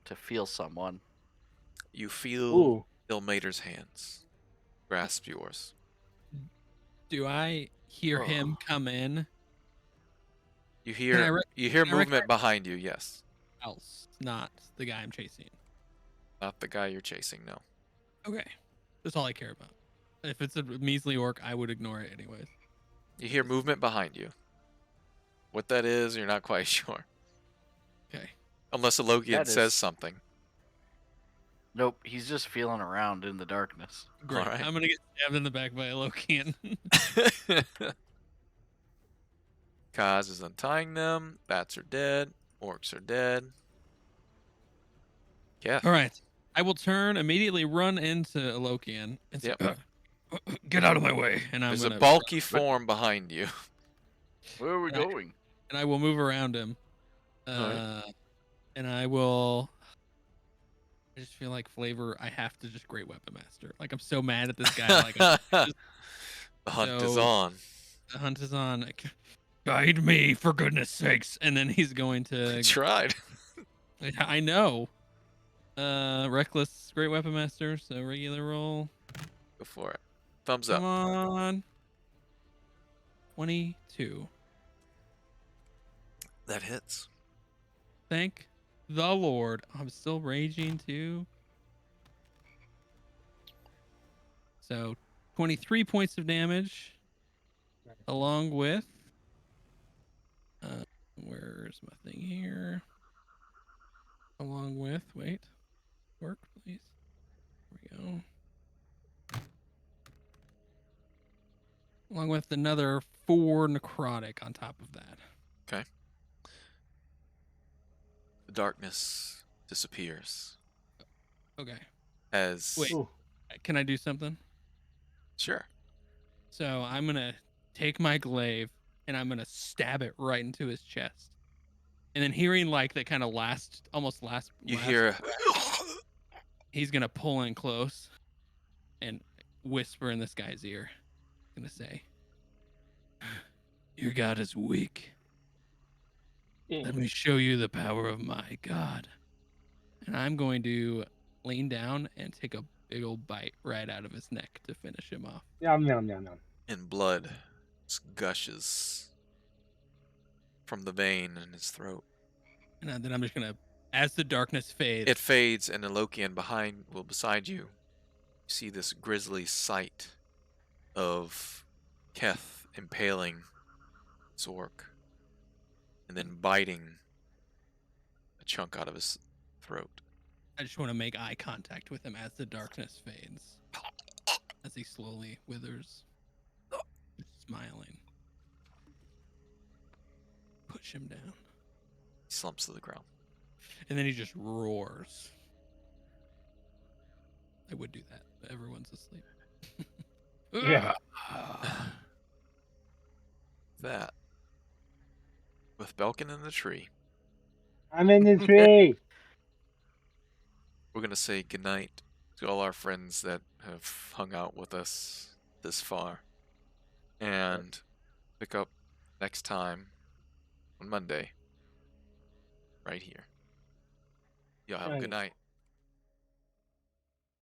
E: to feel someone.
A: You feel
D: Ooh.
A: Ilmater's hands grasp yours.
C: Do I hear him come in?
A: You
C: I
A: hear
C: rec-
A: movement
C: recognize-
A: behind you, yes.
C: Else, not the guy I'm chasing.
A: Not the guy you're chasing, no.
C: Okay. That's all I care about. If it's a measly orc, I would ignore it anyways.
A: You hear movement behind you. What that is, you're not quite sure.
C: Okay.
A: Unless a Lokian
E: That
A: says
E: is-
A: something.
E: Nope, he's just feeling around in the darkness.
C: Great.
A: Alright.
C: I'm gonna get stabbed in the back by a Lokian.
A: Kaz is untying them. Bats are dead. Orcs are dead. Yeah.
C: All right. I will turn, immediately run into a Lokian and say,
A: Yep.
C: get out of my way. And I'm
A: There's
C: gonna
A: a bulky form behind you.
E: Where are we
C: Right.
E: going?
C: and I will move around him.
A: Alright.
C: And I will. I just feel like Flavor. I have to just Great Weapon Master. Like I'm so mad at this guy. Like
A: The hunt is
C: So-
A: on.
C: the hunt is on. Like, guide me for goodness sakes. And then he's going to.
A: Tried.
C: I know. Reckless Great Weapon Master. So regular roll.
A: Go for it. Thumbs
C: Come
A: up.
C: on. 22.
A: That hits.
C: Thank the Lord. I'm still raging too. So 23 points of damage, along with. Where's my thing here? Along with, wait, work please. There we go. Along with another 4 necrotic on top of that.
A: The darkness disappears.
C: Okay.
A: As
C: Wait.
D: Ooh.
C: Can I do something?
A: Sure.
C: So I'm gonna take my glaive and I'm gonna stab it right into his chest. And then hearing like that kind of almost last
A: You hear
C: he's gonna pull in close and whisper in this guy's ear. He's gonna say, "Your god is weak. Let me show you the power of my god." And I'm going to lean down and take a big old bite right out of his neck to finish him off.
D: Yum, yum, yum, yum.
A: and blood gushes from the vein in his throat.
C: And then I'm just gonna, as the darkness fades,
A: It fades, and the Lokian beside you, you see this grisly sight of Keth impaling Zork and then biting a chunk out of his throat.
C: I just want to make eye contact with him as the darkness fades, as he slowly withers, smiling. Push him down,
A: He slumps to the ground.
C: and then he just roars. I would do that, but everyone's asleep.
D: Yeah.
A: That, with Belkin in the tree,
D: I'm in the tree.
A: we're going to say goodnight to all our friends that have hung out with us this far. And pick up next time on Monday, right here. Y'all have a good
D: Nice.
A: night.